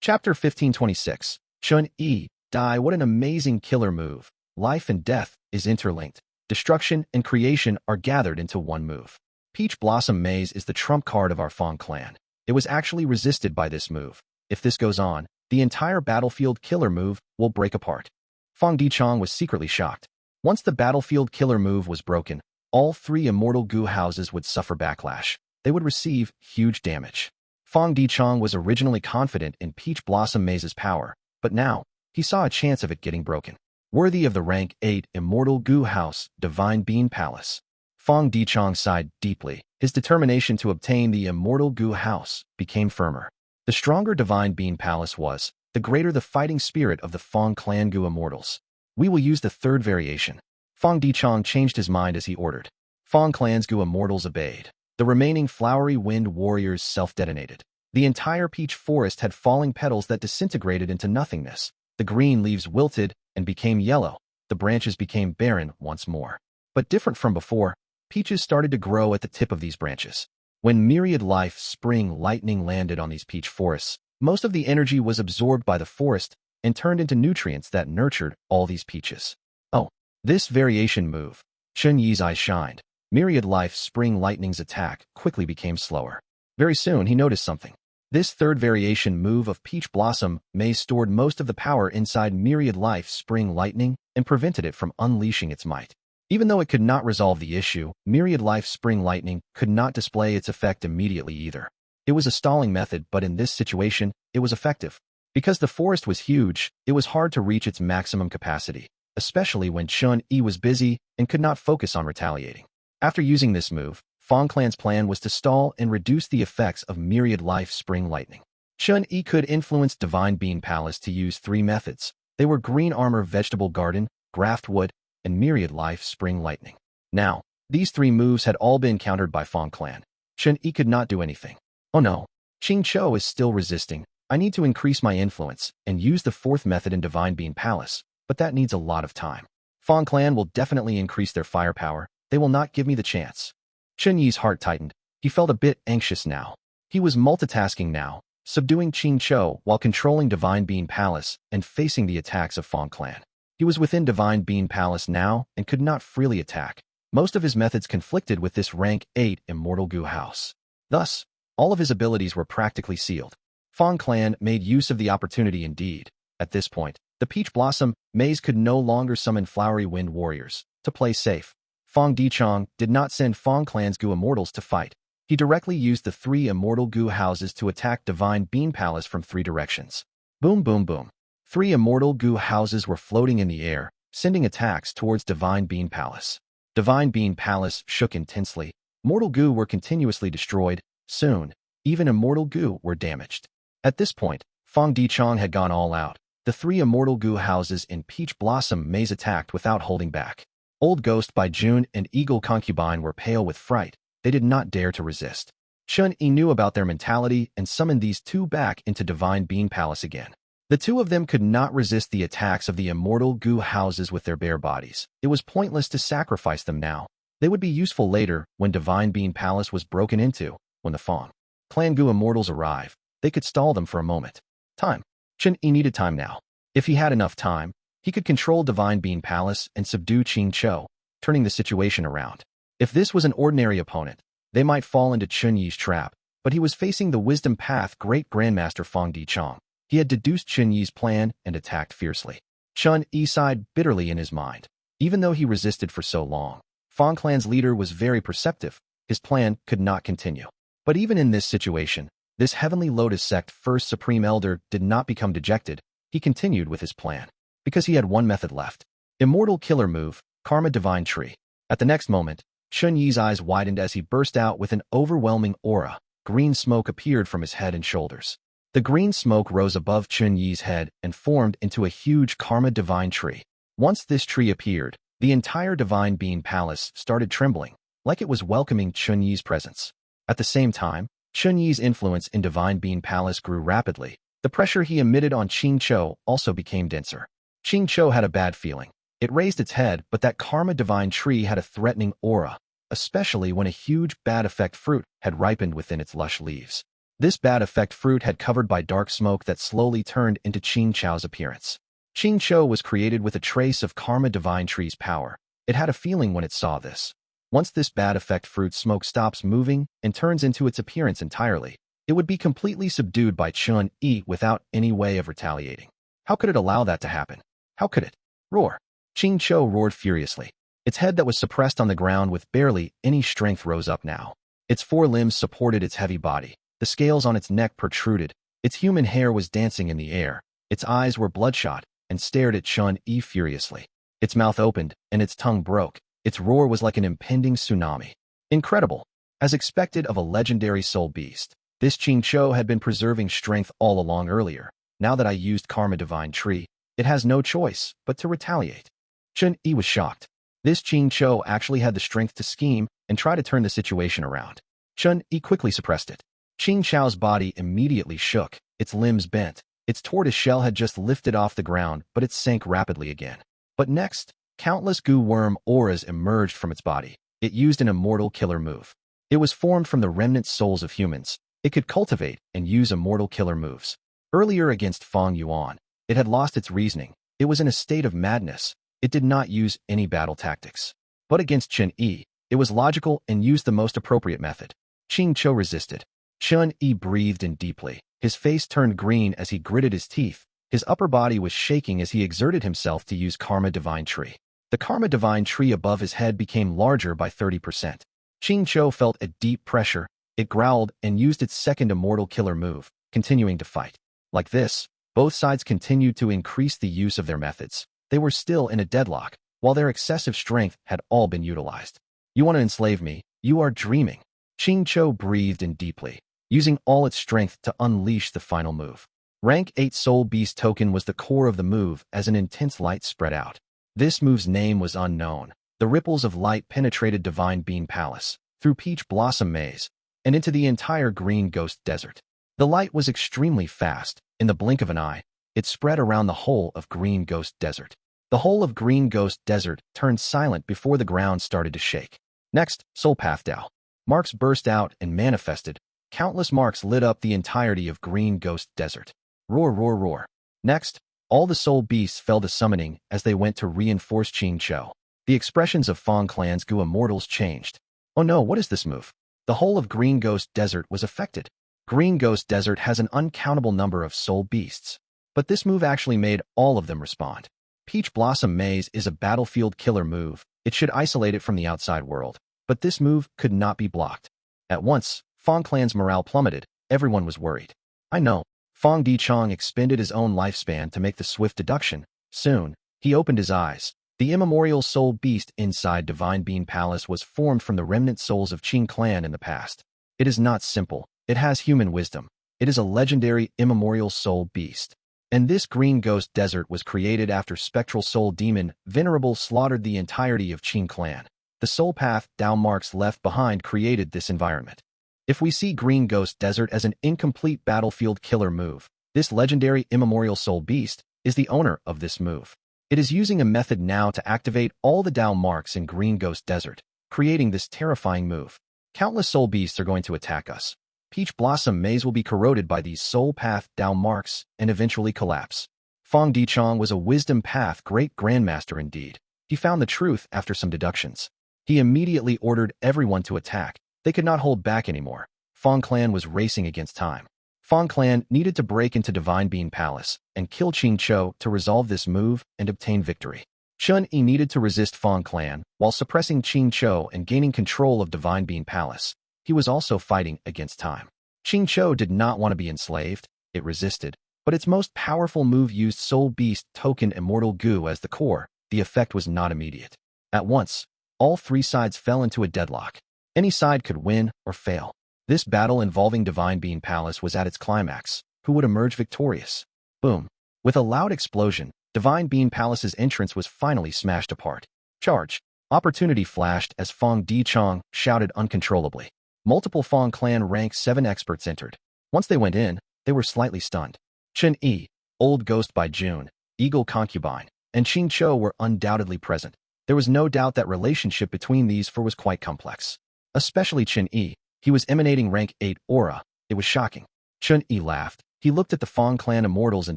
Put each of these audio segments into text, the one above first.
Chapter 1526. Chen Yi, die. What an amazing killer move. Life and death is interlinked. Destruction and creation are gathered into one move. Peach Blossom Maze is the trump card of our Feng clan. It was actually resisted by this move. If this goes on, the entire battlefield killer move will break apart. Fang Dichang was secretly shocked. Once the battlefield killer move was broken, all three Immortal Gu houses would suffer backlash. They would receive huge damage. Fang Dichang was originally confident in Peach Blossom Maze's power, but now, he saw a chance of it getting broken. Worthy of the rank 8 Immortal Gu House, Divine Bean Palace. Fang Dichang sighed deeply. His determination to obtain the Immortal Gu House became firmer. The stronger Divine Bean Palace was, the greater the fighting spirit of the Feng Clan Gu Immortals. We will use the third variation. Fang Dichang changed his mind as he ordered. Feng Clan's Gu Immortals obeyed. The remaining Flowery Wind Warriors self-detonated. The entire peach forest had falling petals that disintegrated into nothingness. The green leaves wilted and became yellow. The branches became barren once more. But different from before, peaches started to grow at the tip of these branches. When myriad life spring lightning landed on these peach forests, most of the energy was absorbed by the forest and turned into nutrients that nurtured all these peaches. Oh, this variation move. Chen Yi's eyes shined. Myriad life spring lightning's attack quickly became slower. Very soon he noticed something. This third variation move of Peach Blossom Maze stored most of the power inside Myriad Life Spring Lightning and prevented it from unleashing its might. Even though it could not resolve the issue, Myriad Life Spring Lightning could not display its effect immediately either. It was a stalling method, but in this situation, it was effective. Because the forest was huge, it was hard to reach its maximum capacity, especially when Chen Yi was busy and could not focus on retaliating. After using this move, Feng Clan's plan was to stall and reduce the effects of Myriad Life Spring Lightning. Chen Yi could influence Divine Bean Palace to use three methods. They were Green Armor Vegetable Garden, Graft Wood, and Myriad Life Spring Lightning. Now, these three moves had all been countered by Feng Clan. Chen Yi could not do anything. Oh no, Chou is still resisting. I need to increase my influence and use the fourth method in Divine Bean Palace, but that needs a lot of time. Feng Clan will definitely increase their firepower. They will not give me the chance. Chen Yi's heart tightened. He felt a bit anxious now. He was multitasking now, subduing Chou while controlling Divine Bean Palace and facing the attacks of Feng Clan. He was within Divine Bean Palace now and could not freely attack. Most of his methods conflicted with this rank 8 Immortal Gu house. Thus, all of his abilities were practically sealed. Feng Clan made use of the opportunity indeed. At this point, the Peach Blossom Maze could no longer summon Flowery Wind Warriors. To play safe, Fang Dichang did not send Feng Clan's Gu Immortals to fight. He directly used the three Immortal Gu houses to attack Divine Bean Palace from three directions. Boom, boom, boom. Three Immortal Gu houses were floating in the air, sending attacks towards Divine Bean Palace. Divine Bean Palace shook intensely. Immortal Gu were continuously destroyed. Soon, even Immortal Gu were damaged. At this point, Fang Dichang had gone all out. The three Immortal Gu houses in Peach Blossom Maze attacked without holding back. Old Ghost by June and Eagle Concubine were pale with fright. They did not dare to resist. Chen Yi knew about their mentality and summoned these two back into Divine Bean Palace again. The two of them could not resist the attacks of the Immortal Gu houses with their bare bodies. It was pointless to sacrifice them now. They would be useful later when Divine Bean Palace was broken into. When the Feng Clan Gu Immortals arrive, they could stall them for a moment. Time. Chen Yi needed time now. If he had enough time, he could control Divine Bean Palace and subdue Chou, turning the situation around. If this was an ordinary opponent, they might fall into Chen Yi's trap, but he was facing the Wisdom Path Great Grandmaster Fang Dichang. He had deduced Chen Yi's plan and attacked fiercely. Chen Yi sighed bitterly in his mind. Even though he resisted for so long, Feng Clan's leader was very perceptive. His plan could not continue. But even in this situation, this Heavenly Lotus Sect First Supreme Elder did not become dejected. He continued with his plan. Because he had one method left. Immortal Killer Move, Karma Divine Tree. At the next moment, Chen Yi's eyes widened as he burst out with an overwhelming aura. Green smoke appeared from his head and shoulders. The green smoke rose above Chen Yi's head and formed into a huge Karma Divine Tree. Once this tree appeared, the entire Divine Bean Palace started trembling, like it was welcoming Chen Yi's presence. At the same time, Chen Yi's influence in Divine Bean Palace grew rapidly. The pressure he emitted on Chou also became denser. Chou had a bad feeling. It raised its head, but that Karma Divine Tree had a threatening aura, especially when a huge bad effect fruit had ripened within its lush leaves. This bad effect fruit had covered by dark smoke that slowly turned into Qing Chou's appearance. Qing Chou was created with a trace of Karma Divine Tree's power. It had a feeling when it saw this. Once this bad effect fruit smoke stops moving and turns into its appearance entirely, it would be completely subdued by Chen Yi without any way of retaliating. How could it allow that to happen? How could it? Roar! Qing Chou roared furiously. Its head that was suppressed on the ground with barely any strength rose up now. Its four limbs supported its heavy body. The scales on its neck protruded. Its human hair was dancing in the air. Its eyes were bloodshot and stared at Chen Yi furiously. Its mouth opened and its tongue broke. Its roar was like an impending tsunami. Incredible. As expected of a legendary soul beast, this Qing Chou had been preserving strength all along earlier. Now that I used Karma Divine Tree, it has no choice but to retaliate. Chen Yi was shocked. This Qing Chou actually had the strength to scheme and try to turn the situation around. Chen Yi quickly suppressed it. Qing Chou's body immediately shook, its limbs bent. Its tortoise shell had just lifted off the ground, but it sank rapidly again. But next, countless Gu worm auras emerged from its body. It used an immortal killer move. It was formed from the remnant souls of humans. It could cultivate and use immortal killer moves. Earlier against Fang Yuan, it had lost its reasoning. It was in a state of madness. It did not use any battle tactics. But against Chen Yi, it was logical and used the most appropriate method. Qing Chou resisted. Chen Yi breathed in deeply. His face turned green as he gritted his teeth. His upper body was shaking as he exerted himself to use Karma Divine Tree. The Karma Divine Tree above his head became larger by 30%. Qing Chou felt a deep pressure. It growled and used its second immortal killer move, continuing to fight. Like this, both sides continued to increase the use of their methods. They were still in a deadlock, while their excessive strength had all been utilized. You want to enslave me? You are dreaming. Qing Chou breathed in deeply, using all its strength to unleash the final move. Rank 8 Soul Beast token was the core of the move as an intense light spread out. This move's name was unknown. The ripples of light penetrated Divine Bean Palace, through Peach Blossom Maze, and into the entire Green Ghost Desert. The light was extremely fast. In the blink of an eye, it spread around the whole of Green Ghost Desert. The whole of Green Ghost Desert turned silent before the ground started to shake. Next, Soul Path Dao. Marks burst out and manifested. Countless marks lit up the entirety of Green Ghost Desert. Roar, roar, roar. Next, all the soul beasts fell to summoning as they went to reinforce Qing Chou. The expressions of Feng Clan's Gu Immortals changed. Oh no, what is this move? The whole of Green Ghost Desert was affected. Green Ghost Desert has an uncountable number of soul beasts, but this move actually made all of them respond. Peach Blossom Maze is a battlefield killer move. It should isolate it from the outside world, but this move could not be blocked. At once, Feng Clan's morale plummeted. Everyone was worried. I know. Feng Dichong expended his own lifespan to make the swift deduction. Soon, he opened his eyes. The immemorial soul beast inside Divine Bean Palace was formed from the remnant souls of Qing clan in the past. It is not simple. It has human wisdom. It is a legendary immemorial soul beast. And this Green Ghost Desert was created after Spectral Soul Demon Venerable slaughtered the entirety of Qing clan. The soul path Dao marks left behind created this environment. If we see Green Ghost Desert as an incomplete battlefield killer move, this legendary immemorial soul beast is the owner of this move. It is using a method now to activate all the Dao marks in Green Ghost Desert, creating this terrifying move. Countless soul beasts are going to attack us. Peach Blossom Maze will be corroded by these soul path Dao marks and eventually collapse. Feng Dichong was a wisdom path great grandmaster indeed. He found the truth after some deductions. He immediately ordered everyone to attack. They could not hold back anymore. Feng Clan was racing against time. Feng Clan needed to break into Divine Bean Palace and kill Qing Chou to resolve this move and obtain victory. Chen Yi needed to resist Feng Clan while suppressing Qing Chou and gaining control of Divine Bean Palace. He was also fighting against time. Qing Chou did not want to be enslaved. It resisted, but its most powerful move used Soul Beast token Immortal Gu as the core. The effect was not immediate. At once, all three sides fell into a deadlock. Any side could win or fail. This battle involving Divine Bean Palace was at its climax. Who would emerge victorious? Boom. With a loud explosion, Divine Bean Palace's entrance was finally smashed apart. Charge. Opportunity flashed as Feng Dichong shouted uncontrollably. Multiple Feng Clan rank 7 experts entered. Once they went in, they were slightly stunned. Chen Yi, Old Ghost by June, Eagle Concubine, and Qing Chou were undoubtedly present. There was no doubt that relationship between these four was quite complex. Especially Chen Yi. He was emanating rank 8 aura. It was shocking. Chen Yi laughed. He looked at the Fang clan immortals in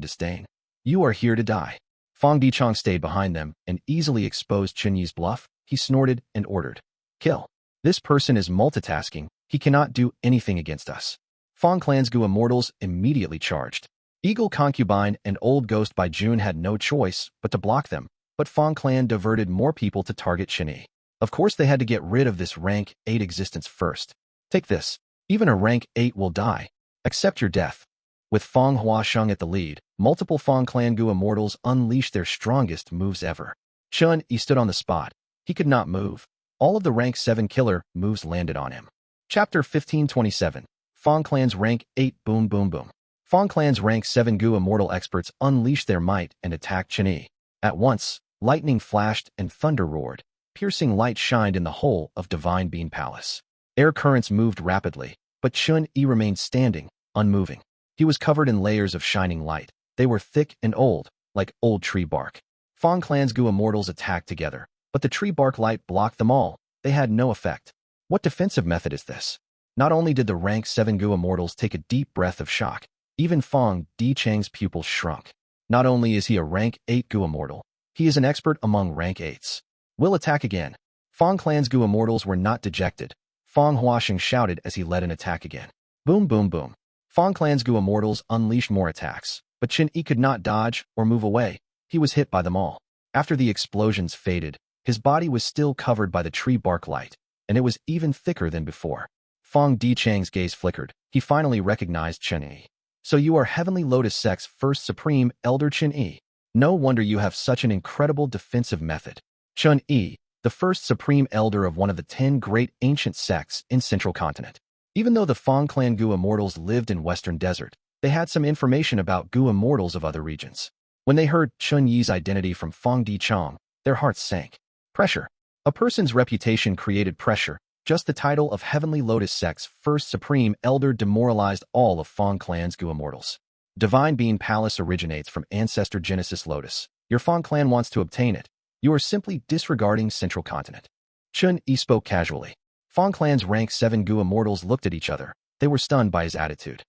disdain. You are here to die. Fang Dichang stayed behind them and easily exposed Chen Yi's bluff. He snorted and ordered. Kill. This person is multitasking. He cannot do anything against us. Fang clan's Gu immortals immediately charged. Eagle Concubine and Old Ghost by June had no choice but to block them, but Fang clan diverted more people to target Chen Yi. Of course they had to get rid of this rank 8 existence first. Take this. Even a rank 8 will die. Accept your death. With Fang Huasheng at the lead, multiple Fang clan Gu immortals unleashed their strongest moves ever. Chen Yi stood on the spot. He could not move. All of the rank 7 killer moves landed on him. Chapter 1527. Fang clan's rank 8 boom boom boom. Fang clan's rank 7 Gu immortal experts unleashed their might and attacked Chen Yi. At once, lightning flashed and thunder roared. Piercing light shined in the whole of Divine Bean Palace. Air currents moved rapidly, but Chen Yi remained standing, unmoving. He was covered in layers of shining light. They were thick and old, like old tree bark. Fang clan's Gu immortals attacked together, but the tree bark light blocked them all. They had no effect. What defensive method is this? Not only did the rank 7 Gu immortals take a deep breath of shock, even Fang Dichang's pupils shrunk. Not only is he a rank 8 Gu immortal, he is an expert among rank 8s. We'll attack again. Fang clan's Gu immortals were not dejected. Fang Huasheng shouted as he led an attack again. Boom boom boom. Fang clan's Gu immortals unleashed more attacks, but Chen Yi could not dodge or move away. He was hit by them all. After the explosions faded, his body was still covered by the tree bark light, and it was even thicker than before. Fang Dichang's gaze flickered. He finally recognized Chen Yi. So you are Heavenly Lotus Sect's first Supreme Elder Chen Yi. No wonder you have such an incredible defensive method. Chen Yi, the first Supreme Elder of one of the 10 great ancient sects in Central Continent. Even though the Fang clan Gu immortals lived in Western Desert, they had some information about Gu immortals of other regions. When they heard Chen Yi's identity from Fang Dichang, their hearts sank. Pressure. A person's reputation created pressure. Just the title of Heavenly Lotus Sect's first Supreme Elder demoralized all of Fang clan's Gu immortals. Divine Bean Palace originates from Ancestor Genesis Lotus. Your Fang clan wants to obtain it. You are simply disregarding Central Continent. Chen Yi spoke casually. Fang clan's rank 7 Gu immortals looked at each other. They were stunned by his attitude.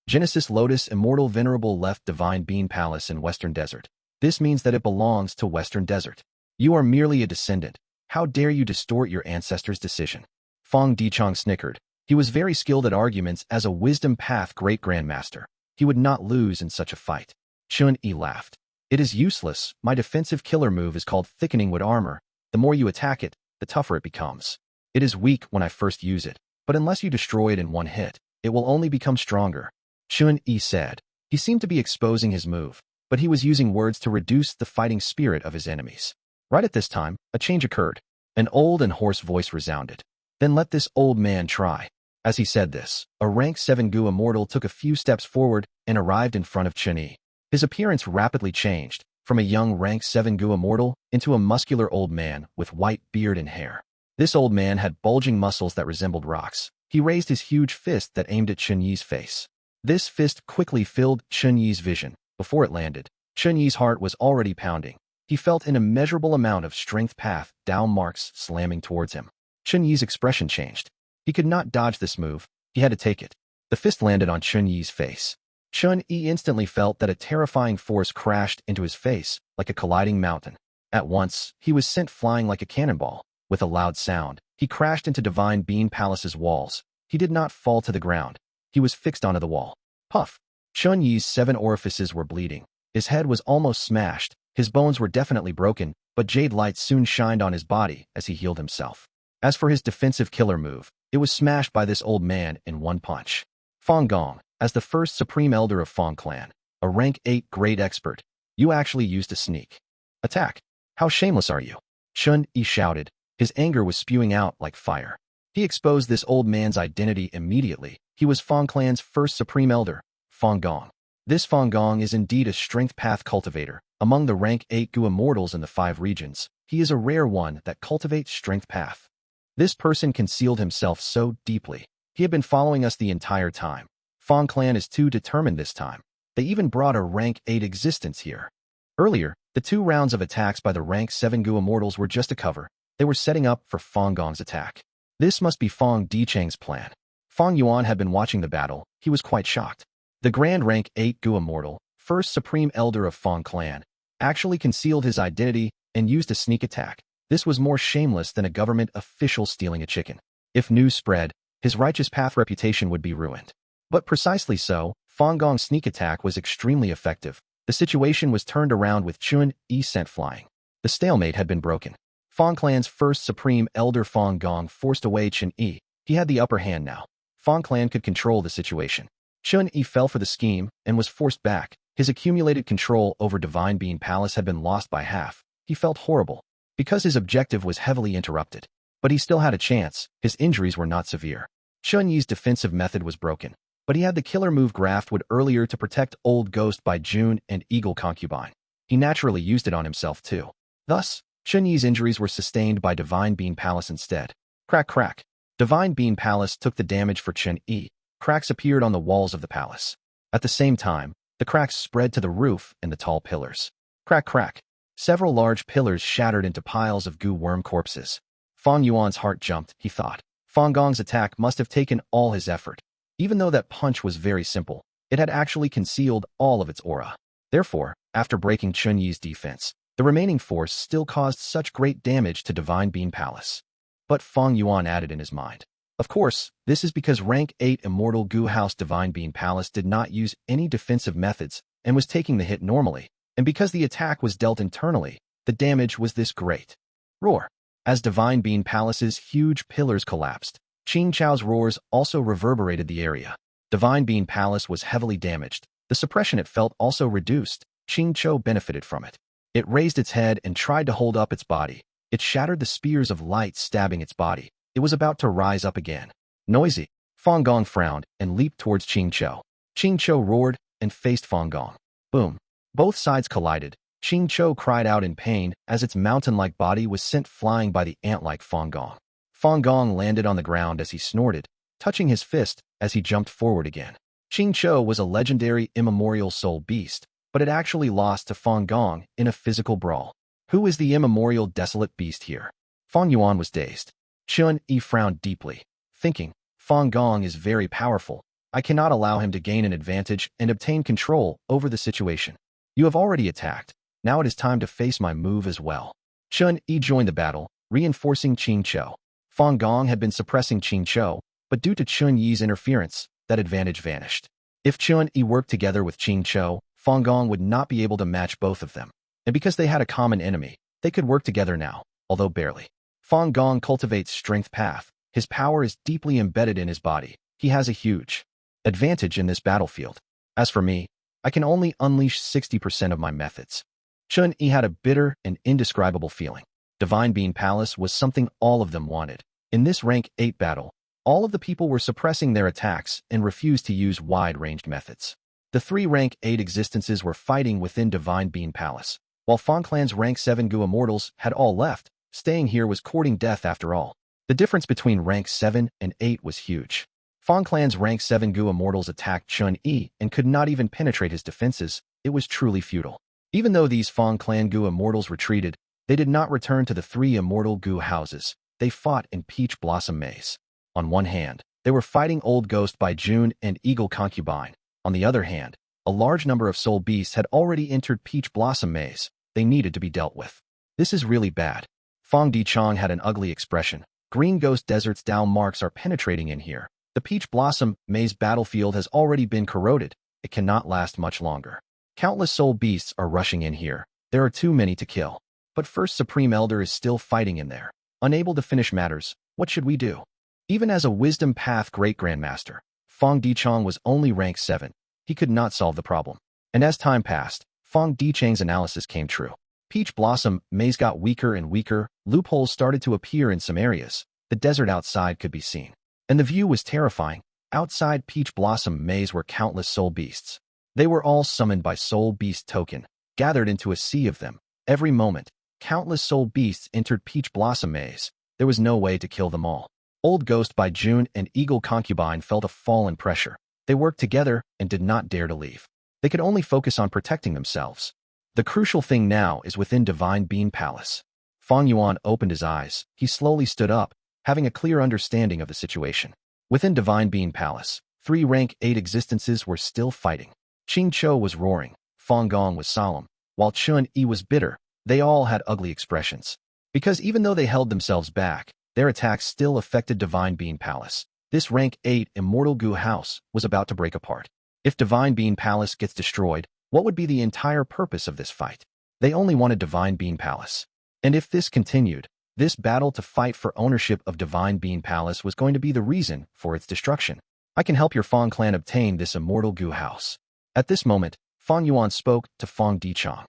Genesis Lotus Immortal Venerable left Divine Bean Palace in Western Desert. This means that it belongs to Western Desert. You are merely a descendant. How dare you distort your ancestors' decision? Fang Dichang snickered. He was very skilled at arguments as a Wisdom Path Great Grandmaster. He would not lose in such a fight. Chen Yi laughed. It is useless. My defensive killer move is called Thickening Wood Armor. The more you attack it, the tougher it becomes. It is weak when I first use it, but unless you destroy it in one hit, it will only become stronger. Chen Yi said. He seemed to be exposing his move, but he was using words to reduce the fighting spirit of his enemies. Right at this time, a change occurred. An old and hoarse voice resounded. Then let this old man try. As he said this, a rank 7 Gu immortal took a few steps forward and arrived in front of Chen Yi. His appearance rapidly changed, from a young rank 7 Gu immortal into a muscular old man with white beard and hair. This old man had bulging muscles that resembled rocks. He raised his huge fist that aimed at Chen Yi's face. This fist quickly filled Chen Yi's vision. Before it landed, Chen Yi's heart was already pounding. He felt an immeasurable amount of strength path down marks slamming towards him. Chen Yi's expression changed. He could not dodge this move. He had to take it. The fist landed on Chen Yi's face. Chen Yi instantly felt that a terrifying force crashed into his face like a colliding mountain. At once, he was sent flying like a cannonball. With a loud sound, he crashed into Divine Bean Palace's walls. He did not fall to the ground. He was fixed onto the wall. Puff! Chen Yi's 7 orifices were bleeding. His head was almost smashed. His bones were definitely broken, but jade light soon shined on his body as he healed himself. As for his defensive killer move, it was smashed by this old man in one punch. Fang Gong, as the first Supreme Elder of Fang Clan, a rank 8 great expert, you actually used a sneak attack. How shameless are you? Chen Yi shouted. His anger was spewing out like fire. He exposed this old man's identity immediately. He was Fang Clan's first Supreme Elder, Fang Gong. This Fang Gong is indeed a strength path cultivator. Among the rank 8 Gu immortals in the 5 regions, he is a rare one that cultivates strength path. This person concealed himself so deeply. He had been following us the entire time. Fang Clan is too determined this time. They even brought a rank 8 existence here. Earlier, the 2 rounds of attacks by the rank 7 Gu immortals were just a cover. They were setting up for Fang Gong's attack. This must be Fang Dichang's plan. Fang Yuan had been watching the battle. He was quite shocked. The Grand Rank 8 Gu Immortal, first Supreme Elder of Feng Clan, actually concealed his identity and used a sneak attack. This was more shameless than a government official stealing a chicken. If news spread, his righteous path reputation would be ruined. But precisely so, Fang Gong's sneak attack was extremely effective. The situation was turned around with Chen Yi sent flying. The stalemate had been broken. Feng Clan's first Supreme Elder Fang Gong forced away Chen Yi. He had the upper hand now. Feng Clan could control the situation. Chen Yi fell for the scheme and was forced back. His accumulated control over Divine Being Palace had been lost by half. He felt horrible, because his objective was heavily interrupted. But he still had a chance. His injuries were not severe. Chen Yi's defensive method was broken, but he had the killer move Graftwood earlier to protect Old Ghost by June and Eagle Concubine. He naturally used it on himself too. Thus, Chen Yi's injuries were sustained by Divine Being Palace instead. Crack crack. Divine Being Palace took the damage for Chen Yi. Cracks appeared on the walls of the palace. At the same time, the cracks spread to the roof and the tall pillars. Crack crack. Several large pillars shattered into piles of Gu worm corpses. Fang Yuan's heart jumped, he thought. Fang Gong's attack must have taken all his effort. Even though that punch was very simple, it had actually concealed all of its aura. Therefore, after breaking Chen Yi's defense, the remaining force still caused such great damage to Divine Being Palace. But Fang Yuan added in his mind. Of course, this is because Rank 8 Immortal Gu House Divine Being Palace did not use any defensive methods and was taking the hit normally, and because the attack was dealt internally, the damage was this great. Roar. As Divine Being Palace's huge pillars collapsed, Qing Chou's roars also reverberated the area. Divine Being Palace was heavily damaged. The suppression it felt also reduced. Qing Chou benefited from it. It raised its head and tried to hold up its body. It shattered the spears of light stabbing its body. It was about to rise up again. Noisy. Fang Gong frowned and leaped towards Qing Chou. Qing Chou roared and faced Fang Gong. Boom. Both sides collided. Qing Chou cried out in pain as its mountain-like body was sent flying by the ant-like Fang Gong. Fang Gong landed on the ground as he snorted, touching his fist as he jumped forward again. Qing Chou was a legendary immemorial soul beast, but it actually lost to Fang Gong in a physical brawl. Who is the immemorial desolate beast here? Fang Yuan was dazed. Chen Yi frowned deeply, thinking, Fang Gong is very powerful. I cannot allow him to gain an advantage and obtain control over the situation. You have already attacked. Now it is time to face my move as well. Chen Yi joined the battle, reinforcing Qing Chou. Fang Gong had been suppressing Qing Chou, but due to Chen Yi's interference, that advantage vanished. If Chen Yi worked together with Qing Chou, Fang Gong would not be able to match both of them. And because they had a common enemy, they could work together now, although barely. Fang Gong cultivates strength path. His power is deeply embedded in his body. He has a huge advantage in this battlefield. As for me, I can only unleash 60% of my methods. Chen Yi had a bitter and indescribable feeling. Divine Being Palace was something all of them wanted. In this Rank 8 battle, all of the people were suppressing their attacks and refused to use wide-ranged methods. The three Rank 8 existences were fighting within Divine Being Palace, while Feng Clan's Rank 7 Gu Immortals had all left. Staying here was courting death after all. The difference between Rank 7 and 8 was huge. Feng Clan's Rank 7 Gu Immortals attacked Chen Yi and could not even penetrate his defenses. It was truly futile. Even though these Feng Clan Gu Immortals retreated, they did not return to the three Immortal Gu houses. They fought in Peach Blossom Maze. On one hand, they were fighting Old Ghost by June and Eagle Concubine. On the other hand, a large number of soul beasts had already entered Peach Blossom Maze. They needed to be dealt with. This is really bad. Fang Dichong had an ugly expression. Green Ghost Desert's Dao marks are penetrating in here. The Peach Blossom Maze battlefield has already been corroded. It cannot last much longer. Countless soul beasts are rushing in here. There are too many to kill. But First Supreme Elder is still fighting in there. Unable to finish matters, what should we do? Even as a Wisdom Path Great Grandmaster, Fang Dichong was only rank 7. He could not solve the problem. And as time passed, Fang Dichang's analysis came true. Peach Blossom Maze got weaker and weaker. Loopholes started to appear in some areas. The desert outside could be seen. And the view was terrifying. Outside Peach Blossom Maze were countless soul beasts. They were all summoned by Soul Beast Token, gathered into a sea of them. Every moment, countless soul beasts entered Peach Blossom Maze. There was no way to kill them all. Old Ghost by June and Eagle Concubine felt a fall in pressure. They worked together and did not dare to leave. They could only focus on protecting themselves. The crucial thing now is within Divine Being Palace. Fang Yuan opened his eyes. He slowly stood up, having a clear understanding of the situation. Within Divine Being Palace, 3 rank 8 existences were still fighting. Chou was roaring, Feng Gong was solemn, while Chen Yi was bitter. They all had ugly expressions. Because even though they held themselves back, their attacks still affected Divine Being Palace. This rank 8 Immortal Gu house was about to break apart. If Divine Being Palace gets destroyed, what would be the entire purpose of this fight? They only wanted Divine Being Palace. And if this continued, this battle to fight for ownership of Divine Being Palace was going to be the reason for its destruction. I can help your Fang clan obtain this Immortal Gu house. At this moment, Fang Yuan spoke to Fang Dichong.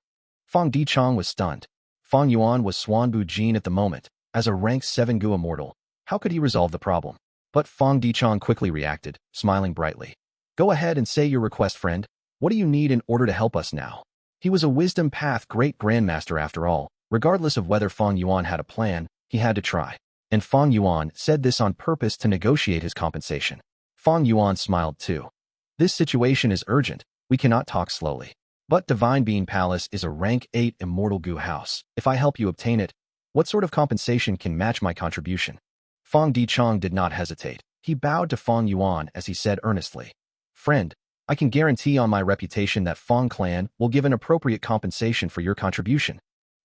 Fang Dichong was stunned. Fang Yuan was Swanbu Jin at the moment. As a rank 7 Gu immortal, how could he resolve the problem? But Fang Dichong quickly reacted, smiling brightly. Go ahead and say your request, friend. What do you need in order to help us now? He was a Wisdom Path Great Grandmaster after all. Regardless of whether Fang Yuan had a plan, he had to try. And Fang Yuan said this on purpose to negotiate his compensation. Fang Yuan smiled too. This situation is urgent. We cannot talk slowly. But Divine Being Palace is a rank 8 Immortal Gu house. If I help you obtain it, what sort of compensation can match my contribution? Fang Dichong did not hesitate. He bowed to Fang Yuan as he said earnestly, Friend, I can guarantee on my reputation that Fang clan will give an appropriate compensation for your contribution.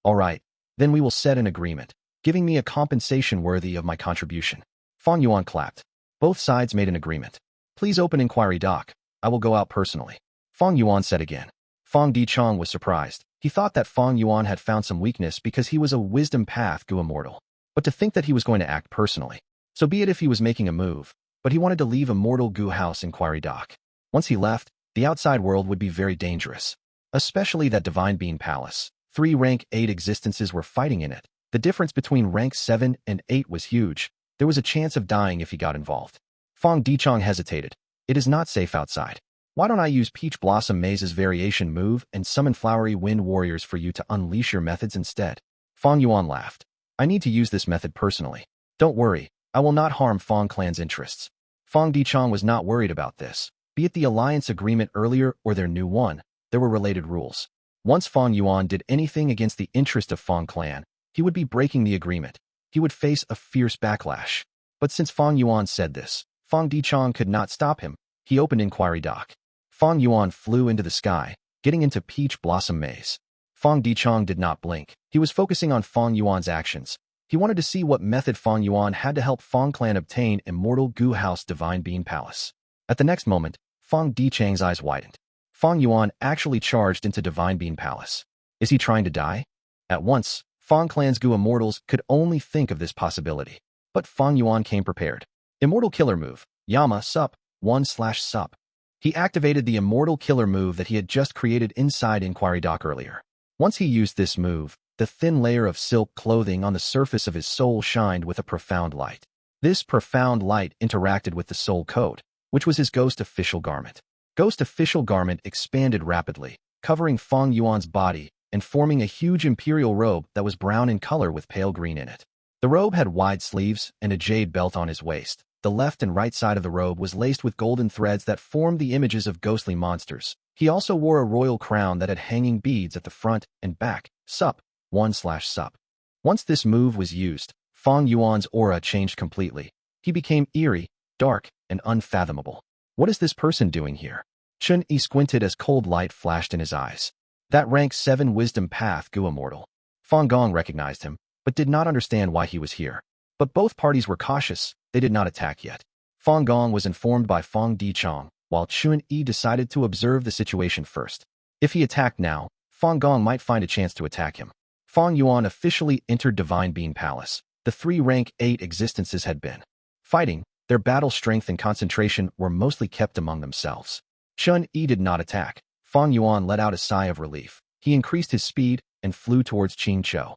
All right, then we will set an agreement, giving me a compensation worthy of my contribution. Fang Yuan clapped. Both sides made an agreement. Please open inquiry doc. I will go out personally. Fang Yuan said again. Fang Dichong was surprised. He thought that Fang Yuan had found some weakness because he was a Wisdom Path Gu immortal. But to think that he was going to act personally. So be it if he was making a move, but he wanted to leave Immortal Gu house inquiry doc. Once he left, the outside world would be very dangerous. Especially that Divine Being Palace. 3 rank 8 existences were fighting in it. The difference between rank 7 and 8 was huge. There was a chance of dying if he got involved. Fang Dichong hesitated. It is not safe outside. Why don't I use Peach Blossom Maze's variation move and summon Flowery Wind Warriors for you to unleash your methods instead? Fang Yuan laughed. I need to use this method personally. Don't worry, I will not harm Fang clan's interests. Fang Dichong was not worried about this. Be it the alliance agreement earlier or their new one, there were related rules. Once Fang Yuan did anything against the interest of Fang clan, he would be breaking the agreement. He would face a fierce backlash. But since Fang Yuan said this, Fang Dichong could not stop him. He opened inquiry doc. Fang Yuan flew into the sky, getting into Peach Blossom Maze. Fang Dichong did not blink. He was focusing on Fang Yuan's actions. He wanted to see what method Fang Yuan had to help Fang clan obtain Immortal Gu House Divine Being Palace. At the next moment, Fang Dichang's eyes widened. Fang Yuan actually charged into Divine Being Palace. Is he trying to die? At once, Fang clan's Gu Immortals could only think of this possibility. But Fang Yuan came prepared. Immortal Killer Move, Yama Sup, 1/Sup. He activated the Immortal Killer move that he had just created inside Inquiry Doc earlier. Once he used this move, the thin layer of silk clothing on the surface of his soul shined with a profound light. This profound light interacted with the soul code, which was his Ghost Official Garment. Ghost Official Garment expanded rapidly, covering Fang Yuan's body and forming a huge imperial robe that was brown in color with pale green in it. The robe had wide sleeves and a jade belt on his waist. The left and right side of the robe was laced with golden threads that formed the images of ghostly monsters. He also wore a royal crown that had hanging beads at the front and back. Sup, 1/Sup. Once this move was used, Fang Yuan's aura changed completely. He became eerie, dark, and unfathomable. What is this person doing here? Chen Yi squinted as cold light flashed in his eyes. That rank 7 Wisdom Path Gu immortal. Fang Gong recognized him, but did not understand why he was here. But both parties were cautious. They did not attack yet. Fang Gong was informed by Fang Dichong, while Chen Yi decided to observe the situation first. If he attacked now, Fang Gong might find a chance to attack him. Fang Yuan officially entered Divine Being Palace. The 3 rank 8 existences had been fighting. Their battle strength and concentration were mostly kept among themselves. Chen Yi did not attack. Fang Yuan let out a sigh of relief. He increased his speed and flew towards Chou.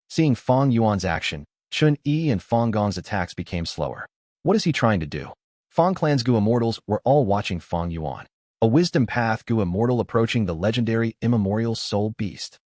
Seeing Fang Yuan's action, Chen Yi and Fang Gong's attacks became slower. What is he trying to do? Fang clan's Gu Immortals were all watching Fang Yuan. A Wisdom Path Gu Immortal approaching the legendary immemorial soul beast.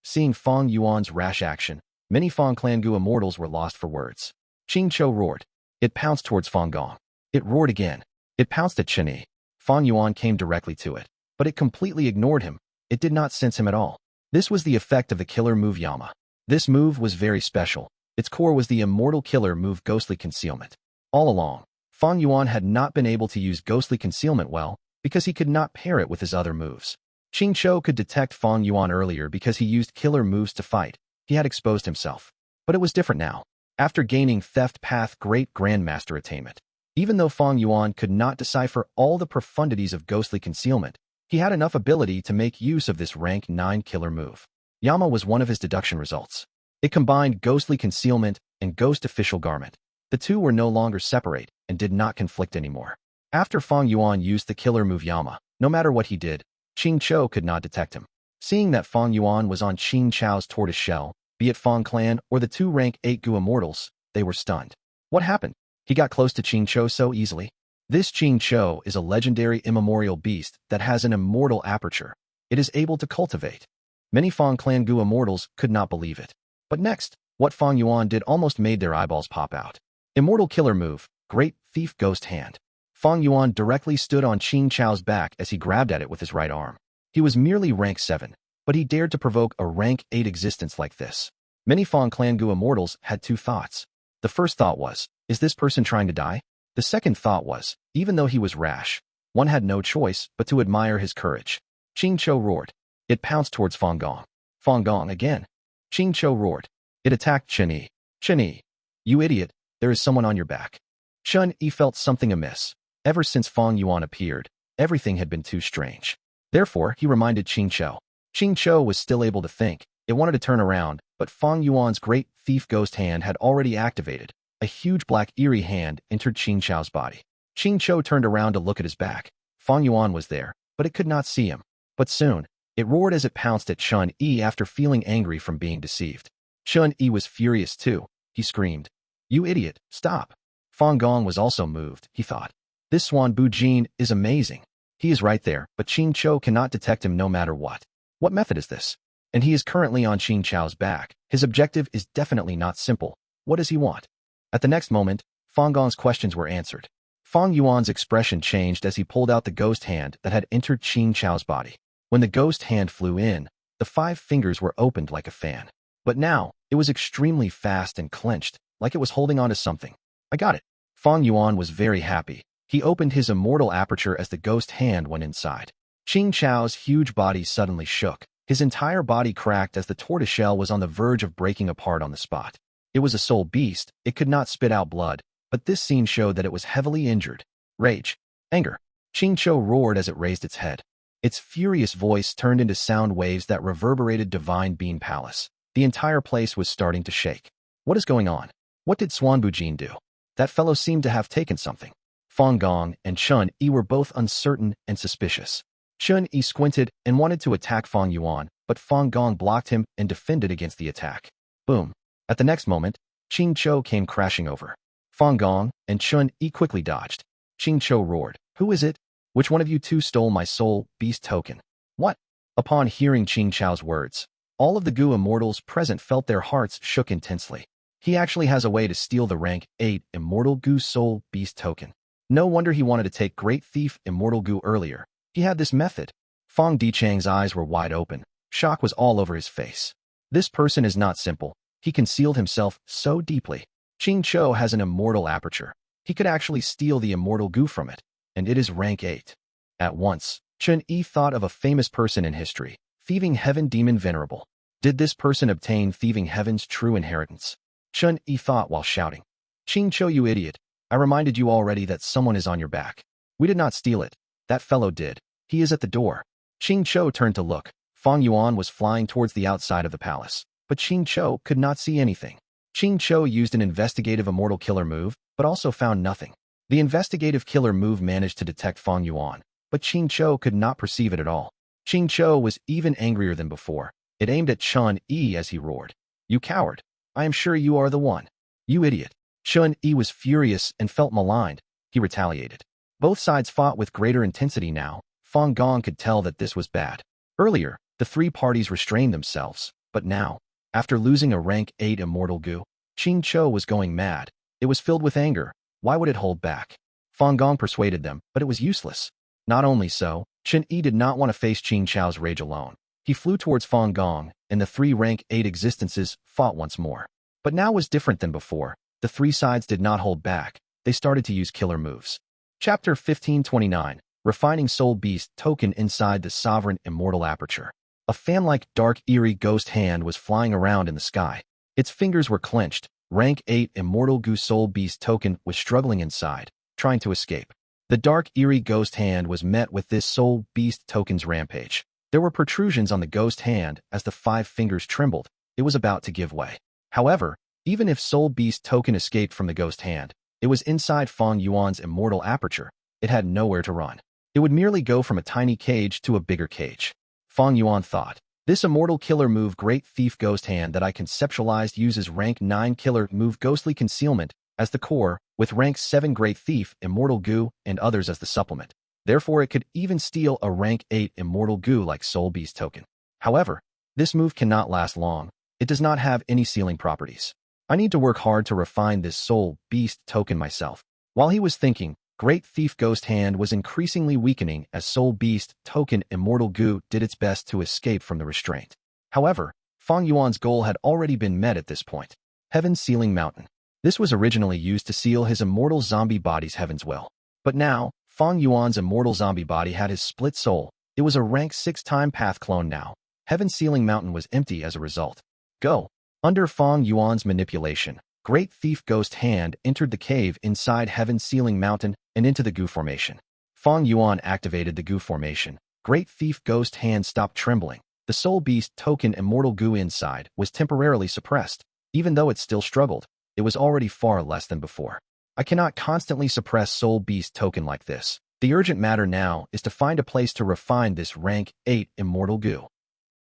Seeing Fang Yuan's rash action, many Fang clan Gu Immortals were lost for words. Chou roared. It pounced towards Fang Gong. It roared again. It pounced at Chen Yi. Fang Yuan came directly to it, but it completely ignored him. It did not sense him at all. This was the effect of the killer move Yama. This move was very special. Its core was the immortal killer move Ghostly Concealment. All along, Fang Yuan had not been able to use Ghostly Concealment well because he could not pair it with his other moves. Chou could detect Fang Yuan earlier because he used killer moves to fight. He had exposed himself. But it was different now. After gaining Theft Path Great Grandmaster attainment, even though Fang Yuan could not decipher all the profundities of Ghostly Concealment, he had enough ability to make use of this rank 9 killer move. Yama was one of his deduction results. It combined Ghostly Concealment and Ghost Official Garment. The two were no longer separate and did not conflict anymore. After Fang Yuan used the killer move Yama, no matter what he did, Chou could not detect him. Seeing that Fang Yuan was on Chou's tortoise shell, be it Fang Clan or the 2 rank 8 Gu Immortals, they were stunned. What happened? He got close to Chou so easily? This Chou is a legendary immemorial beast that has an immortal aperture. It is able to cultivate. Many Fang Clan Gu Immortals could not believe it. But next, what Fang Yuan did almost made their eyeballs pop out. Immortal killer move, Great Thief Ghost Hand. Fang Yuan directly stood on Chou's back as he grabbed at it with his right arm. He was merely rank 7, but he dared to provoke a rank 8 existence like this. Many Fang Clan Gu Immortals had 2 thoughts. The first thought was, is this person trying to die? The second thought was, even though he was rash, one had no choice but to admire his courage. Chou roared. It pounced towards Fang Gong. Fang Gong again. Chou roared. It attacked Chen Yi. Chen Yi, you idiot, there is someone on your back. Chen Yi felt something amiss. Ever since Fang Yuan appeared, everything had been too strange. Therefore, he reminded Chou. Chou was still able to think. It wanted to turn around, but Fang Yuan's Great Thief Ghost Hand had already activated. A huge black eerie hand entered Chou's body. Chou turned around to look at his back. Fang Yuan was there, but it could not see him. But soon, it roared as it pounced at Chen Yi after feeling angry from being deceived. Chen Yi was furious too. He screamed, "You idiot, stop!" Fang Gong was also moved, he thought. This Swan Bu Jin is amazing. He is right there, but Chou cannot detect him no matter what. What method is this? And he is currently on Chou's back. His objective is definitely not simple. What does he want? At the next moment, Fang Gong's questions were answered. Fang Yuan's expression changed as he pulled out the ghost hand that had entered Chou's body. When the ghost hand flew in, the 5 fingers were opened like a fan. But now, it was extremely fast and clenched, like it was holding on to something. I got it. Fang Yuan was very happy. He opened his immortal aperture as the ghost hand went inside. Chou's huge body suddenly shook. His entire body cracked as the tortoiseshell was on the verge of breaking apart on the spot. It was a soul beast. It could not spit out blood, but this scene showed that it was heavily injured. Rage. Anger. Chou roared as it raised its head. Its furious voice turned into sound waves that reverberated Divine Bean Palace. The entire place was starting to shake. What is going on? What did Swan Bujin do? That fellow seemed to have taken something. Fang Gong and Chen Yi were both uncertain and suspicious. Chen Yi squinted and wanted to attack Fang Yuan, but Fang Gong blocked him and defended against the attack. Boom. At the next moment, Chou came crashing over. Fang Gong and Chen Yi quickly dodged. Chou roared, "Who is it? Which one of you 2 stole my soul beast token?" What? Upon hearing Chou's words, all of the Gu Immortals present felt their hearts shook intensely. He actually has a way to steal the rank 8 Immortal Gu Soul Beast token. No wonder he wanted to take Great Thief Immortal Gu earlier. He had this method. Fang Dichang's eyes were wide open. Shock was all over his face. This person is not simple. He concealed himself so deeply. Chou has an immortal aperture. He could actually steal the Immortal Gu from it, and it is rank 8. At once, Chen Yi thought of a famous person in history, Thieving Heaven Demon Venerable. Did this person obtain Thieving Heaven's true inheritance? Chen Yi thought while shouting. Chou, you idiot. I reminded you already that someone is on your back. We did not steal it. That fellow did. He is at the door. Chou turned to look. Fang Yuan was flying towards the outside of the palace, but Chou could not see anything. Chou used an investigative immortal killer move, but also found nothing. The investigative killer move managed to detect Fang Yuan, but Chou could not perceive it at all. Chou was even angrier than before. It aimed at Chen Yi as he roared. "You coward! I am sure you are the one. You idiot!" Chen Yi was furious and felt maligned. He retaliated. Both sides fought with greater intensity now. Fang Gong could tell that this was bad. Earlier, the 3 parties restrained themselves, but now, after losing a rank 8 Immortal Gu, Chou was going mad. It was filled with anger. Why would it hold back? Fang Gong persuaded them, but it was useless. Not only so, Chen Yi did not want to face Chou's rage alone. He flew towards Fang Gong, and the 3 rank 8 existences fought once more. But now was different than before. The three sides did not hold back. They started to use killer moves. Chapter 1529, Refining Soul Beast Token inside the Sovereign Immortal Aperture. A fan-like dark eerie ghost hand was flying around in the sky. Its fingers were clenched. Rank 8 Immortal Gu Soul Beast Token was struggling inside, trying to escape. The dark eerie ghost hand was met with this Soul Beast Token's rampage. There were protrusions on the ghost hand as the 5 fingers trembled. It was about to give way. However, even if Soul Beast Token escaped from the ghost hand, it was inside Fang Yuan's immortal aperture. It had nowhere to run. It would merely go from a tiny cage to a bigger cage. Fang Yuan thought, this immortal killer move Great Thief Ghost Hand that I conceptualized uses rank 9 killer move Ghostly Concealment as the core, with rank 7 Great Thief Immortal Gu and others as the supplement. Therefore, it could even steal a rank 8 Immortal Gu like Soul Beast Token. However, this move cannot last long. It does not have any sealing properties. I need to work hard to refine this Soul Beast Token myself. While he was thinking, Great Thief Ghost Hand was increasingly weakening as Soul Beast Token Immortal Gu did its best to escape from the restraint. However, Fang Yuan's goal had already been met at this point. Heaven's Sealing Mountain. This was originally used to seal his immortal zombie body's heaven's will. But now, Fang Yuan's immortal zombie body had his split soul. It was a rank 6 time path clone now. Heaven's Sealing Mountain was empty as a result. Go. Under Fang Yuan's manipulation, Great Thief Ghost Hand entered the cave inside Heaven's Sealing Mountain and into the Gu formation. Fang Yuan activated the Gu formation. Great Thief Ghost Hand stopped trembling. The Soul Beast Token Immortal Gu inside was temporarily suppressed. Even though it still struggled, it was already far less than before. I cannot constantly suppress Soul Beast Token like this. The urgent matter now is to find a place to refine this rank 8 Immortal Gu.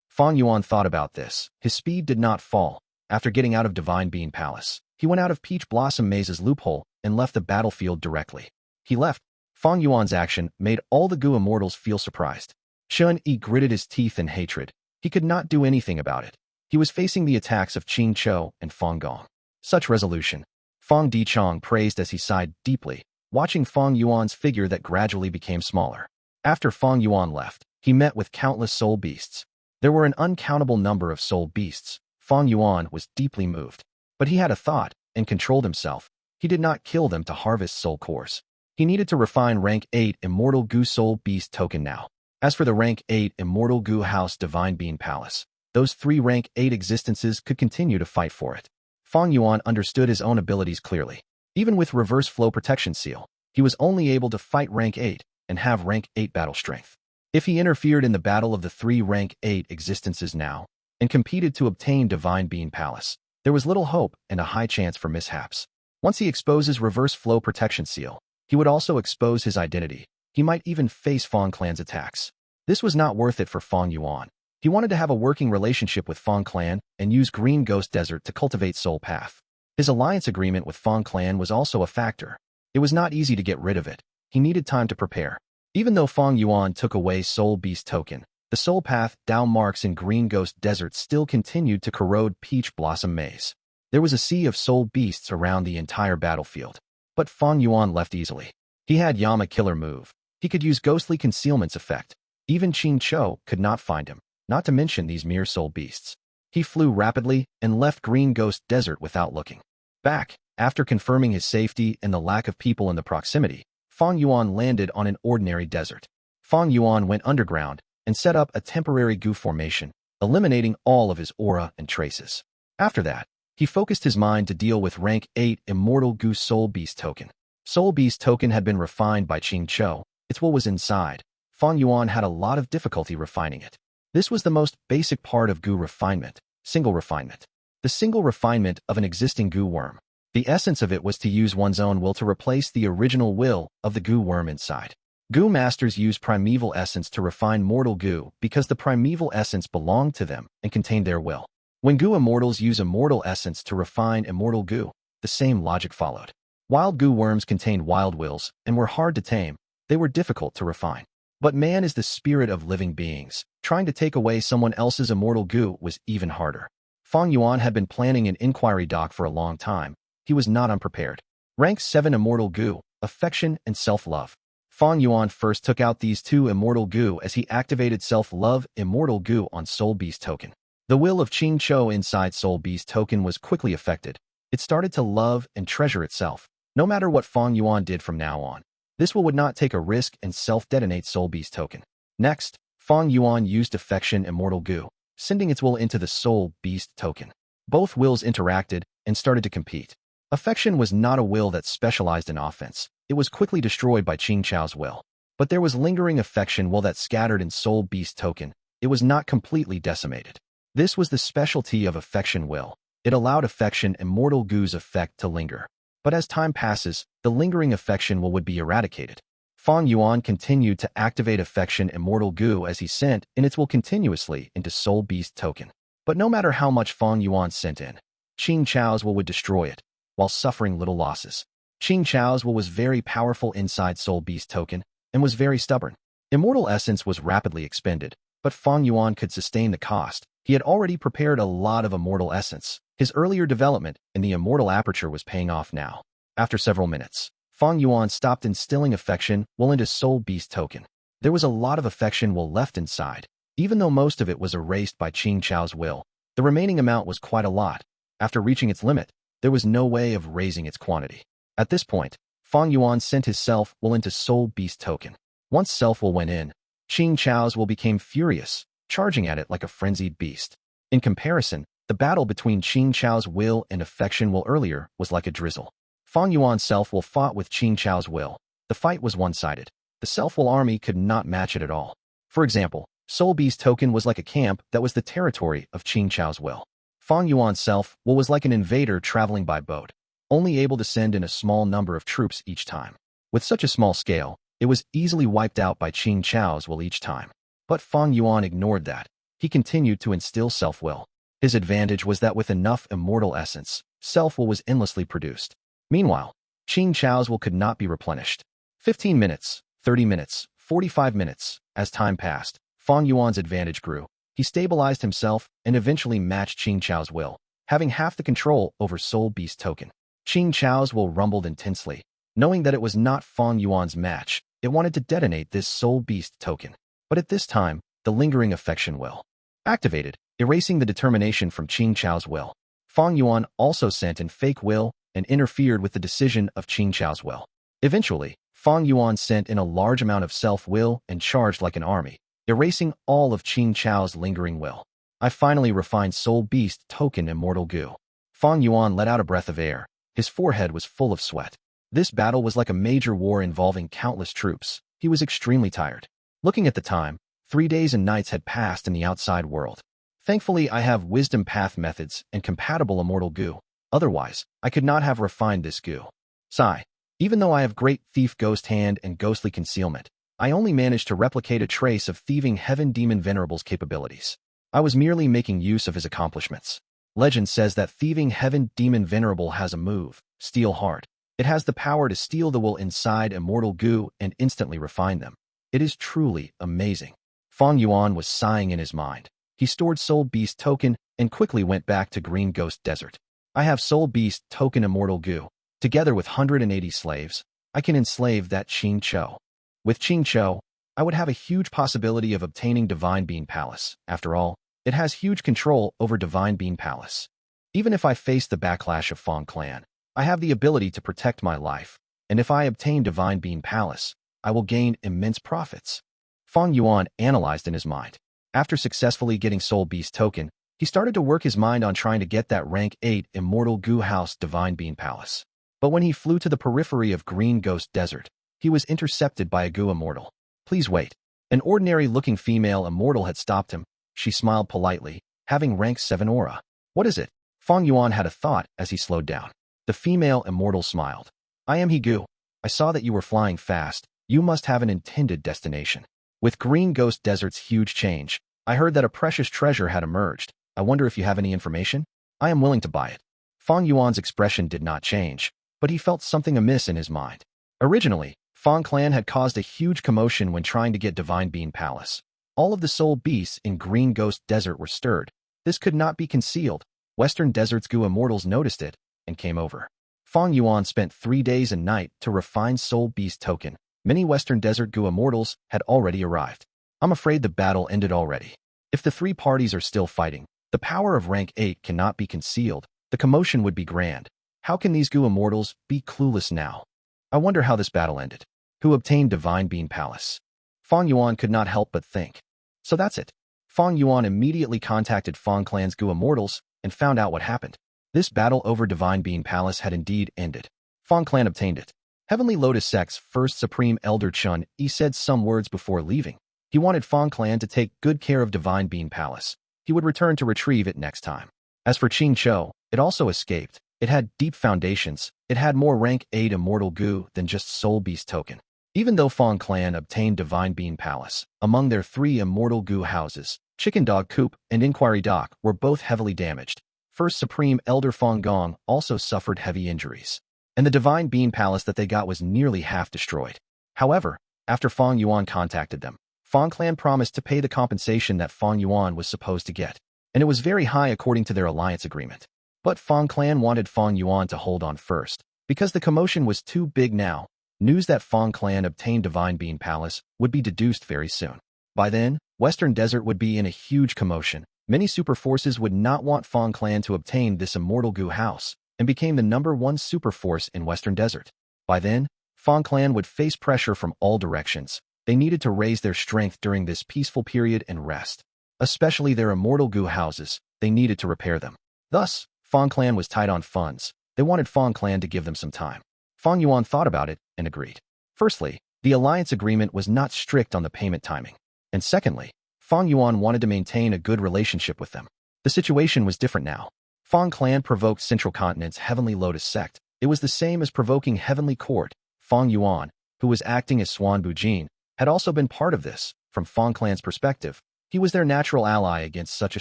Fang Yuan thought about this. His speed did not fall. After getting out of Divine Bean Palace, he went out of Peach Blossom Maze's loophole and left the battlefield directly. He left. Fang Yuan's action made all the Gu Immortals feel surprised. Chen Yi gritted his teeth in hatred. He could not do anything about it. He was facing the attacks of Qing Chou and Feng Gong. Such resolution. Fang Dichong praised as he sighed deeply, watching Fang Yuan's figure that gradually became smaller. After Fang Yuan left, he met with countless soul beasts. There were an uncountable number of soul beasts. Fang Yuan was deeply moved. But he had a thought, and controlled himself. He did not kill them to harvest soul cores. He needed to refine rank 8 Immortal Gu Soul Beast Token now. As for the rank 8 Immortal Gu House Divine Bean Palace, those 3 rank 8 existences could continue to fight for it. Fang Yuan understood his own abilities clearly. Even with Reverse Flow Protection Seal, he was only able to fight rank 8 and have rank 8 battle strength. If he interfered in the battle of the 3 rank 8 existences now, and competed to obtain Divine Bean Palace, there was little hope and a high chance for mishaps. Once he exposes Reverse Flow Protection Seal, he would also expose his identity. He might even face Fang Clan's attacks. This was not worth it for Fang Yuan. He wanted to have a working relationship with Fang Clan and use Green Ghost Desert to cultivate Soul Path. His alliance agreement with Fang Clan was also a factor. It was not easy to get rid of it. He needed time to prepare. Even though Fang Yuan took away Soul Beast Token, the Soul Path Dao marks in Green Ghost Desert still continued to corrode Peach Blossom Maze. There was a sea of soul beasts around the entire battlefield. But Fang Yuan left easily. He had Yama killer move. He could use Ghostly Concealment's effect. Even Qing Chou could not find him, not to mention these mere soul beasts. He flew rapidly and left Green Ghost Desert without looking back. After confirming his safety and the lack of people in the proximity, Fang Yuan landed on an ordinary desert. Fang Yuan went underground and set up a temporary Gu formation, eliminating all of his aura and traces. After that, he focused his mind to deal with rank 8 Immortal Gu Soul Beast Token. Soul Beast Token had been refined by Qing Chou. Its will was inside. Fang Yuan had a lot of difficulty refining it. This was the most basic part of Gu refinement, single refinement. The single refinement of an existing Gu worm. The essence of it was to use one's own will to replace the original will of the Gu worm inside. Gu masters use primeval essence to refine mortal Gu because the primeval essence belonged to them and contained their will. When Gu immortals use immortal essence to refine immortal Gu, the same logic followed. Wild Gu worms contained wild wills and were hard to tame. They were difficult to refine. But man is the spirit of living beings. Trying to take away someone else's immortal Gu was even harder. Fang Yuan had been planning an inquiry dock for a long time. He was not unprepared. Rank 7 Immortal Gu, Affection and Self-Love. Fang Yuan first took out these 2 Immortal Gu as he activated Self-Love Immortal Gu on Soul Beast Token. The will of Qing Chou inside Soul Beast token was quickly affected. It started to love and treasure itself, no matter what Fang Yuan did from now on. This will would not take a risk and self-detonate Soul Beast token. Next, Fang Yuan used affection Immortal Gu, sending its will into the Soul Beast token. Both wills interacted and started to compete. Affection was not a will that specialized in offense. It was quickly destroyed by Qing Chou's will. But there was lingering affection will that scattered in Soul Beast token. It was not completely decimated. This was the specialty of affection will. It allowed affection Immortal Gu's effect to linger. But as time passes, the lingering affection will would be eradicated. Fang Yuan continued to activate affection Immortal Gu as he sent in its will continuously into Soul Beast token. But no matter how much Fang Yuan sent in, Qing Chou's will would destroy it, while suffering little losses. Qing Chou's will was very powerful inside Soul Beast token and was very stubborn. Immortal essence was rapidly expended, but Fang Yuan could sustain the cost. He had already prepared a lot of immortal essence. His earlier development in the immortal aperture was paying off now. After several minutes, Fang Yuan stopped instilling affection will into Soul Beast token. There was a lot of affection will left inside. Even though most of it was erased by Qing Chou's will, the remaining amount was quite a lot. After reaching its limit, there was no way of raising its quantity. At this point, Fang Yuan sent his self will into Soul Beast token. Once self will went in, Qing Chou's will became furious, charging at it like a frenzied beast. In comparison, the battle between Qing Chou's will and affection will earlier was like a drizzle. Fang Yuan's self will fought with Qing Chou's will. The fight was one-sided. The self will army could not match it at all. For example, Soul Beast token was like a camp that was the territory of Qing Chou's will. Fang Yuan's self will was like an invader traveling by boat, only able to send in a small number of troops each time. With such a small scale, it was easily wiped out by Qing Chou's will each time. But Fang Yuan ignored that. He continued to instill self-will. His advantage was that with enough immortal essence, self-will was endlessly produced. Meanwhile, Qing Chou's will could not be replenished. 15 minutes, 30 minutes, 45 minutes. As time passed, Fang Yuan's advantage grew. He stabilized himself and eventually matched Qing Chou's will, having half the control over Soul Beast token. Qing Chou's will rumbled intensely. Knowing that it was not Fang Yuan's match, it wanted to detonate this Soul Beast token. But at this time, the lingering affection will activated, erasing the determination from Qing Chou's will. Fang Yuan also sent in fake will and interfered with the decision of Qing Chou's will. Eventually, Fang Yuan sent in a large amount of self-will and charged like an army, erasing all of Qing Chou's lingering will. I finally refined Soul Beast token Immortal Gu. Fang Yuan let out a breath of air. His forehead was full of sweat. This battle was like a major war involving countless troops. He was extremely tired. Looking at the time, 3 days and nights had passed in the outside world. Thankfully, I have wisdom path methods and compatible Immortal Gu. Otherwise, I could not have refined this Gu. Sigh. Even though I have great thief ghost hand and ghostly concealment, I only managed to replicate a trace of thieving heaven demon venerable's capabilities. I was merely making use of his accomplishments. Legend says that thieving heaven demon venerable has a move, Steal Heart. It has the power to steal the will inside Immortal Gu and instantly refine them. It is truly amazing. Fang Yuan was sighing in his mind. He stored Soul Beast token and quickly went back to Green Ghost Desert. I have Soul Beast token Immortal Gu. Together with 180 slaves, I can enslave that Qing Chou. With Qing Chou, I would have a huge possibility of obtaining Divine Bean Palace. After all, it has huge control over Divine Bean Palace. Even if I face the backlash of Fang clan, I have the ability to protect my life, and if I obtain Divine Bean Palace, I will gain immense profits. Fang Yuan analyzed in his mind. After successfully getting Soul Beast token, he started to work his mind on trying to get that rank 8 Immortal Gu House Divine Bean Palace. But when he flew to the periphery of Green Ghost Desert, he was intercepted by a Gu Immortal. Please wait. An ordinary-looking female Immortal had stopped him. She smiled politely, having rank 7 aura. What is it? Fang Yuan had a thought as he slowed down. The female Immortal smiled. I am He Gu. I saw that you were flying fast. You must have an intended destination. With Green Ghost Desert's huge change, I heard that a precious treasure had emerged. I wonder if you have any information? I am willing to buy it. Fang Yuan's expression did not change, but he felt something amiss in his mind. Originally, Fang clan had caused a huge commotion when trying to get Divine Bean Palace. All of the soul beasts in Green Ghost Desert were stirred. This could not be concealed. Western Desert's Gu Immortals noticed it and came over. Fang Yuan spent 3 days and night to refine Soul Beast token. Many Western Desert Gu Immortals had already arrived. I'm afraid the battle ended already. If the 3 parties are still fighting, The power of rank 8 cannot be concealed. The commotion would be grand. How can these Gu Immortals be clueless now? I wonder how this battle ended. Who obtained Divine Bean Palace? Fang Yuan could not help but think. So that's it. Fang Yuan immediately contacted Feng Clan's Gu Immortals and found out what happened. This battle over Divine Bean Palace had indeed ended. Feng Clan obtained it. Heavenly Lotus Sect's first Supreme Elder Chen Yi said some words before leaving. He wanted Feng Clan to take good care of Divine Bean Palace. He would return to retrieve it next time. As for Qing Chou, it also escaped. It had deep foundations. It had more rank 8 Immortal Gu than just Soul Beast token. Even though Feng Clan obtained Divine Bean Palace, among their 3 Immortal Gu houses, Chicken Dog Coop and Inquiry Dock were both heavily damaged. First Supreme Elder Feng Gong also suffered heavy injuries. And the Divine Bean Palace that they got was nearly half destroyed. However, after Fang Yuan contacted them, Feng Clan promised to pay the compensation that Fang Yuan was supposed to get, and it was very high according to their alliance agreement. But Feng Clan wanted Fang Yuan to hold on first, because the commotion was too big now. News that Feng Clan obtained Divine Bean Palace would be deduced very soon. By then, Western Desert would be in a huge commotion. Many super forces would not want Feng Clan to obtain this Immortal Gu house, and became the #1 super force in Western Desert. By then, Feng Clan would face pressure from all directions. They needed to raise their strength during this peaceful period and rest. Especially their Immortal Gu houses, they needed to repair them. Thus, Feng Clan was tight on funds. They wanted Feng Clan to give them some time. Fang Yuan thought about it and agreed. Firstly, the alliance agreement was not strict on the payment timing. And secondly, Fang Yuan wanted to maintain a good relationship with them. The situation was different now. Feng Clan provoked Central Continent's Heavenly Lotus Sect. It was the same as provoking Heavenly Court. Fang Yuan, who was acting as Swan Bujin, had also been part of this. From Feng Clan's perspective, he was their natural ally against such a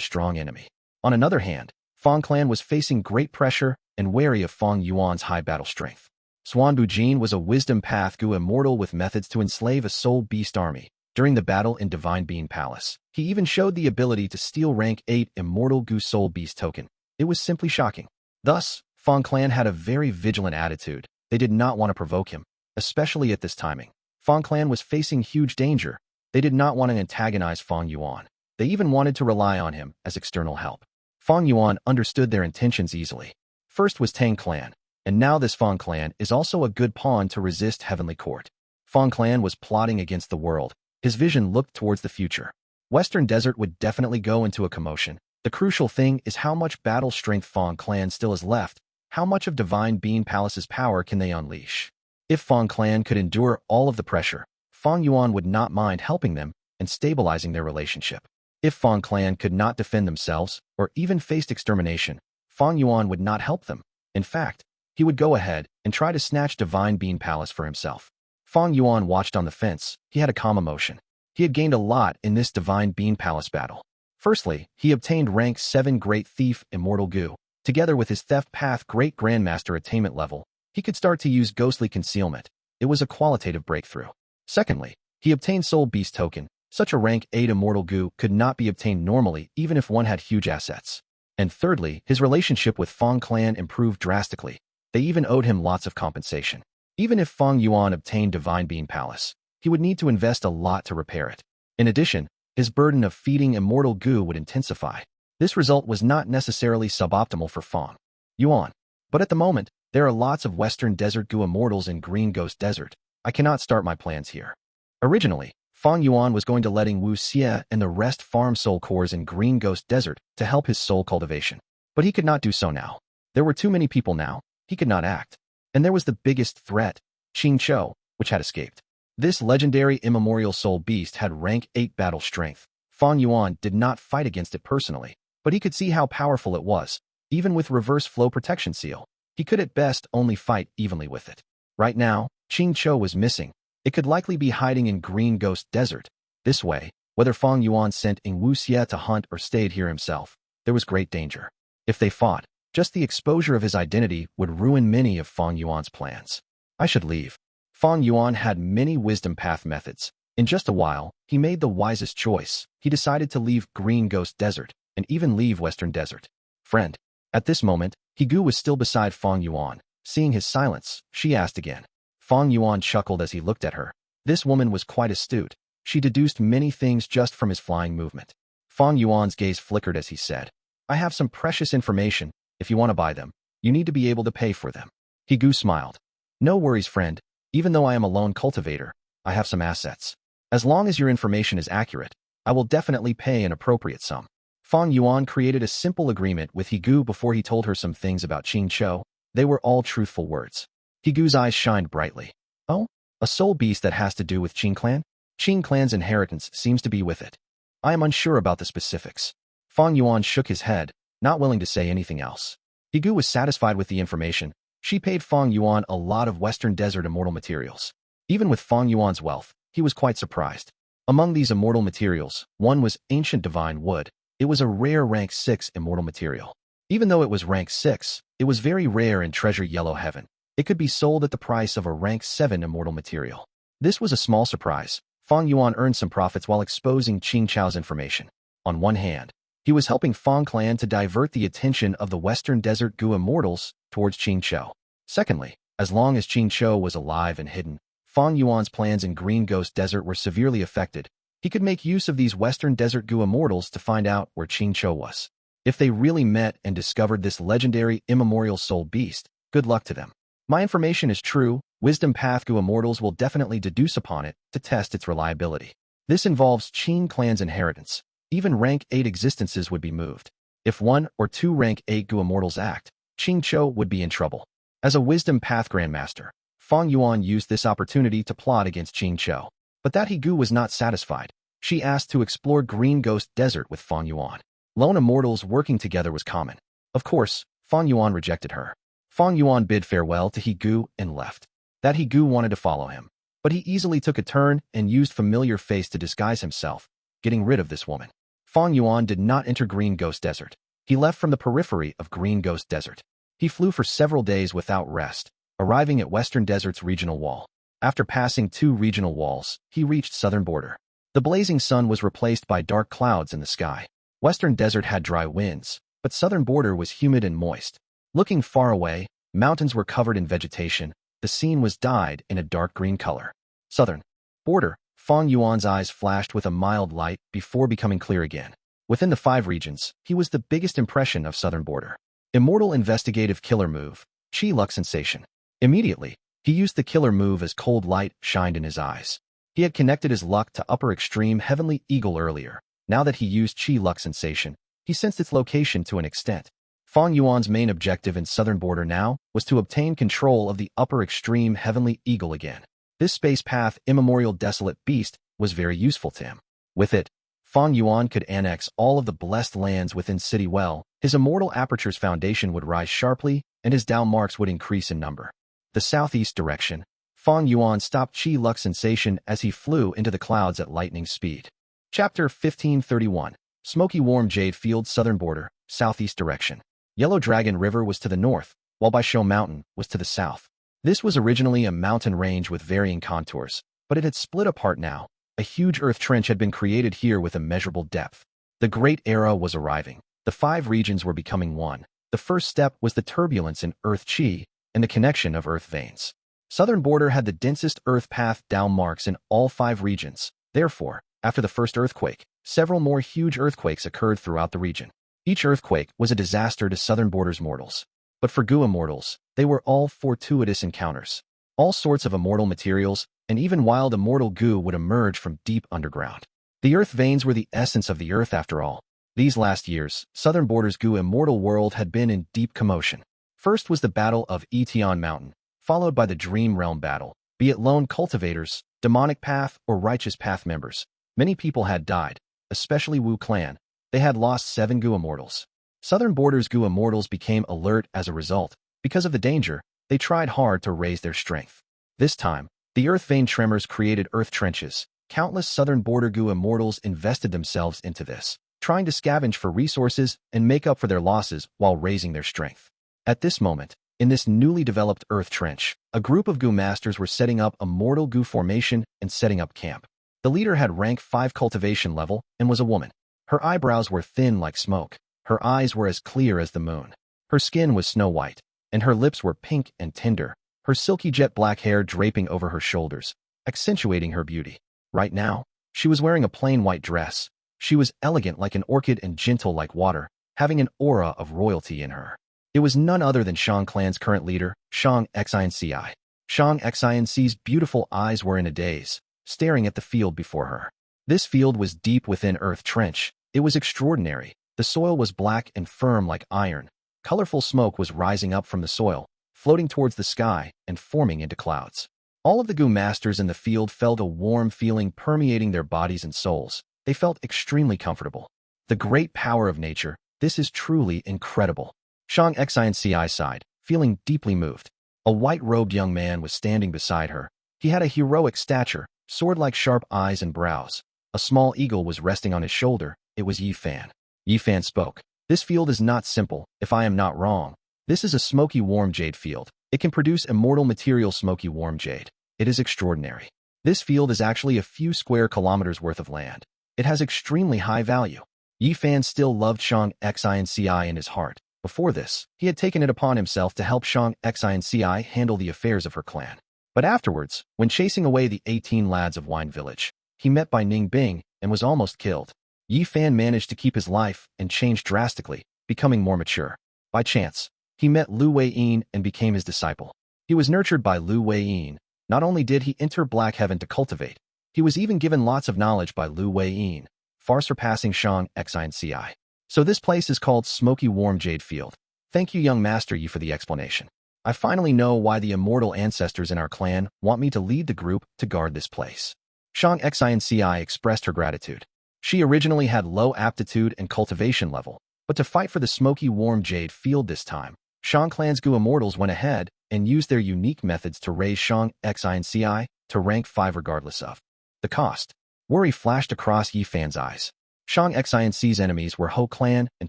strong enemy. On another hand, Feng Clan was facing great pressure and wary of Fang Yuan's high battle strength. Swan Bujin was a wisdom path Gu immortal with methods to enslave a soul beast army. During the battle in Divine Bean Palace, he even showed the ability to steal rank 8 Immortal Gu soul beast token. It was simply shocking. Thus, Feng Clan had a very vigilant attitude. They did not want to provoke him, especially at this timing. Feng Clan was facing huge danger. They did not want to antagonize Fang Yuan. They even wanted to rely on him as external help. Fang Yuan understood their intentions easily. First was Tang Clan, and now this Feng Clan is also a good pawn to resist Heavenly Court. Feng Clan was plotting against the world. His vision looked towards the future. Western Desert would definitely go into a commotion. The crucial thing is how much battle strength Feng Clan still has left. How much of Divine Bean Palace's power can they unleash? If Feng Clan could endure all of the pressure, Fang Yuan would not mind helping them and stabilizing their relationship. If Feng Clan could not defend themselves or even faced extermination, Fang Yuan would not help them. In fact, he would go ahead and try to snatch Divine Bean Palace for himself. Fang Yuan watched on the fence. He had a calm emotion. He had gained a lot in this Divine Bean Palace battle. Firstly, he obtained rank 7 Great Thief Immortal Gu. Together with his Theft Path Great Grandmaster attainment level, he could start to use ghostly concealment. It was a qualitative breakthrough. Secondly, he obtained Soul Beast token. Such a rank 8 Immortal Gu could not be obtained normally even if one had huge assets. And thirdly, his relationship with Feng Clan improved drastically. They even owed him lots of compensation. Even if Fang Yuan obtained Divine Bean Palace, he would need to invest a lot to repair it. In addition, his burden of feeding Immortal Gu would intensify. This result was not necessarily suboptimal for Fang Yuan. But at the moment, there are lots of Western Desert Gu Immortals in Green Ghost Desert. I cannot start my plans here. Originally, Fang Yuan was going to letting Wu Xie and the rest farm soul cores in Green Ghost Desert to help his soul cultivation. But he could not do so now. There were too many people now. He could not act. And there was the biggest threat, Qing Chou, which had escaped. This legendary immemorial soul beast had rank 8 battle strength. Fang Yuan did not fight against it personally, but he could see how powerful it was. Even with reverse flow protection seal, he could at best only fight evenly with it. Right now, Qing Chou was missing. It could likely be hiding in Green Ghost Desert. This way, whether Fang Yuan sent in Wu Xie to hunt or stayed here himself, there was great danger. If they fought, just the exposure of his identity would ruin many of Fang Yuan's plans. I should leave. Fang Yuan had many wisdom path methods. In just a while, he made the wisest choice. He decided to leave Green Ghost Desert and even leave Western Desert. Friend. At this moment, Gu was still beside Fang Yuan. Seeing his silence, she asked again. Fang Yuan chuckled as he looked at her. This woman was quite astute. She deduced many things just from his flying movement. Fang Yuan's gaze flickered as he said, I have some precious information. If you want to buy them, you need to be able to pay for them. Gu smiled. No worries, friend. Even though I am a lone cultivator, I have some assets. As long as your information is accurate, I will definitely pay an appropriate sum. Fang Yuan created a simple agreement with Gu before he told her some things about Qing Chou. They were all truthful words. Gu's eyes shined brightly. Oh, a soul beast that has to do with Qing clan? Qing clan's inheritance seems to be with it. I am unsure about the specifics. Fang Yuan shook his head, not willing to say anything else. Gu was satisfied with the information. She paid Fang Yuan a lot of Western Desert immortal materials. Even with Fang Yuan's wealth, he was quite surprised. Among these immortal materials, one was ancient divine wood. It was a rare rank 6 immortal material. Even though it was rank 6, it was very rare in Treasure Yellow Heaven. It could be sold at the price of a rank 7 immortal material. This was a small surprise. Fang Yuan earned some profits while exposing Qing Chou's information. On one hand, he was helping Fang clan to divert the attention of the Western Desert Gu Immortals towards Qing Chou. Secondly, as long as Qing Chou was alive and hidden, Fang Yuan's plans in Green Ghost Desert were severely affected. He could make use of these Western Desert Gu Immortals to find out where Qing Chou was. If they really met and discovered this legendary immemorial soul beast, good luck to them. My information is true. Wisdom Path Gu Immortals will definitely deduce upon it to test its reliability. This involves Qing clan's inheritance. Even rank 8 existences would be moved. If 1 or 2 rank 8 Gu Immortals act, Qing Chou would be in trouble. As a Wisdom Path Grandmaster, Fang Yuan used this opportunity to plot against Qing Chou. But that Gu was not satisfied. She asked to explore Green Ghost Desert with Fang Yuan. Lone immortals working together was common. Of course, Fang Yuan rejected her. Fang Yuan bid farewell to Gu and left. That Gu wanted to follow him. But he easily took a turn and used familiar face to disguise himself, getting rid of this woman. Fang Yuan did not enter Green Ghost Desert. He left from the periphery of Green Ghost Desert. He flew for several days without rest, arriving at Western Desert's regional wall. After passing 2 regional walls, he reached southern border. The blazing sun was replaced by dark clouds in the sky. Western Desert had dry winds, but southern border was humid and moist. Looking far away, mountains were covered in vegetation. The scene was dyed in a dark green color. Southern border. Fang Yuan's eyes flashed with a mild light before becoming clear again. Within the 5 regions, he was the biggest impression of southern border. Immortal investigative killer move, Chi Luck sensation. Immediately, he used the killer move as cold light shined in his eyes. He had connected his luck to upper extreme heavenly eagle earlier. Now that he used Chi Luck sensation, he sensed its location to an extent. Fang Yuan's main objective in southern border now was to obtain control of the upper extreme heavenly eagle again. This space path immemorial desolate beast was very useful to him. With it, Fang Yuan could annex all of the blessed lands within City Well. His immortal aperture's foundation would rise sharply, and his down marks would increase in number. The southeast direction. Fang Yuan stopped Chi Luck sensation as he flew into the clouds at lightning speed. Chapter 1531. Smoky warm Jade Field southern border, southeast direction. Yellow Dragon River was to the north, while Baishou Mountain was to the south. This was originally a mountain range with varying contours, but it had split apart now. A huge earth trench had been created here with immeasurable depth. The Great Era was arriving. The 5 regions were becoming one. The first step was the turbulence in Earth Qi and the connection of Earth veins. Southern border had the densest Earth path down marks in all 5 regions. Therefore, after the first earthquake, several more huge earthquakes occurred throughout the region. Each earthquake was a disaster to southern border's mortals. But for Gu Immortals, they were all fortuitous encounters. All sorts of immortal materials, and even wild immortal Gu would emerge from deep underground. The earth veins were the essence of the earth after all. These last years, southern border's Gu immortal world had been in deep commotion. First was the Battle of Etion Mountain, followed by the Dream Realm Battle. Be it lone cultivators, demonic path, or righteous path members, many people had died, especially Wu clan. They had lost 7 Gu Immortals. Southern border's Gu Immortals became alert as a result. Because of the danger, they tried hard to raise their strength. This time, the earth vein tremors created earth trenches. Countless southern border Gu Immortals invested themselves into this, trying to scavenge for resources and make up for their losses while raising their strength. At this moment, in this newly developed earth trench, a group of Gu masters were setting up a mortal Gu formation and setting up camp. The leader had rank 5 cultivation level and was a woman. Her eyebrows were thin like smoke. Her eyes were as clear as the moon. Her skin was snow white, and her lips were pink and tender, her silky jet black hair draping over her shoulders, accentuating her beauty. Right now, she was wearing a plain white dress. She was elegant like an orchid and gentle like water. having an aura of royalty in her. It was none other than Shang clan's current leader, Shang Xinci. Shang Xinci's beautiful eyes were in a daze, staring at the field before her. This field was deep within Earth Trench. It was extraordinary. The soil was black and firm like iron. Colorful smoke was rising up from the soil, floating towards the sky and forming into clouds. All of the Gu masters in the field felt a warm feeling permeating their bodies and souls. They felt extremely comfortable. The great power of nature, this is truly incredible. Shang Xinci sighed, feeling deeply moved. A white-robed young man was standing beside her. He had a heroic stature, sword-like sharp eyes and brows. A small eagle was resting on his shoulder. It was Yi Fan. Yi Fan spoke. This field is not simple, if I am not wrong. This is a smoky warm jade field. It can produce immortal material smoky warm jade. It is extraordinary. This field is actually a few square kilometers worth of land. It has extremely high value. Yi Fan still loved Shang Xinci in his heart. Before this, he had taken it upon himself to help Shang Xinci handle the affairs of her clan. But afterwards, when chasing away the 18 lads of Wine Village, he met by Ning Bing and was almost killed. Yi Fan managed to keep his life and changed drastically, becoming more mature. By chance, he met Lu Weiyin and became his disciple. He was nurtured by Lu Weiyin. Not only did he enter Black Heaven to cultivate, he was even given lots of knowledge by Lu Weiyin, far surpassing Shang Xinci. So this place is called Smoky Warm Jade Field. Thank you, young Master Yi, for the explanation. I finally know why the immortal ancestors in our clan want me to lead the group to guard this place. Shang Xinci expressed her gratitude. She originally had low aptitude and cultivation level, but to fight for the Smoky Warm Jade Field this time, Shang clan's Gu Immortals went ahead and used their unique methods to raise Shang Xinci to rank 5 regardless of the cost. Worry flashed across Yi Fan's eyes. Shang Xinci's enemies were Ho clan and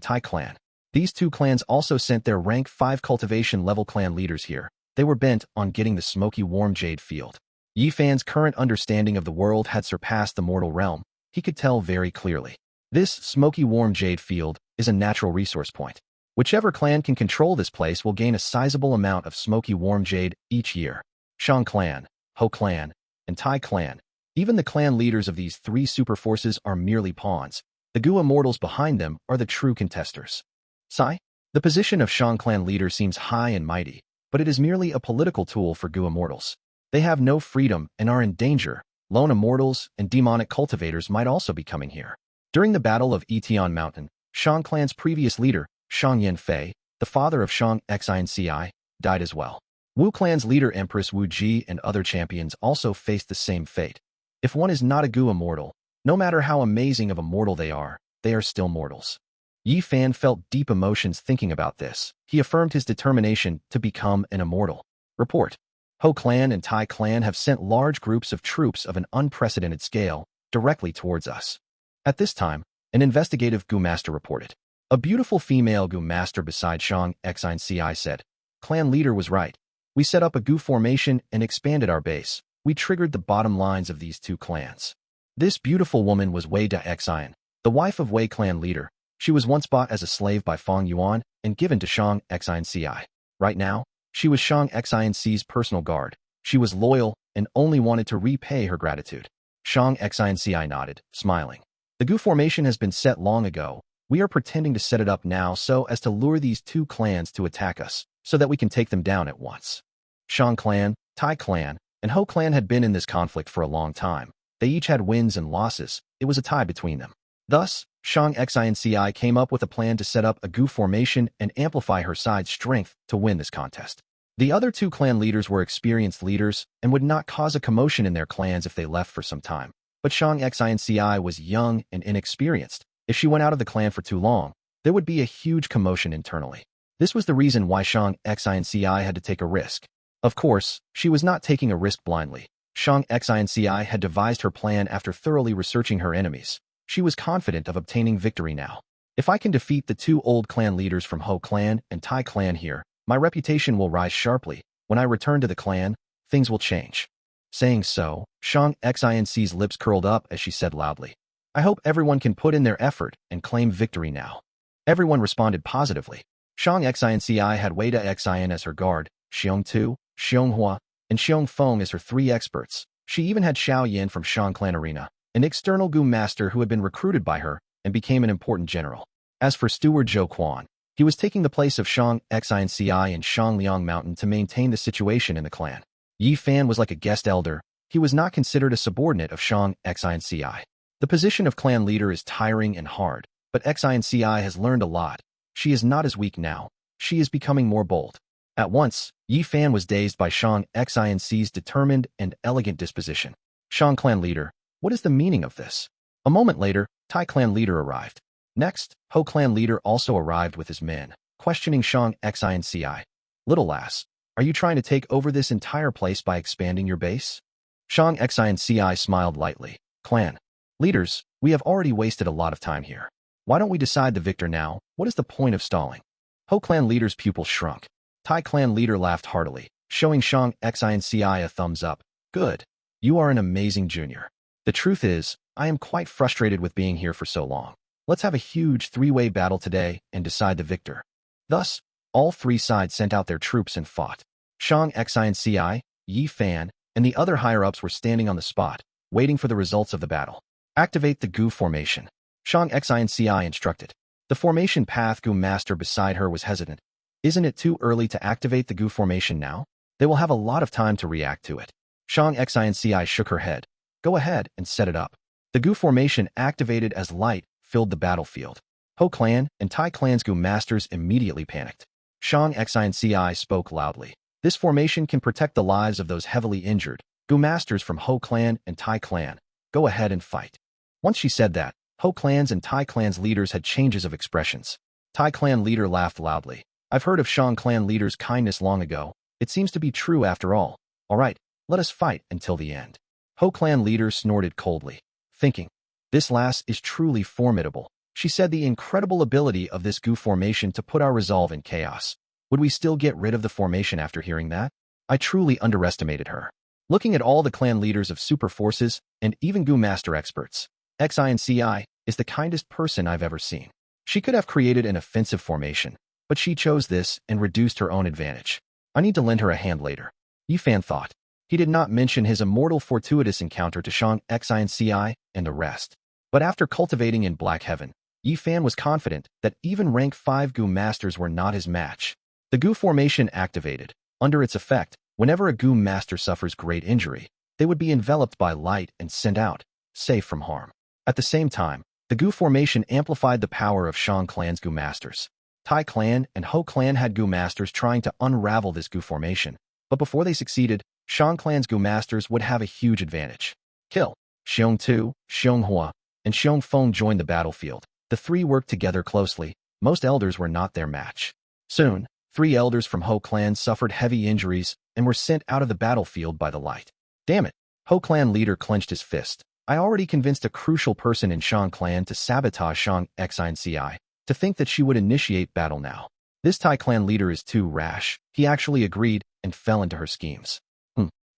Tai clan. These two clans also sent their rank 5 cultivation level clan leaders here. They were bent on getting the Smoky Warm Jade Field. Yi Fan's current understanding of the world had surpassed the mortal realm. He could tell very clearly. This Smoky Warm Jade Field is a natural resource point. Whichever clan can control this place will gain a sizable amount of Smoky Warm Jade each year. Shang clan, Ho clan, and Tai clan. Even the clan leaders of these 3 super forces are merely pawns. The Gu Immortals behind them are the true contesters. Sai? The position of Shang clan leader seems high and mighty, but it is merely a political tool for Gu Immortals. They have no freedom and are in danger. Lone Immortals and demonic cultivators might also be coming here. During the Battle of Etion Mountain, Shang clan's previous leader, Shang Yanfei, the father of Shang Xinci, died as well. Wu clan's leader Empress Wu Ji and other champions also faced the same fate. If one is not a Gu Immortal, no matter how amazing of a mortal they are still mortals. Yi Fan felt deep emotions thinking about this. He affirmed his determination to become an immortal. Report. Ho clan and Tai clan have sent large groups of troops of an unprecedented scale directly towards us. At this time, an investigative Gu master reported. A beautiful female Gu master beside Shang Xinci said, "Clan leader was right. We set up a Gu formation and expanded our base. We triggered the bottom lines of these 2 clans." This beautiful woman was Wei Da Xian, the wife of Wei clan leader. She was once bought as a slave by Fang Yuan and given to Shang Xinci. Right now, she was Shang Xinci's personal guard. She was loyal and only wanted to repay her gratitude. Shang Xinci nodded, smiling. The Gu formation has been set long ago. We are pretending to set it up now so as to lure these 2 clans to attack us, so that we can take them down at once. Shang clan, Tai clan, and Ho clan had been in this conflict for a long time. They each had wins and losses. It was a tie between them. Thus, Shang Xinci came up with a plan to set up a Gu formation and amplify her side's strength to win this contest. The other 2 clan leaders were experienced leaders and would not cause a commotion in their clans if they left for some time. But Shang Xinci was young and inexperienced. If she went out of the clan for too long, there would be a huge commotion internally. This was the reason why Shang Xinci had to take a risk. Of course, she was not taking a risk blindly. Shang Xinci had devised her plan after thoroughly researching her enemies. She was confident of obtaining victory now. If I can defeat the 2 old clan leaders from Ho clan and Tai clan here, my reputation will rise sharply. When I return to the clan, things will change. Saying so, Shang Xinci's lips curled up as she said loudly, "I hope everyone can put in their effort and claim victory now." Everyone responded positively. Shang Xinci had Wei Da Xian as her guard, Xiong Tu, Xiong Hua, and Xiong Feng as her 3 experts. She even had Xiao Yan from Shang clan arena, an external Gu master who had been recruited by her and became an important general. As for Steward Zhou Quan, he was taking the place of Shang Xinci and Shang Liang Mountain to maintain the situation in the clan. Yi Fan was like a guest elder. He was not considered a subordinate of Shang Xinci. The position of clan leader is tiring and hard, but Xinci has learned a lot. She is not as weak now. She is becoming more bold. At once, Yi Fan was dazed by Shang Xinci's determined and elegant disposition. Shang clan leader, what is the meaning of this? A moment later, Tai clan leader arrived. Next, Ho clan leader also arrived with his men, questioning Shang Xinci. Little lass, are you trying to take over this entire place by expanding your base? Shang Xinci smiled lightly. Clan leaders, we have already wasted a lot of time here. Why don't we decide the victor now? What is the point of stalling? Ho clan leader's pupils shrunk. Tai clan leader laughed heartily, showing Shang Xinci a thumbs up. Good. You are an amazing junior. The truth is, I am quite frustrated with being here for so long. Let's have a huge three-way battle today and decide the victor. Thus, all three sides sent out their troops and fought. Shang Xinci, Yi Fan, and the other higher-ups were standing on the spot, waiting for the results of the battle. Activate the Gu formation. Shang Xinci instructed. The formation path Gu master beside her was hesitant. Isn't it too early to activate the Gu formation now? They will have a lot of time to react to it. Shang Xinci shook her head. Go ahead and set it up. The Gu formation activated as light filled the battlefield. Ho clan and Tai clan's Gu masters immediately panicked. Shang Xinci spoke loudly. This formation can protect the lives of those heavily injured. Gu masters from Ho clan and Tai clan, go ahead and fight. Once she said that, Ho clan's and Tai clan's leaders had changes of expressions. Tai clan leader laughed loudly. I've heard of Shang clan leader's kindness long ago. It seems to be true after all. All right, let us fight until the end. Ho clan leader snorted coldly, thinking, this lass is truly formidable. She said the incredible ability of this Gu formation to put our resolve in chaos. Would we still get rid of the formation after hearing that? I truly underestimated her. Looking at all the clan leaders of super forces and even Gu master experts, Xinci is the kindest person I've ever seen. She could have created an offensive formation, but she chose this and reduced her own advantage. I need to lend her a hand later. Yi Fan thought. He did not mention his immortal fortuitous encounter to Shang Xinci and the rest. But after cultivating in Black Heaven, Yi Fan was confident that even rank 5 Gu masters were not his match. The Gu formation activated. Under its effect, whenever a Gu master suffers great injury, they would be enveloped by light and sent out, safe from harm. At the same time, the Gu formation amplified the power of Shang clan's Gu masters. Tai clan and Ho clan had Gu masters trying to unravel this Gu formation, but before they succeeded, Shang clan's Gu masters would have a huge advantage. Kill. Xiong Tu, Xiong Hua, and Xiong Feng joined the battlefield. The three worked together closely. Most elders were not their match. Soon, 3 elders from Ho clan suffered heavy injuries and were sent out of the battlefield by the light. Damn it. Ho clan leader clenched his fist. I already convinced a crucial person in Shang clan to sabotage Shang Xinci, to think that she would initiate battle now. This Tai clan leader is too rash. He actually agreed and fell into her schemes.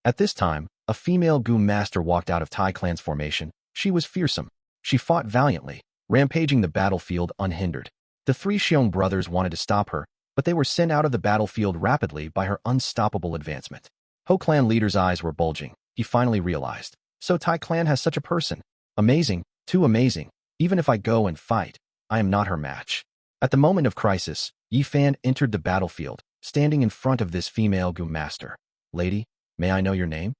At this time, a female Gu master walked out of Tai clan's formation. She was fearsome. She fought valiantly, rampaging the battlefield unhindered. The 3 Xiong brothers wanted to stop her, but they were sent out of the battlefield rapidly by her unstoppable advancement. Ho clan leader's eyes were bulging. He finally realized. So Tai clan has such a person. Amazing, too amazing. Even if I go and fight, I am not her match. At the moment of crisis, Yi Fan entered the battlefield, standing in front of this female Gu master. Lady, may I know your name?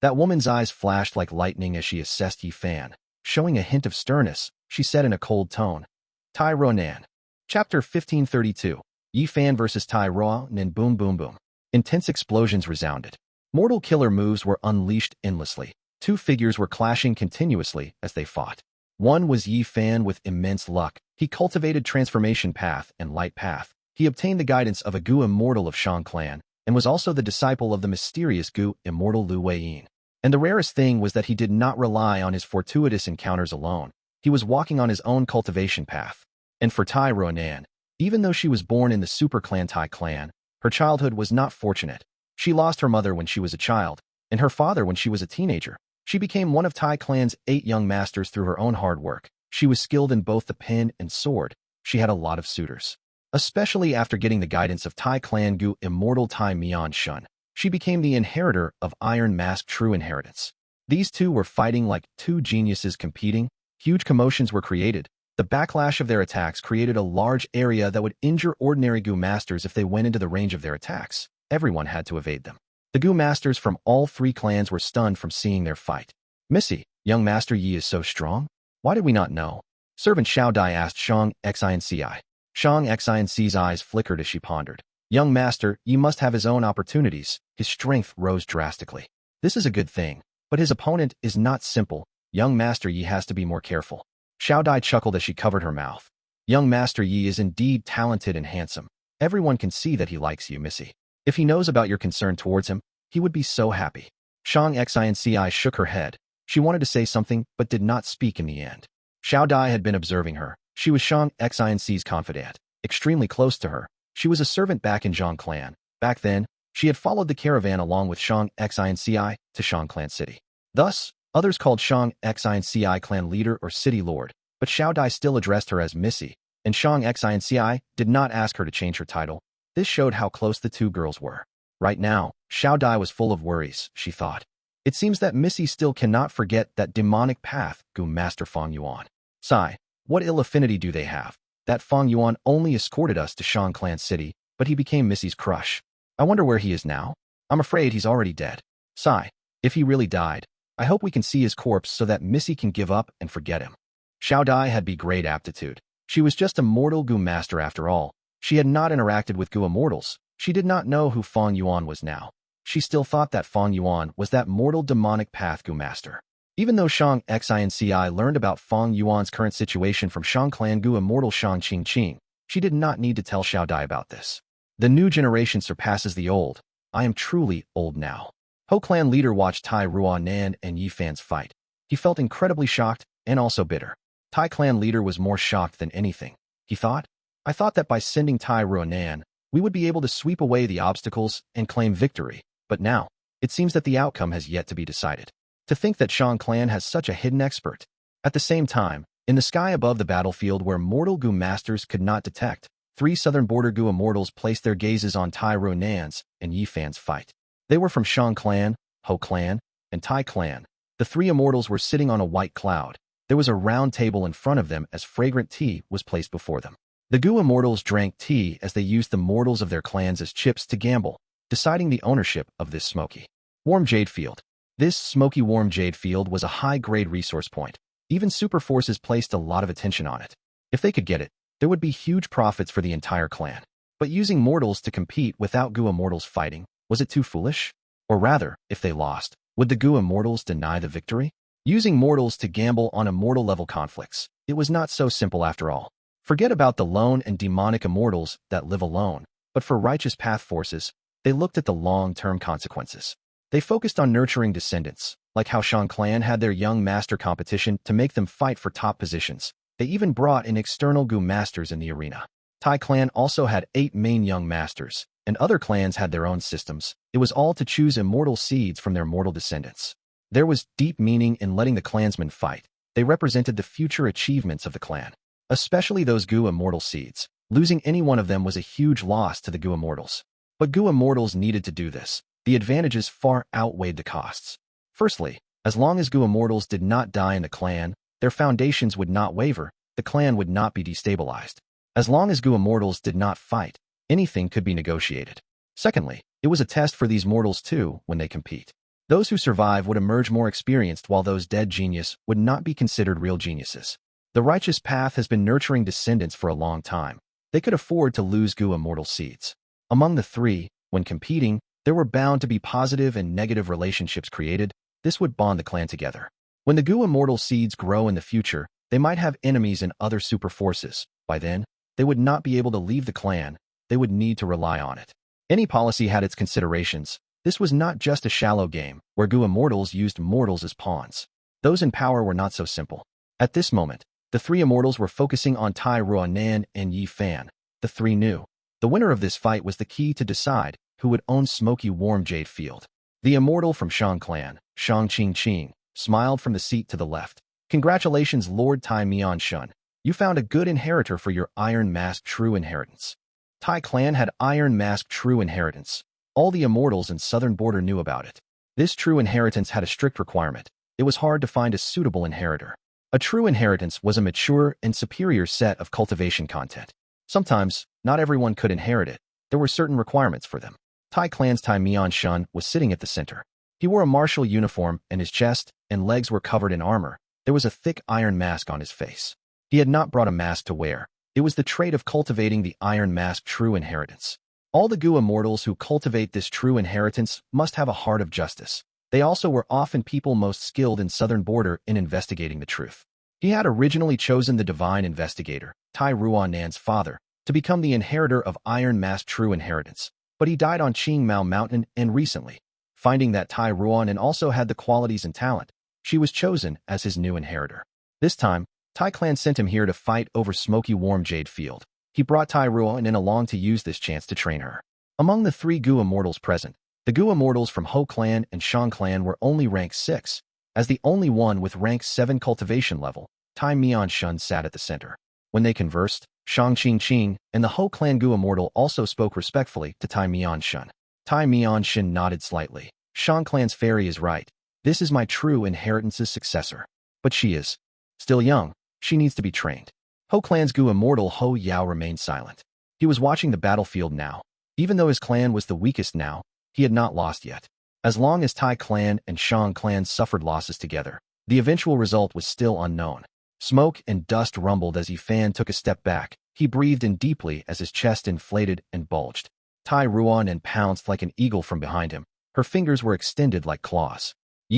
That woman's eyes flashed like lightning as she assessed Yi Fan. Showing a hint of sternness, she said in a cold tone. Tai Ronan. Chapter 1532. Yi Fan vs. Tai Ronan. Boom boom boom. Intense explosions resounded. Mortal killer moves were unleashed endlessly. 2 figures were clashing continuously as they fought. One was Yi Fan with immense luck. He cultivated Transformation Path and Light Path. He obtained the guidance of a Gu Immortal of Shang clan, and was also the disciple of the mysterious Gu Immortal Lu Weiyin. And the rarest thing was that he did not rely on his fortuitous encounters alone. He was walking on his own cultivation path. And for Tai Ronan, even though she was born in the super clan Tai clan, her childhood was not fortunate. She lost her mother when she was a child, and her father when she was a teenager. She became one of Tai clan's 8 young masters through her own hard work. She was skilled in both the pen and sword. She had a lot of suitors. Especially after getting the guidance of Tai clan Gu Immortal Tai Mian Shun, she became the inheritor of Iron Mask True Inheritance. These two were fighting like 2 geniuses competing. Huge commotions were created. The backlash of their attacks created a large area that would injure ordinary Gu masters if they went into the range of their attacks. Everyone had to evade them. The Gu masters from all three clans were stunned from seeing their fight. Missy, young Master Yi is so strong? Why did we not know? Servant Xiao Dai asked Shang Xinci. Shang Xinci's eyes flickered as she pondered. Young Master Yi must have his own opportunities. His strength rose drastically. This is a good thing, but his opponent is not simple. Young Master Yi has to be more careful. Xiao Dai chuckled as she covered her mouth. Young Master Yi is indeed talented and handsome. Everyone can see that he likes you, Missy. If he knows about your concern towards him, he would be so happy. Shang Xinci shook her head. She wanted to say something, but did not speak in the end. Xiao Dai had been observing her. She was Shang Xinci's confidant, extremely close to her. She was a servant back in Zhang clan. Back then, she had followed the caravan along with Shang Xinci to Shang clan city. Thus, others called Shang Xinci clan leader or city lord, but Xiao Dai still addressed her as Missy, and Shang Xinci did not ask her to change her title. This showed how close the two girls were. Right now, Xiao Dai was full of worries, she thought. It seems that Missy still cannot forget that demonic path Gu Master Fang Yuan. Sigh, what ill affinity do they have? That Fang Yuan only escorted us to Shang clan city, but he became Missy's crush. I wonder where he is now. I'm afraid he's already dead. Sigh, if he really died, I hope we can see his corpse so that Missy can give up and forget him. Xiao Dai had great aptitude. She was just a mortal Gu master after all. She had not interacted with Gu Immortals. She did not know who Fang Yuan was now. She still thought that Fang Yuan was that mortal demonic path Gu master. Even though Shang Xinci learned about Fang Yuan's current situation from Shang clan Gu Immortal Shang Qing, she did not need to tell Xiao Dai about this. The new generation surpasses the old. I am truly old now. Ho clan leader watched Tai Ruanan and Yi Fan's fight. He felt incredibly shocked and also bitter. Tai clan leader was more shocked than anything. He thought, I thought that by sending Tai Ruanan, we would be able to sweep away the obstacles and claim victory, but now, it seems that the outcome has yet to be decided. To think that Shang clan has such a hidden expert. At the same time, in the sky above the battlefield where mortal Gu masters could not detect, 3 southern border Gu Immortals placed their gazes on Tai Runan's and Yi Fan's fight. They were from Shang clan, Ho clan, and Tai clan. The 3 Immortals were sitting on a white cloud. There was a round table in front of them as fragrant tea was placed before them. The Gu Immortals drank tea as they used the mortals of their clans as chips to gamble, deciding the ownership of this Smoky. Warm Jade Field. This Smoky Warm Jade Field was a high-grade resource point. Even super forces placed a lot of attention on it. If they could get it, there would be huge profits for the entire clan. But using mortals to compete without Gu Immortals fighting, was it too foolish? Or rather, if they lost, would the Gu Immortals deny the victory? Using mortals to gamble on immortal-level conflicts, it was not so simple after all. Forget about the lone and demonic immortals that live alone, but for righteous path forces, they looked at the long-term consequences. They focused on nurturing descendants, like how Shang clan had their young master competition to make them fight for top positions. They even brought in external Gu masters in the arena. Tai clan also had 8 main young masters, and other clans had their own systems. It was all to choose immortal seeds from their mortal descendants. There was deep meaning in letting the clansmen fight. They represented the future achievements of the clan, especially those Gu immortal seeds. Losing any one of them was a huge loss to the Gu Immortals. But Gu Immortals needed to do this. The advantages far outweighed the costs. Firstly, as long as Gu Immortals did not die in the clan, their foundations would not waver, the clan would not be destabilized. As long as Gu Immortals did not fight, anything could be negotiated. Secondly, it was a test for these mortals too when they compete. Those who survive would emerge more experienced while those dead genius would not be considered real geniuses. The righteous path has been nurturing descendants for a long time. They could afford to lose Gu Immortal seeds. Among the 3, when competing, there were bound to be positive and negative relationships created. This would bond the clan together. When the Gu Immortal seeds grow in the future, they might have enemies and other super forces. By then, they would not be able to leave the clan. They would need to rely on it. Any policy had its considerations. This was not just a shallow game, where Gu Immortals used mortals as pawns. Those in power were not so simple. At this moment, the 3 Immortals were focusing on Tai Ruanan and Yi Fan. The 3 knew. The winner of this fight was the key to decide who would own Smoky Warm Jade Field. The Immortal from Shang clan, Shang Qing, smiled from the seat to the left. Congratulations, Lord Tai Mian Shun. You found a good inheritor for your Iron Mask True Inheritance. Tai clan had Iron Mask True Inheritance. All the Immortals in southern border knew about it. This true inheritance had a strict requirement. It was hard to find a suitable inheritor. A true inheritance was a mature and superior set of cultivation content. Sometimes, not everyone could inherit it. There were certain requirements for them. Tai clan's Tai Mian Shun was sitting at the center. He wore a martial uniform, and his chest and legs were covered in armor. There was a thick iron mask on his face. He had not brought a mask to wear. It was the trait of cultivating the iron mask true inheritance. All the Gu immortals who cultivate this true inheritance must have a heart of justice. They also were often people most skilled in southern border in investigating the truth. He had originally chosen the divine investigator, Tai Ruanan's father, to become the inheritor of Iron Mask True Inheritance, but he died on Qing Mao Mountain and recently. Finding that Tai Ruanan also had the qualities and talent, she was chosen as his new inheritor. This time, Tai clan sent him here to fight over Smoky warm Jade Field. He brought Tai Ruanan along to use this chance to train her. Among the 3 Gu immortals present, the Gu immortals from Ho clan and Shang clan were only rank 6. As the only one with rank 7 cultivation level, Tai Mian Shun sat at the center. When they conversed, Shang Qing and the Ho clan Gu immortal also spoke respectfully to Tai Mian Shun. Tai Mian Shun nodded slightly. Shang clan's fairy is right. This is my true inheritance's successor. But she is still young. She needs to be trained. Ho clan's Gu immortal Ho Yao remained silent. He was watching the battlefield now. Even though his clan was the weakest now, he had not lost yet. As long as Tai clan and Shang clan suffered losses together, the eventual result was still unknown. Smoke and dust rumbled as Fan took a step back. He breathed in deeply as his chest inflated and bulged. Tai Ruanan pounced like an eagle from behind him. Her fingers were extended like claws.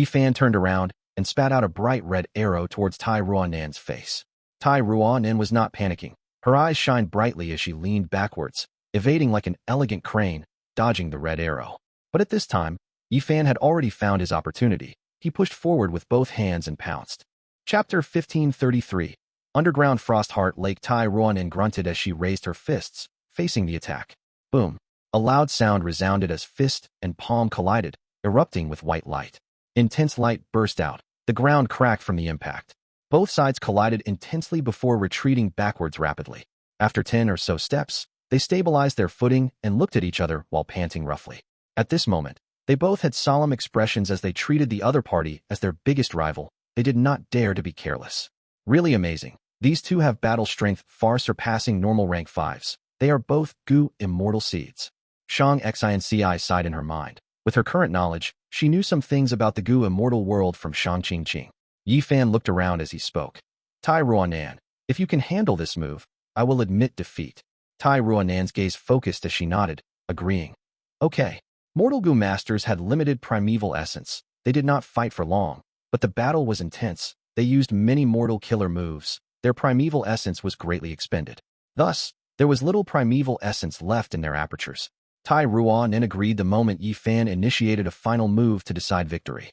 Fan turned around and spat out a bright red arrow towards Tai Ruanan's face. Tai Ruanan was not panicking. Her eyes shined brightly as she leaned backwards, evading like an elegant crane, dodging the red arrow. But at this time, Fan had already found his opportunity. He pushed forward with both hands and pounced. Chapter 1533. Underground Frostheart Lake. Tai Ruanan grunted as she raised her fists, facing the attack. Boom. A loud sound resounded as fist and palm collided, erupting with white light. Intense light burst out. The ground cracked from the impact. Both sides collided intensely before retreating backwards rapidly. After 10 or so steps, they stabilized their footing and looked at each other while panting roughly. At this moment, they both had solemn expressions as they treated the other party as their biggest rival. They did not dare to be careless. Really amazing. These two have battle strength far surpassing normal rank 5s. They are both Gu immortal seeds. Shang Xinci sighed in her mind. With her current knowledge, she knew some things about the Gu immortal world from Shang Qing. Fan looked around as he spoke. Tai Ruanan, if you can handle this move, I will admit defeat. Tai Ruanan's gaze focused as she nodded, agreeing. Okay. Mortal Gu masters had limited primeval essence. They did not fight for long, but the battle was intense. They used many mortal killer moves. Their primeval essence was greatly expended. Thus, there was little primeval essence left in their apertures. Tai Ruanan agreed the moment Fan initiated a final move to decide victory.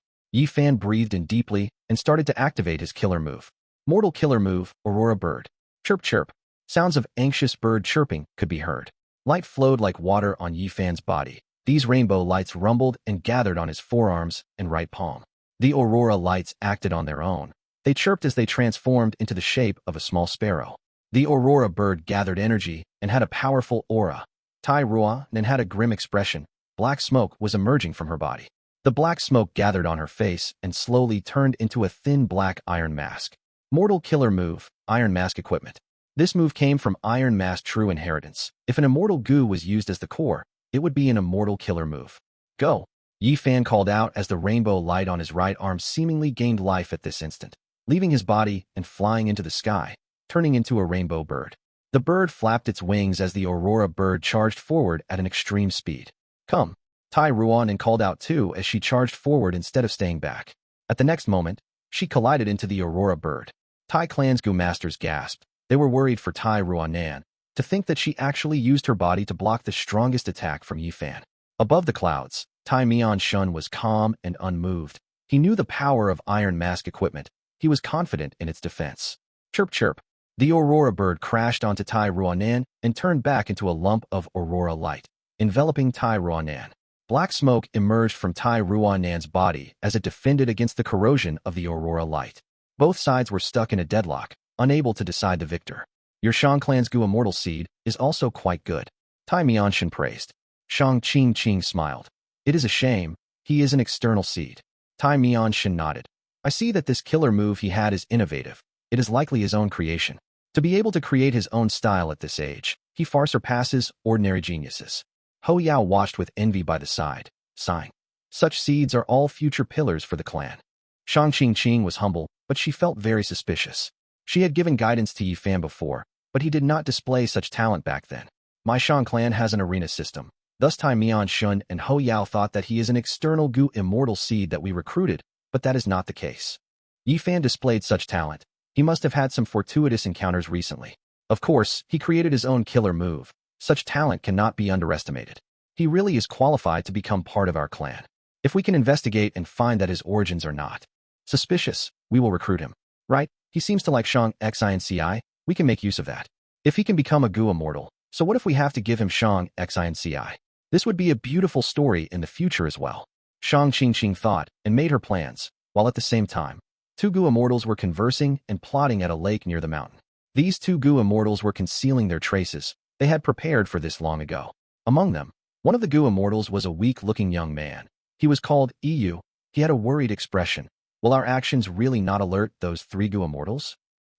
Fan breathed in deeply and started to activate his killer move. Mortal killer move, Aurora Bird. Chirp chirp. Sounds of anxious bird chirping could be heard. Light flowed like water on Fan's body. These rainbow lights rumbled and gathered on his forearms and right palm. The aurora lights acted on their own. They chirped as they transformed into the shape of a small sparrow. The Aurora Bird gathered energy and had a powerful aura. Tai Ruanan had a grim expression. Black smoke was emerging from her body. The black smoke gathered on her face and slowly turned into a thin black iron mask. Mortal killer move, Iron Mask equipment. This move came from Iron Mask True Inheritance. If an Immortal Gu was used as the core, it would be an immortal killer move. Go! Fan called out as the rainbow light on his right arm seemingly gained life at this instant, leaving his body and flying into the sky, turning into a rainbow bird. The bird flapped its wings as the Aurora Bird charged forward at an extreme speed. Come! Tai Ruanan called out too as she charged forward instead of staying back. At the next moment, she collided into the Aurora Bird. Tai clan's Gu masters gasped. They were worried for Tai Ruanan, to think that she actually used her body to block the strongest attack from Fan. Above the clouds, Tai Mian Shun was calm and unmoved. He knew the power of Iron Mask equipment. He was confident in its defense. Chirp chirp. The Aurora Bird crashed onto Tai Ruanan and turned back into a lump of aurora light, enveloping Tai Ruanan. Black smoke emerged from Tai Ruanan's body as it defended against the corrosion of the aurora light. Both sides were stuck in a deadlock, unable to decide the victor. Your Shang clan's Gu immortal seed is also quite good. Tai Mian Shun praised. Shang Qing smiled. It is a shame, he is an external seed. Tai Mian Shun nodded. I see that this killer move he had is innovative. It is likely his own creation. To be able to create his own style at this age, he far surpasses ordinary geniuses. Hou Yao watched with envy by the side, sighing. Such seeds are all future pillars for the clan. Shang Qing was humble, but she felt very suspicious. She had given guidance to Yi Fan before, but he did not display such talent back then. My Shang clan has an arena system. Thus Tai Mian-shun and Hou Yao thought that he is an external Gu immortal seed that we recruited, but that is not the case. Yi Fan displayed such talent. He must have had some fortuitous encounters recently. Of course, he created his own killer move. Such talent cannot be underestimated. He really is qualified to become part of our clan. If we can investigate and find that his origins are not suspicious, we will recruit him. Right? He seems to like Shang Xinci. We can make use of that. If he can become a Gu immortal, so what if we have to give him Shang Xinci? This would be a beautiful story in the future as well. Shang Qing thought and made her plans, while at the same time, two Gu immortals were conversing and plotting at a lake near the mountain. These two Gu immortals were concealing their traces. They had prepared for this long ago. Among them, one of the Gu immortals was a weak-looking young man. He was called Anew. He had a worried expression. Will our actions really not alert those three Gu immortals?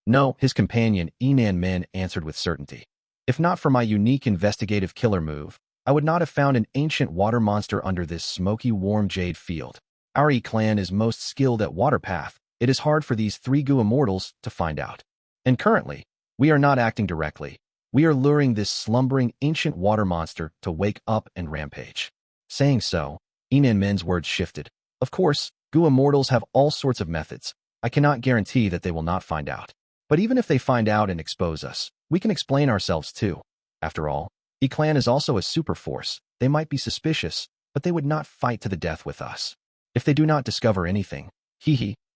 No, his companion, Enan Min, answered with certainty. If not for my unique investigative killer move, I would not have found an ancient water monster under this smoky warm jade field. Our clan is most skilled at water path. It is hard for these three Gu immortals to find out. And currently, we are not acting directly. We are luring this slumbering ancient water monster to wake up and rampage. Saying so, Enan Min's words shifted. Of course, Gu immortals have all sorts of methods. I cannot guarantee that they will not find out. But even if they find out and expose us, we can explain ourselves too. After all, clan is also a super force. They might be suspicious, but they would not fight to the death with us. If they do not discover anything,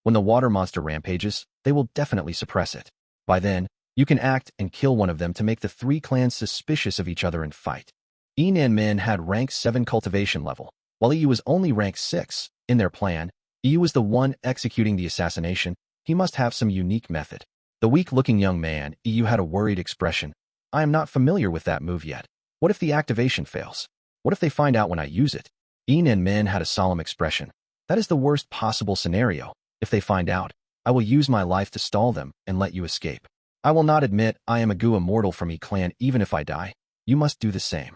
when the water monster rampages, they will definitely suppress it. By then, you can act and kill one of them to make the three clans suspicious of each other and fight. Enan Min had rank 7 cultivation level, while Yu was only rank 6. In their plan, Yu was the one executing the assassination. He must have some unique method. The weak-looking young man, Yu, had a worried expression. I am not familiar with that move yet. What if the activation fails? What if they find out when I use it? Enan Min had a solemn expression. That is the worst possible scenario. If they find out, I will use my life to stall them and let you escape. I will not admit I am a Gu immortal from clan even if I die. You must do the same.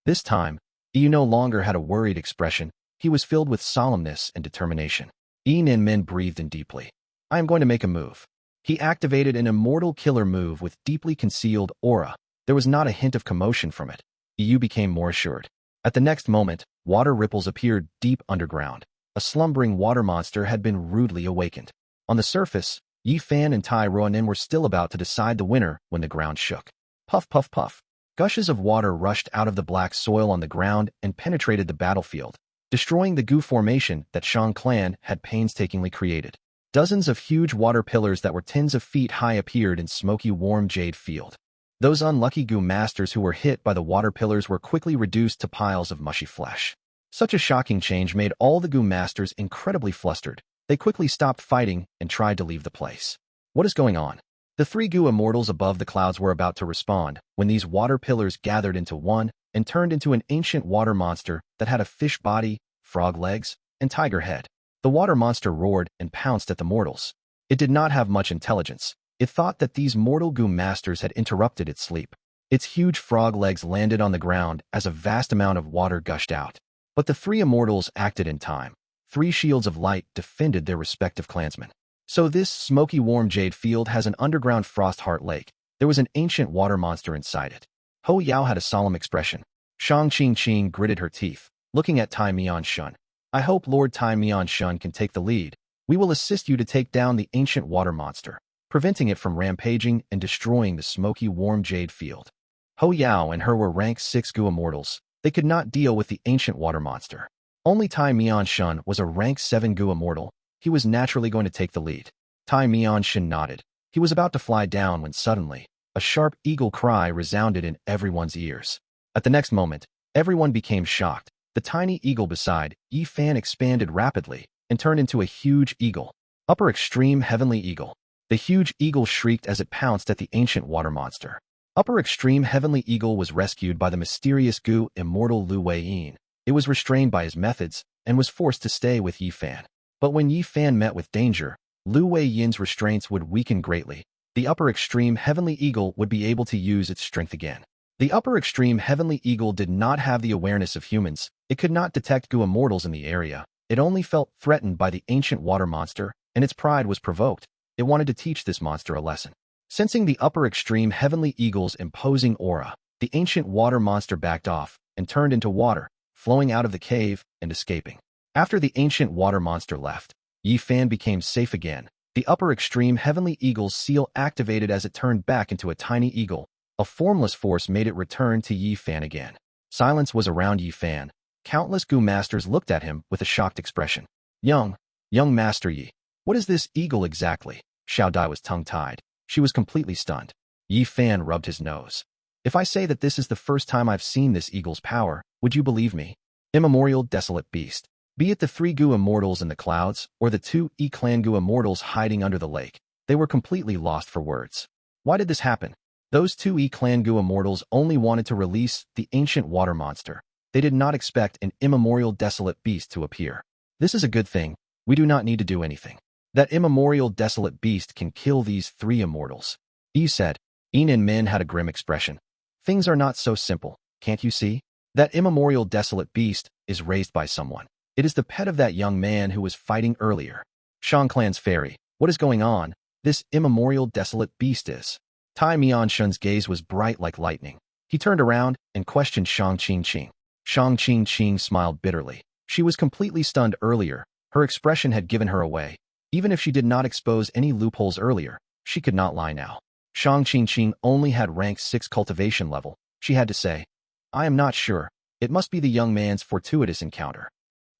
This time, Yu no longer had a worried expression. He was filled with solemnness and determination. Enan Min breathed in deeply. I am going to make a move. He activated an immortal killer move with deeply concealed aura. There was not a hint of commotion from it. Yu became more assured. At the next moment, water ripples appeared deep underground. A slumbering water monster had been rudely awakened. On the surface, Yi Fan and Tai Roanin were still about to decide the winner when the ground shook. Puff, puff, puff. Gushes of water rushed out of the black soil on the ground and penetrated the battlefield, destroying the Gu formation that Shang clan had painstakingly created. Dozens of huge water pillars that were tens of feet high appeared in smoky warm jade field. Those unlucky Gu masters who were hit by the water pillars were quickly reduced to piles of mushy flesh. Such a shocking change made all the Gu masters incredibly flustered. They quickly stopped fighting and tried to leave the place. What is going on? The three Gu immortals above the clouds were about to respond when these water pillars gathered into one and turned into an ancient water monster that had a fish body, frog legs, and tiger head. The water monster roared and pounced at the mortals. It did not have much intelligence. It thought that these mortal Gu masters had interrupted its sleep. Its huge frog legs landed on the ground as a vast amount of water gushed out. But the three immortals acted in time. 3 shields of light defended their respective clansmen. So this smoky warm jade field has an underground frost heart lake. There was an ancient water monster inside it. Hou Yao had a solemn expression. Shang Qing gritted her teeth, looking at Tai Mian-shun. I hope Lord Tai Mian-shun can take the lead. We will assist you to take down the ancient water monster, preventing it from rampaging and destroying the smoky warm jade field. Hou Yao and her were rank 6 Gu immortals. They could not deal with the ancient water monster. Only Tai Mian-shun was a rank 7 Gu immortal. He was naturally going to take the lead. Tai Mian-shun nodded. He was about to fly down when suddenly, a sharp eagle cry resounded in everyone's ears. At the next moment, everyone became shocked. The tiny eagle beside Yi Fan expanded rapidly and turned into a huge eagle. Upper extreme heavenly eagle. The huge eagle shrieked as it pounced at the ancient water monster. Upper extreme heavenly eagle was rescued by the mysterious Gu immortal Lu Weiyin. It was restrained by his methods and was forced to stay with Yi Fan. But when Yi Fan met with danger, Lu Wei Yin's restraints would weaken greatly. The upper extreme Heavenly Eagle would be able to use its strength again. The upper extreme Heavenly Eagle did not have the awareness of humans. It could not detect Gu Immortals in the area. It only felt threatened by the ancient water monster, and its pride was provoked. It wanted to teach this monster a lesson. Sensing the upper extreme Heavenly Eagle's imposing aura, the ancient water monster backed off and turned into water, flowing out of the cave and escaping. After the ancient water monster left, Yi Fan became safe again. The upper extreme Heavenly Eagle's seal activated as it turned back into a tiny eagle. A formless force made it return to Yi Fan again. Silence was around Yi Fan. Countless Gu masters looked at him with a shocked expression. Young Master Yi. What is this eagle exactly? Xiao Dai was tongue-tied. She was completely stunned. Yi Fan rubbed his nose. If I say that this is the first time I've seen this eagle's power, would you believe me? Immemorial desolate beast. Be it the 3 Gu Immortals in the clouds, or the 2 clan Gu Immortals hiding under the lake, they were completely lost for words. Why did this happen? Those 2 clan Gu Immortals only wanted to release the ancient water monster. They did not expect an immemorial desolate beast to appear. This is a good thing. We do not need to do anything. That immemorial desolate beast can kill these 3 immortals. Yi said. Yin and Min had a grim expression. Things are not so simple, can't you see? That immemorial desolate beast is raised by someone. It is the pet of that young man who was fighting earlier. Shang Clan's fairy. What is going on? This immemorial desolate beast is. Tai Mianshun's gaze was bright like lightning. He turned around and questioned Shang Qing. Shang Qing smiled bitterly. She was completely stunned earlier. Her expression had given her away. Even if she did not expose any loopholes earlier, she could not lie now. Shang Qing only had rank 6 cultivation level. She had to say, I am not sure. It must be the young man's fortuitous encounter.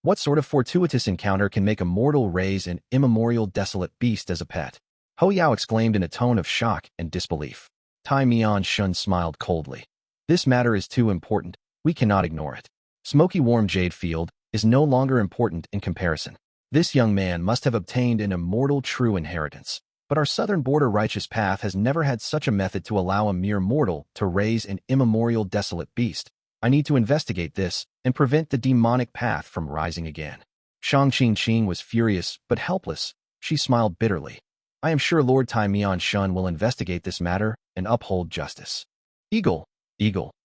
What sort of fortuitous encounter can make a mortal raise an immemorial desolate beast as a pet? Ho Yao exclaimed in a tone of shock and disbelief. Tai Mianshun smiled coldly. This matter is too important. We cannot ignore it. Smoky warm Jade field is no longer important in comparison. This young man must have obtained an immortal true inheritance. But our southern border righteous path has never had such a method to allow a mere mortal to raise an immemorial desolate beast. I need to investigate this and prevent the demonic path from rising again. Shang Qing was furious but helpless. She smiled bitterly. I am sure Lord Tai Mianshun will investigate this matter and uphold justice. Eagle,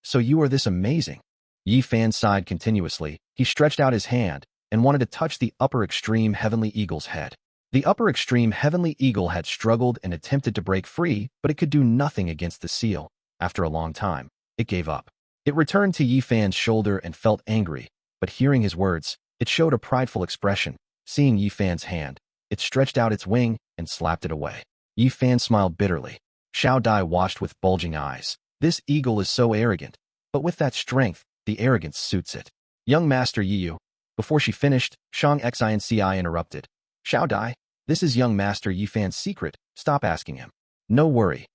so you are this amazing. Yi Fan sighed continuously. He stretched out his hand and wanted to touch the upper extreme Heavenly Eagle's head. The upper extreme Heavenly Eagle had struggled and attempted to break free, but it could do nothing against the seal. After a long time, it gave up. It returned to Yi Fan's shoulder and felt angry, but hearing his words, it showed a prideful expression. Seeing Yi Fan's hand, it stretched out its wing and slapped it away. Yi Fan smiled bitterly. Xiao Dai watched with bulging eyes. This eagle is so arrogant, but with that strength, the arrogance suits it. Young Master Yiyu. Before she finished, Shang Xinci interrupted. Xiao Dai, this is young Master Yi Fan's secret. Stop asking him. No worry.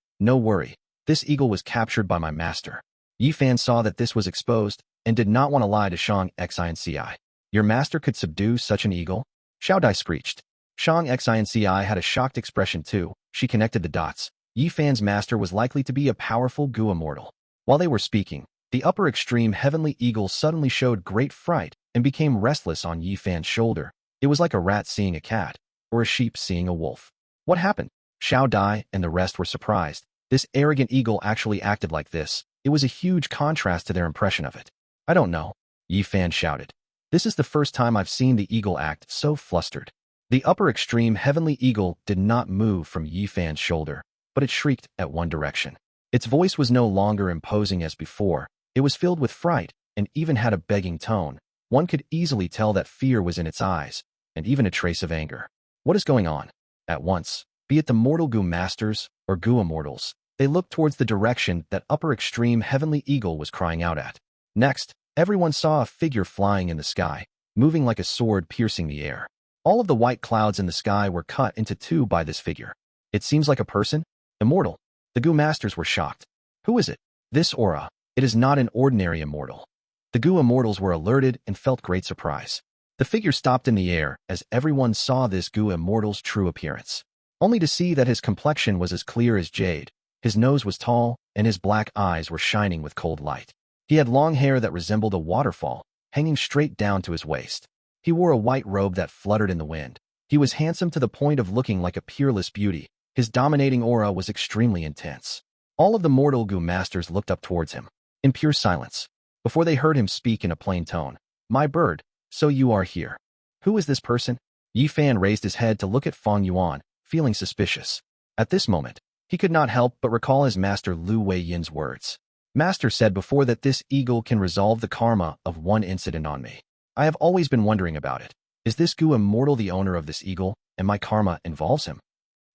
This eagle was captured by my master. Yi Fan saw that this was exposed and did not want to lie to Shang Xinci. Your master could subdue such an eagle? Xiao Dai screeched. Shang Xinci had a shocked expression too. She connected the dots. Yi Fan's master was likely to be a powerful Gu Immortal. While they were speaking, the upper extreme Heavenly Eagle suddenly showed great fright and became restless on Yi Fan's shoulder. It was like a rat seeing a cat, or a sheep seeing a wolf. What happened? Xiao Dai and the rest were surprised. This arrogant eagle actually acted like this. It was a huge contrast to their impression of it. I don't know, Yi Fan shouted. This is the first time I've seen the eagle act so flustered. The upper extreme Heavenly Eagle did not move from Yi Fan's shoulder, but it shrieked at one direction. Its voice was no longer imposing as before. It was filled with fright and even had a begging tone. One could easily tell that fear was in its eyes, and even a trace of anger. What is going on? At once, be it the mortal Gu Masters or Gu Immortals, they looked towards the direction that upper extreme Heavenly Eagle was crying out at. Next, everyone saw a figure flying in the sky, moving like a sword piercing the air. All of the white clouds in the sky were cut into 2 by this figure. It seems like a person? Immortal. The Gu Masters were shocked. Who is it? This aura. It is not an ordinary immortal. The Gu Immortals were alerted and felt great surprise. The figure stopped in the air as everyone saw this Gu Immortal's true appearance, only to see that his complexion was as clear as jade. His nose was tall, and his black eyes were shining with cold light. He had long hair that resembled a waterfall, hanging straight down to his waist. He wore a white robe that fluttered in the wind. He was handsome to the point of looking like a peerless beauty. His dominating aura was extremely intense. All of the mortal Gu masters looked up towards him, in pure silence, before they heard him speak in a plain tone. My bird, so you are here. Who is this person? Yi Fan raised his head to look at Fang Yuan, feeling suspicious. At this moment, he could not help but recall his master Lu Weiyin's words. Master said before that this eagle can resolve the karma of one incident on me. I have always been wondering about it. Is this Gu immortal the owner of this eagle, and my karma involves him?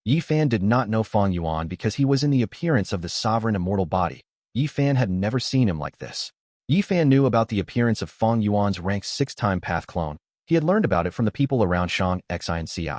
Yi Fan did not know Fang Yuan because he was in the appearance of the sovereign immortal body. Yi Fan had never seen him like this. Yi Fan knew about the appearance of Fang Yuan's rank 6-time path clone. He had learned about it from the people around Shang, Xi and Ci.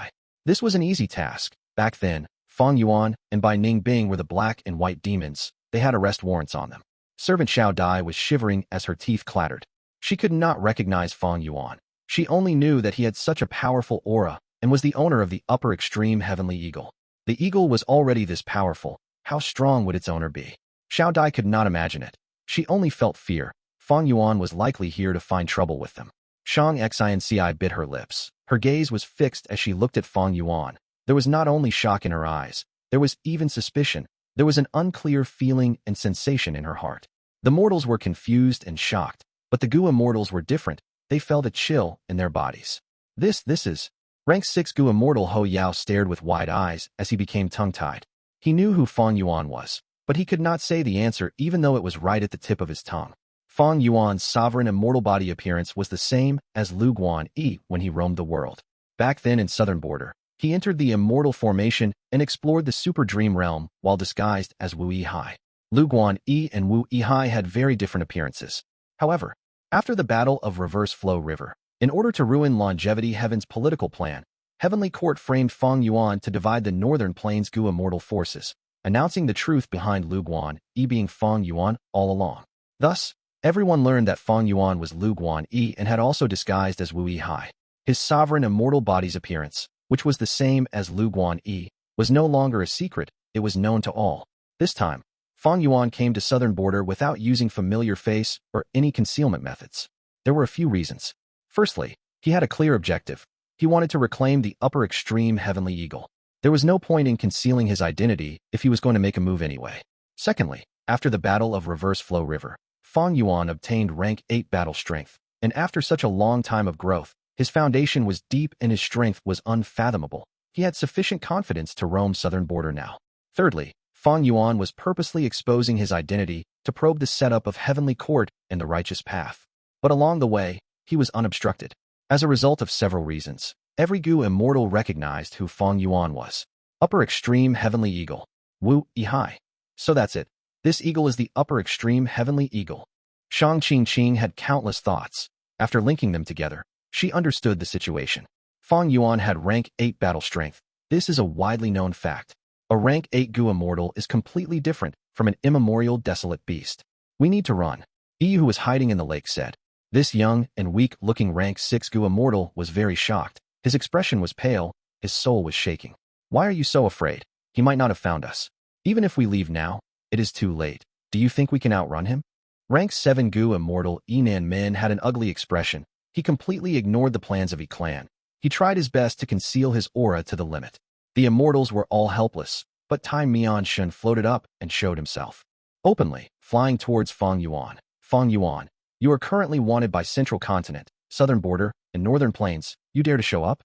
This was an easy task. Back then, Fang Yuan and Bai Ning Bing were the black and white demons. They had arrest warrants on them. Servant Xiao Dai was shivering as her teeth clattered. She could not recognize Fang Yuan. She only knew that he had such a powerful aura and was the owner of the upper extreme heavenly eagle. The eagle was already this powerful. How strong would its owner be? Xiao Dai could not imagine it. She only felt fear. Fang Yuan was likely here to find trouble with them. Shang Xi and Ci bit her lips. Her gaze was fixed as she looked at Fang Yuan. There was not only shock in her eyes, there was even suspicion. There was an unclear feeling and sensation in her heart. The mortals were confused and shocked, but the Gu immortals were different. They felt a chill in their bodies. This is... Rank 6 Gu immortal Ho Yao stared with wide eyes as he became tongue-tied. He knew who Fang Yuan was, but he could not say the answer even though it was right at the tip of his tongue. Fang Yuan's sovereign immortal body appearance was the same as Lu Guan Yi when he roamed the world. Back then in southern border, he entered the immortal formation and explored the super dream realm while disguised as Wu Yihai. Lu Guan Yi and Wu Yihai had very different appearances. However, after the Battle of Reverse Flow River, in order to ruin Longevity Heaven's political plan, Heavenly Court framed Fang Yuan to divide the Northern Plains Gu immortal forces, announcing the truth behind Lu Guan Yi being Fang Yuan all along. Thus, everyone learned that Fang Yuan was Lu Guan Yi and had also disguised as Wu Yihai. His sovereign immortal body's appearance, which was the same as Lu Guan Yi, was no longer a secret. It was known to all. This time, Fang Yuan came to southern border without using familiar face or any concealment methods. There were a few reasons. Firstly, he had a clear objective. He wanted to reclaim the upper extreme heavenly eagle. There was no point in concealing his identity if he was going to make a move anyway. Secondly, after the Battle of Reverse Flow River, Fang Yuan obtained rank 8 battle strength, and after such a long time of growth, his foundation was deep and his strength was unfathomable. He had sufficient confidence to roam southern border now. Thirdly, Fang Yuan was purposely exposing his identity to probe the setup of Heavenly Court and the righteous path. But along the way, he was unobstructed. As a result of several reasons, every Gu immortal recognized who Fang Yuan was. Upper extreme heavenly eagle. Wu Yihai. So that's it. This eagle is the upper extreme heavenly eagle. Shang Qing had countless thoughts. After linking them together, she understood the situation. Fang Yuan had rank 8 battle strength. This is a widely known fact. A rank 8 Gu immortal is completely different from an immemorial desolate beast. We need to run. Yi, who was hiding in the lake, said. This young and weak-looking rank 6 Gu immortal was very shocked. His expression was pale, his soul was shaking. Why are you so afraid? He might not have found us. Even if we leave now, it is too late. Do you think we can outrun him? Rank 7 Gu immortal Yinan Min had an ugly expression. He completely ignored the plans of Yi clan. He tried his best to conceal his aura to the limit. The immortals were all helpless, but Tai Mian-shun floated up and showed himself. Openly, flying towards Fang Yuan. Fang Yuan, you are currently wanted by Central Continent, Southern Border, and Northern Plains. You dare to show up?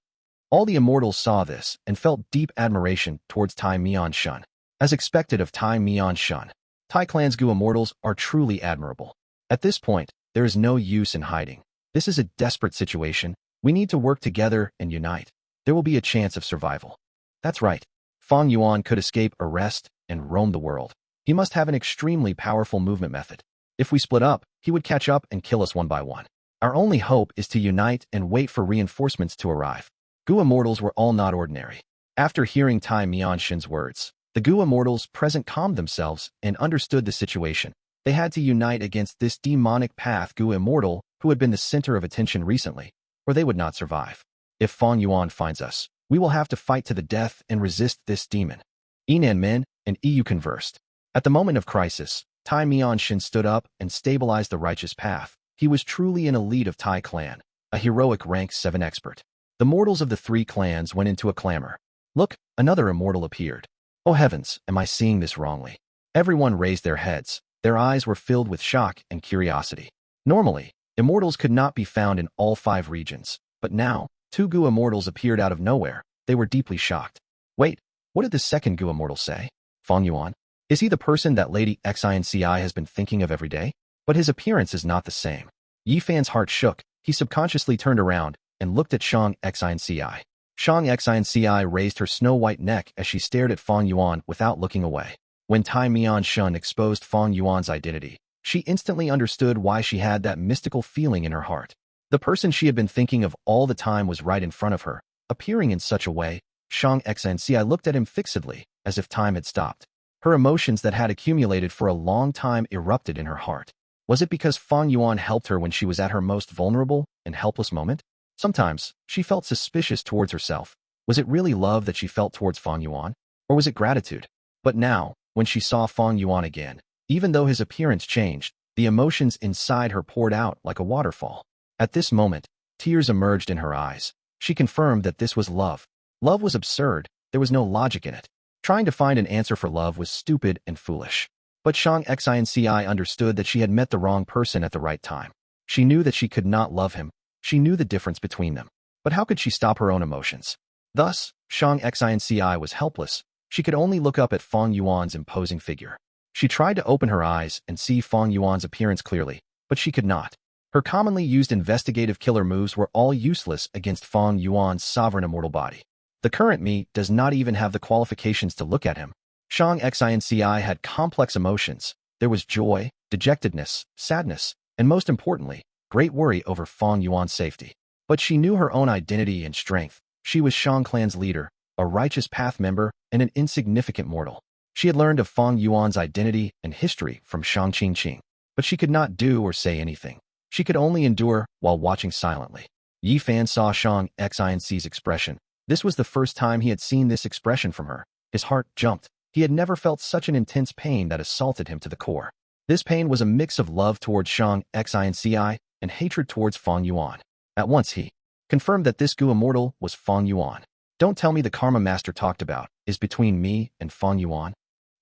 All the immortals saw this and felt deep admiration towards Tai Mian-shun. As expected of Tai Mian-shun, Tai Clan's Gu immortals are truly admirable. At this point, there is no use in hiding. This is a desperate situation. We need to work together and unite. There will be a chance of survival. That's right. Fang Yuan could escape arrest and roam the world. He must have an extremely powerful movement method. If we split up, he would catch up and kill us one by one. Our only hope is to unite and wait for reinforcements to arrive. Gu immortals were all not ordinary. After hearing Tai Mian-shun's words, the Gu immortals present calmed themselves and understood the situation. They had to unite against this demonic path Gu immortal who had been the center of attention recently, or they would not survive. If Fang Yuan finds us, we will have to fight to the death and resist this demon. Yinan Min and Yu conversed. At the moment of crisis, Tai Mian-shun stood up and stabilized the righteous path. He was truly an elite of Tai clan, a heroic rank 7 expert. The mortals of the three clans went into a clamor. Look, another immortal appeared. Oh heavens, am I seeing this wrongly? Everyone raised their heads. Their eyes were filled with shock and curiosity. Normally, immortals could not be found in all 5 regions, but now, 2 Gu immortals appeared out of nowhere. They were deeply shocked. Wait, what did the second Gu immortal say? Fang Yuan? Is he the person that Lady Xinci has been thinking of every day? But his appearance is not the same. Yi Fan's heart shook. He subconsciously turned around and looked at Shang Xinci. Shang Xinci raised her snow-white neck as she stared at Fang Yuan without looking away. When Tai Mian Shun exposed Fang Yuan's identity, she instantly understood why she had that mystical feeling in her heart. The person she had been thinking of all the time was right in front of her, appearing in such a way. Shang Xinci looked at him fixedly, as if time had stopped. Her emotions that had accumulated for a long time erupted in her heart. Was it because Fang Yuan helped her when she was at her most vulnerable and helpless moment? Sometimes, she felt suspicious towards herself. Was it really love that she felt towards Fang Yuan? Or was it gratitude? But now, when she saw Fang Yuan again, even though his appearance changed, the emotions inside her poured out like a waterfall. At this moment, tears emerged in her eyes. She confirmed that this was love. Love was absurd. There was no logic in it. Trying to find an answer for love was stupid and foolish. But Shang Xinci understood that she had met the wrong person at the right time. She knew that she could not love him. She knew the difference between them. But how could she stop her own emotions? Thus, Shang Xinci was helpless. She could only look up at Fang Yuan's imposing figure. She tried to open her eyes and see Fang Yuan's appearance clearly, but she could not. Her commonly used investigative killer moves were all useless against Fang Yuan's sovereign immortal body. The current me does not even have the qualifications to look at him. Shang Xinci had complex emotions. There was joy, dejectedness, sadness, and most importantly, great worry over Fang Yuan's safety. But she knew her own identity and strength. She was Shang clan's leader, a righteous path member, and an insignificant mortal. She had learned of Fang Yuan's identity and history from Shang Qing, but she could not do or say anything. She could only endure while watching silently. Yi Fan saw Shang Xinci's expression. This was the first time he had seen this expression from her. His heart jumped. He had never felt such an intense pain that assaulted him to the core. This pain was a mix of love towards Shang Xinci and hatred towards Fang Yuan. At once he confirmed that this Gu immortal was Fang Yuan. Don't tell me the karma master talked about is between me and Fang Yuan.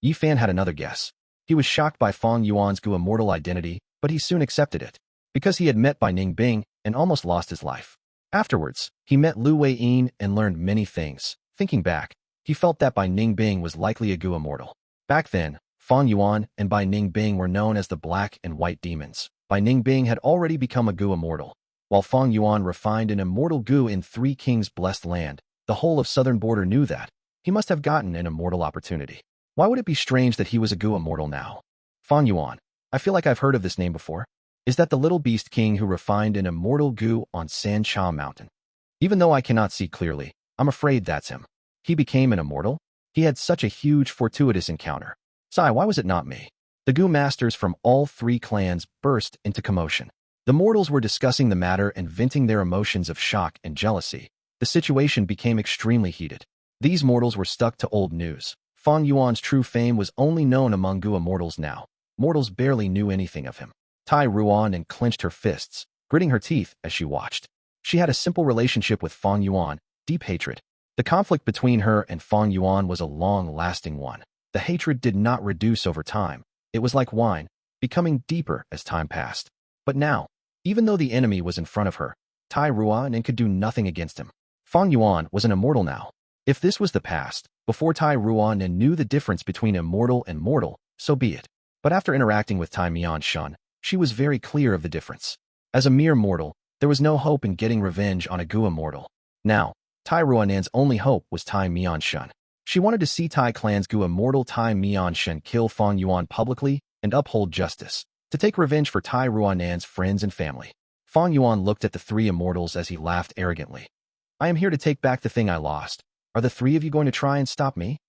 Yi Fan had another guess. He was shocked by Fang Yuan's Gu immortal identity, but he soon accepted it. Because he had met by Ning Bing and almost lost his life. Afterwards, he met Lu Weiyin and learned many things. Thinking back, he felt that Bai Ning Bing was likely a Gu immortal. Back then, Fang Yuan and Bai Ning Bing were known as the Black and White Demons. Bai Ning Bing had already become a Gu immortal, while Fang Yuan refined an immortal Gu in Three Kings' blessed land. The whole of southern border knew that. He must have gotten an immortal opportunity. Why would it be strange that he was a Gu immortal now? Fang Yuan. I feel like I've heard of this name before. Is that the little beast king who refined an immortal Gu on San Cha Mountain? Even though I cannot see clearly, I'm afraid that's him. He became an immortal? He had such a huge fortuitous encounter. Sigh, why was it not me? The Gu masters from all 3 clans burst into commotion. The mortals were discussing the matter and venting their emotions of shock and jealousy. The situation became extremely heated. These mortals were stuck to old news. Fang Yuan's true fame was only known among Gu immortals now. Mortals barely knew anything of him. Tai Ruan and clenched her fists, gritting her teeth as she watched. She had a simple relationship with Fang Yuan, deep hatred. The conflict between her and Fang Yuan was a long-lasting one. The hatred did not reduce over time. It was like wine, becoming deeper as time passed. But now, even though the enemy was in front of her, Tai Ruan could do nothing against him. Fang Yuan was an immortal now. If this was the past, before Tai Ruan knew the difference between immortal and mortal, so be it. But after interacting with Tai Mian Shun, she was very clear of the difference. As a mere mortal, there was no hope in getting revenge on a Gu immortal. Now, Tai Ruan's only hope was Tai Mian Shun. She wanted to see Tai clan's Gu immortal Tai Mian Shun kill Fang Yuan publicly and uphold justice, to take revenge for Tai Ruan's friends and family. Fang Yuan looked at the 3 immortals as he laughed arrogantly. I am here to take back the thing I lost. Are the 3 of you going to try and stop me?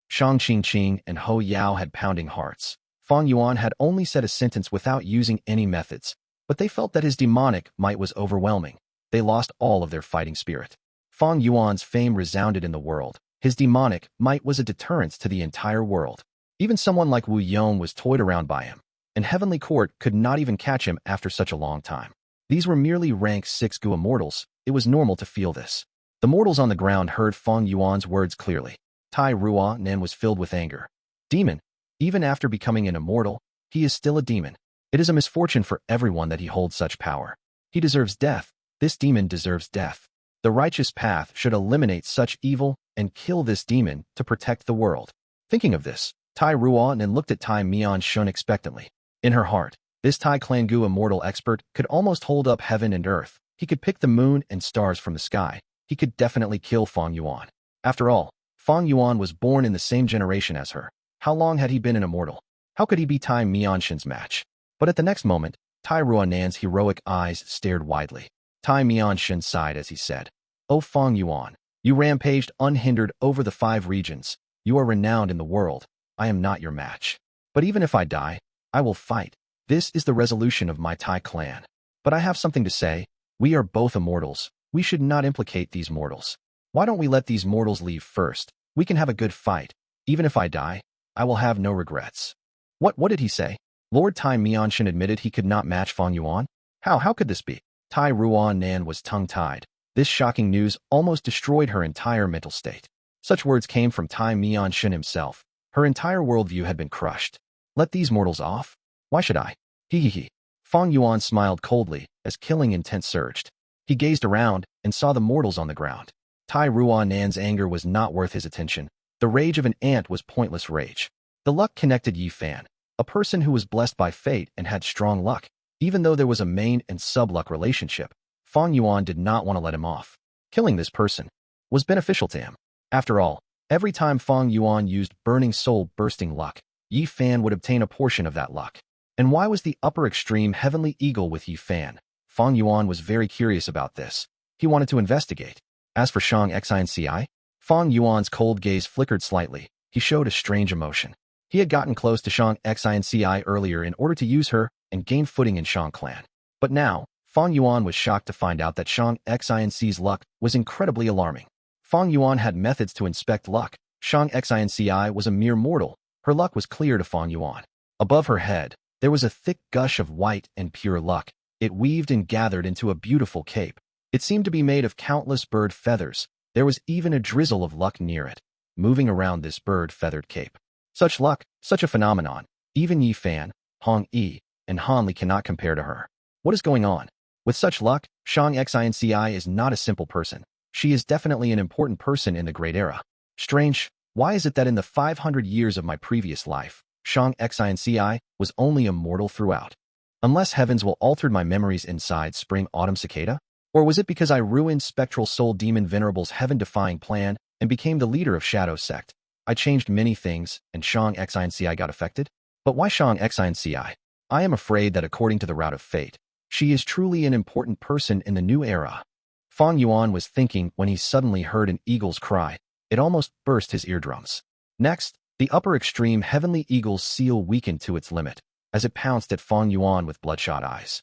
Shang Qing and Ho Yao had pounding hearts. Fang Yuan had only said a sentence without using any methods, but they felt that his demonic might was overwhelming. They lost all of their fighting spirit. Fang Yuan's fame resounded in the world. His demonic might was a deterrence to the entire world. Even someone like Wu Yong was toyed around by him, and Heavenly Court could not even catch him after such a long time. These were merely rank 6 Gu immortals. It was normal to feel this. The mortals on the ground heard Fang Yuan's words clearly. Tai Ruan was filled with anger. Demon. Even after becoming an immortal, he is still a demon. It is a misfortune for everyone that he holds such power. He deserves death. This demon deserves death. The righteous path should eliminate such evil and kill this demon to protect the world. Thinking of this, Tai Ruan looked at Tai Mian Shun expectantly. In her heart, this Tai Clan Gu immortal expert could almost hold up heaven and earth. He could pick the moon and stars from the sky. He could definitely kill Fang Yuan. After all, Fang Yuan was born in the same generation as her. How long had he been an immortal? How could he be Tai Mianshin's match? But at the next moment, Tai Ruan's heroic eyes stared widely. Tai Mianshin sighed as he said, "O Fang Yuan, you rampaged unhindered over the 5 regions. You are renowned in the world. I am not your match. But even if I die, I will fight. This is the resolution of my Tai clan. But I have something to say. We are both immortals. We should not implicate these mortals. Why don't we let these mortals leave first? We can have a good fight. Even if I die, I will have no regrets." What did he say? Lord Tai Mianshin admitted he could not match Fang Yuan? How could this be? Tai Ruan was tongue-tied. This shocking news almost destroyed her entire mental state. Such words came from Tai Mianshin himself. Her entire worldview had been crushed. Let these mortals off? Why should I? He. Fang Yuan smiled coldly as killing intent surged. He gazed around and saw the mortals on the ground. Tai Ruan's anger was not worth his attention. The rage of an ant was pointless rage. The luck connected Yi Fan, a person who was blessed by fate and had strong luck. Even though there was a main and sub-luck relationship, Fang Yuan did not want to let him off. Killing this person was beneficial to him. After all, every time Fang Yuan used burning soul-bursting luck, Yi Fan would obtain a portion of that luck. And why was the upper extreme heavenly eagle with Yi Fan? Fang Yuan was very curious about this. He wanted to investigate. As for Shang Xinci, Fang Yuan's cold gaze flickered slightly. He showed a strange emotion. He had gotten close to Shang Xinci earlier in order to use her and gain footing in Shang clan. But now, Fang Yuan was shocked to find out that Shang Xinci's luck was incredibly alarming. Fang Yuan had methods to inspect luck. Shang Xinci was a mere mortal. Her luck was clear to Fang Yuan. Above her head, there was a thick gush of white and pure luck. It weaved and gathered into a beautiful cape. It seemed to be made of countless bird feathers. There was even a drizzle of luck near it, moving around this bird-feathered cape. Such luck, such a phenomenon. Even Yi Fan, Hong Yi, and Han Li cannot compare to her. What is going on? With such luck, Shang Xinci is not a simple person. She is definitely an important person in the Great Era. Strange, why is it that in the 500 years of my previous life, Shang Xinci was only a mortal throughout? Unless heavens will alter my memories inside Spring Autumn Cicada? Or was it because I ruined Spectral Soul Demon Venerable's heaven-defying plan and became the leader of Shadow Sect? I changed many things, and Shang Xinci got affected? But why Shang Xinci? I am afraid that according to the route of fate, she is truly an important person in the new era. Fang Yuan was thinking when he suddenly heard an eagle's cry. It almost burst his eardrums. Next, the upper extreme heavenly eagle's seal weakened to its limit as it pounced at Fang Yuan with bloodshot eyes.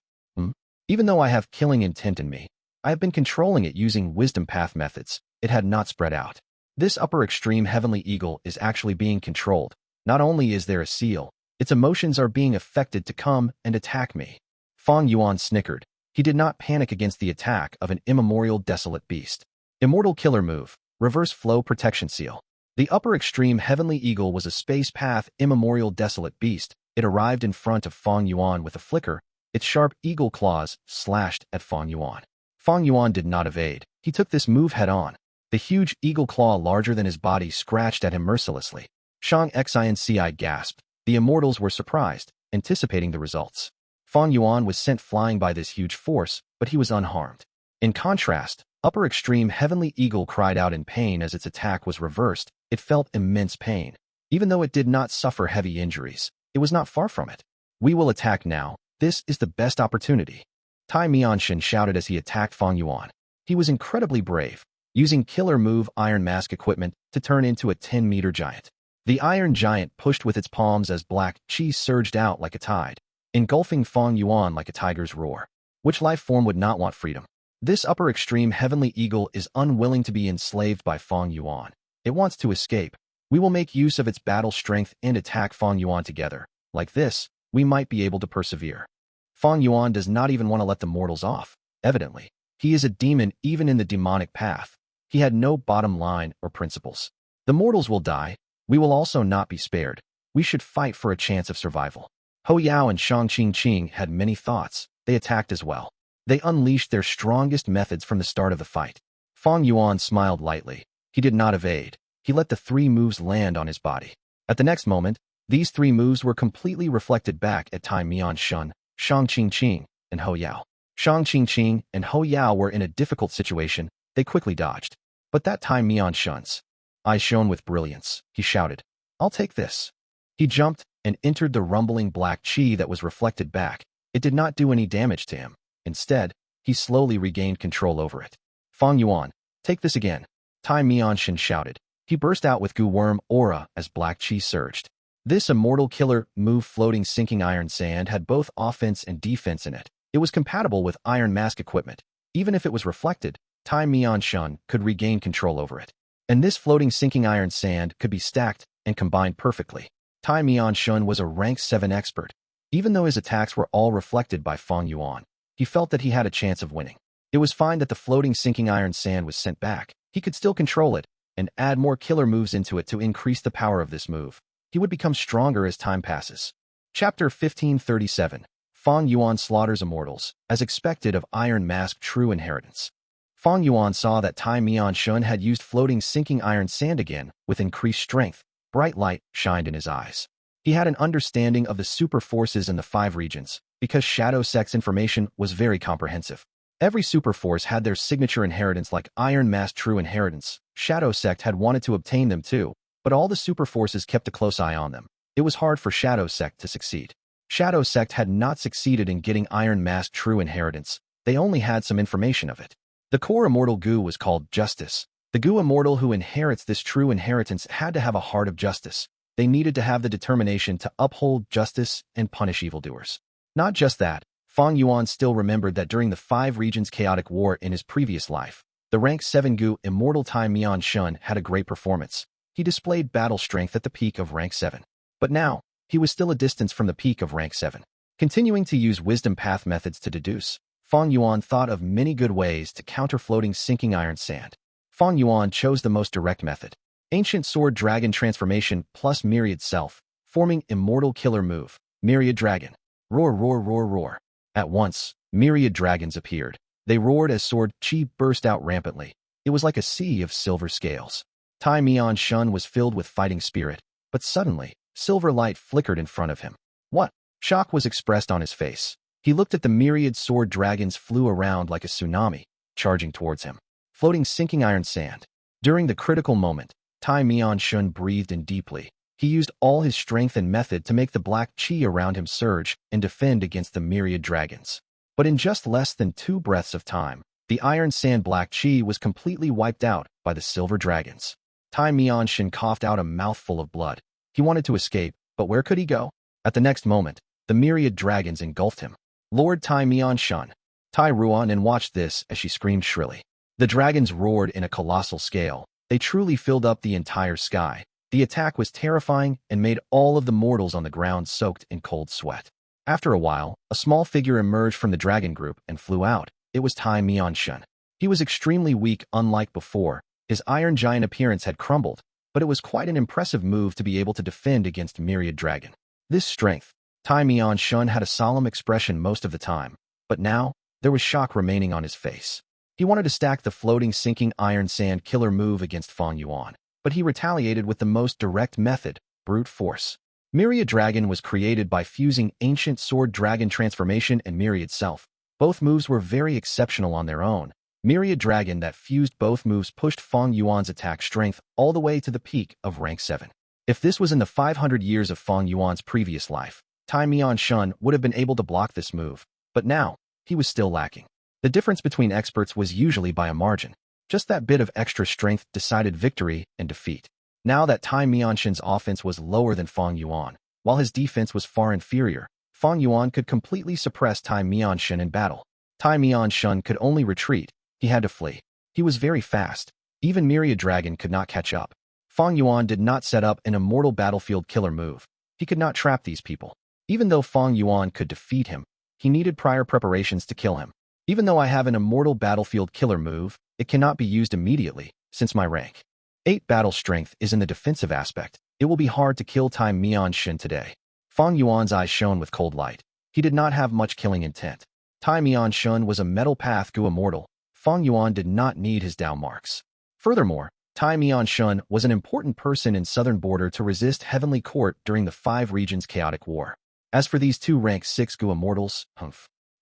Even though I have killing intent in me, I have been controlling it using wisdom path methods. It had not spread out. This upper extreme heavenly eagle is actually being controlled. Not only is there a seal, its emotions are being affected to come and attack me. Fang Yuan snickered. He did not panic against the attack of an immemorial desolate beast. Immortal killer move, reverse flow protection seal. The upper extreme heavenly eagle was a space path immemorial desolate beast. It arrived in front of Fang Yuan with a flicker. Its sharp eagle claws slashed at Fang Yuan. Fang Yuan did not evade. He took this move head-on. The huge eagle claw larger than his body scratched at him mercilessly. Shang Xinci gasped. The Immortals were surprised, anticipating the results. Fang Yuan was sent flying by this huge force, but he was unharmed. In contrast, upper extreme heavenly eagle cried out in pain as its attack was reversed. It felt immense pain. Even though it did not suffer heavy injuries, it was not far from it. We will attack now. This is the best opportunity. Tai Mianshin shouted as he attacked Fang Yuan. He was incredibly brave, using killer move Iron Mask equipment to turn into a 10-meter giant. The Iron Giant pushed with its palms as black chi surged out like a tide, engulfing Fang Yuan like a tiger's roar. Which life form would not want freedom? This upper extreme heavenly eagle is unwilling to be enslaved by Fang Yuan. It wants to escape. We will make use of its battle strength and attack Fang Yuan together. Like this, we might be able to persevere. Fang Yuan does not even want to let the mortals off. Evidently, he is a demon even in the demonic path. He had no bottom line or principles. The mortals will die. We will also not be spared. We should fight for a chance of survival. Hou Yao and Shang Qing had many thoughts. They attacked as well. They unleashed their strongest methods from the start of the fight. Fang Yuan smiled lightly. He did not evade. He let the 3 moves land on his body. At the next moment, these 3 moves were completely reflected back at Tai Mian-shun, Shang Qing, and Hou Yao. Shang Qing and Hou Yao were in a difficult situation. They quickly dodged. But that Tai Mian-shun's eyes shone with brilliance. He shouted, "I'll take this." He jumped and entered the rumbling black chi that was reflected back. It did not do any damage to him. Instead, he slowly regained control over it. "Fang Yuan, take this again," Tai Mian-shun shouted. He burst out with Gu Worm aura as black chi surged. This immortal killer move floating sinking iron sand had both offense and defense in it. It was compatible with iron mask equipment. Even if it was reflected, Tai Mian-shun could regain control over it. And this floating sinking iron sand could be stacked and combined perfectly. Tai Mian-shun was a rank 7 expert. Even though his attacks were all reflected by Fang Yuan, he felt that he had a chance of winning. It was fine that the floating sinking iron sand was sent back. He could still control it and add more killer moves into it to increase the power of this move. He would become stronger as time passes. Chapter 1537. Fang Yuan slaughters Immortals, as expected of Iron Mask True Inheritance. Fang Yuan saw that Tai Mian-shun had used floating sinking iron sand again, with increased strength. Bright light shined in his eyes. He had an understanding of the super forces in the 5 regions, because Shadow Sect's information was very comprehensive. Every super force had their signature inheritance like Iron Mask True Inheritance. Shadow Sect had wanted to obtain them too, but all the super forces kept a close eye on them. It was hard for Shadow Sect to succeed. Shadow Sect had not succeeded in getting Iron Mask True Inheritance. They only had some information of it. The core immortal Gu was called Justice. The Gu immortal who inherits this true inheritance had to have a heart of justice. They needed to have the determination to uphold justice and punish evildoers. Not just that, Fang Yuan still remembered that during the 5 regions chaotic war in his previous life, the rank 7 Gu immortal Tai Mian-shun had a great performance. He displayed battle strength at the peak of rank 7. But now, he was still a distance from the peak of rank 7. Continuing to use wisdom path methods to deduce, Fang Yuan thought of many good ways to counter floating sinking iron sand. Fang Yuan chose the most direct method. Ancient Sword Dragon Transformation plus Myriad Self, forming Immortal Killer Move. Myriad Dragon. Roar, roar, roar, roar. At once, myriad dragons appeared. They roared as sword chi burst out rampantly. It was like a sea of silver scales. Tai Mian-shun was filled with fighting spirit, but suddenly, silver light flickered in front of him. What? Shock was expressed on his face. He looked at the myriad sword dragons flew around like a tsunami, charging towards him. Floating sinking iron sand. During the critical moment, Tai Mian-shun breathed in deeply. He used all his strength and method to make the black chi around him surge and defend against the myriad dragons. But in just less than 2 breaths of time, the iron sand black chi was completely wiped out by the silver dragons. Tai Mian-shun coughed out a mouthful of blood. He wanted to escape, but where could he go? At the next moment, the myriad dragons engulfed him. Lord Tai Mian-shun. Tai Ruan and watched this as she screamed shrilly. The dragons roared in a colossal scale. They truly filled up the entire sky. The attack was terrifying and made all of the mortals on the ground soaked in cold sweat. After a while, a small figure emerged from the dragon group and flew out. It was Tai Mian-shun. He was extremely weak unlike before. His iron giant appearance had crumbled, but it was quite an impressive move to be able to defend against Myriad Dragon. This strength, Tai Mian-shun had a solemn expression most of the time, but now, there was shock remaining on his face. He wanted to stack the floating sinking iron sand killer move against Fang Yuan, but he retaliated with the most direct method, brute force. Myriad Dragon was created by fusing Ancient Sword Dragon Transformation and Myriad Self. Both moves were very exceptional on their own. Myriad Dragon that fused both moves pushed Fang Yuan's attack strength all the way to the peak of rank 7. If this was in the 500 years of Fang Yuan's previous life, Tai Mian-shun would have been able to block this move, but now, he was still lacking. The difference between experts was usually by a margin. Just that bit of extra strength decided victory and defeat. Now that Tai Mian-shun's offense was lower than Fang Yuan, while his defense was far inferior, Fang Yuan could completely suppress Tai Mian-shun in battle. Tai Mian-shun could only retreat. He had to flee. He was very fast. Even Myriad Dragon could not catch up. Fang Yuan did not set up an immortal battlefield killer move. He could not trap these people. Even though Fang Yuan could defeat him, he needed prior preparations to kill him. Even though I have an immortal battlefield killer move, it cannot be used immediately, Since my rank 8 battle strength is in the defensive aspect, it will be hard to kill Tai Mian Shin today. Fang Yuan's eyes shone with cold light. He did not have much killing intent. Tai Mian Shin was a metal path Gu immortal. Fang Yuan did not need his Dao marks. Furthermore, Tai Mian Shin was an important person in southern border to resist Heavenly Court during the 5 regions chaotic war. As for these 2 rank 6 Gu immortals,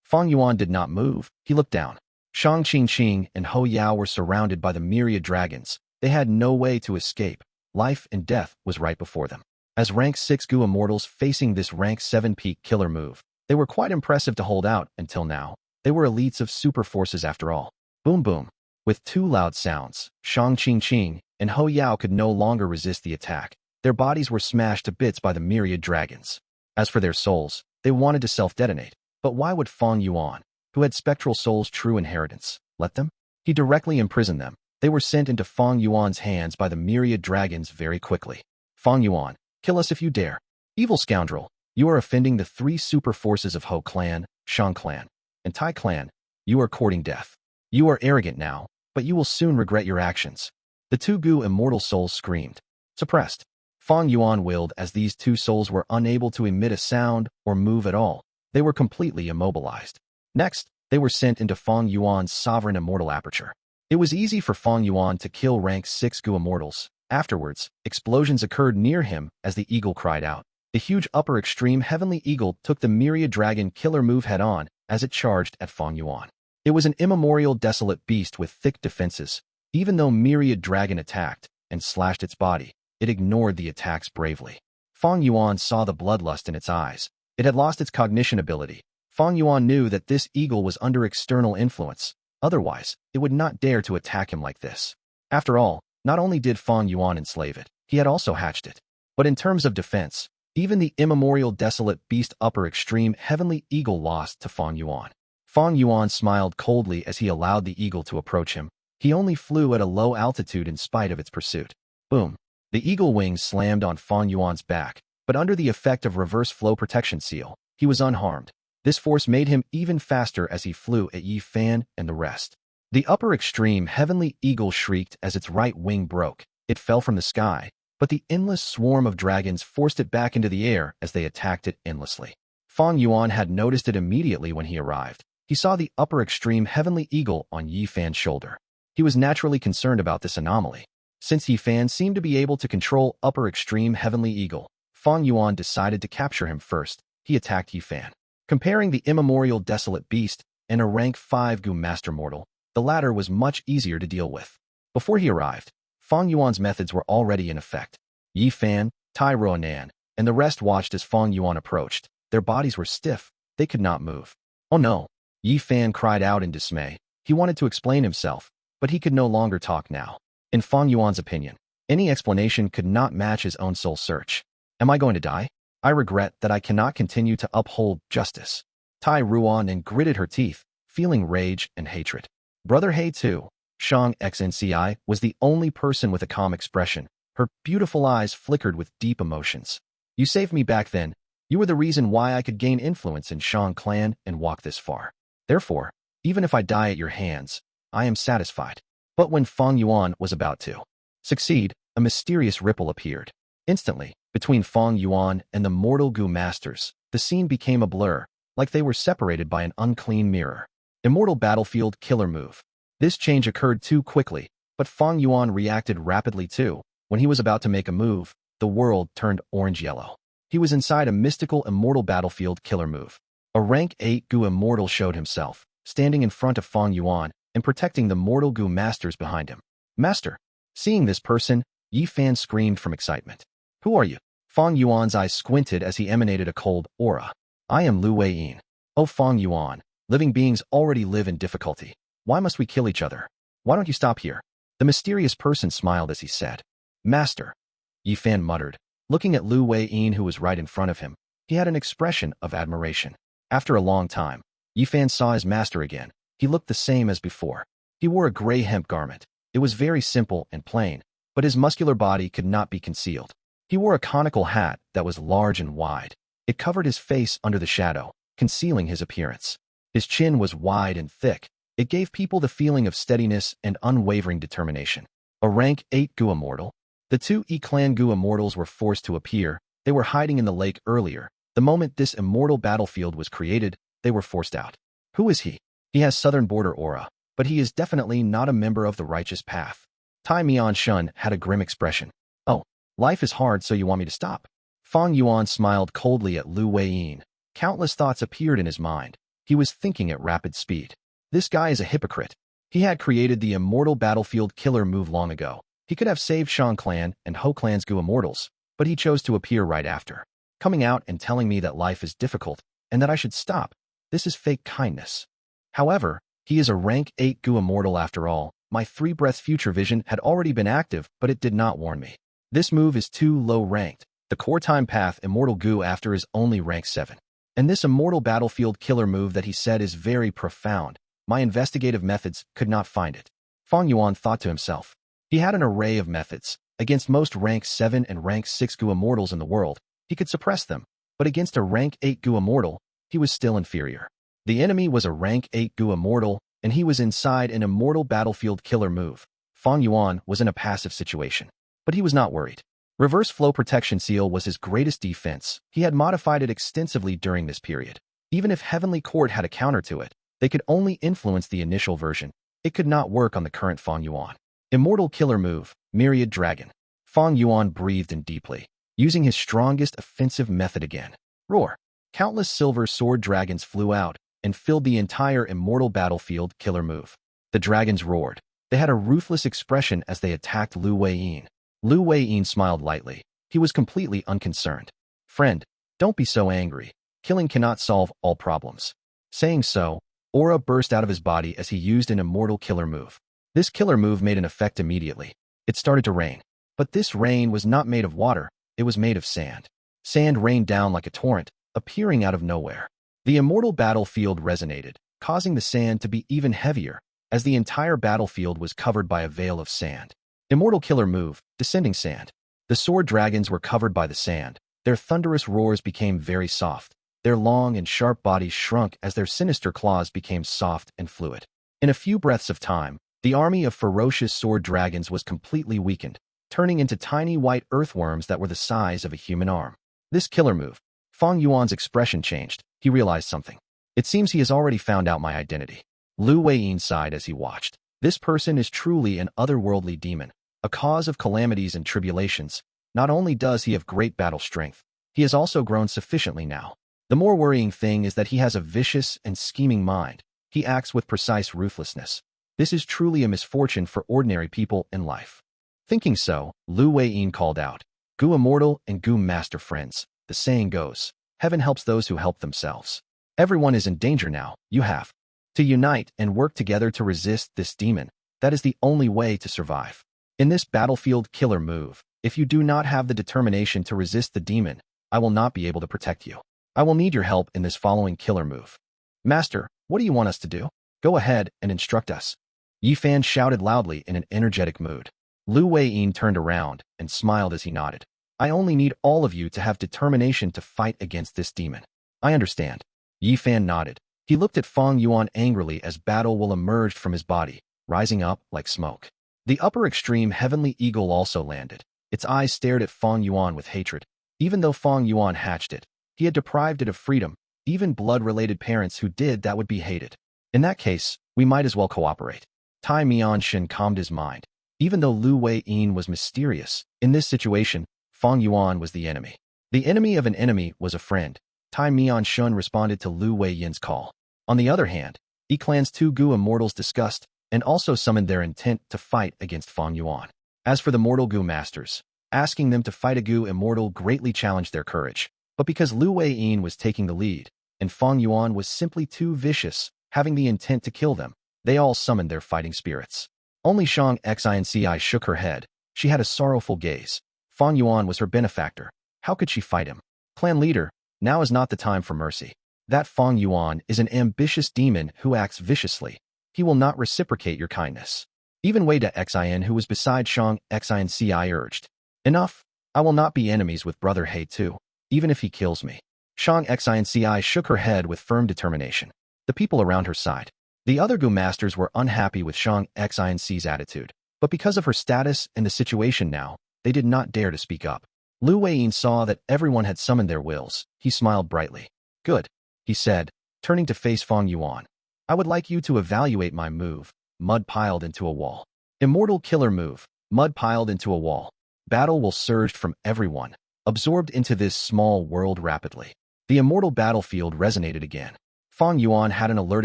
Fang Yuan did not move. He looked down. Shang Qing and Ho Yao were surrounded by the myriad dragons. They had no way to escape. Life and death was right before them. As rank 6 Gu immortals facing this rank 7 peak killer move, they were quite impressive to hold out until now. They were elites of super forces after all. Boom boom. With 2 loud sounds, Shang Qing and Ho Yao could no longer resist the attack. Their bodies were smashed to bits by the myriad dragons. As for their souls, they wanted to self-detonate. But why would Fang Yuan, who had spectral souls' true inheritance, let them? He directly imprisoned them. They were sent into Fang Yuan's hands by the myriad dragons very quickly. Fang Yuan, kill us if you dare. Evil scoundrel, you are offending the 3 super forces of Ho clan, Shang clan, and Tai clan. You are courting death. You are arrogant now, but you will soon regret your actions. The 2 Gu immortal souls screamed. Suppressed. Fang Yuan willed as these 2 souls were unable to emit a sound or move at all. They were completely immobilized. Next, they were sent into Fang Yuan's sovereign immortal aperture. It was easy for Fang Yuan to kill rank 6 Gu immortals. Afterwards, explosions occurred near him as the eagle cried out. The huge upper extreme heavenly eagle took the myriad dragon killer move head-on as it charged at Fang Yuan. It was an immemorial desolate beast with thick defenses. Even though myriad dragon attacked and slashed its body, it ignored the attacks bravely. Fang Yuan saw the bloodlust in its eyes. It had lost its cognition ability. Fang Yuan knew that this eagle was under external influence. Otherwise, it would not dare to attack him like this. After all, not only did Fang Yuan enslave it, he had also hatched it. But in terms of defense, even the immemorial desolate beast upper extreme heavenly eagle lost to Fang Yuan. Fang Yuan smiled coldly as he allowed the eagle to approach him. He only flew at a low altitude in spite of its pursuit. Boom. The eagle wings slammed on Fang Yuan's back, but under the effect of reverse flow protection seal, he was unharmed. This force made him even faster as he flew at Yi Fan and the rest. The upper extreme heavenly eagle shrieked as its right wing broke. It fell from the sky, but the endless swarm of dragons forced it back into the air as they attacked it endlessly. Fang Yuan had noticed it immediately when he arrived. He saw the upper extreme heavenly eagle on Yi Fan's shoulder. He was naturally concerned about this anomaly. Since Yi Fan seemed to be able to control upper extreme heavenly eagle, Fang Yuan decided to capture him first. He attacked Yi Fan. Comparing the immemorial desolate beast and a rank 5 Gu master mortal, the latter was much easier to deal with. Before he arrived, Fang Yuan's methods were already in effect. Yi Fan, Tai Ruonan, and the rest watched as Fang Yuan approached. Their bodies were stiff. They could not move. Oh no! Yi Fan cried out in dismay. He wanted to explain himself, but he could no longer talk now. In Fang Yuan's opinion, any explanation could not match his own soul search. Am I going to die? I regret that I cannot continue to uphold justice. Tai Ruonan gritted her teeth, feeling rage and hatred. Brother He too. Shang Xnci was the only person with a calm expression. Her beautiful eyes flickered with deep emotions. You saved me back then. You were the reason why I could gain influence in Shang clan and walk this far. Therefore, even if I die at your hands, I am satisfied. But when Fang Yuan was about to succeed, a mysterious ripple appeared. Instantly, between Fang Yuan and the mortal Gu masters, the scene became a blur, like they were separated by an unclean mirror. Immortal battlefield killer move. This change occurred too quickly, but Fang Yuan reacted rapidly too. When he was about to make a move, the world turned orange-yellow. He was inside a mystical immortal battlefield killer move. A rank 8 Gu immortal showed himself, standing in front of Fang Yuan and protecting the mortal Gu masters behind him. Master! Seeing this person, Yi Fan screamed from excitement. Who are you? Fang Yuan's eyes squinted as he emanated a cold aura. I am Lu Weiyin. Oh Fang Yuan, living beings already live in difficulty. Why must we kill each other? Why don't you stop here? The mysterious person smiled as he said. Master! Yi Fan muttered. Looking at Lu Weiyin who was right in front of him, he had an expression of admiration. After a long time, Yi Fan saw his master again. He looked the same as before. He wore a gray hemp garment. It was very simple and plain, but his muscular body could not be concealed. He wore a conical hat that was large and wide. It covered his face under the shadow, concealing his appearance. His chin was wide and thick. It gave people the feeling of steadiness and unwavering determination. A rank 8 Gu immortal. The two E-clan Gu immortals were forced to appear. They were hiding in the lake earlier. The moment this immortal battlefield was created, they were forced out. Who is he? He has southern border aura, but he is definitely not a member of the righteous path. Tai Mian-shun had a grim expression. Oh, life is hard, so you want me to stop? Fang Yuan smiled coldly at Lu Weiyin. Countless thoughts appeared in his mind. He was thinking at rapid speed. This guy is a hypocrite. He had created the immortal battlefield killer move long ago. He could have saved Shang Clan and Ho Clan's Gu immortals, but he chose to appear right after, coming out and telling me that life is difficult and that I should stop. This is fake kindness. However, he is a rank 8 Gu immortal after all. My 3-breath future vision had already been active, but it did not warn me. This move is too low ranked. The core time path immortal Gu after is only rank 7. And this immortal battlefield killer move that he said is very profound. My investigative methods could not find it. Fang Yuan thought to himself. He had an array of methods. Against most rank 7 and rank 6 Gu immortals in the world, he could suppress them. But against a rank 8 Gu immortal, he was still inferior. The enemy was a rank 8 Gu immortal, and he was inside an immortal battlefield killer move. Fang Yuan was in a passive situation. But he was not worried. Reverse flow protection seal was his greatest defense. He had modified it extensively during this period. Even if Heavenly Court had a counter to it, they could only influence the initial version. It could not work on the current Fang Yuan. Immortal killer move, Myriad Dragon. Fang Yuan breathed in deeply, using his strongest offensive method again. Roar. Countless silver sword dragons flew out and filled the entire immortal battlefield killer move. The dragons roared. They had a ruthless expression as they attacked Lu Weiyin. Lu Weiyin smiled lightly. He was completely unconcerned. Friend, don't be so angry. Killing cannot solve all problems. Saying so, aura burst out of his body as he used an immortal killer move. This killer move made an effect immediately. It started to rain. But this rain was not made of water, it was made of sand. Sand rained down like a torrent, appearing out of nowhere. The immortal battlefield resonated, causing the sand to be even heavier, as the entire battlefield was covered by a veil of sand. Immortal killer move, descending sand. The sword dragons were covered by the sand. Their thunderous roars became very soft. Their long and sharp bodies shrunk as their sinister claws became soft and fluid. In a few breaths of time, the army of ferocious sword dragons was completely weakened, turning into tiny white earthworms that were the size of a human arm. This killer move. Fang Yuan's expression changed. He realized something. It seems he has already found out my identity. Lu Weiyin sighed as he watched. This person is truly an otherworldly demon, a cause of calamities and tribulations. Not only does he have great battle strength, he has also grown sufficiently now. The more worrying thing is that he has a vicious and scheming mind. He acts with precise ruthlessness. This is truly a misfortune for ordinary people in life. Thinking so, Lu Weiyin called out, Gu immortal and Gu master friends. The saying goes, heaven helps those who help themselves. Everyone is in danger now. You have to unite and work together to resist this demon. That is the only way to survive. In this battlefield killer move, if you do not have the determination to resist the demon, I will not be able to protect you. I will need your help in this following killer move. Master, what do you want us to do? Go ahead and instruct us. Yi Fan shouted loudly in an energetic mood. Lu Weiyin turned around and smiled as he nodded. I only need all of you to have determination to fight against this demon. I understand. Yi Fan nodded. He looked at Fang Yuan angrily as battle will emerged from his body, rising up like smoke. The upper extreme heavenly eagle also landed. Its eyes stared at Fang Yuan with hatred. Even though Fang Yuan hatched it, he had deprived it of freedom. Even blood-related parents who did that would be hated. In that case, we might as well cooperate. Tai Mian-shun calmed his mind. Even though Lu Weiyin was mysterious, in this situation, Fang Yuan was the enemy. The enemy of an enemy was a friend. Tai Mian-shun responded to Lu Weiyin's call. On the other hand, E-clan's two Gu immortals discussed and also summoned their intent to fight against Fang Yuan. As for the mortal Gu masters, asking them to fight a Gu immortal greatly challenged their courage. But because Lu Weiyin was taking the lead, and Fang Yuan was simply too vicious, having the intent to kill them, they all summoned their fighting spirits. Only Shang Xinci shook her head. She had a sorrowful gaze. Fang Yuan was her benefactor. How could she fight him? Clan leader, now is not the time for mercy. That Fang Yuan is an ambitious demon who acts viciously. He will not reciprocate your kindness. Even Wei De Xin, who was beside Shang Xinci, urged. Enough. I will not be enemies with Brother He too, even if he kills me. Shang Xinci shook her head with firm determination. The people around her sighed. The other Gu masters were unhappy with Shang Xinci's attitude. But because of her status and the situation now, they did not dare to speak up. Lu Weiyin saw that everyone had summoned their wills. He smiled brightly. Good, he said, turning to face Fang Yuan. I would like you to evaluate my move. Mud piled into a wall. Immortal killer move. Mud piled into a wall. Battle will surge from everyone, absorbed into this small world rapidly. The immortal battlefield resonated again. Fang Yuan had an alert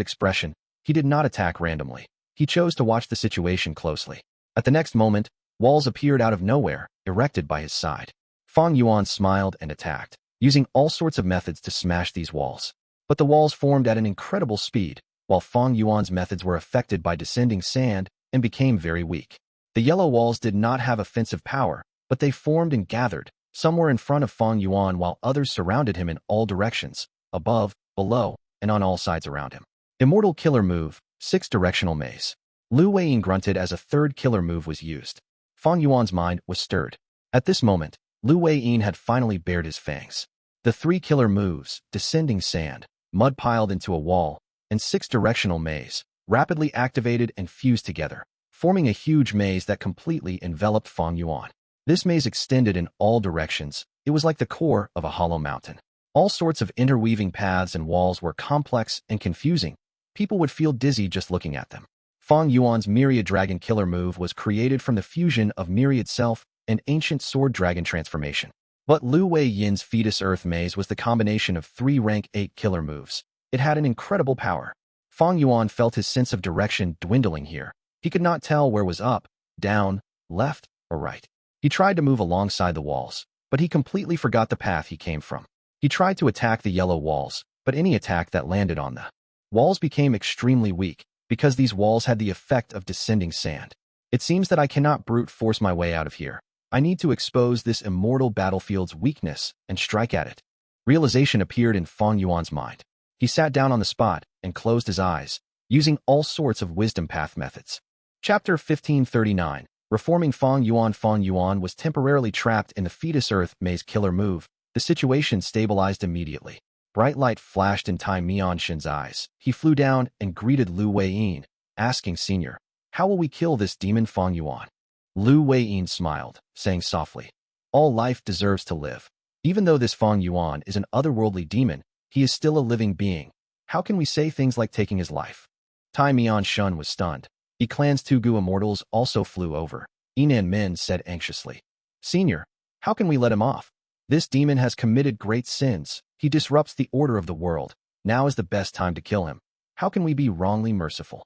expression. He did not attack randomly. He chose to watch the situation closely. At the next moment, walls appeared out of nowhere, erected by his side. Fang Yuan smiled and attacked, using all sorts of methods to smash these walls. But the walls formed at an incredible speed, while Fang Yuan's methods were affected by descending sand and became very weak. The yellow walls did not have offensive power, but they formed and gathered, some were in front of Fang Yuan while others surrounded him in all directions, above, below, and on all sides around him. Immortal killer move, 6-directional maze. Lu Weiyin grunted as a third killer move was used. Fang Yuan's mind was stirred. At this moment, Lu Weiyin had finally bared his fangs. The 3 killer moves, descending sand, mud piled into a wall, and 6-directional maze, rapidly activated and fused together, forming a huge maze that completely enveloped Fang Yuan. This maze extended in all directions. It was like the core of a hollow mountain. All sorts of interweaving paths and walls were complex and confusing. People would feel dizzy just looking at them. Fang Yuan's Myriad Dragon killer move was created from the fusion of Myriad Self and Ancient Sword Dragon transformation. But Lu Weiyin's Fetus Earth Maze was the combination of 3 rank 8 killer moves. It had an incredible power. Fang Yuan felt his sense of direction dwindling here. He could not tell where was up, down, left, or right. He tried to move alongside the walls, but he completely forgot the path he came from. He tried to attack the yellow walls, but any attack that landed on the walls became extremely weak, because these walls had the effect of descending sand. It seems that I cannot brute force my way out of here. I need to expose this immortal battlefield's weakness and strike at it. Realization appeared in Fang Yuan's mind. He sat down on the spot and closed his eyes, using all sorts of wisdom path methods. Chapter 1539. Reforming Fang Yuan. Fang Yuan was temporarily trapped in the Fetus Earth Maze killer move. The situation stabilized immediately. Bright light flashed in Tai Mianshin's eyes. He flew down and greeted Lu Weiyin, asking Senior, how will we kill this demon Fang Yuan? Lu Weiyin smiled, saying softly, all life deserves to live. Even though this Fang Yuan is an otherworldly demon, he is still a living being. How can we say things like taking his life? Tai Mianshin was stunned. Clan's 2 Gu Immortals also flew over. Enan Min said anxiously, Senior, how can we let him off? This demon has committed great sins. He disrupts the order of the world. Now is the best time to kill him. How can we be wrongly merciful?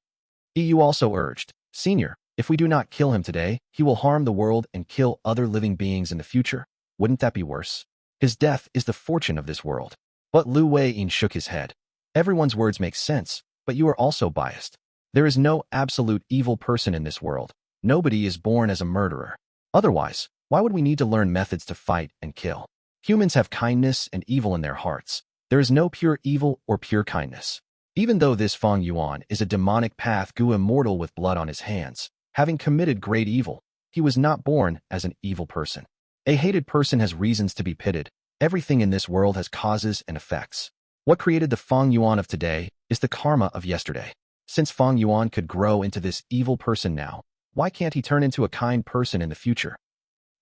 EU also urged, Senior, if we do not kill him today, he will harm the world and kill other living beings in the future. Wouldn't that be worse? His death is the fortune of this world. But Lu Weiyin shook his head. Everyone's words make sense, but you are also biased. There is no absolute evil person in this world. Nobody is born as a murderer. Otherwise, why would we need to learn methods to fight and kill? Humans have kindness and evil in their hearts. There is no pure evil or pure kindness. Even though this Fang Yuan is a demonic path Gu immortal with blood on his hands, having committed great evil, he was not born as an evil person. A hated person has reasons to be pitied. Everything in this world has causes and effects. What created the Fang Yuan of today is the karma of yesterday. Since Fang Yuan could grow into this evil person now, why can't he turn into a kind person in the future?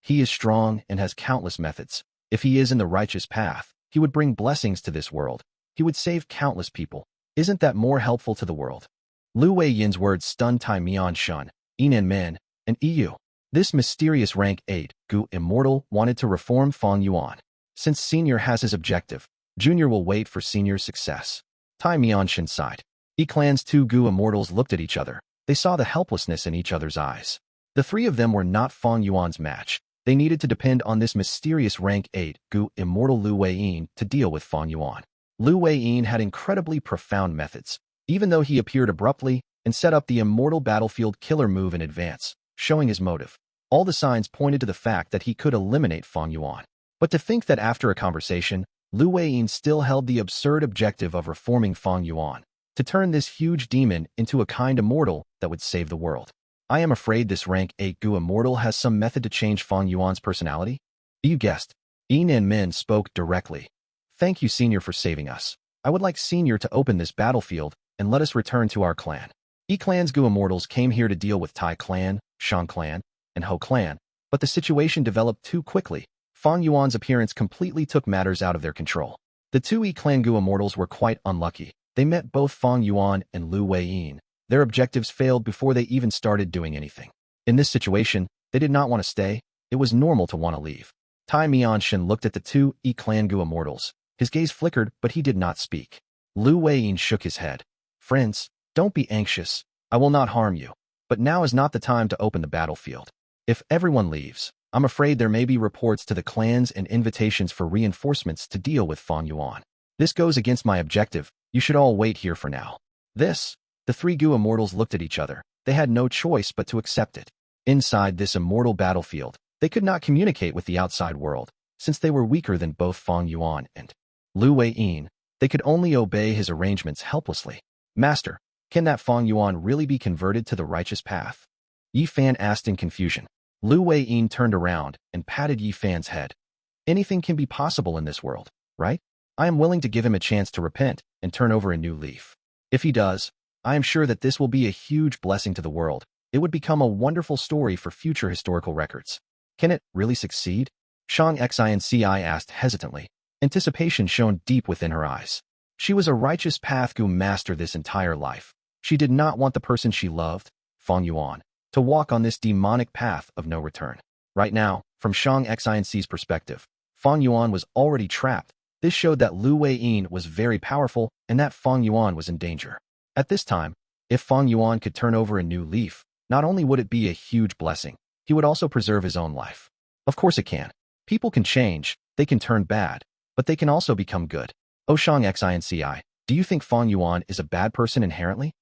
He is strong and has countless methods. If he is in the righteous path, he would bring blessings to this world. He would save countless people. Isn't that more helpful to the world? Lu Weiyin's words stunned Tai Mianshin, Enan Min, and EU. This mysterious rank 8 Gu Immortal wanted to reform Fang Yuan. Since Senior has his objective, Junior will wait for Senior's success. Tai Mianshin sighed. Clan's 2 Gu Immortals looked at each other. They saw the helplessness in each other's eyes. The 3 of them were not Fang Yuan's match. They needed to depend on this mysterious rank 8 Gu Immortal Lu Weiyin to deal with Fang Yuan. Lu Weiyin had incredibly profound methods, even though he appeared abruptly and set up the immortal battlefield killer move in advance, showing his motive. All the signs pointed to the fact that he could eliminate Fang Yuan. But to think that after a conversation, Lu Weiyin still held the absurd objective of reforming Fang Yuan, to turn this huge demon into a kind immortal that would save the world. I am afraid this rank 8 Gu Immortal has some method to change Fang Yuan's personality. You guessed. Enan Min spoke directly. Thank you, Senior, for saving us. I would like Senior to open this battlefield and let us return to our clan. Clan's Gu Immortals came here to deal with Tai Clan, Shang clan, and Hou clan, but the situation developed too quickly. Fang Yuan's appearance completely took matters out of their control. The two clan Gu Immortals were quite unlucky. They met both Fang Yuan and Lu Weiyin. Their objectives failed before they even started doing anything. In this situation, they did not want to stay. It was normal to want to leave. Tai Mianshan looked at the two clan Gu Immortals. His gaze flickered, but he did not speak. Lu Weiyin shook his head. Friends, don't be anxious. I will not harm you. But now is not the time to open the battlefield. If everyone leaves, I'm afraid there may be reports to the clans and invitations for reinforcements to deal with Fang Yuan. This goes against my objective. You should all wait here for now. The three Gu Immortals looked at each other. They had no choice but to accept it. Inside this immortal battlefield, they could not communicate with the outside world, since they were weaker than both Fang Yuan and Lu Weiyin. They could only obey his arrangements helplessly. Master, can that Fang Yuan really be converted to the righteous path? Yi Fan asked in confusion. Lu Weiyin turned around and patted Yi Fan's head. Anything can be possible in this world, right? I am willing to give him a chance to repent and turn over a new leaf. If he does, I am sure that this will be a huge blessing to the world. It would become a wonderful story for future historical records. Can it really succeed? Shang Xinci asked hesitantly. Anticipation shone deep within her eyes. She was a righteous path Gu master this entire life. She did not want the person she loved, Fang Yuan, to walk on this demonic path of no return. Right now, from Shang Xinci's perspective, Fang Yuan was already trapped. This showed that Lu Weiyin was very powerful and that Fang Yuan was in danger. At this time, if Fang Yuan could turn over a new leaf, not only would it be a huge blessing, he would also preserve his own life. Of course it can. People can change, they can turn bad, but they can also become good. Oh Shang Xinci, do you think Fang Yuan is a bad person inherently?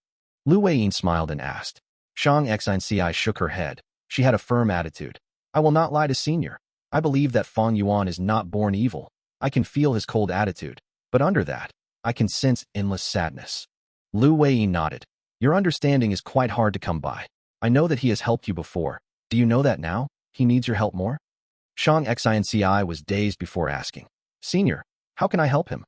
Lu Weiyin smiled and asked. Shang Xinci shook her head. She had a firm attitude. I will not lie to Senior. I believe that Fang Yuan is not born evil. I can feel his cold attitude, but under that, I can sense endless sadness. Lu Weiyin nodded. Your understanding is quite hard to come by. I know that he has helped you before. Do you know that now? He needs your help more? Shang Xinci was dazed before asking. Senior, how can I help him?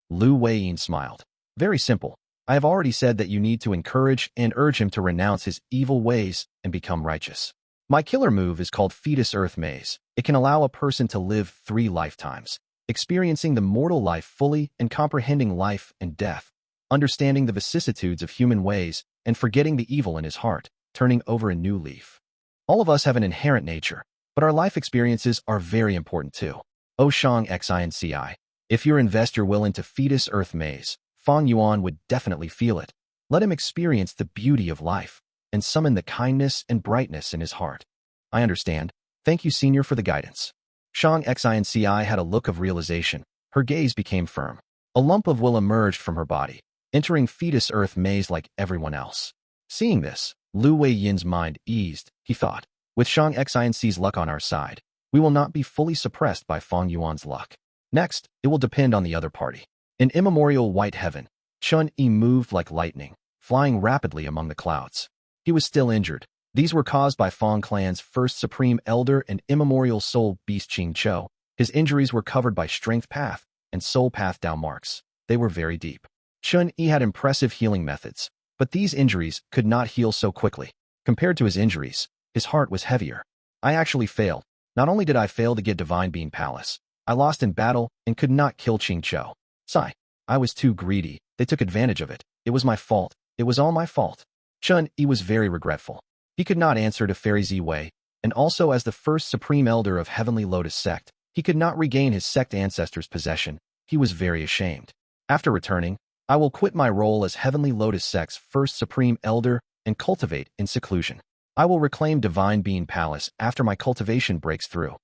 Lu Weiyin smiled. Very simple. I have already said that you need to encourage and urge him to renounce his evil ways and become righteous. My killer move is called Fetus Earth Maze. It can allow a person to live 3 lifetimes, experiencing the mortal life fully and comprehending life and death, understanding the vicissitudes of human ways and forgetting the evil in his heart, turning over a new leaf. All of us have an inherent nature, but our life experiences are very important too. Oh Shang Xinci, if you invest your will into Fetus Earth Maze, Fang Yuan would definitely feel it. Let him experience the beauty of life and summon the kindness and brightness in his heart. I understand. Thank you, Senior, for the guidance. Shang Xinci had a look of realization. Her gaze became firm. A lump of will emerged from her body, entering Fetus Earth Maze like everyone else. Seeing this, Lu Weiyin's mind eased. He thought, with Shang Xinci's luck on our side, we will not be fully suppressed by Fang Yuan's luck. Next, it will depend on the other party. In immemorial white heaven, Chen Yi moved like lightning, flying rapidly among the clouds. He was still injured. These were caused by Fang clan's first supreme elder and immemorial soul beast Chou. His injuries were covered by strength path and soul path Dao marks. They were very deep. Chen Yi had impressive healing methods, but these injuries could not heal so quickly. Compared to his injuries, his heart was heavier. I actually failed. Not only did I fail to get Divine Being Palace, I lost in battle and could not kill Chou. Sigh. I was too greedy. They took advantage of it. It was my fault. It was all my fault. Chen Yi was very regretful. He could not answer to Fairy Ziwei, and also as the first supreme elder of Heavenly Lotus sect, he could not regain his sect ancestors' possession. He was very ashamed. After returning, I will quit my role as Heavenly Lotus sect's first supreme elder and cultivate in seclusion. I will reclaim Divine Being Palace after my cultivation breaks through.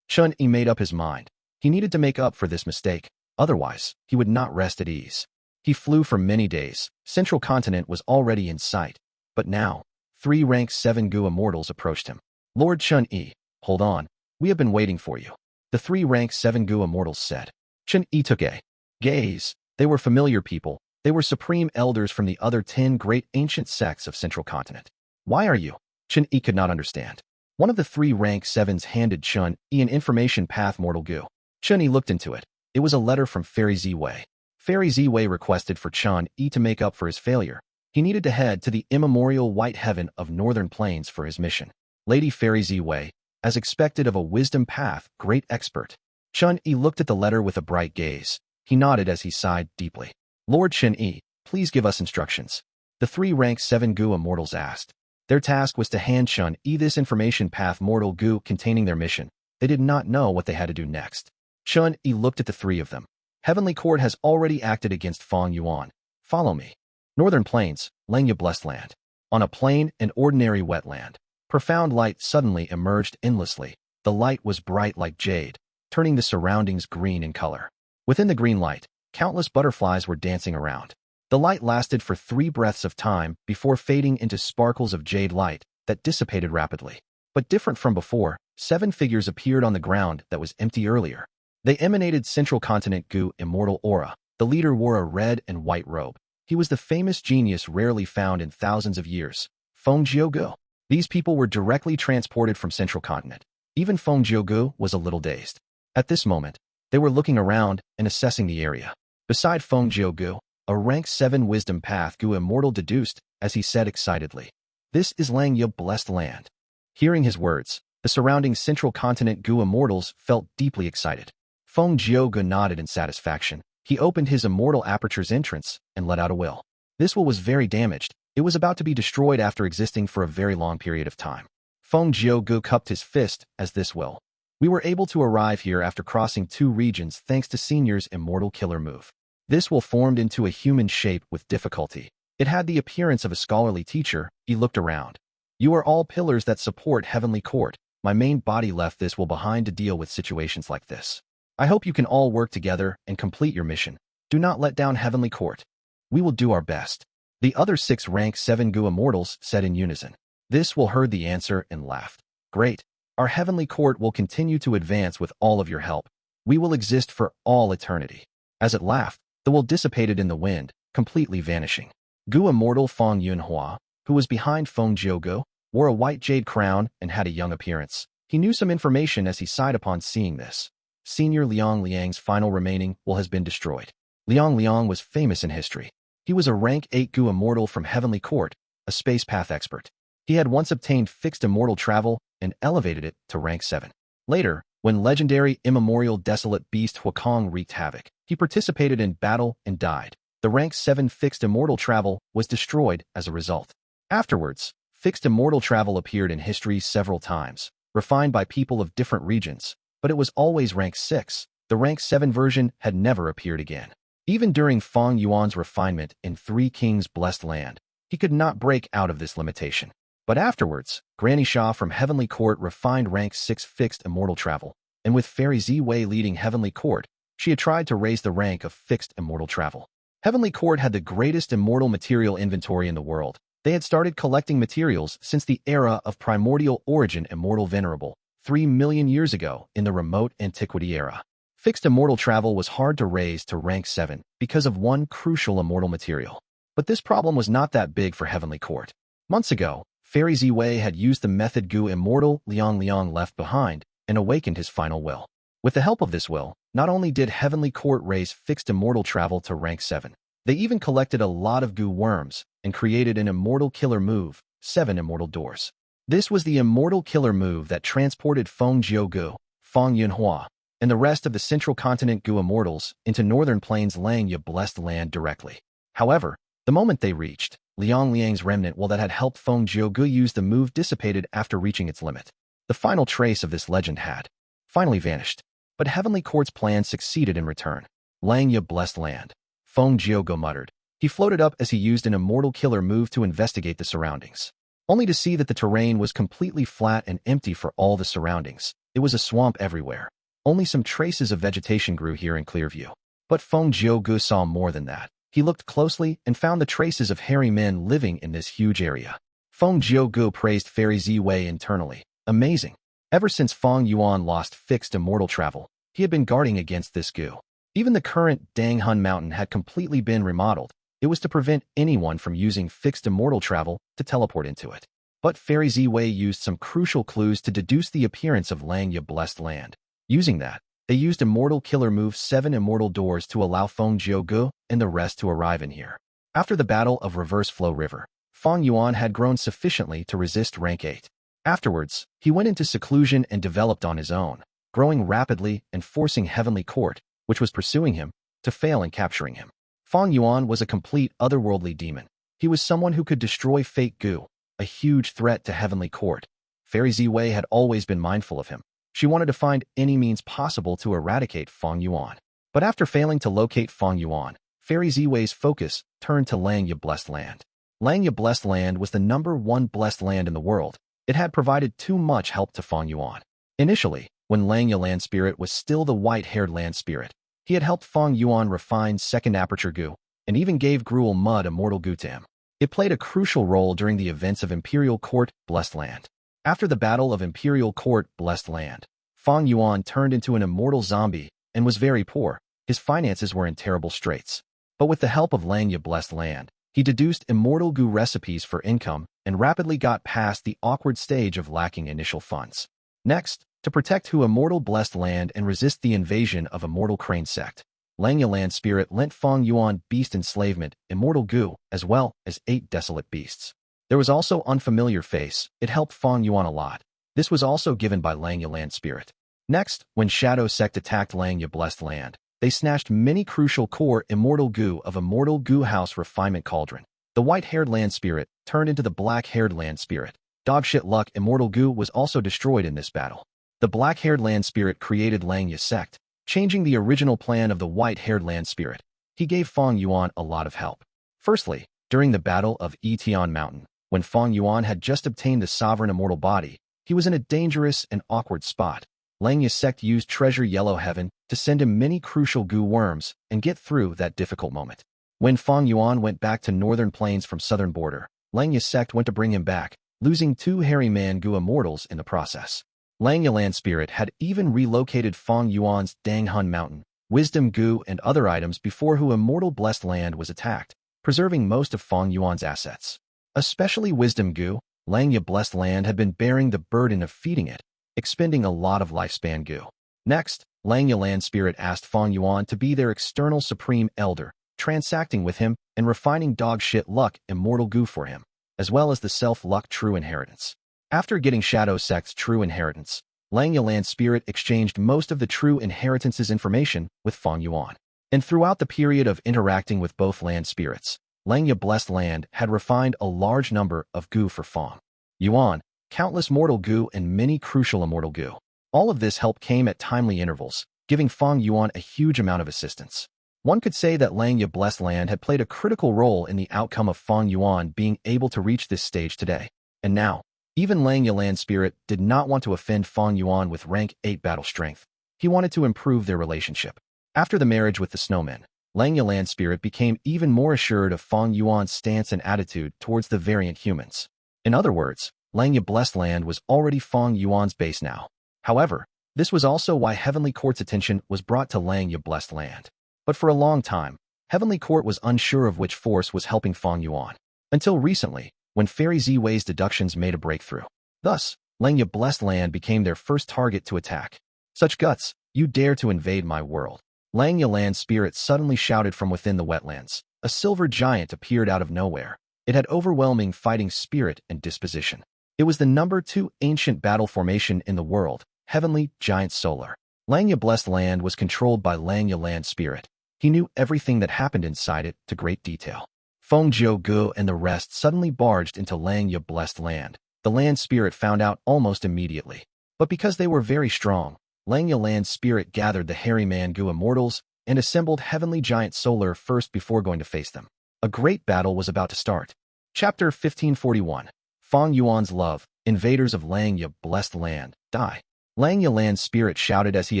Chen Yi made up his mind. He needed to make up for this mistake. Otherwise, he would not rest at ease. He flew for many days. Central Continent was already in sight. But now, 3 rank 7 Gu Immortals approached him. Lord Chen Yi, hold on. We have been waiting for you. The 3 rank 7 Gu Immortals said. Chen Yi took a gaze. They were familiar people. They were supreme elders from the other 10 great ancient sects of Central Continent. Why are you? Chen Yi could not understand. One of the 3 rank 7s handed Chen Yi an information path Mortal Gu. Chen Yi looked into it. It was a letter from Fairy Ziwei. Fairy Ziwei requested for Chen Yi to make up for his failure. He needed to head to the immemorial white heaven of Northern Plains for his mission. Lady Fairy Ziwei, as expected of a wisdom path, great expert. Chen Yi looked at the letter with a bright gaze. He nodded as he sighed deeply. Lord Chen Yi, please give us instructions. The 3 rank 7 Gu Immortals asked. Their task was to hand Chen Yi this information path mortal Gu containing their mission. They did not know what they had to do next. Chen Yi looked at the 3 of them. Heavenly Court has already acted against Fang Yuan. Follow me. Northern Plains, Langya Blessed Land. On a plain and ordinary wetland, profound light suddenly emerged endlessly. The light was bright like jade, turning the surroundings green in color. Within the green light, countless butterflies were dancing around. The light lasted for 3 breaths of time before fading into sparkles of jade light that dissipated rapidly. But different from before, 7 figures appeared on the ground that was empty earlier. They emanated Central Continent Gu immortal aura. The leader wore a red and white robe. He was the famous genius rarely found in thousands of years, Feng Gu. These people were directly transported from Central Continent. Even Feng Gu was a little dazed. At this moment, they were looking around and assessing the area. Beside Feng Gu, a rank 7 wisdom path Gu immortal deduced, as he said excitedly. This is Langya Blessed Land. Hearing his words, the surrounding Central Continent Gu immortals felt deeply excited. Feng Gu nodded in satisfaction. He opened his immortal aperture's entrance and let out a will. This will was very damaged. It was about to be destroyed after existing for a very long period of time. Feng Gu cupped his fist as this will. We were able to arrive here after crossing 2 regions thanks to Senior's immortal killer move. This will formed into a human shape with difficulty. It had the appearance of a scholarly teacher. He looked around. You are all pillars that support Heavenly Court. My main body left this will behind to deal with situations like this. I hope you can all work together and complete your mission. Do not let down Heavenly Court. We will do our best. The other 6 rank 7 Gu Immortals said in unison. This will heard the answer and laughed. Great. Our Heavenly Court will continue to advance with all of your help. We will exist for all eternity. As it laughed, the will dissipated in the wind, completely vanishing. Gu Immortal Fang Yuan, who was behind Feng Gu, wore a white jade crown and had a young appearance. He knew some information as he sighed upon seeing this. Senior Liang Liang's final remaining will has been destroyed. Liang Liang was famous in history. He was a rank 8 Gu Immortal from Heavenly Court, a space path expert. He had once obtained fixed immortal travel and elevated it to rank 7. Later, when legendary immemorial desolate beast Huakong wreaked havoc, he participated in battle and died. The rank 7 fixed immortal travel was destroyed as a result. Afterwards, fixed immortal travel appeared in history several times, refined by people of different regions, but it was always rank 6. The rank 7 version had never appeared again. Even during Fang Yuan's refinement in 3 Kings Blessed Land, he could not break out of this limitation. But afterwards, Granny Sha from Heavenly Court refined rank 6 fixed immortal travel, and with Fairy Ziwei leading Heavenly Court, she had tried to raise the rank of fixed immortal travel. Heavenly Court had the greatest immortal material inventory in the world. They had started collecting materials since the era of primordial origin immortal venerable, 3 million years ago in the remote antiquity era. Fixed immortal travel was hard to raise to rank 7 because of one crucial immortal material. But this problem was not that big for Heavenly Court. Months ago, Fairy Ziwei had used the method Gu immortal Liang Liang left behind and awakened his final will. With the help of this will, not only did Heavenly Court raise fixed immortal travel to rank 7, they even collected a lot of Gu worms and created an immortal killer move, 7 immortal doors. This was the immortal killer move that transported Feng Gu, Fang Yuan, and the rest of the Central Continent Gu Immortals into Northern Plains Langya Blessed Land directly. However, the moment they reached, Liang Liang's remnant will that had helped Feng Gu use the move dissipated after reaching its limit. The final trace of this legend had finally vanished, but Heavenly Court's plan succeeded in return. Langya Blessed Land, Feng Gu muttered. He floated up as he used an immortal killer move to investigate the surroundings, only to see that the terrain was completely flat and empty for all the surroundings. It was a swamp everywhere. Only some traces of vegetation grew here in clear view. But Feng Gu saw more than that. He looked closely and found the traces of hairy men living in this huge area. Feng Gu praised Fairy Ziwei internally. Amazing. Ever since Fang Yuan lost fixed immortal travel, he had been guarding against this Gu. Even the current Dang Hun Mountain had completely been remodeled. It was to prevent anyone from using fixed immortal travel to teleport into it. But Fairy Ziwei used some crucial clues to deduce the appearance of Langya Blessed Land. Using that, they used immortal killer move 7 immortal doors to allow Feng Gu and the rest to arrive in here. After the Battle of Reverse Flow River, Fang Yuan had grown sufficiently to resist rank 8. Afterwards, he went into seclusion and developed on his own, growing rapidly and forcing Heavenly Court, which was pursuing him, to fail in capturing him. Fang Yuan was a complete otherworldly demon. He was someone who could destroy Fate Gu, a huge threat to Heavenly Court. Fairy Ziwei had always been mindful of him. She wanted to find any means possible to eradicate Fang Yuan. But after failing to locate Fang Yuan, Fairy Ziwei's focus turned to Langya Blessed Land. Langya Blessed Land was the #1 blessed land in the world. It had provided too much help to Fang Yuan. Initially, when Langya Land Spirit was still the white-haired land spirit, he had helped Fang Yuan refine Second Aperture Gu, and even gave Gruel Mud Immortal Gu to him. It played a crucial role during the events of Imperial Court Blessed Land. After the Battle of Imperial Court Blessed Land, Fang Yuan turned into an immortal zombie and was very poor. His finances were in terrible straits. But with the help of Langya Blessed Land, he deduced Immortal Gu recipes for income and rapidly got past the awkward stage of lacking initial funds. Next, to protect Hu Immortal Blessed Land and resist the invasion of Immortal Crane Sect, Langya Land Spirit lent Fang Yuan Beast Enslavement, Immortal Gu, as well as 8 Desolate Beasts. There was also Unfamiliar Face. It helped Fang Yuan a lot. This was also given by Langya Land Spirit. Next, when Shadow Sect attacked Langya Blessed Land, they snatched many crucial core Immortal Gu of Immortal Gu House Refinement Cauldron. The white-haired land spirit turned into the black-haired land spirit. Dogshit Luck Immortal Gu was also destroyed in this battle. The black-haired land spirit created Langya Sect, changing the original plan of the white-haired land spirit. He gave Fang Yuan a lot of help. Firstly, during the Battle of Etian Mountain, when Fang Yuan had just obtained the sovereign immortal body, he was in a dangerous and awkward spot. Langya Sect used Treasure Yellow Heaven to send him many crucial Gu worms and get through that difficult moment. When Fang Yuan went back to northern plains from southern border, Langya Sect went to bring him back, losing 2 Hairy Man Gu Immortals in the process. Langya Land Spirit had even relocated Fang Yuan's Danghun Mountain, Wisdom Gu and other items before Hu Immortal Blessed Land was attacked, preserving most of Fang Yuan's assets. Especially Wisdom Gu, Langya Blessed Land had been bearing the burden of feeding it, expending a lot of lifespan Gu. Next, Langya Land Spirit asked Fang Yuan to be their external supreme elder, transacting with him and refining Dogshit Luck Immortal Gu for him, as well as the Self-Luck True Inheritance. After getting Shadow Sect's True Inheritance, Langya Land Spirit exchanged most of the True Inheritance's information with Fang Yuan. And throughout the period of interacting with both land spirits, Langya Blessed Land had refined a large number of Gu for Fang Yuan, countless mortal Gu and many crucial immortal Gu. All of this help came at timely intervals, giving Fang Yuan a huge amount of assistance. One could say that Langya Blessed Land had played a critical role in the outcome of Fang Yuan being able to reach this stage today. And now, even Langya Land Spirit did not want to offend Fang Yuan with rank 8 battle strength. He wanted to improve their relationship. After the marriage with the snowman, Langya Land Spirit became even more assured of Fang Yuan's stance and attitude towards the variant humans. In other words, Langya Blessed Land was already Fang Yuan's base now. However, this was also why Heavenly Court's attention was brought to Langya Blessed Land. But for a long time, Heavenly Court was unsure of which force was helping Fang Yuan. Until recently, when Fairy Ziwei's deductions made a breakthrough. Thus, Langya Blessed Land became their first target to attack. Such guts, you dare to invade my world. Langya Land Spirit suddenly shouted from within the wetlands. A silver giant appeared out of nowhere. It had overwhelming fighting spirit and disposition. It was the #2 ancient battle formation in the world, Heavenly Giant Solar. Langya Blessed Land was controlled by Langya Land Spirit. He knew everything that happened inside it to great detail. Feng Gu and the rest suddenly barged into Langya Blessed Land. The land spirit found out almost immediately. But because they were very strong, Langya Land Spirit gathered the Hairy Man Gu Immortals and assembled Heavenly Giant Solar first before going to face them. A great battle was about to start. Chapter 1541. Fang Yuan's Love, Invaders of Langya Blessed Land, Die. Langya Land Spirit shouted as he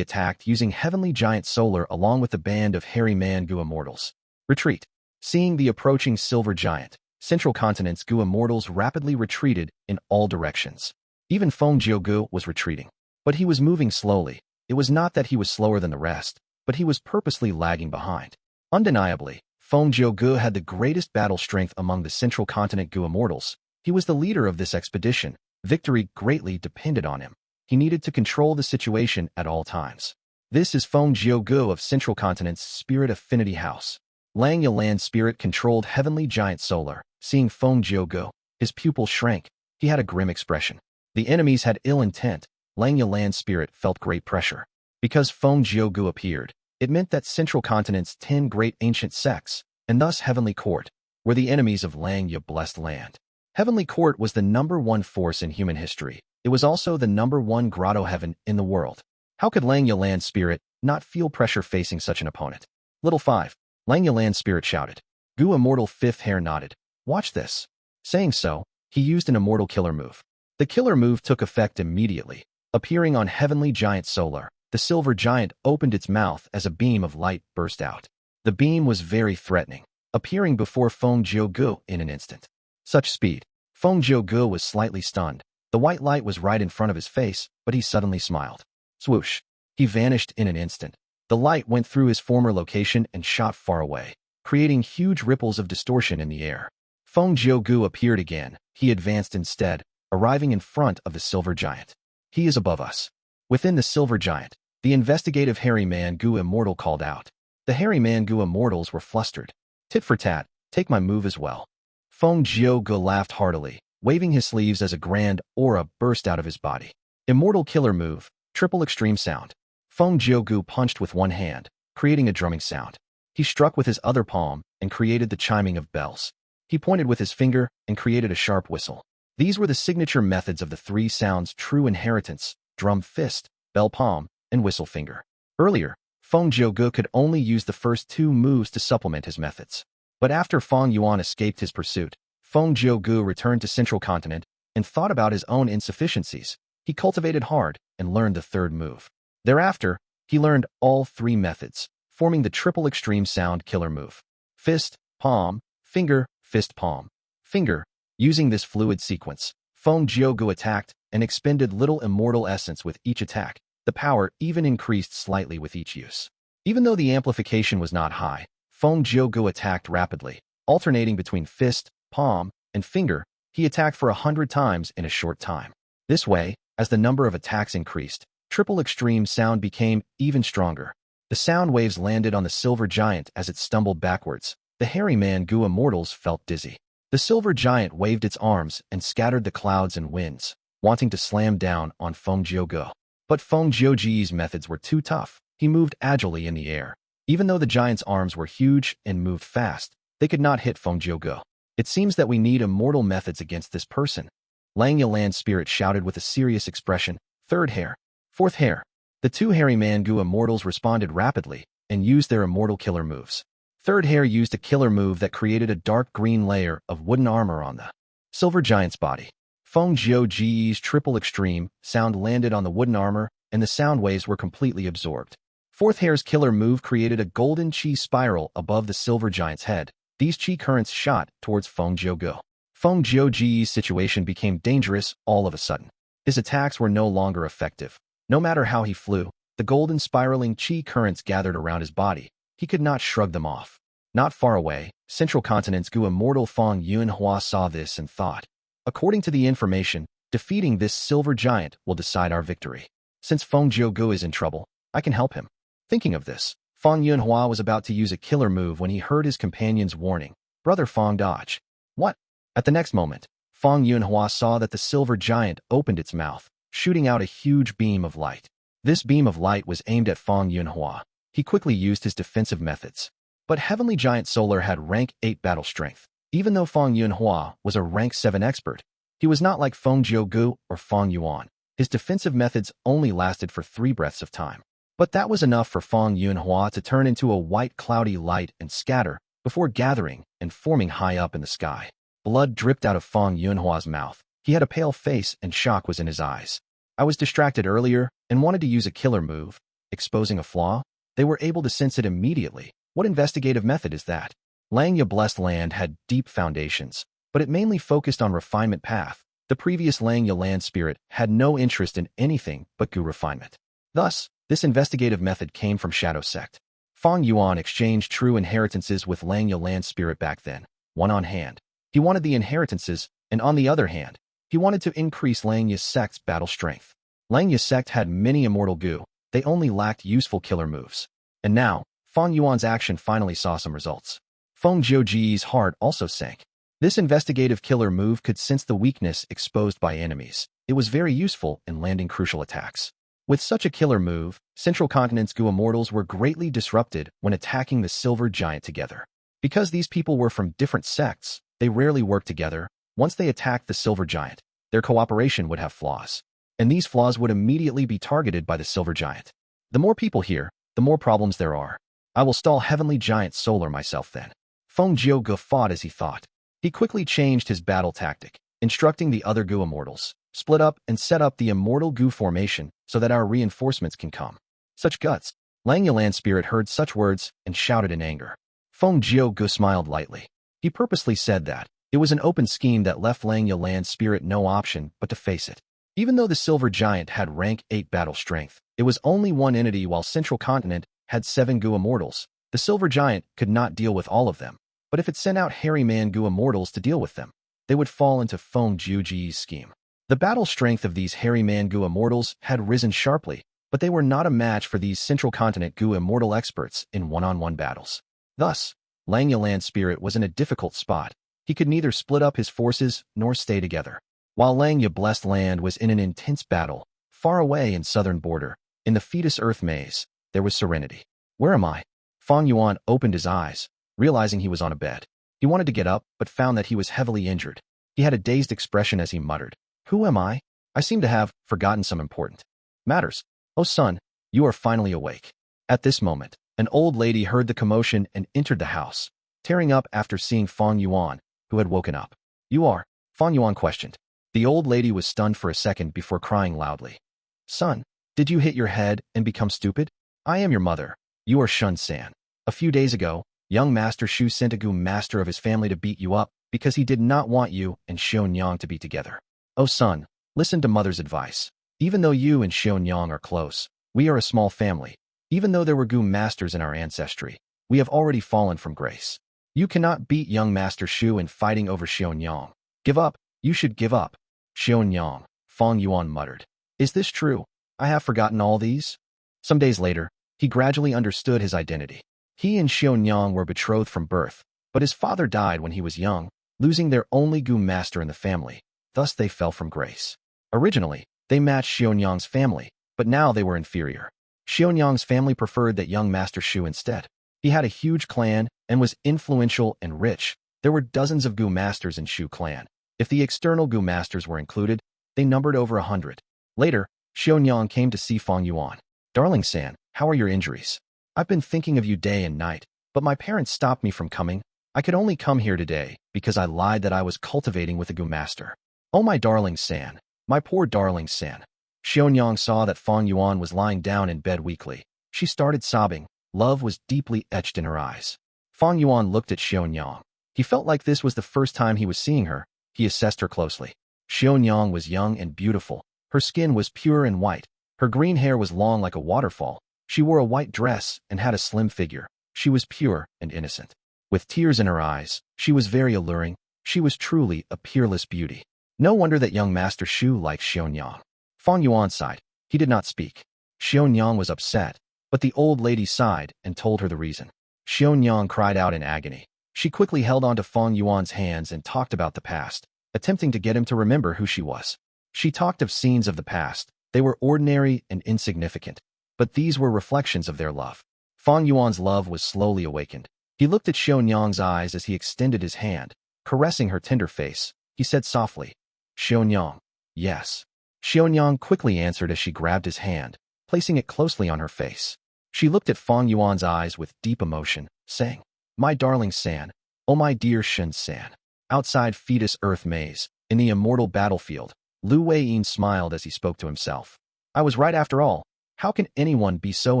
attacked using Heavenly Giant Solar along with the band of Hairy Man Gu Immortals. Retreat. Seeing the approaching silver giant, Central Continent's Gu Immortals rapidly retreated in all directions. Even Feng Gu was retreating. But he was moving slowly. It was not that he was slower than the rest, but he was purposely lagging behind. Undeniably, Feng Gu had the greatest battle strength among the Central Continent Gu Immortals. He was the leader of this expedition. Victory greatly depended on him. He needed to control the situation at all times. This is Feng Gu of Central Continent's Spirit Affinity House. Langya Land Spirit controlled Heavenly Giant Solar. Seeing Feng Gu, his pupil shrank. He had a grim expression. The enemies had ill intent. Lang Yalan's spirit felt great pressure. Because Feng Gu appeared, it meant that Central Continent's 10 great ancient sects, and thus Heavenly Court, were the enemies of Lang Ya blessed land. Heavenly Court was the #1 force in human history. It was also the #1 grotto heaven in the world. How could Lang Yalan's spirit not feel pressure facing such an opponent? Little 5. Lang Yalan's spirit shouted. Gu Immortal Fifth Hair nodded. Watch this. Saying so, he used an immortal killer move. The killer move took effect immediately. Appearing on Heavenly Giant Solar, the silver giant opened its mouth as a beam of light burst out. The beam was very threatening, appearing before Feng Gu in an instant. Such speed. Feng Gu was slightly stunned. The white light was right in front of his face, but he suddenly smiled. Swoosh. He vanished in an instant. The light went through his former location and shot far away, creating huge ripples of distortion in the air. Feng Gu appeared again. He advanced instead, arriving in front of the silver giant. He is above us. Within the silver giant, the investigative hairy man Gu Immortal called out. The hairy man Gu Immortals were flustered. Tit for tat, take my move as well. Feng Gu laughed heartily, waving his sleeves as a grand aura burst out of his body. Immortal killer move, triple extreme sound. Feng Gu punched with one hand, creating a drumming sound. He struck with his other palm and created the chiming of bells. He pointed with his finger and created a sharp whistle. These were the signature methods of the 3 sounds: true inheritance, drum fist, bell palm, and whistle finger. Earlier, Feng Gu could only use the first 2 moves to supplement his methods. But after Fang Yuan escaped his pursuit, Feng Gu returned to Central Continent and thought about his own insufficiencies. He cultivated hard and learned the 3rd move. Thereafter, he learned all 3 methods, forming the triple extreme sound killer move. Fist, palm, finger, fist, palm, finger. Using this fluid sequence, Feng Gu attacked and expended little immortal essence with each attack. The power even increased slightly with each use. Even though the amplification was not high, Feng Gu attacked rapidly, alternating between fist, palm, and finger. He attacked for 100 times in a short time. This way, as the number of attacks increased, triple extreme sound became even stronger. The sound waves landed on the silver giant as it stumbled backwards. The hairy man Gu Immortals felt dizzy. The silver giant waved its arms and scattered the clouds and winds, wanting to slam down on Feng Gu. But Feng Gu's methods were too tough. He moved agilely in the air. Even though the giant's arms were huge and moved fast, they could not hit Feng Gu. It seems that we need immortal methods against this person. Lang Yalan's spirit shouted with a serious expression. 3rd hair. 4th hair. The 2 hairy man Gu Immortals responded rapidly and used their immortal killer moves. 3rd hair used a killer move that created a dark green layer of wooden armor on the silver giant's body. Feng Gu's triple extreme sound landed on the wooden armor, and the sound waves were completely absorbed. 4th hair's killer move created a golden chi spiral above the silver giant's head. These chi currents shot towards Feng Gu. Feng Gu's situation became dangerous all of a sudden. His attacks were no longer effective. No matter how he flew, the golden spiraling chi currents gathered around his body. He could not shrug them off. Not far away, Central Continent's Gu Immortal Fang Yuan saw this and thought, according to the information, defeating this silver giant will decide our victory. Since Feng Gu is in trouble, I can help him. Thinking of this, Fang Yuan was about to use a killer move when he heard his companion's warning. Brother Fang, dodge. What? At the next moment, Fang Yuan saw that the silver giant opened its mouth, shooting out a huge beam of light. This beam of light was aimed at Fang Yuan. He quickly used his defensive methods. But Heavenly Giant Solar had rank 8 battle strength. Even though Fang Yuan was a rank 7 expert, he was not like Feng Gu or Fang Yuan. His defensive methods only lasted for 3 breaths of time. But that was enough for Fang Yuan to turn into a white cloudy light and scatter before gathering and forming high up in the sky. Blood dripped out of Fang Yuan's mouth. He had a pale face and shock was in his eyes. I was distracted earlier and wanted to use a killer move, exposing a flaw. They were able to sense it immediately. What investigative method is that? Lang Ya blessed land had deep foundations, but it mainly focused on refinement path. The previous Lang Ya land spirit had no interest in anything but Gu refinement. Thus, this investigative method came from Shadow Sect. Fang Yuan exchanged true inheritances with Lang Ya land spirit back then, one on hand. He wanted the inheritances, and on the other hand, he wanted to increase Lang Ya sect's battle strength. Lang Ya sect had many immortal Gu. They only lacked useful killer moves. And now, Fang Yuan's action finally saw some results. Feng Gu's heart also sank. This investigative killer move could sense the weakness exposed by enemies. It was very useful in landing crucial attacks. With such a killer move, Central Continent's Gu Immortals were greatly disrupted when attacking the Silver Giant together. Because these people were from different sects, they rarely worked together. Once they attacked the Silver Giant, their cooperation would have flaws. And these flaws would immediately be targeted by the Silver Giant. The more people here, the more problems there are. I will stall Heavenly Giant Solar myself then. Feng Yuan guffawed as he thought. He quickly changed his battle tactic, instructing the other Gu Immortals, split up and set up the Immortal Gu formation so that our reinforcements can come. Such guts. Lang Yalan Spirit heard such words and shouted in anger. Feng Gu smiled lightly. He purposely said that. It was an open scheme that left Lang Yalan Spirit no option but to face it. Even though the Silver Giant had rank 8 battle strength, it was only one entity while Central Continent had 7 Gu Immortals. The Silver Giant could not deal with all of them, but if it sent out Hairy Man Gu Immortals to deal with them, they would fall into Feng Jiuji's scheme. The battle strength of these Hairy Man Gu Immortals had risen sharply, but they were not a match for these Central Continent Gu Immortal experts in one-on-one battles. Thus, Lang Yalan Spirit was in a difficult spot. He could neither split up his forces nor stay together. While Lang Ya Blessed Land was in an intense battle, far away in southern border, in the Fetus Earth Maze, there was serenity. Where am I? Fang Yuan opened his eyes, realizing he was on a bed. He wanted to get up, but found that he was heavily injured. He had a dazed expression as he muttered, "Who am I? I seem to have forgotten some important matters. Oh son, you are finally awake." At this moment, an old lady heard the commotion and entered the house, tearing up after seeing Fang Yuan, who had woken up. "You are?" Fang Yuan questioned. The old lady was stunned for a second before crying loudly. "Son, did you hit your head and become stupid? I am your mother. You are Shun-san. A few days ago, young Master Chou sent a Gu master of his family to beat you up because he did not want you and Xionyang to be together. Oh son, listen to mother's advice. Even though you and Xionyang are close, we are a small family. Even though there were Gu masters in our ancestry, we have already fallen from grace. You cannot beat young Master Chou in fighting over Xionyang. Give up. You should give up." Xionyang, Fang Yuan muttered. "Is this true? I have forgotten all these?" Some days later, he gradually understood his identity. He and Xionyang were betrothed from birth, but his father died when he was young, losing their only Gu master in the family. Thus they fell from grace. Originally, they matched Xionyang's family, but now they were inferior. Xionyang's family preferred that young Master Chou instead. He had a huge clan and was influential and rich. There were dozens of Gu masters in Chou clan. If the external Gu masters were included, they numbered over 100. Later, Xionyang came to see Fang Yuan. "Darling San, how are your injuries? I've been thinking of you day and night, but my parents stopped me from coming. I could only come here today because I lied that I was cultivating with a Gu master. Oh my darling San, my poor darling San." Xionyang saw that Fang Yuan was lying down in bed weakly. She started sobbing. Love was deeply etched in her eyes. Fang Yuan looked at Xionyang. He felt like this was the first time he was seeing her. He assessed her closely. Xionyang was young and beautiful. Her skin was pure and white. Her green hair was long like a waterfall. She wore a white dress and had a slim figure. She was pure and innocent. With tears in her eyes, she was very alluring. She was truly a peerless beauty. No wonder that young Master Chou liked Xionyang. Fang Yuan sighed. He did not speak. Xionyang was upset, but the old lady sighed and told her the reason. Xionyang cried out in agony. She quickly held onto Fang Yuan's hands and talked about the past, attempting to get him to remember who she was. She talked of scenes of the past. They were ordinary and insignificant, but these were reflections of their love. Fang Yuan's love was slowly awakened. He looked at Xionyang's eyes as he extended his hand, caressing her tender face. He said softly, "Xionyang, yes." Xionyang quickly answered as she grabbed his hand, placing it closely on her face. She looked at Fang Yuan's eyes with deep emotion, saying, "My darling San, oh my dear Shun-san." Outside Fetus Earth Maze, in the immortal battlefield, Lu Weiyin smiled as he spoke to himself. "I was right after all. How can anyone be so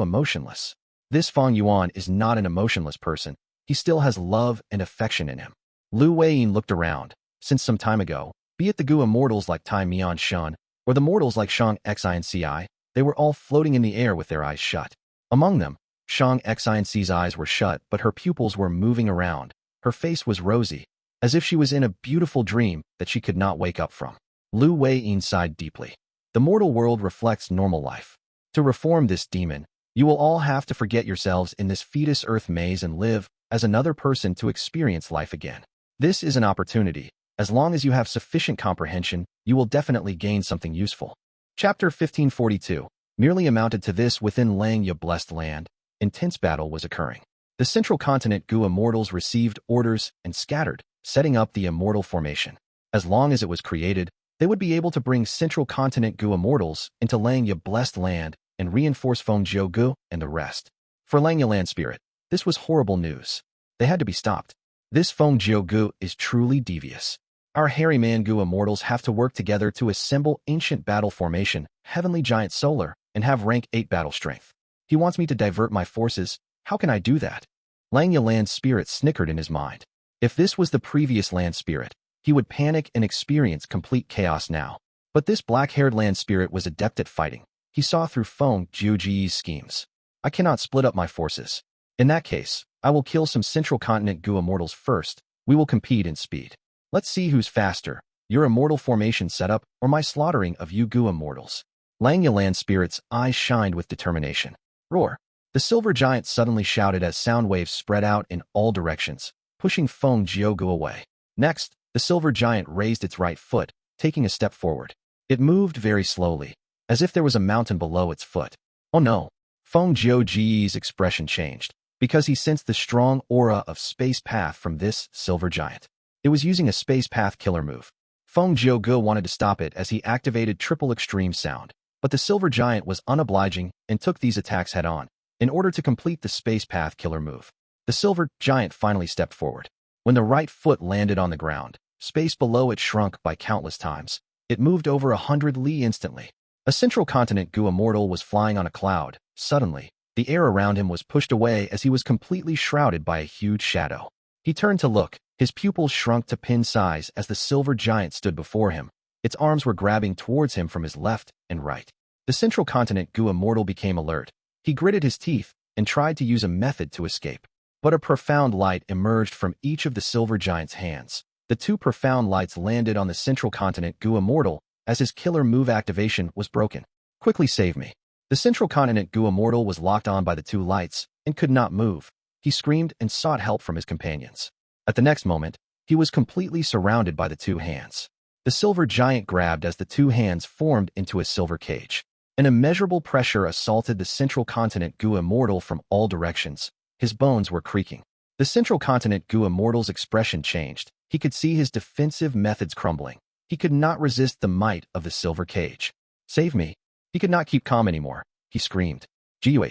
emotionless?" This Fang Yuan is not an emotionless person. He still has love and affection in him. Lu Weiyin looked around. Since some time ago, be it the Gu Immortals like Tai Mian Shun, or the mortals like Shang Xinci, they were all floating in the air with their eyes shut. Among them, Shang Xinci's eyes were shut, but her pupils were moving around. Her face was rosy, as if she was in a beautiful dream that she could not wake up from. Lu Weiyin sighed deeply. The mortal world reflects normal life. To reform this demon, you will all have to forget yourselves in this Fetus Earth Maze and live as another person to experience life again. This is an opportunity, As long as you have sufficient comprehension, you will definitely gain something useful. Chapter 1542 merely amounted to this within Fang Yuan blessed land. Intense battle was occurring. The central continent Gu Immortals received orders and scattered, setting up the Immortal Formation. As long as it was created, they would be able to bring central continent Gu Immortals into Fang Yuan blessed land and reinforce Feng Yuan Gu and the rest. For Fang Yuan land spirit, this was horrible news. They had to be stopped. This Feng Yuan Gu is truly devious. Our hairy man Gu Immortals have to work together to assemble ancient battle formation, heavenly giant solar, and have rank 8 battle strength. He wants me to divert my forces. How can I do that? Fang Yuan land spirit snickered in his mind. If this was the previous land spirit, he would panic and experience complete chaos now. But this black-haired land spirit was adept at fighting. He saw through Feng Yuan's schemes. I cannot split up my forces. In that case, I will kill some central continent Gu Immortals first. We will compete in speed. Let's see who's faster, your immortal formation setup or my slaughtering of you Gu Immortals. Fang Yuan land spirit's eyes shined with determination. Roar! The silver giant suddenly shouted as sound waves spread out in all directions, pushing Feng Yuan Gu away. Next, the silver giant raised its right foot, taking a step forward. It moved very slowly, as if there was a mountain below its foot. Oh no! Feng Yuan's expression changed, because he sensed the strong aura of space path from this silver giant. It was using a space path killer move. Feng Yuan Gu wanted to stop it as he activated triple extreme sound, but the silver giant was unobliging and took these attacks head-on. In order to complete the space path killer move, the silver giant finally stepped forward. When the right foot landed on the ground, space below it shrunk by countless times. It moved over 100 li instantly. A central continent Gu Immortal was flying on a cloud. Suddenly, the air around him was pushed away as he was completely shrouded by a huge shadow. He turned to look. His pupils shrunk to pin size as the silver giant stood before him. Its arms were grabbing towards him from his left and right. The central continent Gu Immortal became alert. He gritted his teeth and tried to use a method to escape. But a profound light emerged from each of the silver giant's hands. The two profound lights landed on the central continent Gu Immortal as his killer move activation was broken. Quickly save me. The central continent Gu Immortal was locked on by the two lights and could not move. He screamed and sought help from his companions. At the next moment, he was completely surrounded by the two hands. The silver giant grabbed as the two hands formed into a silver cage. An immeasurable pressure assaulted the central continent Gu Immortal from all directions. His bones were creaking. The central continent Gu Immortal's expression changed. He could see his defensive methods crumbling. He could not resist the might of the silver cage. Save me. He could not keep calm anymore. He screamed. Guh.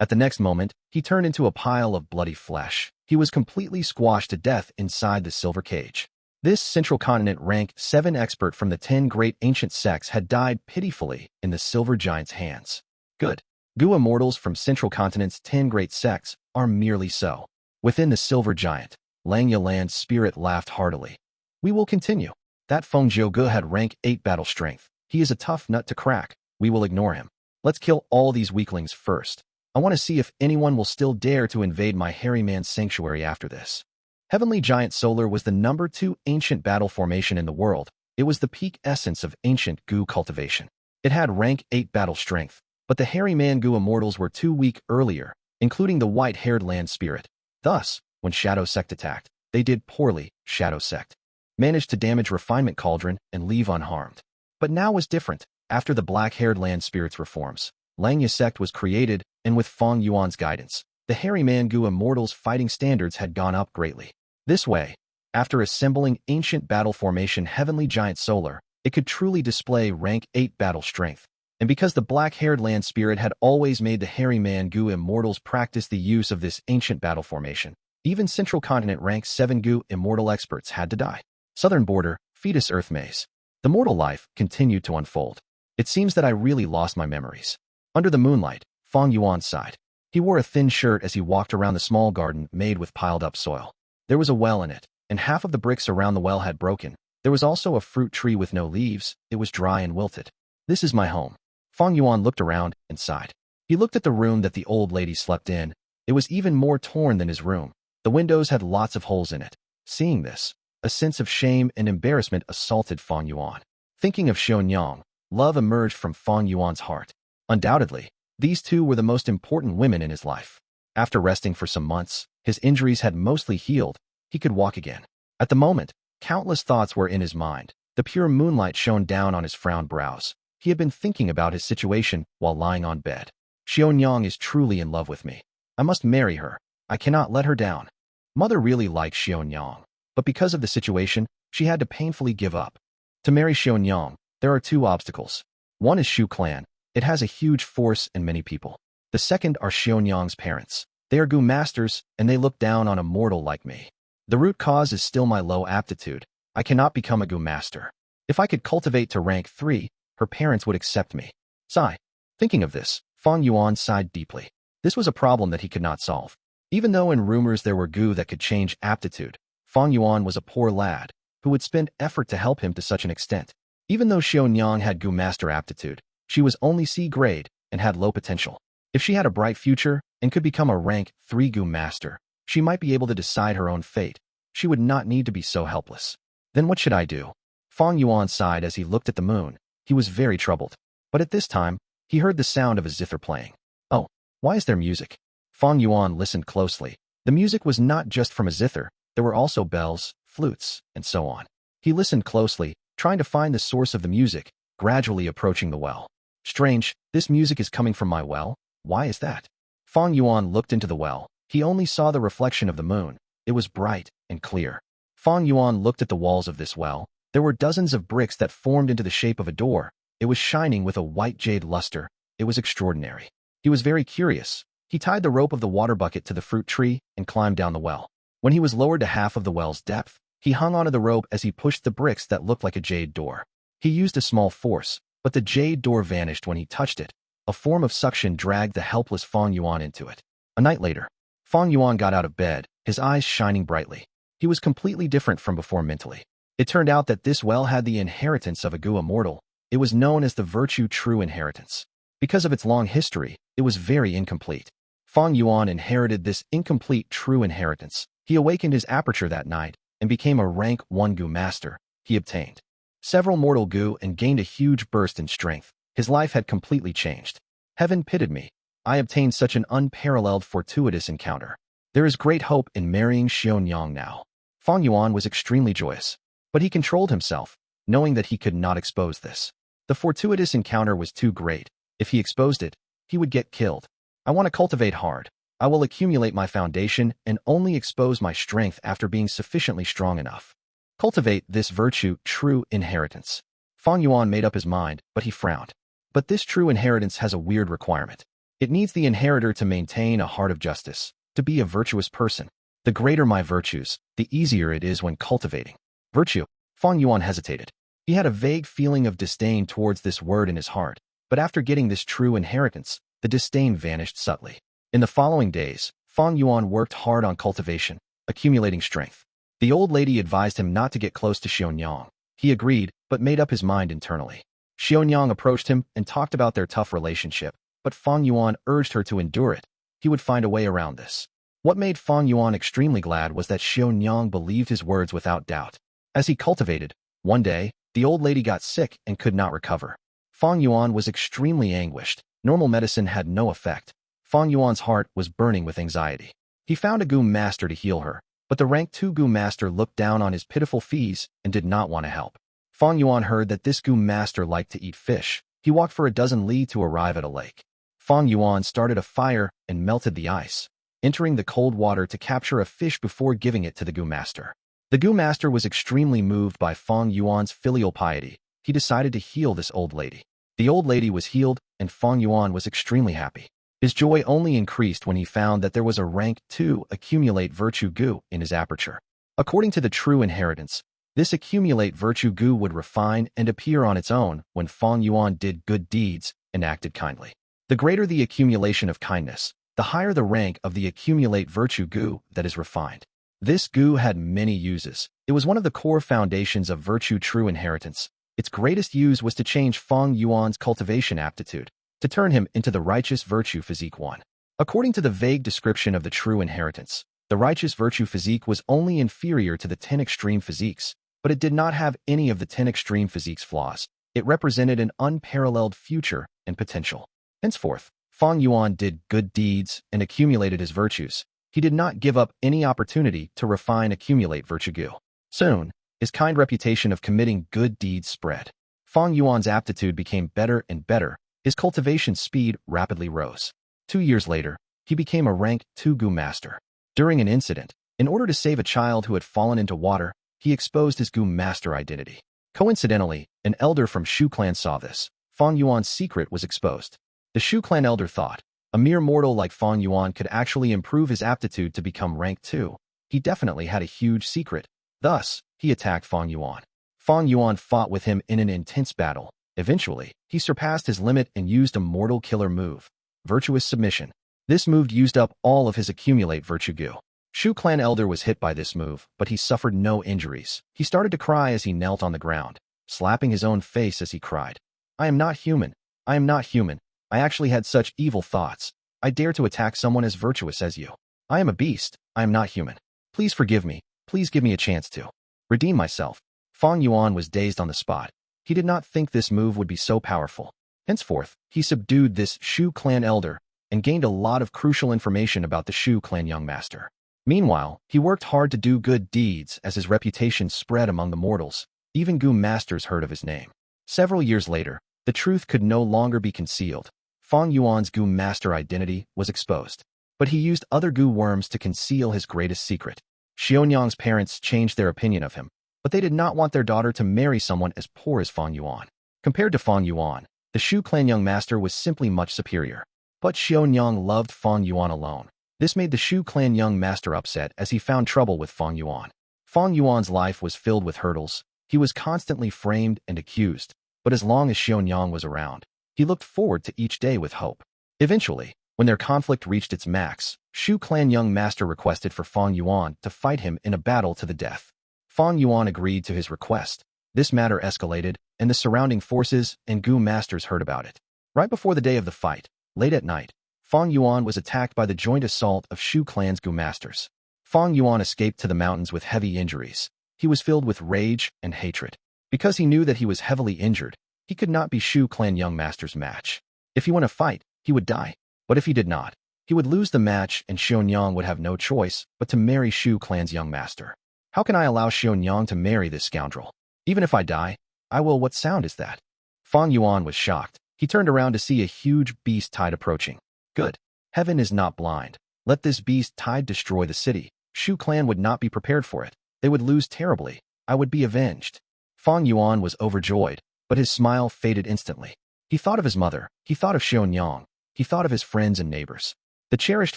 At the next moment, he turned into a pile of bloody flesh. He was completely squashed to death inside the silver cage. This central continent rank 7 expert from the 10 great ancient sects had died pitifully in the silver giant's hands. Good. Gu Immortals from central continent's 10 great sects are merely so. Within the silver giant, Fang Yuan land spirit laughed heartily. We will continue. That Feng Yuan Gu had rank 8 battle strength. He is a tough nut to crack. We will ignore him. Let's kill all these weaklings first. I want to see if anyone will still dare to invade my hairy man's sanctuary after this. Heavenly Giant Solar was the number 2 ancient battle formation in the world. It was the peak essence of ancient Gu cultivation. It had rank 8 battle strength, but the hairy man Gu Immortals were too weak earlier, including the white-haired land spirit. Thus, when Shadow Sect attacked, they did poorly. Shadow Sect managed to damage Refinement Cauldron and leave unharmed. But now was different. After the black-haired land spirit's reforms, Fang Yuan sect was created, and with Feng Yuan's guidance, the hairy man Gu Immortals' fighting standards had gone up greatly. This way, after assembling ancient battle formation Heavenly Giant Solar, it could truly display rank 8 battle strength. And because the black-haired land spirit had always made the hairy man Gu Immortals practice the use of this ancient battle formation, even Central Continent rank 7 Gu Immortal experts had to die. Southern Border, Fetus Earth Maze. The mortal life continued to unfold. It seems that I really lost my memories. Under the moonlight, Feng Yuan sighed. He wore a thin shirt as he walked around the small garden made with piled-up soil. There was a well in it, and half of the bricks around the well had broken. There was also a fruit tree with no leaves. It was dry and wilted. This is my home. Feng Yuan looked around and sighed. He looked at the room that the old lady slept in. It was even more torn than his room. The windows had lots of holes in it. Seeing this, a sense of shame and embarrassment assaulted Feng Yuan. Thinking of Xiaonyang, love emerged from Feng Yuan's heart. Undoubtedly, these two were the most important women in his life. After resting for some months, his injuries had mostly healed. He could walk again. At the moment, Countless thoughts were in his mind. The pure moonlight shone down on his frowned brows. He had been thinking about his situation while lying on bed. Xiaonyang is truly in love with me. I must marry her. I cannot let her down. Mother really likes Xiaonyang, but because of the situation, she had to painfully give up. To marry Xiaonyang, there are two obstacles. One is Shu clan. It has a huge force and many people. The second are Xiaonyang's parents. They are Gu masters, and they look down on a mortal like me. The root cause is still my low aptitude. I cannot become a Gu master. If I could cultivate to rank 3, her parents would accept me. Sigh. Thinking of this, Fang Yuan sighed deeply. This was a problem that he could not solve. Even though in rumors there were Gu that could change aptitude, Fang Yuan was a poor lad who would spend effort to help him to such an extent. Even though Xiaonyang had Gu master aptitude, she was only C grade and had low potential. If she had a bright future and could become a rank 3 Gu master, she might be able to decide her own fate. She would not need to be so helpless. Then what should I do? Fang Yuan sighed as he looked at the moon. He was very troubled. But at this time, he heard the sound of a zither playing. Oh, why is there music? Fang Yuan listened closely. The music was not just from a zither. There were also bells, flutes, and so on. He listened closely, trying to find the source of the music, gradually approaching the well. Strange, this music is coming from my well? Why is that? Fang Yuan looked into the well. He only saw the reflection of the moon. It was bright and clear. Fang Yuan looked at the walls of this well. There were dozens of bricks that formed into the shape of a door. It was shining with a white jade luster. It was extraordinary. He was very curious. He tied the rope of the water bucket to the fruit tree and climbed down the well. When he was lowered to half of the well's depth, he hung onto the rope as he pushed the bricks that looked like a jade door. He used a small force, but the jade door vanished when he touched it. A form of suction dragged the helpless Fang Yuan into it. A night later, Fang Yuan got out of bed, his eyes shining brightly. He was completely different from before mentally. It turned out that this well had the inheritance of a Gu immortal. It was known as the virtue true inheritance. Because of its long history, it was very incomplete. Fang Yuan inherited this incomplete true inheritance. He awakened his aperture that night and became a rank 1 Gu master. He obtained several mortal Gu and gained a huge burst in strength. His life had completely changed. Heaven pitied me. I obtained such an unparalleled fortuitous encounter. There is great hope in marrying Xiaonyang now. Fang Yuan was extremely joyous, but he controlled himself, knowing that he could not expose this. The fortuitous encounter was too great. If he exposed it, he would get killed. I want to cultivate hard. I will accumulate my foundation and only expose my strength after being sufficiently strong enough. Cultivate this virtue true inheritance. Fang Yuan made up his mind, but he frowned. But this true inheritance has a weird requirement. It needs the inheritor to maintain a heart of justice, to be a virtuous person. The greater my virtues, the easier it is when cultivating. Virtue. Fang Yuan hesitated. He had a vague feeling of disdain towards this word in his heart, but after getting this true inheritance, the disdain vanished subtly. In the following days, Fang Yuan worked hard on cultivation, accumulating strength. The old lady advised him not to get close to Xiaonyang. He agreed, but made up his mind internally. Xiaonyang approached him and talked about their tough relationship, but Fang Yuan urged her to endure it. He would find a way around this. What made Fang Yuan extremely glad was that Xiaonyang believed his words without doubt. As he cultivated, one day, the old lady got sick and could not recover. Fang Yuan was extremely anguished. Normal medicine had no effect. Fang Yuan's heart was burning with anxiety. He found a Gu master to heal her, but the rank 2 Gu master looked down on his pitiful fees and did not want to help. Fang Yuan heard that this Gu master liked to eat fish. He walked for a dozen li to arrive at a lake. Fang Yuan started a fire and melted the ice, entering the cold water to capture a fish before giving it to the Gu master. The Gu master was extremely moved by Fang Yuan's filial piety. He decided to heal this old lady. The old lady was healed, and Fang Yuan was extremely happy. His joy only increased when he found that there was a rank 2 accumulate virtue Gu in his aperture. According to the true inheritance, this accumulate virtue Gu would refine and appear on its own when Fang Yuan did good deeds and acted kindly. The greater the accumulation of kindness, the higher the rank of the accumulate virtue Gu that is refined. This Gu had many uses. It was one of the core foundations of virtue true inheritance. Its greatest use was to change Fang Yuan's cultivation aptitude, to turn him into the righteous virtue physique 1. According to the vague description of the true inheritance, the righteous virtue physique was only inferior to the 10 extreme physiques, but it did not have any of the 10 extreme physiques flaws. It represented an unparalleled future and potential. Henceforth, Fang Yuan did good deeds and accumulated his virtues. He did not give up any opportunity to refine accumulate virtue Gu. Soon, his kind reputation of committing good deeds spread. Fang Yuan's aptitude became better and better, his cultivation speed rapidly rose. 2 years later, he became a rank 2 Gu master. During an incident, in order to save a child who had fallen into water, he exposed his Gu master identity. Coincidentally, an elder from Shu clan saw this. Fang Yuan's secret was exposed. The Shu clan elder thought, a mere mortal like Fang Yuan could actually improve his aptitude to become rank 2. He definitely had a huge secret. Thus, he attacked Fang Yuan. Fang Yuan fought with him in an intense battle. Eventually, he surpassed his limit and used a mortal killer move, Virtuous Submission. This move used up all of his accumulate virtue Gu. Shu clan elder was hit by this move, but he suffered no injuries. He started to cry as he knelt on the ground, slapping his own face as he cried. I am not human. I am not human. I actually had such evil thoughts. I dare to attack someone as virtuous as you. I am a beast. I am not human. Please forgive me. Please give me a chance to redeem myself. Fang Yuan was dazed on the spot. He did not think this move would be so powerful. Henceforth, he subdued this Shu clan elder and gained a lot of crucial information about the Shu clan young master. Meanwhile, he worked hard to do good deeds as his reputation spread among the mortals. Even Gu masters heard of his name. Several years later, the truth could no longer be concealed. Fang Yuan's Gu master identity was exposed. But he used other Gu worms to conceal his greatest secret. Xionyang's parents changed their opinion of him, but they did not want their daughter to marry someone as poor as Fang Yuan. Compared to Fang Yuan, the Shu clan young master was simply much superior. But Xionyang loved Fang Yuan alone. This made the Shu clan young master upset as he found trouble with Fang Yuan. Fang Yuan's life was filled with hurdles. He was constantly framed and accused, but as long as Xionyang was around, he looked forward to each day with hope. Eventually, when their conflict reached its max, Shu clan young master requested for Fang Yuan to fight him in a battle to the death. Fang Yuan agreed to his request. This matter escalated, and the surrounding forces and Gu masters heard about it. Right before the day of the fight, late at night, Fang Yuan was attacked by the joint assault of Shu clan's Gu masters. Fang Yuan escaped to the mountains with heavy injuries. He was filled with rage and hatred. Because he knew that he was heavily injured, he could not be Shu clan young master's match. If he won a fight, he would die. But if he did not, he would lose the match and Xionyang would have no choice but to marry Shu clan's young master. How can I allow Xionyang to marry this scoundrel? Even if I die, I will. What sound is that? Fang Yuan was shocked. He turned around to see a huge beast tide approaching. Good. Heaven is not blind. Let this beast tide destroy the city. Shu clan would not be prepared for it. They would lose terribly. I would be avenged. Fang Yuan was overjoyed, but his smile faded instantly. He thought of his mother. He thought of Xionyang. He thought of his friends and neighbors. The cherished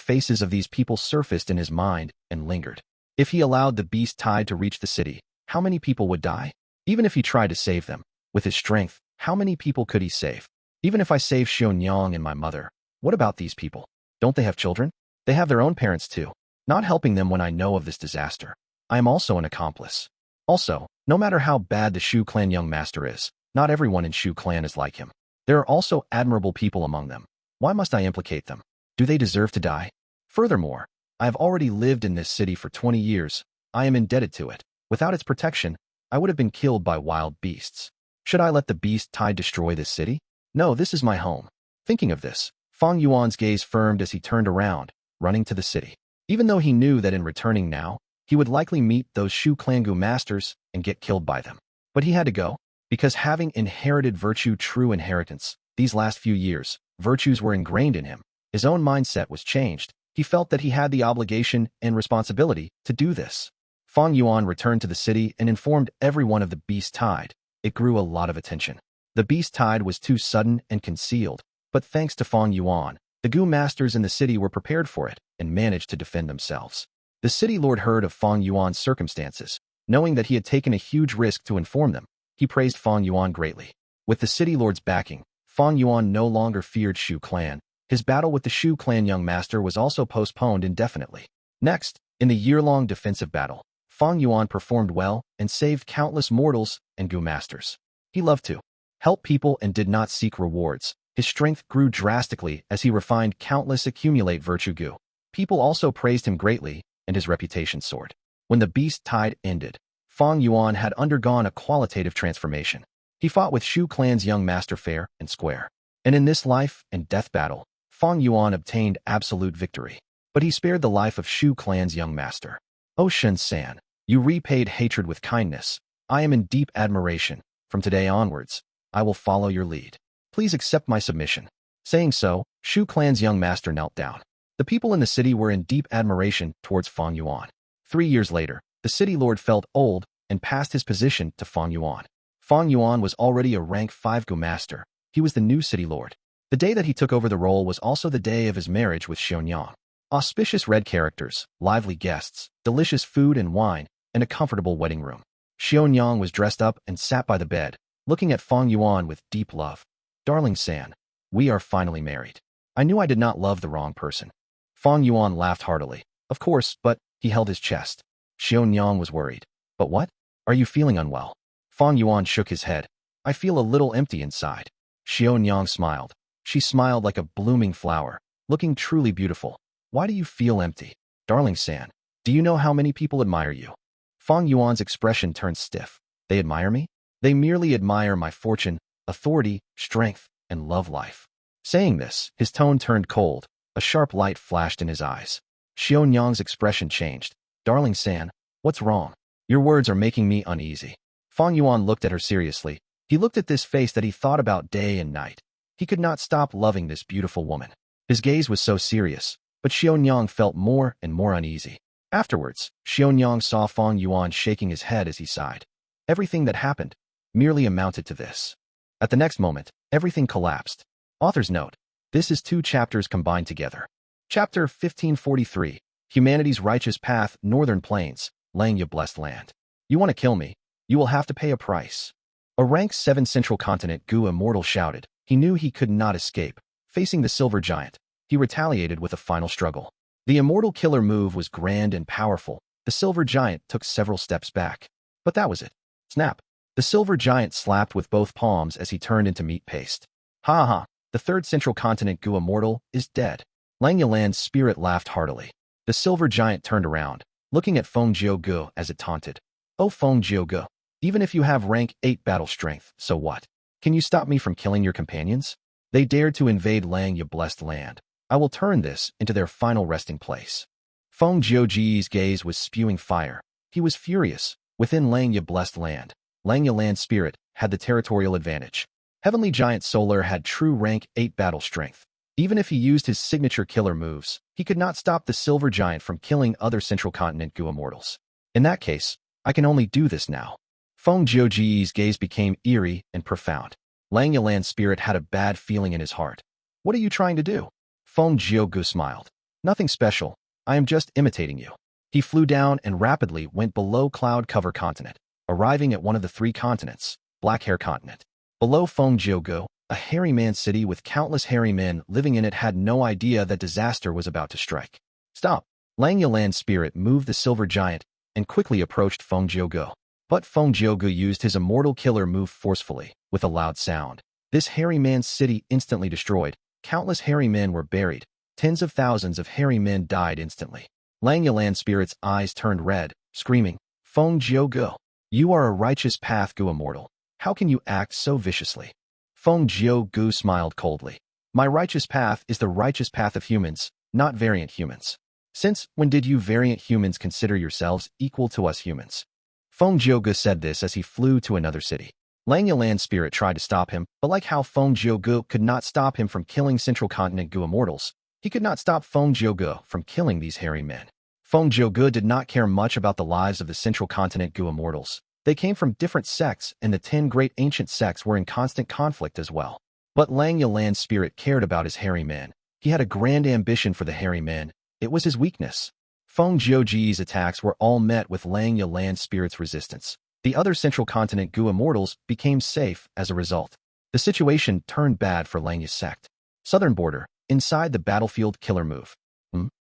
faces of these people surfaced in his mind and lingered. If he allowed the beast tide to reach the city, how many people would die? Even if he tried to save them, with his strength, how many people could he save? Even if I save Xionyang and my mother, what about these people? Don't they have children? They have their own parents too. Not helping them when I know of this disaster. I am also an accomplice. Also, no matter how bad the Shu clan young master is, not everyone in Shu clan is like him. There are also admirable people among them. Why must I implicate them? Do they deserve to die? Furthermore, I have already lived in this city for 20 years. I am indebted to it. Without its protection, I would have been killed by wild beasts. Should I let the beast tide destroy this city? No, this is my home. Thinking of this, Fang Yuan's gaze firmed as he turned around, running to the city. Even though he knew that in returning now, he would likely meet those Shu clan Gu masters and get killed by them. But he had to go, because having inherited virtue true inheritance, these last few years, virtues were ingrained in him. His own mindset was changed. He felt that he had the obligation and responsibility to do this. Fang Yuan returned to the city and informed everyone of the beast tide. It grew a lot of attention. The beast tide was too sudden and concealed, but thanks to Fang Yuan, the Gu masters in the city were prepared for it and managed to defend themselves. The city lord heard of Fang Yuan's circumstances. Knowing that he had taken a huge risk to inform them, he praised Fang Yuan greatly. With the city lord's backing, Fang Yuan no longer feared Shu clan. His battle with the Shu clan young master was also postponed indefinitely. Next, in the year-long defensive battle, Fang Yuan performed well and saved countless mortals and Gu masters. He loved to help people and did not seek rewards. His strength grew drastically as he refined countless accumulate virtue Gu. People also praised him greatly, and his reputation soared. When the beast tide ended, Fang Yuan had undergone a qualitative transformation. He fought with Shu clan's young master fair and square. And in this life and death battle, Fang Yuan obtained absolute victory. But he spared the life of Shu clan's young master. O Shen San, you repaid hatred with kindness. I am in deep admiration. From today onwards, I will follow your lead. Please accept my submission. Saying so, Shu clan's young master knelt down. The people in the city were in deep admiration towards Fang Yuan. 3 years later, the city lord felt old and passed his position to Fang Yuan. Fang Yuan was already a rank 5 Gu master. He was the new city lord. The day that he took over the role was also the day of his marriage with Xionyang. Auspicious red characters, lively guests, delicious food and wine, and a comfortable wedding room. Xionyang was dressed up and sat by the bed, looking at Fang Yuan with deep love. Darling San, we are finally married. I knew I did not love the wrong person. Fang Yuan laughed heartily. Of course, but he held his chest. Xionyang was worried. But what? Are you feeling unwell? Fang Yuan shook his head. I feel a little empty inside. Xionyang smiled. She smiled like a blooming flower, looking truly beautiful. Why do you feel empty? Darling San, do you know how many people admire you? Fang Yuan's expression turned stiff. They admire me? They merely admire my fortune, authority, strength, and love life. Saying this, his tone turned cold. A sharp light flashed in his eyes. Xionyang's expression changed. Darling San, what's wrong? Your words are making me uneasy. Fang Yuan looked at her seriously. He looked at this face that he thought about day and night. He could not stop loving this beautiful woman. His gaze was so serious, but Xionyang felt more and more uneasy. Afterwards, Xionyang saw Fang Yuan shaking his head as he sighed. Everything that happened merely amounted to this. At the next moment, everything collapsed. Author's note. This is 2 chapters combined together. Chapter 1543, Humanity's Righteous Path, Northern Plains, Langya Blessed Land. You want to kill me? You will have to pay a price. A rank 7 Central Continent Gu immortal shouted. He knew he could not escape. Facing the silver giant, he retaliated with a final struggle. The immortal killer move was grand and powerful. The silver giant took several steps back. But that was it. Snap. The silver giant slapped with both palms as he turned into meat paste. Ha ha, the 3rd Central Continent Gu immortal is dead. Langya Land's spirit laughed heartily. The silver giant turned around, looking at Feng Gu as it taunted. Oh Feng Gu, even if you have rank 8 battle strength, so what? Can you stop me from killing your companions? They dared to invade Langya Blessed Land. I will turn this into their final resting place. Feng Ji's gaze was spewing fire. He was furious. Within Langya Blessed Land, Langya Land's spirit had the territorial advantage. Heavenly Giant Solar had true rank 8 battle strength. Even if he used his signature killer moves, he could not stop the silver giant from killing other Central Continent Gu immortals. In that case, I can only do this now. Feng Ji's gaze became eerie and profound. Langya Land's spirit had a bad feeling in his heart. What are you trying to do? Feng Gu smiled. Nothing special. I am just imitating you. He flew down and rapidly went below Cloud Cover Continent, arriving at one of the 3 continents, Black Hair Continent. Below Feng Gu, a hairy man city with countless hairy men living in it had no idea that disaster was about to strike. Stop. Langya Land's spirit moved the silver giant and quickly approached Feng Gu. But Feng Gu used his immortal killer move forcefully, with a loud sound. This hairy man's city instantly destroyed. Countless hairy men were buried. Tens of thousands of hairy men died instantly. Langya Land's spirit's eyes turned red, screaming, Feng Gu, you are a righteous path Gu immortal. How can you act so viciously? Feng Gu smiled coldly. My righteous path is the righteous path of humans, not variant humans. Since when did you variant humans consider yourselves equal to us humans? Feng Gu said this as he flew to another city. Langya Land's spirit tried to stop him, but like how Feng Gu could not stop him from killing Central Continent Gu immortals, he could not stop Feng Gu from killing these hairy men. Feng Gu did not care much about the lives of the Central Continent Gu immortals. They came from different sects, and the 10 great ancient sects were in constant conflict as well. But Langya Land's spirit cared about his hairy men. He had a grand ambition for the hairy men. It was his weakness. Feng Ji's attacks were all met with Langya Land's spirit's resistance. The other Central Continent Gu immortals became safe as a result. The situation turned bad for Langya's sect. Southern border, inside the battlefield killer move.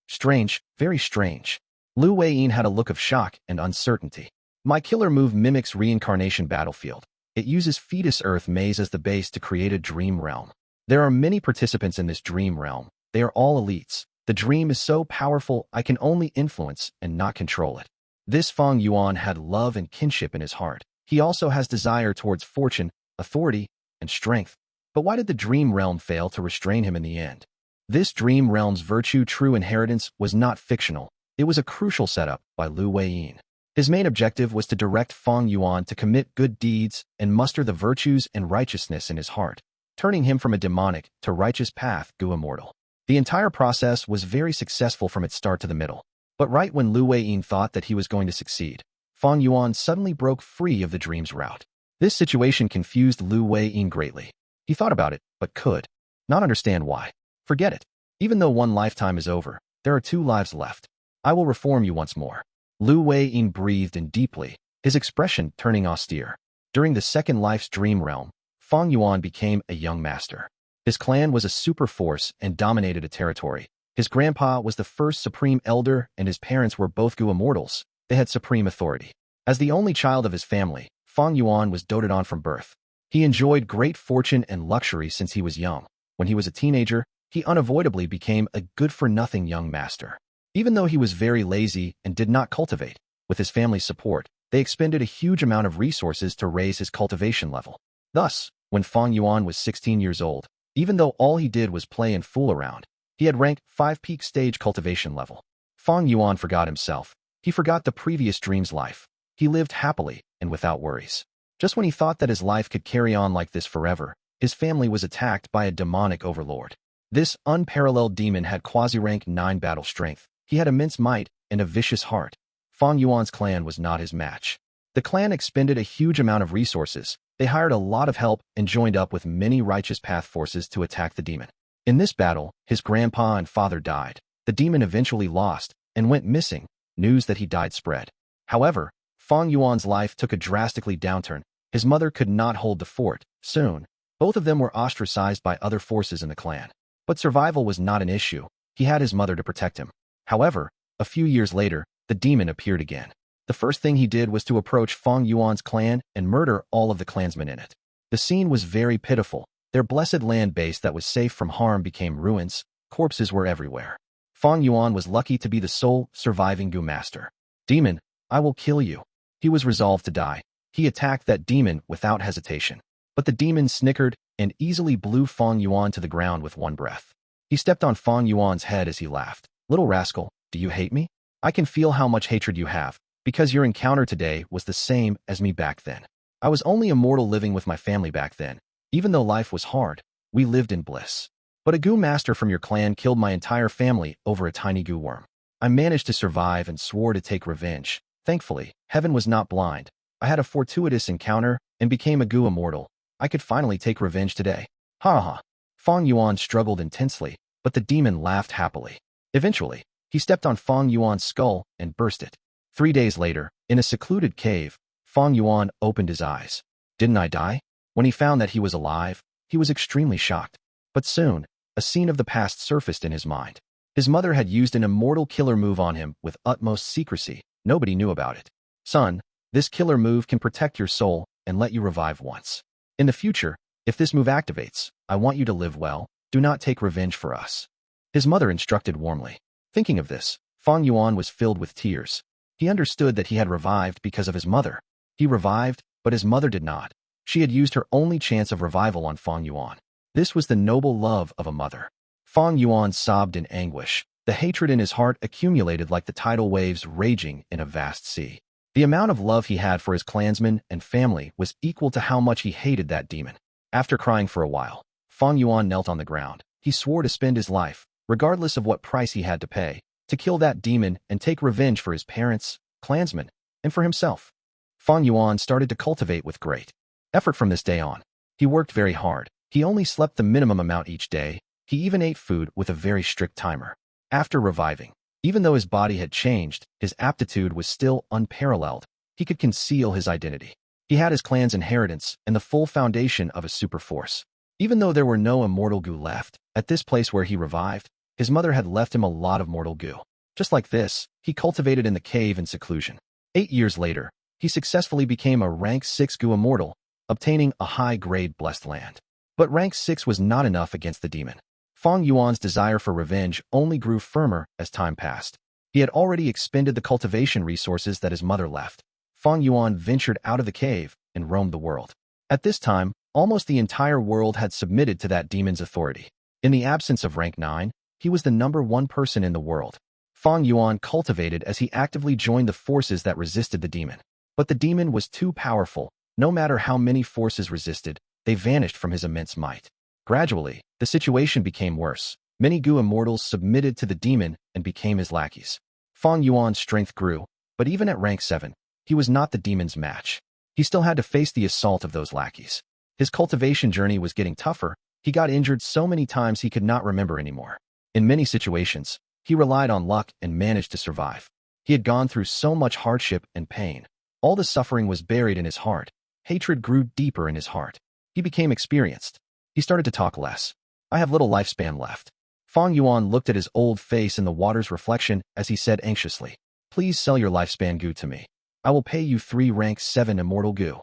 Strange, very strange. Lu Weiyin had a look of shock and uncertainty. My killer move mimics reincarnation battlefield. It uses Fetus Earth maze as the base to create a dream realm. There are many participants in this dream realm. They are all elites. The dream is so powerful I can only influence and not control it. This Fang Yuan had love and kinship in his heart. He also has desire towards fortune, authority, and strength. But why did the dream realm fail to restrain him in the end? This dream realm's virtue true inheritance was not fictional. It was a crucial setup by Lu Weiyin. His main objective was to direct Fang Yuan to commit good deeds and muster the virtues and righteousness in his heart, turning him from a demonic to righteous path Gu immortal. The entire process was very successful from its start to the middle. But right when Lu Weiyin thought that he was going to succeed, Fang Yuan suddenly broke free of the dream's route. This situation confused Lu Weiyin greatly. He thought about it, but could not understand why. Forget it. Even though one lifetime is over, there are 2 lives left. I will reform you once more. Lu Weiyin breathed in deeply, his expression turning austere. During the second life's dream realm, Fang Yuan became a young master. His clan was a super force and dominated a territory. His grandpa was the first supreme elder and his parents were both Gu immortals. They had supreme authority. As the only child of his family, Fang Yuan was doted on from birth. He enjoyed great fortune and luxury since he was young. When he was a teenager, he unavoidably became a good-for-nothing young master. Even though he was very lazy and did not cultivate, with his family's support, they expended a huge amount of resources to raise his cultivation level. Thus, when Fang Yuan was 16 years old, even though all he did was play and fool around, he had ranked 5 peak stage cultivation level. Fang Yuan forgot himself. He forgot the previous dream's life. He lived happily and without worries. Just when he thought that his life could carry on like this forever, his family was attacked by a demonic overlord. This unparalleled demon had quasi-rank 9 battle strength. He had immense might and a vicious heart. Fang Yuan's clan was not his match. The clan expended a huge amount of resources. They hired a lot of help and joined up with many righteous path forces to attack the demon. In this battle, his grandpa and father died. The demon eventually lost and went missing. News that he died spread. However, Fang Yuan's life took a drastically downturn. His mother could not hold the fort. Soon, both of them were ostracized by other forces in the clan. But survival was not an issue. He had his mother to protect him. However, a few years later, the demon appeared again. The first thing he did was to approach Fang Yuan's clan and murder all of the clansmen in it. The scene was very pitiful. Their blessed land base that was safe from harm became ruins. Corpses were everywhere. Fang Yuan was lucky to be the sole surviving Gu master. Demon, I will kill you. He was resolved to die. He attacked that demon without hesitation. But the demon snickered and easily blew Fang Yuan to the ground with one breath. He stepped on Fang Yuan's head as he laughed. Little rascal, do you hate me? I can feel how much hatred you have, because your encounter today was the same as me back then. I was only a mortal living with my family back then. Even though life was hard, we lived in bliss. But a Gu master from your clan killed my entire family over a tiny Gu worm. I managed to survive and swore to take revenge. Thankfully, heaven was not blind. I had a fortuitous encounter and became a Gu immortal. I could finally take revenge today. Ha ha. Fang Yuan struggled intensely, but the demon laughed happily. Eventually, he stepped on Fang Yuan's skull and burst it. 3 days later, in a secluded cave, Fang Yuan opened his eyes. Didn't I die? When he found that he was alive, he was extremely shocked. But soon, a scene of the past surfaced in his mind. His mother had used an immortal killer move on him with utmost secrecy. Nobody knew about it. Son, this killer move can protect your soul and let you revive once. In the future, if this move activates, I want you to live well. Do not take revenge for us. His mother instructed warmly. Thinking of this, Fang Yuan was filled with tears. He understood that he had revived because of his mother. He revived, but his mother did not. She had used her only chance of revival on Fang Yuan. This was the noble love of a mother. Fang Yuan sobbed in anguish. The hatred in his heart accumulated like the tidal waves raging in a vast sea. The amount of love he had for his clansmen and family was equal to how much he hated that demon. After crying for a while, Fang Yuan knelt on the ground. He swore to spend his life, regardless of what price he had to pay, to kill that demon and take revenge for his parents, clansmen, and for himself. Fang Yuan started to cultivate with great effort from this day on. He worked very hard. He only slept the minimum amount each day. He even ate food with a very strict timer. After reviving, even though his body had changed, his aptitude was still unparalleled. He could conceal his identity. He had his clan's inheritance and the full foundation of a super force. Even though there were no immortal Gu left, at this place where he revived, his mother had left him a lot of mortal Gu. Just like this, he cultivated in the cave in seclusion. 8 years later, he successfully became a rank 6 Gu immortal, obtaining a high-grade blessed land. But rank 6 was not enough against the demon. Fang Yuan's desire for revenge only grew firmer as time passed. He had already expended the cultivation resources that his mother left. Fang Yuan ventured out of the cave and roamed the world. At this time, almost the entire world had submitted to that demon's authority. In the absence of rank 9, he was the #1 person in the world. Fang Yuan cultivated as he actively joined the forces that resisted the demon. But the demon was too powerful. No matter how many forces resisted, they vanished from his immense might. Gradually, the situation became worse. Many Gu immortals submitted to the demon and became his lackeys. Fang Yuan's strength grew, but even at rank 7, he was not the demon's match. He still had to face the assault of those lackeys. His cultivation journey was getting tougher. He got injured so many times he could not remember anymore. In many situations, he relied on luck and managed to survive. He had gone through so much hardship and pain. All the suffering was buried in his heart. Hatred grew deeper in his heart. He became experienced. He started to talk less. I have little lifespan left. Fang Yuan looked at his old face in the water's reflection as he said anxiously, "Please sell your lifespan Gu to me. I will pay you 3 rank 7 immortal Gu."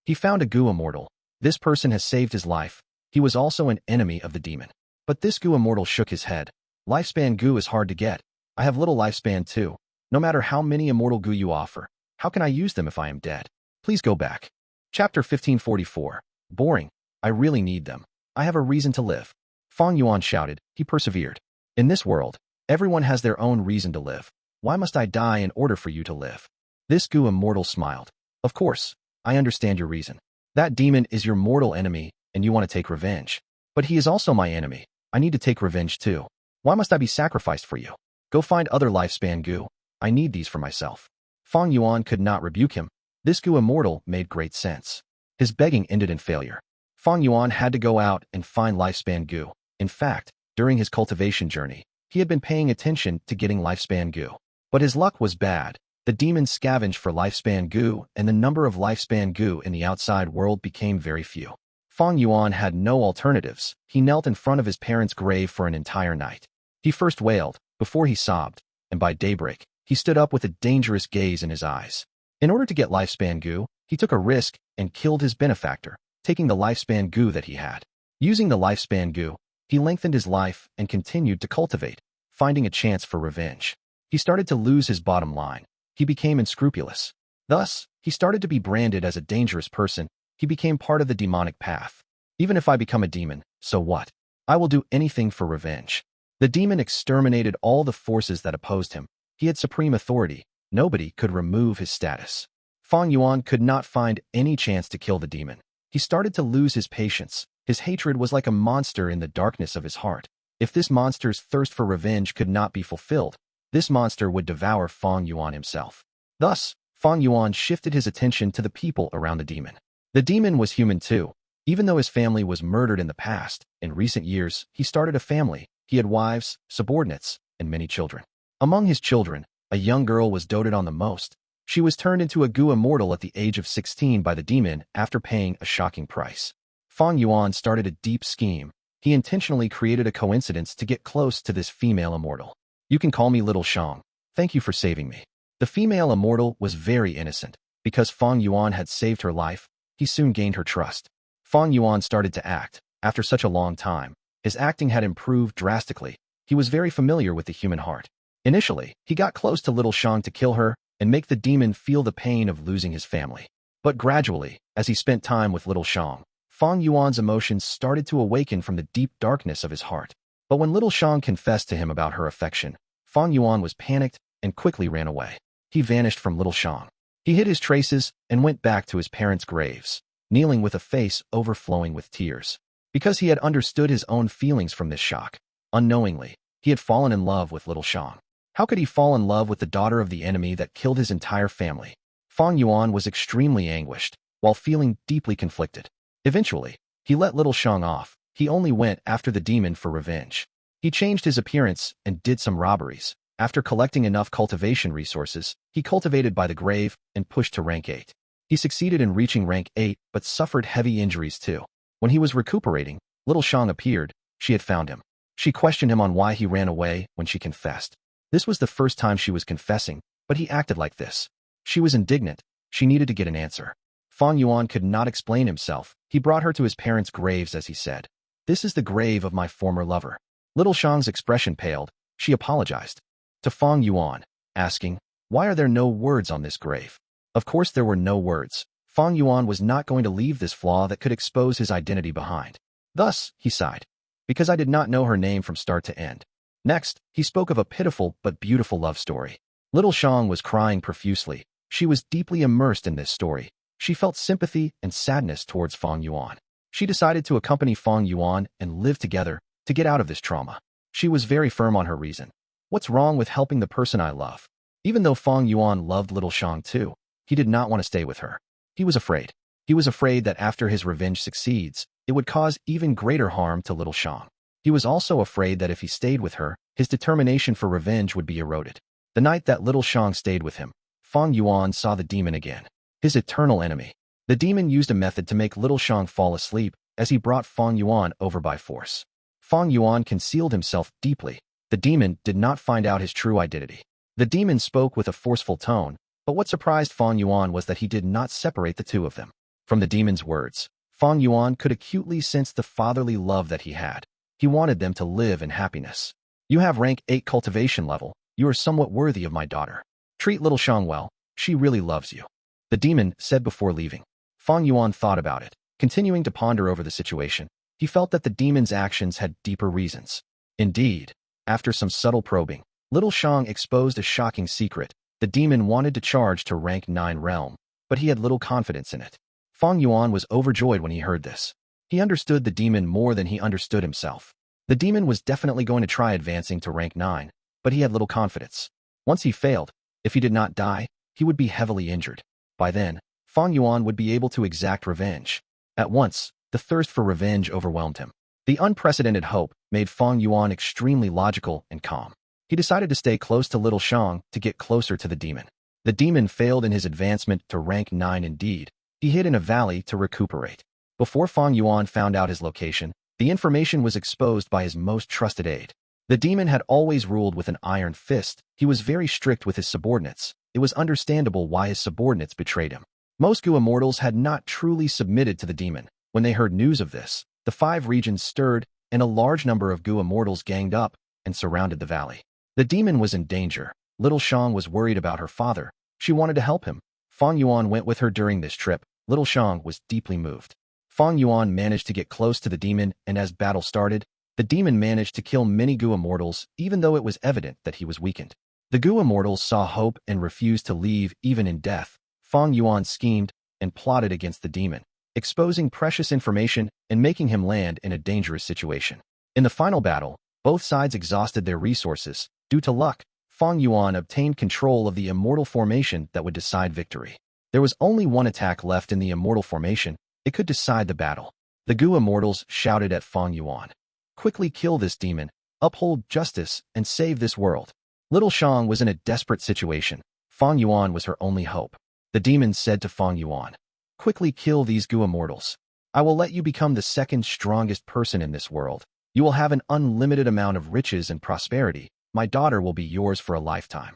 He found a Gu immortal. This person has saved his life. He was also an enemy of the demon. But this Gu immortal shook his head. "Lifespan Gu is hard to get. I have little lifespan too. No matter how many immortal Gu you offer, how can I use them if I am dead? Please go back." Chapter 1544. Boring. I really need them. I have a reason to live. Fang Yuan shouted. He persevered. In this world, everyone has their own reason to live. Why must I die in order for you to live? This Gu immortal smiled. Of course, I understand your reason. That demon is your mortal enemy, and you want to take revenge. But he is also my enemy. I need to take revenge too. Why must I be sacrificed for you? Go find other lifespan Gu. I need these for myself. Fang Yuan could not rebuke him. This Gu immortal made great sense. His begging ended in failure. Fang Yuan had to go out and find lifespan Gu. In fact, during his cultivation journey, he had been paying attention to getting lifespan Gu. But his luck was bad. The demon scavenged for lifespan Gu, and the number of lifespan Gu in the outside world became very few. Fang Yuan had no alternatives. He knelt in front of his parents' grave for an entire night. He first wailed, before he sobbed, and by daybreak, he stood up with a dangerous gaze in his eyes. In order to get lifespan Gu, he took a risk and killed his benefactor, taking the lifespan Gu that he had. Using the lifespan Gu, he lengthened his life and continued to cultivate, finding a chance for revenge. He started to lose his bottom line. He became unscrupulous. Thus, he started to be branded as a dangerous person. He became part of the demonic path. Even if I become a demon, so what? I will do anything for revenge. The demon exterminated all the forces that opposed him. He had supreme authority. Nobody could remove his status. Fang Yuan could not find any chance to kill the demon. He started to lose his patience. His hatred was like a monster in the darkness of his heart. If this monster's thirst for revenge could not be fulfilled, this monster would devour Fang Yuan himself. Thus, Fang Yuan shifted his attention to the people around the demon. The demon was human too. Even though his family was murdered in the past, in recent years, he started a family. He had wives, subordinates, and many children. Among his children, a young girl was doted on the most. She was turned into a Gu immortal at the age of 16 by the demon after paying a shocking price. Fang Yuan started a deep scheme. He intentionally created a coincidence to get close to this female immortal. "You can call me Little Shang. Thank you for saving me." The female immortal was very innocent. Because Fang Yuan had saved her life, he soon gained her trust. Fang Yuan started to act. After such a long time, his acting had improved drastically. He was very familiar with the human heart. Initially, he got close to Little Shang to kill her and make the demon feel the pain of losing his family. But gradually, as he spent time with Little Shang, Fang Yuan's emotions started to awaken from the deep darkness of his heart. But when Little Shang confessed to him about her affection, Fang Yuan was panicked and quickly ran away. He vanished from Little Shang. He hid his traces and went back to his parents' graves, kneeling with a face overflowing with tears. Because he had understood his own feelings from this shock. Unknowingly, he had fallen in love with Little Shang. How could he fall in love with the daughter of the enemy that killed his entire family? Fang Yuan was extremely anguished, while feeling deeply conflicted. Eventually, he let Little Shang off. He only went after the demon for revenge. He changed his appearance and did some robberies. After collecting enough cultivation resources, he cultivated by the grave and pushed to rank 8. He succeeded in reaching rank 8 but suffered heavy injuries too. When he was recuperating, Little Shang appeared. She had found him. She questioned him on why he ran away when she confessed. This was the first time she was confessing, but he acted like this. She was indignant. She needed to get an answer. Fang Yuan could not explain himself. He brought her to his parents' graves as he said, "This is the grave of my former lover." Little Shang's expression paled. She apologized to Fang Yuan, asking, "Why are there no words on this grave?" Of course there were no words. Fang Yuan was not going to leave this flaw that could expose his identity behind. Thus, he sighed. "Because I did not know her name from start to end." Next, he spoke of a pitiful but beautiful love story. Little Shang was crying profusely. She was deeply immersed in this story. She felt sympathy and sadness towards Fang Yuan. She decided to accompany Fang Yuan and live together to get out of this trauma. She was very firm on her reason. What's wrong with helping the person I love? Even though Fang Yuan loved Little Shang too, he did not want to stay with her. He was afraid. He was afraid that after his revenge succeeds, it would cause even greater harm to Little Shang. He was also afraid that if he stayed with her, his determination for revenge would be eroded. The night that Little Shang stayed with him, Fang Yuan saw the demon again, his eternal enemy. The demon used a method to make Little Shang fall asleep as he brought Fang Yuan over by force. Fang Yuan concealed himself deeply. The demon did not find out his true identity. The demon spoke with a forceful tone, but what surprised Fang Yuan was that he did not separate the two of them. From the demon's words, Fang Yuan could acutely sense the fatherly love that he had. He wanted them to live in happiness. You have rank 8 cultivation level. You are somewhat worthy of my daughter. Treat Little Shang well. She really loves you. The demon said before leaving. Fang Yuan thought about it, continuing to ponder over the situation. He felt that the demon's actions had deeper reasons. Indeed, after some subtle probing, Little Shang exposed a shocking secret. The demon wanted to charge to rank 9 realm, but he had little confidence in it. Fang Yuan was overjoyed when he heard this. He understood the demon more than he understood himself. The demon was definitely going to try advancing to rank 9, but he had little confidence. Once he failed, if he did not die, he would be heavily injured. By then, Fang Yuan would be able to exact revenge. At once, the thirst for revenge overwhelmed him. The unprecedented hope made Fang Yuan extremely logical and calm. He decided to stay close to Little Shang to get closer to the demon. The demon failed in his advancement to rank 9 indeed. He hid in a valley to recuperate. Before Fang Yuan found out his location, the information was exposed by his most trusted aide. The demon had always ruled with an iron fist. He was very strict with his subordinates. It was understandable why his subordinates betrayed him. Most Gu Immortals had not truly submitted to the demon. When they heard news of this, the 5 regions stirred, and a large number of Gu Immortals ganged up and surrounded the valley. The demon was in danger. Little Shang was worried about her father. She wanted to help him. Fang Yuan went with her during this trip. Little Shang was deeply moved. Fang Yuan managed to get close to the demon, and as battle started, the demon managed to kill many Gu Immortals, even though it was evident that he was weakened. The Gu Immortals saw hope and refused to leave even in death. Fang Yuan schemed and plotted against the demon, exposing precious information and making him land in a dangerous situation. In the final battle, both sides exhausted their resources. Due to luck, Fang Yuan obtained control of the immortal formation that would decide victory. There was only one attack left in the immortal formation. It could decide the battle. The Gu Immortals shouted at Fang Yuan, "Quickly kill this demon, uphold justice, and save this world." Little Shang was in a desperate situation. Fang Yuan was her only hope. The demon said to Fang Yuan, "Quickly kill these Gu Immortals. I will let you become the second strongest person in this world. You will have an unlimited amount of riches and prosperity. My daughter will be yours for a lifetime."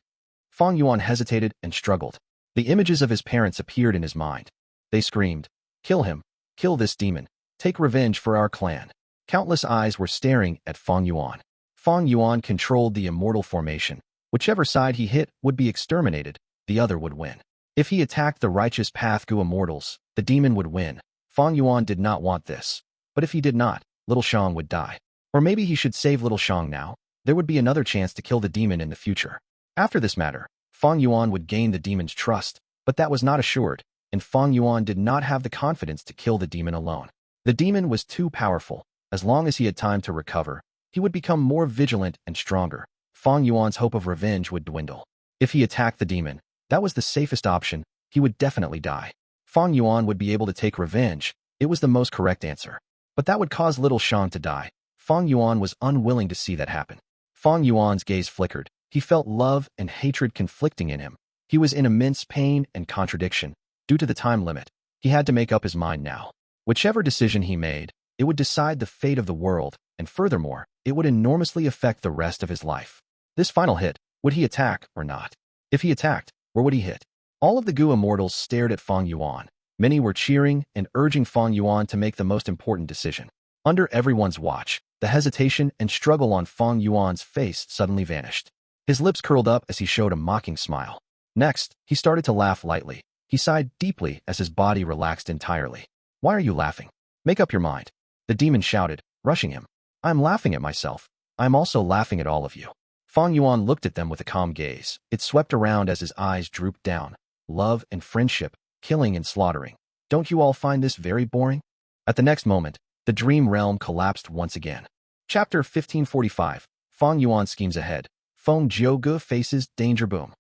Fang Yuan hesitated and struggled. The images of his parents appeared in his mind. They screamed, "Kill him! Kill this demon! Take revenge for our clan!" Countless eyes were staring at Fang Yuan. Fang Yuan controlled the immortal formation. Whichever side he hit would be exterminated, the other would win. If he attacked the righteous path Gu Immortals, the demon would win. Fang Yuan did not want this. But if he did not, Little Shang would die. Or maybe he should save Little Shang now. There would be another chance to kill the demon in the future. After this matter, Fang Yuan would gain the demon's trust, but that was not assured, and Fang Yuan did not have the confidence to kill the demon alone. The demon was too powerful. As long as he had time to recover, he would become more vigilant and stronger. Fang Yuan's hope of revenge would dwindle. If he attacked the demon, that was the safest option. He would definitely die. Fang Yuan would be able to take revenge. It was the most correct answer. But that would cause Little Shang to die. Fang Yuan was unwilling to see that happen. Fang Yuan's gaze flickered. He felt love and hatred conflicting in him. He was in immense pain and contradiction. Due to the time limit, he had to make up his mind now. Whichever decision he made, it would decide the fate of the world, and furthermore, it would enormously affect the rest of his life. This final hit, would he attack or not? If he attacked, where would he hit? All of the Gu Immortals stared at Fang Yuan. Many were cheering and urging Fang Yuan to make the most important decision. Under everyone's watch, the hesitation and struggle on Fang Yuan's face suddenly vanished. His lips curled up as he showed a mocking smile. Next, he started to laugh lightly. He sighed deeply as his body relaxed entirely. "Why are you laughing? Make up your mind." The demon shouted, rushing him. "I am laughing at myself. I'm also laughing at all of you. Fang Yuan looked at them with a calm gaze. It swept around as his eyes drooped down. Love and friendship, killing and slaughtering. Don't you all find this very boring? At the next moment, the dream realm collapsed once again. Chapter 1545. Fang Yuan schemes ahead. Feng Gu faces danger boom.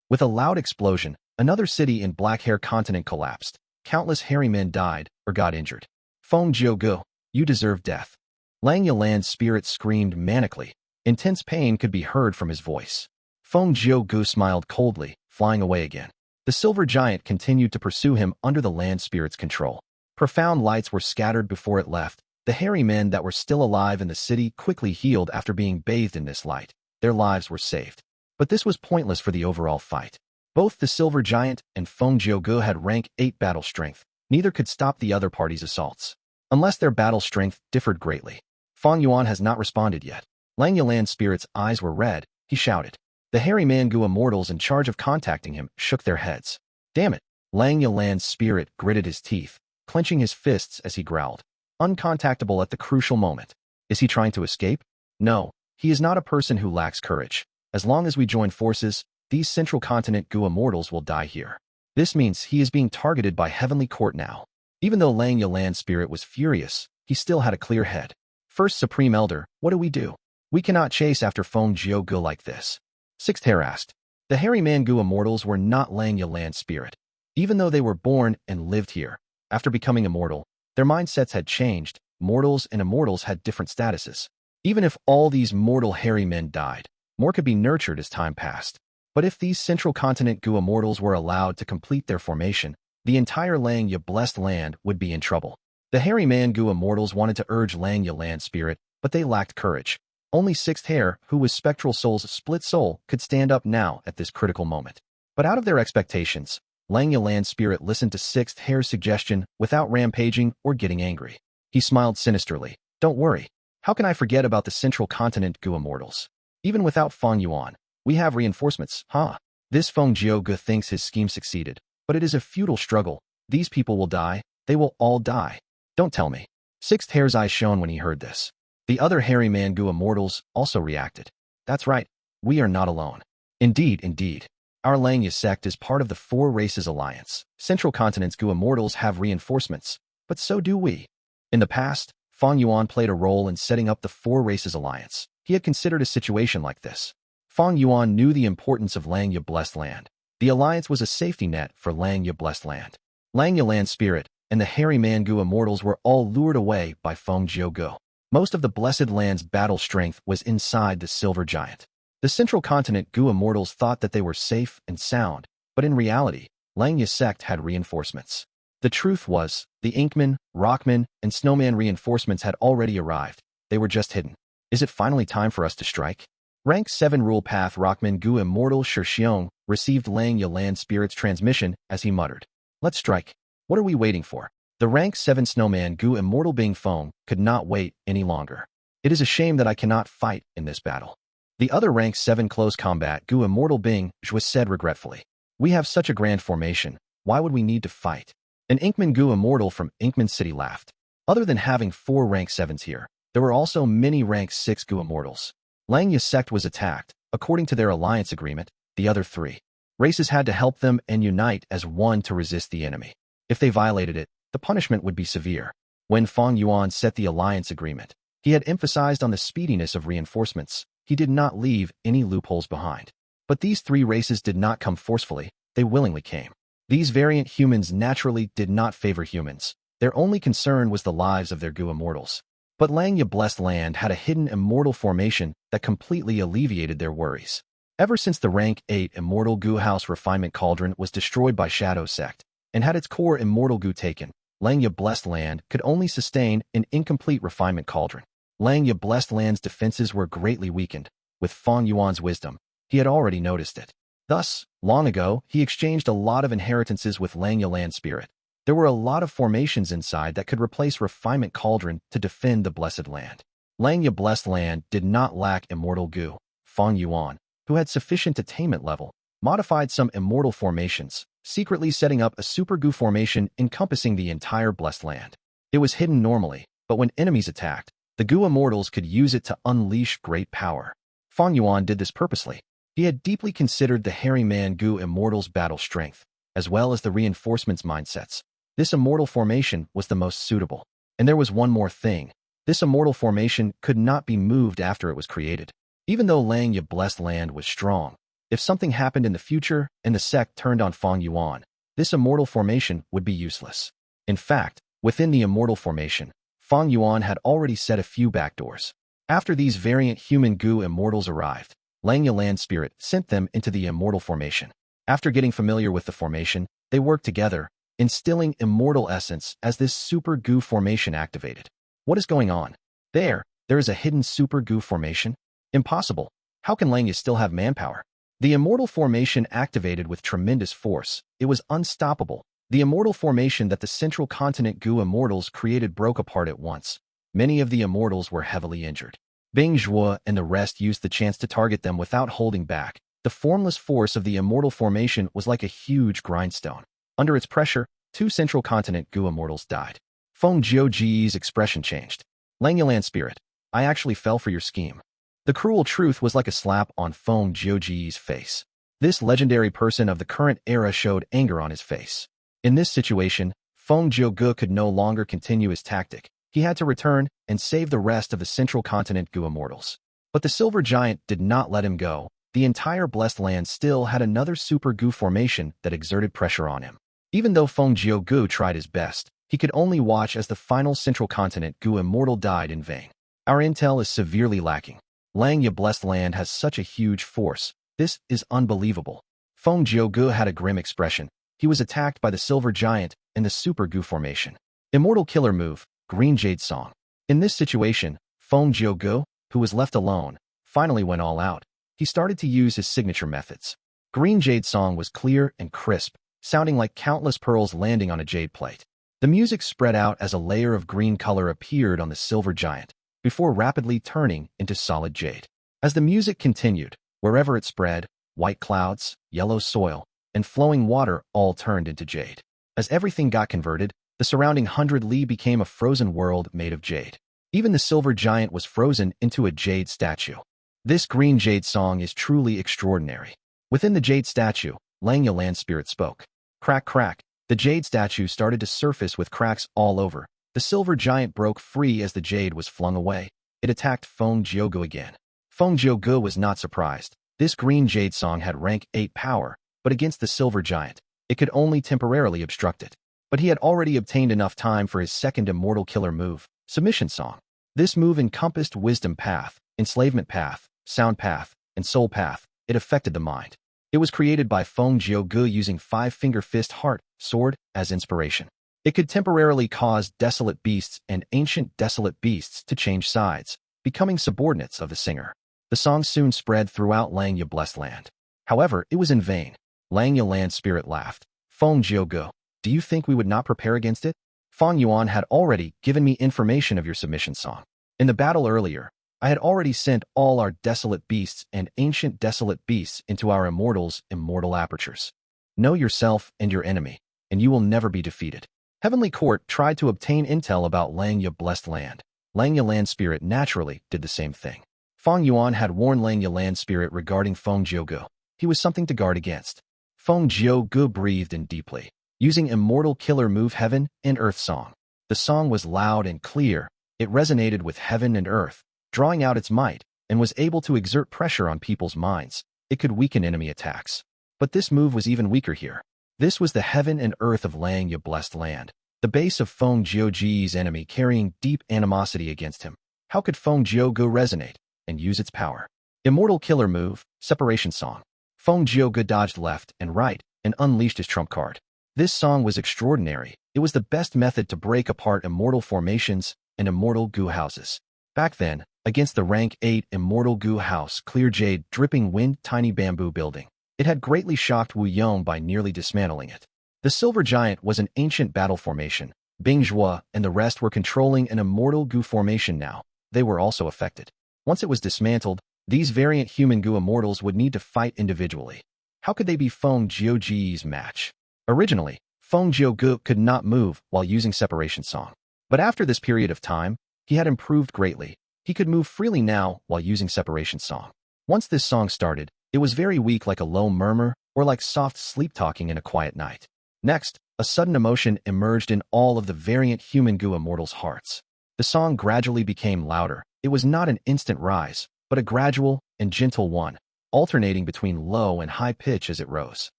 With a loud explosion, another city in Black Hair Continent collapsed. Countless hairy men died or got injured. Feng Gu, you deserve death. Lang Yalan's spirit screamed manically. Intense pain could be heard from his voice. Feng Gu smiled coldly, flying away again. The silver giant continued to pursue him under the land spirit's control. Profound lights were scattered before it left. The hairy men that were still alive in the city quickly healed after being bathed in this light. Their lives were saved. But this was pointless for the overall fight. Both the silver giant and Feng Gu had rank 8 battle strength. Neither could stop the other party's assaults, unless their battle strength differed greatly. Fang Yuan has not responded yet. Lang Yalan's spirit's eyes were red. He shouted. The hairy man Gu Immortals in charge of contacting him shook their heads. Damn it! Lang Yalan's spirit gritted his teeth, clenching his fists as he growled. Uncontactable at the crucial moment. Is he trying to escape? No, he is not a person who lacks courage. As long as we join forces, these Central Continent Gu Immortals will die here. This means he is being targeted by Heavenly Court now. Even though Lang Yalan's spirit was furious, he still had a clear head. First Supreme Elder, what do we do? We cannot chase after Feng Gu like this. Sixth Hair asked. The hairy man Gu Immortals were not Lang Yalan's spirit. Even though they were born and lived here, after becoming immortal, their mindsets had changed. Mortals and immortals had different statuses. Even if all these mortal hairy men died, more could be nurtured as time passed. But if these Central Continent Gu Immortals were allowed to complete their formation, the entire Lang Ya blessed land would be in trouble. The hairy man Gu Immortals wanted to urge Lang Yalan's spirit, but they lacked courage. Only Sixth Hair, who was Spectral Soul's split soul, could stand up now at this critical moment. But out of their expectations, Lang Yalan's spirit listened to Sixth Hair's suggestion without rampaging or getting angry. He smiled sinisterly. Don't worry. How can I forget about the Central Continent Gu Immortals? Even without Fang Yuan, we have reinforcements, huh? This Feng Gu thinks his scheme succeeded, but it is a futile struggle. These people will die. They will all die. Don't tell me. Sixth Hair's eyes shone when he heard this. The other hairy man Gu Immortals also reacted. That's right. We are not alone. Indeed. Our Langya sect is part of the Four Races Alliance. Central Continent's Gu Immortals have reinforcements, but so do we. In the past, Fang Yuan played a role in setting up the Four Races Alliance. He had considered a situation like this. Fang Yuan knew the importance of Lang Ya blessed land. The alliance was a safety net for Lang Ya blessed land. Lang Ya land's spirit and the hairy man Gu Immortals were all lured away by Feng Gu. Most of the blessed land's battle strength was inside the silver giant. The Central Continent Gu Immortals thought that they were safe and sound, but in reality, Lang Ya sect had reinforcements. The truth was, the Inkman, Rockman, and Snowman reinforcements had already arrived. They were just hidden. Is it finally time for us to strike? Rank 7 Rule Path Rockman Gu Immortal Shixiong received Lang Ya land spirit's transmission as he muttered. Let's strike. What are we waiting for? The Rank 7 Snowman Gu Immortal Bing Feng could not wait any longer. It is a shame that I cannot fight in this battle. The other Rank 7 Close Combat Gu Immortal Bing Zhui said regretfully. We have such a grand formation. Why would we need to fight? An Inkman Gu Immortal from Inkman City laughed. Other than having 4 Rank 7s here, there were also many Rank 6 Gu Immortals. Lang Ya sect was attacked. According to their alliance agreement, the other 3 races had to help them and unite as one to resist the enemy. If they violated it, the punishment would be severe. When Fang Yuan set the alliance agreement, he had emphasized on the speediness of reinforcements. He did not leave any loopholes behind. But these 3 races did not come forcefully. They willingly came. These variant humans naturally did not favor humans. Their only concern was the lives of their Gu Immortals. But Lang Ya blessed land had a hidden immortal formation that completely alleviated their worries. Ever since the Rank 8 Immortal Gu House Refinement Cauldron was destroyed by Shadow Sect and had its core Immortal Gu taken, Lang Ya blessed land could only sustain an incomplete Refinement Cauldron. Lang Ya blessed land's defenses were greatly weakened. With Fang Yuan's wisdom, he had already noticed it. Thus, long ago, he exchanged a lot of inheritances with Lang Ya land spirit. There were a lot of formations inside that could replace Refinement Cauldron to defend the blessed land. Lang Ya blessed land did not lack Immortal Gu. Fang Yuan, who had sufficient attainment level, modified some immortal formations, secretly setting up a Super Gu formation encompassing the entire blessed land. It was hidden normally, but when enemies attacked, The Gu Immortals could use it to unleash great power. Fang Yuan did this purposely. He had deeply considered the hairy man Gu Immortals' battle strength, as well as the reinforcements mindsets. This immortal formation was the most suitable. And there was one more thing. This immortal formation could not be moved after it was created. Even though Lang Ye Blessed Land was strong, if something happened in the future and the sect turned on Fang Yuan, this immortal formation would be useless. In fact, within the immortal formation, Fang Yuan had already set a few backdoors. After these variant human Gu Immortals arrived, Lang Ye Land Spirit sent them into the immortal formation. After getting familiar with the formation, they worked together, instilling immortal essence as this Super Gu formation activated. What is going on? There is a hidden Super Gu formation? Impossible. How can Lang Ye still have manpower? The immortal formation activated with tremendous force. It was unstoppable. The immortal formation that the central continent Gu Immortals created broke apart at once. Many of the Immortals were heavily injured. Bing Zhuo and the rest used the chance to target them without holding back. The formless force of the immortal formation was like a huge grindstone. Under its pressure, 2 central continent Gu Immortals died. Feng Jiuji's expression changed. Lang Ye Land Spirit, I actually fell for your scheme. The cruel truth was like a slap on Feng Jiuji's face. This legendary person of the current era showed anger on his face. In this situation, Feng Jiugu could no longer continue his tactic. He had to return and save the rest of the central continent Gu Immortals. But the Silver Giant did not let him go. The entire Blessed Land still had another Super Gu formation that exerted pressure on him. Even though Feng Jiugu tried his best, he could only watch as the final central continent Gu Immortal died in vain. Our intel is severely lacking. Lang Ye Blessed Land has such a huge force. This is unbelievable. Feng Jiugu had a grim expression. He was attacked by the Silver Giant in the Super Gu formation. Immortal killer move, Green Jade Song. In this situation, Feng Jiugu, who was left alone, finally went all out. He started to use his signature methods. Green Jade Song was clear and crisp, sounding like countless pearls landing on a jade plate. The music spread out as a layer of green color appeared on the Silver Giant, before rapidly turning into solid jade. As the music continued, wherever it spread, white clouds, yellow soil, and flowing water all turned into jade. As everything got converted, the surrounding 100 li became a frozen world made of jade. Even the Silver Giant was frozen into a jade statue. This Green Jade Song is truly extraordinary. Within the jade statue, Lang Ye Land Spirit spoke. Crack, crack. The jade statue started to surface with cracks all over. The Silver Giant broke free as the jade was flung away. It attacked Feng Jiugu again. Feng Jiugu was not surprised. This Green Jade Song had rank 8 power, but against the Silver Giant, it could only temporarily obstruct it. But he had already obtained enough time for his second immortal killer move, Submission Song. This move encompassed Wisdom Path, Enslavement Path, Sound Path, and Soul Path. It affected the mind. It was created by Feng Jiugu using 5-finger fist heart, sword, as inspiration. It could temporarily cause desolate beasts and ancient desolate beasts to change sides, becoming subordinates of the singer. The song soon spread throughout Lang Ye Blessed Land. However, it was in vain. Lang Ye Land Spirit laughed. Feng Jiugu, do you think we would not prepare against it? Fang Yuan had already given me information of your submission song. In the battle earlier, I had already sent all our desolate beasts and ancient desolate beasts into our immortals' immortal apertures. Know yourself and your enemy, and you will never be defeated. Heavenly Court tried to obtain intel about Lang Ye Blessed Land. Lang Ye Land Spirit naturally did the same thing. Fang Yuan had warned Lang Ye Land Spirit regarding Feng Jiugu. He was something to guard against. Feng Jiugu breathed in deeply, using immortal killer move Heaven and Earth Song. The song was loud and clear. It resonated with heaven and earth, drawing out its might, and was able to exert pressure on people's minds. It could weaken enemy attacks. But this move was even weaker here. This was the heaven and earth of Lang Ye Blessed Land, the base of Feng Jiuji's enemy carrying deep animosity against him. How could Feng Jiugu resonate and use its power? Immortal killer move, Separation Song. Feng Jiugu dodged left and right and unleashed his trump card. This song was extraordinary. It was the best method to break apart immortal formations and immortal Gu houses. Back then, against the rank 8 immortal Gu house, clear jade, dripping wind, tiny bamboo building, it had greatly shocked Wu Yong by nearly dismantling it. The Silver Giant was an ancient battle formation. Bing Zhuo and the rest were controlling an immortal Gu formation now. They were also affected. Once it was dismantled, these variant human Gu immortals would need to fight individually. How could they be Feng Jiuji's match? Originally, Feng Jiugu could not move while using Separation Song. But after this period of time, He had improved greatly. He could move freely now while using separation song. Once this song started, it was very weak, like a low murmur or like soft sleep-talking in a quiet night. Next, a sudden emotion emerged in all of the variant human Gu immortals' hearts. The song gradually became louder. It was not an instant rise, but a gradual and gentle one, alternating between low and high pitch as it rose.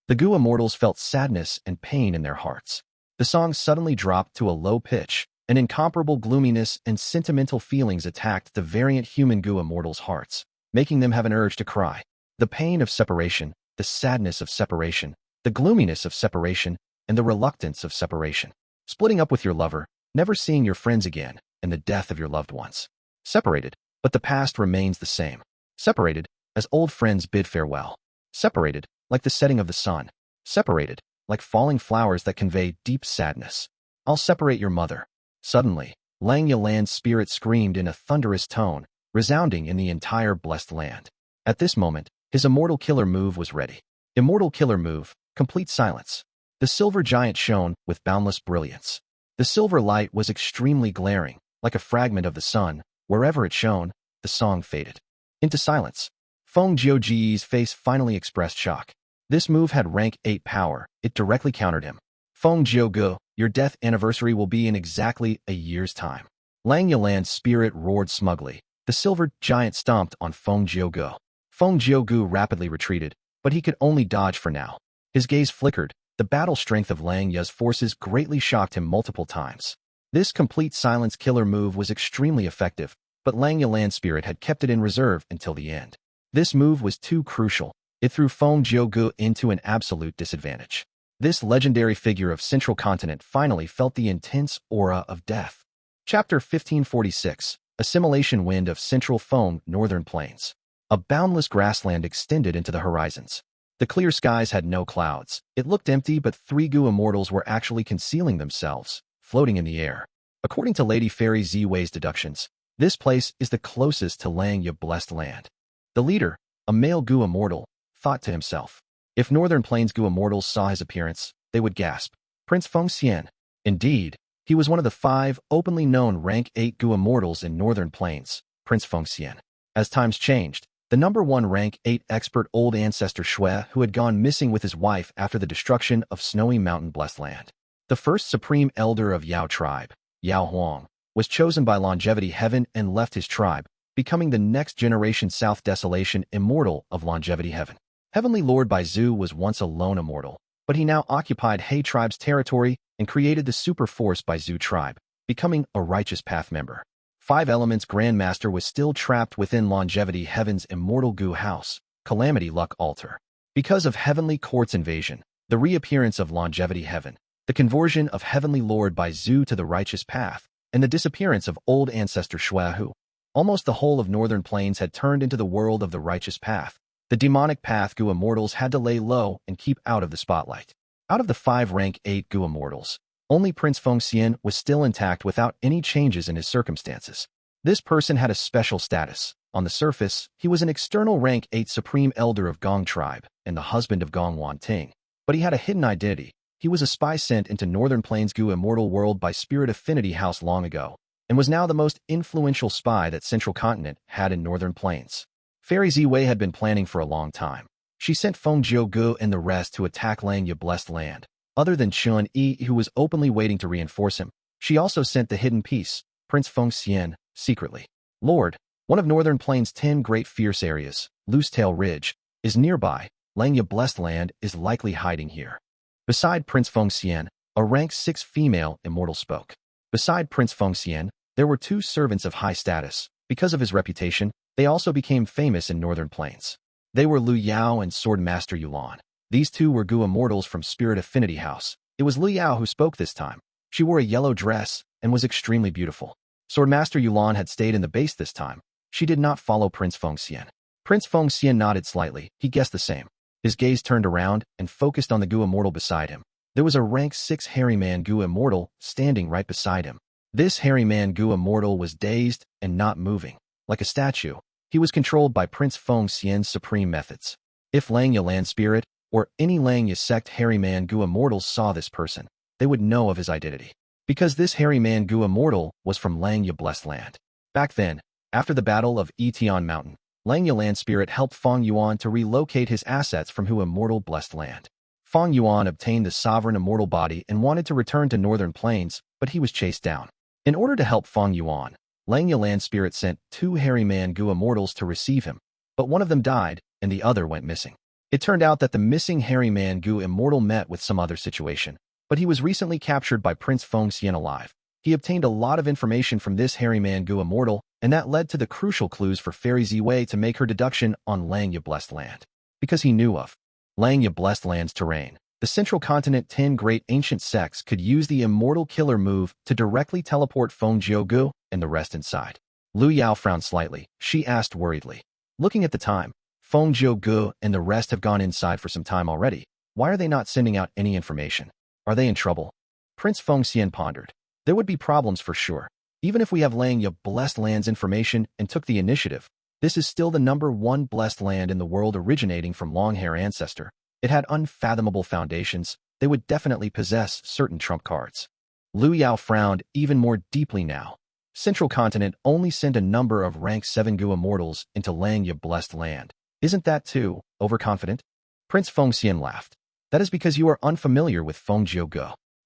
The Gu immortals felt sadness and pain in their hearts. The song suddenly dropped to a low pitch. An incomparable gloominess and sentimental feelings attacked the variant human Gu immortals' hearts, making them have an urge to cry. The pain of separation, the sadness of separation, the gloominess of separation, and the reluctance of separation. Splitting up with your lover, never seeing your friends again, and the death of your loved ones. Separated, but the past remains the same. Separated, as old friends bid farewell. Separated, like the setting of the sun. Separated, like falling flowers that convey deep sadness. I'll separate your mother. Suddenly, Fang Yuan's spirit screamed in a thunderous tone, resounding in the entire blessed land. At this moment, his immortal killer move was ready. Immortal killer move, complete silence. The silver giant shone with boundless brilliance. The silver light was extremely glaring, like a fragment of the sun. Wherever it shone, the song faded into silence. Feng Yuan's face finally expressed shock. This move had rank 8 power. It directly countered him. Feng Gu, your death anniversary will be in exactly a year's time. Fang Yuan's spirit roared smugly. The silver giant stomped on Feng Gu. Feng Gu rapidly retreated, but he could only dodge for now. His gaze flickered. The battle strength of Fang Yuan's forces greatly shocked him multiple times. This complete silence killer move was extremely effective, but Fang Yuan's spirit had kept it in reserve until the end. This move was too crucial. It threw Feng Gu into an absolute disadvantage. This legendary figure of Central Continent finally felt the intense aura of death. Chapter 1546, Assimilation Wind of Central Feng Northern Plains. A boundless grassland extended into the horizons. The clear skies had no clouds. It looked empty, but 3 Gu immortals were actually concealing themselves, floating in the air. According to Lady Fairy Ziwei's deductions, this place is the closest to Fang Yuan blessed land. The leader, a male Gu immortal, thought to himself. If Northern Plains Gu immortals saw his appearance, they would gasp. Prince Feng Xian. Indeed, he was one of the 5 openly known rank 8 Gu immortals in Northern Plains, Prince Feng Xian. As times changed, the number 1 rank 8 expert old ancestor Chou, who had gone missing with his wife after the destruction of Snowy Mountain blessed land. The first supreme elder of Yao tribe, Yao Huang, was chosen by Longevity Heaven and left his tribe, becoming the next generation South Desolation Immortal of Longevity Heaven. Heavenly Lord Bai Zhu was once a lone immortal, but he now occupied He tribe's territory and created the super force Bai Zhu tribe, becoming a righteous path member. 5 Elements Grandmaster was still trapped within Longevity Heaven's immortal Gu house, Calamity Luck Altar. Because of Heavenly Court's invasion, the reappearance of Longevity Heaven, the conversion of Heavenly Lord Bai Zhu to the righteous path, and the disappearance of old ancestor Chou, almost the whole of Northern Plains had turned into the world of the righteous path. The demonic path Gu immortals had to lay low and keep out of the spotlight. Out of the 5 rank 8 Gu immortals, only Prince Feng Xian was still intact without any changes in his circumstances. This person had a special status. On the surface, he was an external rank 8 supreme elder of Gong tribe and the husband of Gong Wan Ting. But he had a hidden identity. He was a spy sent into Northern Plains Gu immortal world by Spirit Affinity House long ago, and was now the most influential spy that Central Continent had in Northern Plains. Fairy Ziwei had been planning for a long time. She sent Feng Gu and the rest to attack Fang Yuan blessed land. Other than Chen Yi, who was openly waiting to reinforce him, she also sent the hidden piece, Prince Feng Xian, secretly. Lord, one of Northern Plains' 10 great fierce areas, Loosetail Ridge, is nearby. Fang Yuan blessed land is likely hiding here. Beside Prince Feng Xian, a rank 6 female immortal spoke. Beside Prince Feng Xian, there were 2 servants of high status. Because of his reputation, they also became famous in Northern Plains. They were Lu Yao and Sword Master Yuan. These 2 were Gu immortals from Spirit Affinity House. It was Lu Yao who spoke this time. She wore a yellow dress and was extremely beautiful. Sword Master Yuan had stayed in the base this time. She did not follow Prince Feng Xian. Prince Feng Xian nodded slightly. He guessed the same. His gaze turned around and focused on the Gu immortal beside him. There was a rank 6 hairy man Gu immortal standing right beside him. This hairy man Gu immortal was dazed and not moving. Like a statue, he was controlled by Prince Feng Xian's supreme methods. If Fang Yuan land spirit, or any Fang Yuan sect hairy man Gu immortals saw this person, they would know of his identity. Because this hairy man Gu Immortal was from Lang Yu Blessed Land. Back then, after the Battle of Etion Mountain, Lang Yu Land Spirit helped Fang Yuan to relocate his assets from Hu Immortal Blessed Land. Fang Yuan obtained the sovereign immortal body and wanted to return to Northern Plains, but he was chased down. In order to help Fang Yuan, Lang Yu Land Spirit sent 2 hairy man Gu Immortals to receive him, but one of them died and the other went missing. It turned out that the missing hairy man Gu Immortal met with some other situation, but he was recently captured by Prince Feng Xian alive. He obtained a lot of information from this hairy man Gu Immortal, and that led to the crucial clues for Fairy Ziwei to make her deduction on Lang Yu Blessed Land. Because he knew of Lang Yu Blessed Land's terrain, the Central Continent 10 great ancient sects could use the Immortal Killer move to directly teleport Feng Gu and the rest inside. Lu Yao frowned slightly. She asked worriedly. Looking at the time, Feng Gu and the rest have gone inside for some time already. Why are they not sending out any information? Are they in trouble? Prince Feng Xian pondered. There would be problems for sure. Even if we have Lang Yu Blessed Land's information and took the initiative, this is still the #1 blessed land in the world originating from long-hair ancestor. It had unfathomable foundations. They would definitely possess certain trump cards. Lu Yao frowned even more deeply now. Central Continent only sent a number of rank 7 Gu Immortals into Lang Yu Blessed Land. Isn't that too overconfident? Prince Feng Xian laughed. That is because you are unfamiliar with Feng Gu.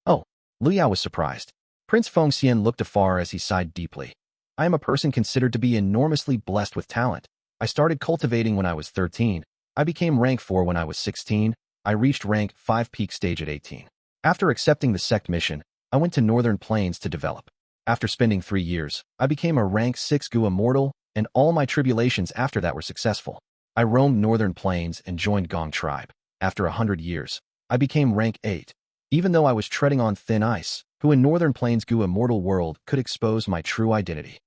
Oh, Lu Yao was surprised. Prince Feng Xian looked afar as he sighed deeply. I am a person considered to be enormously blessed with talent. I started cultivating when I was 13. I became rank 4 when I was 16. I reached rank 5 peak stage at 18. After accepting the sect mission, I went to Northern Plains to develop. After spending 3 years, I became a rank 6 Gu Immortal, and all my tribulations after that were successful. I roamed Northern Plains and joined Gong Tribe. After 100 years, I became rank 8. Even though I was treading on thin ice, who in Northern Plains Gu Immortal world could expose my true identity.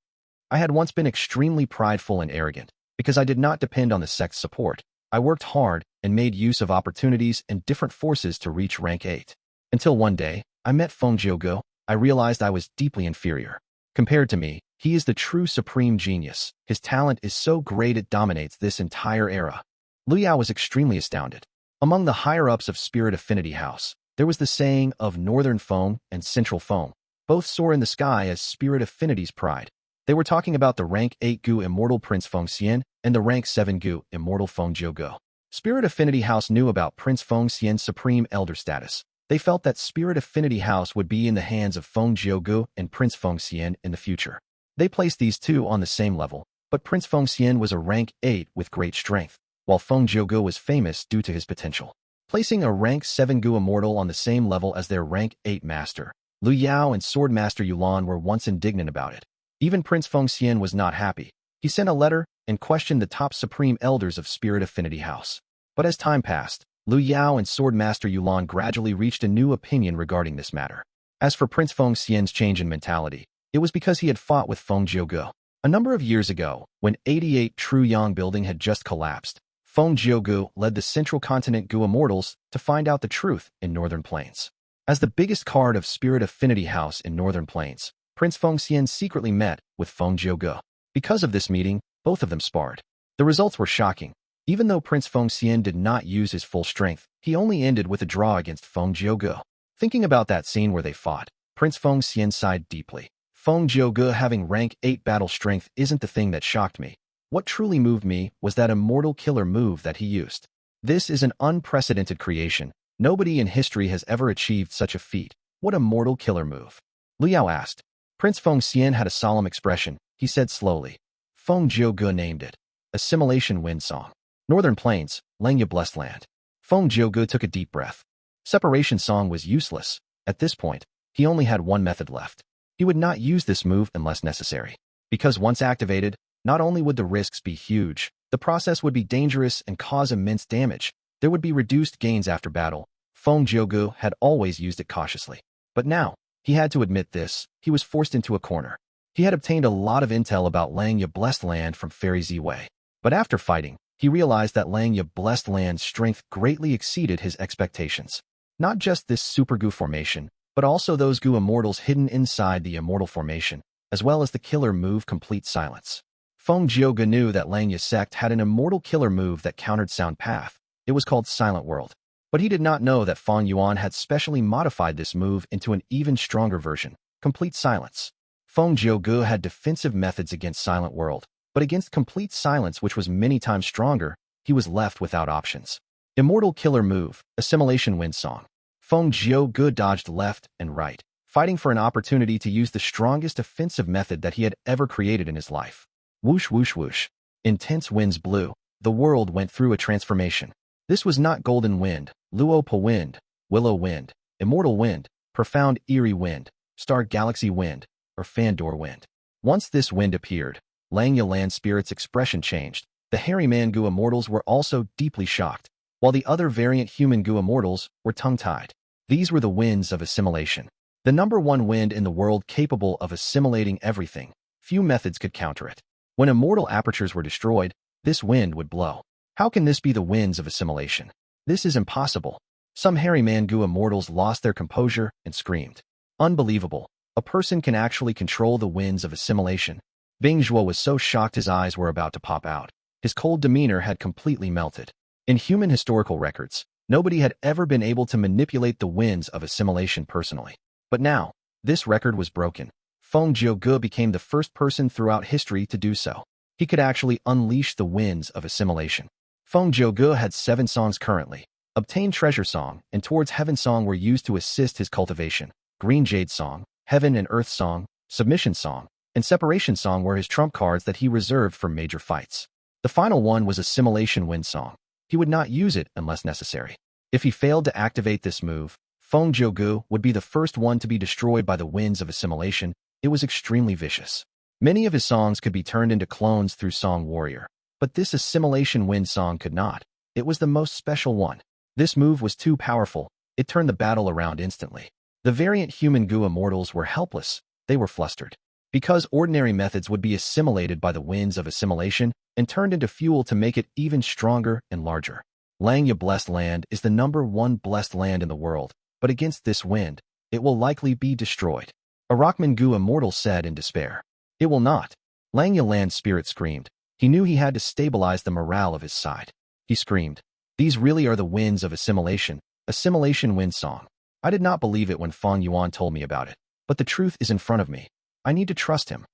I had once been extremely prideful and arrogant, because I did not depend on the sect's support. I worked hard and made use of opportunities and different forces to reach rank 8. Until one day, I met Feng Gu. I realized I was deeply inferior. Compared to me, he is the true supreme genius. His talent is so great it dominates this entire era. Lu Yao was extremely astounded. Among the higher-ups of Spirit Affinity House, there was the saying of Northern Feng and Central Feng. Both soar in the sky as Spirit Affinity's pride. They were talking about the rank 8 Gu Immortal Prince Feng Xian and the rank 7 Gu Immortal Feng Gu. Spirit Affinity House knew about Prince Feng Xian's supreme elder status. They felt that Spirit Affinity House would be in the hands of Feng Gu and Prince Feng Xian in the future. They placed these two on the same level, but Prince Feng Xian was a rank 8 with great strength, while Feng Gu was famous due to his potential. Placing a rank 7 Gu Immortal on the same level as their rank 8 master, Lu Yao and Sword Master Yuan were once indignant about it. Even Prince Feng Xian was not happy. He sent a letter and questioned the top supreme elders of Spirit Affinity House. But as time passed, Lu Yao and Sword Master Yuan gradually reached a new opinion regarding this matter. As for Prince Feng Xian's change in mentality, it was because he had fought with Feng Gu. A number of years ago, when 88 True Yang building had just collapsed, Feng Gu led the Central Continent Gu Immortals to find out the truth in Northern Plains. As the biggest card of Spirit Affinity House in Northern Plains, Prince Feng Xian secretly met with Feng Gu. Because of this meeting, both of them sparred. The results were shocking. Even though Prince Feng Xian did not use his full strength, he only ended with a draw against Feng Gu. Thinking about that scene where they fought, Prince Feng Xian sighed deeply. Feng Gu having rank 8 battle strength isn't the thing that shocked me. What truly moved me was that immortal killer move that he used. This is an unprecedented creation. Nobody in history has ever achieved such a feat. What immortal killer move? Lu Yao asked. Prince Feng Xian had a solemn expression. He said slowly. Feng Gu named it. Assimilation Wind Song. Northern Plains, Lang Yu Blessed Land. Feng Gu took a deep breath. Separation Song was useless. At this point, he only had one method left. He would not use this move unless necessary. Because once activated, not only would the risks be huge, the process would be dangerous and cause immense damage. There would be reduced gains after battle. Feng Gu had always used it cautiously. But now, he had to admit this. He was forced into a corner. He had obtained a lot of intel about Lang Yu Blessed Land from Fairy Ziwei. But after fighting, he realized that Lang Yu Blessed Land's strength greatly exceeded his expectations. Not just this Super Gu formation, but also those Gu Immortals hidden inside the Immortal formation, as well as the killer move Complete Silence. Feng Gu knew that Lang Yu sect had an immortal killer move that countered Sound Path. It was called Silent World. But he did not know that Fang Yuan had specially modified this move into an even stronger version. Complete silence. Feng Gu had defensive methods against Silent World, but against complete silence, which was many times stronger, he was left without options. Immortal killer move, Assimilation Wind Song. Feng Gu dodged left and right, fighting for an opportunity to use the strongest offensive method that he had ever created in his life. Whoosh whoosh whoosh. Intense winds blew. The world went through a transformation. This was not golden wind, luopa wind, willow wind, immortal wind, profound eerie wind, star galaxy wind, or Fandor wind. Once this wind appeared, Langya land spirit's expression changed. The hairy man Gu Immortals were also deeply shocked, while the other variant human Gu Immortals were tongue-tied. These were the winds of assimilation. The number one wind in the world capable of assimilating everything. Few methods could counter it. When immortal apertures were destroyed, this wind would blow. How can this be the winds of assimilation? This is impossible. Some hairy man Gu Immortals lost their composure and screamed. Unbelievable. A person can actually control the winds of assimilation. Bing Zhuo was so shocked his eyes were about to pop out. His cold demeanor had completely melted. In human historical records, nobody had ever been able to manipulate the winds of assimilation personally. But now, this record was broken. Feng Gu became the first person throughout history to do so. He could actually unleash the winds of assimilation. Feng Gu had 7 songs currently. Obtain Treasure Song and Towards Heaven Song were used to assist his cultivation. Green Jade Song, Heaven and Earth Song, Submission Song, and Separation Song were his trump cards that he reserved for major fights. The final one was Assimilation Wind Song. He would not use it unless necessary. If he failed to activate this move, Feng Gu would be the first one to be destroyed by the winds of assimilation. It was extremely vicious. Many of his songs could be turned into clones through Song Warrior, but this Assimilation Wind Song could not. It was the most special one. This move was too powerful. It turned the battle around instantly. The variant human Gu Immortals were helpless. They were flustered. Because ordinary methods would be assimilated by the winds of assimilation and turned into fuel to make it even stronger and larger. Langya Blessed Land is the number one blessed land in the world, but against this wind, it will likely be destroyed. A Rockman Gu Immortal said in despair. It will not. Langya Land Spirit screamed. He knew he had to stabilize the morale of his side. He screamed. These really are the winds of assimilation, Assimilation Wind Song. I did not believe it when Fang Yuan told me about it, but the truth is in front of me. I need to trust him.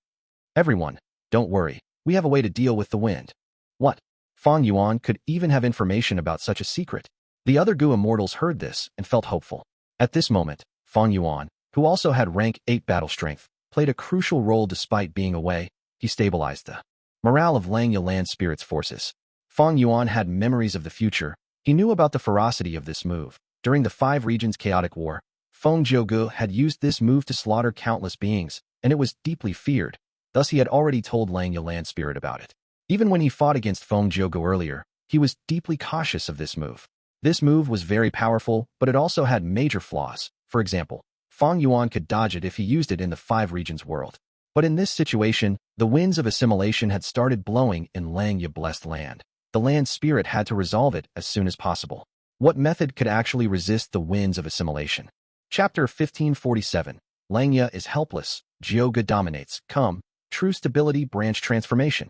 Everyone, don't worry. We have a way to deal with the wind. What? Fang Yuan could even have information about such a secret. The other Gu Immortals heard this and felt hopeful. At this moment, Fang Yuan, who also had rank 8 battle strength, played a crucial role despite being away. He stabilized the morale of Langya Land Spirit's forces. Fang Yuan had memories of the future. He knew about the ferocity of this move. During the 5 regions chaotic war, Feng Gu had used this move to slaughter countless beings, and it was deeply feared. Thus he had already told Langya Land Spirit about it. Even when he fought against Feng Gu earlier, he was deeply cautious of this move. This move was very powerful, but it also had major flaws. For example, Fang Yuan could dodge it if he used it in the 5 regions world. But in this situation, the winds of assimilation had started blowing in Langya Blessed Land. The land spirit had to resolve it as soon as possible. What method could actually resist the winds of assimilation? Chapter 1547. Langya is helpless. Jioga dominates. Come. True stability branch transformation.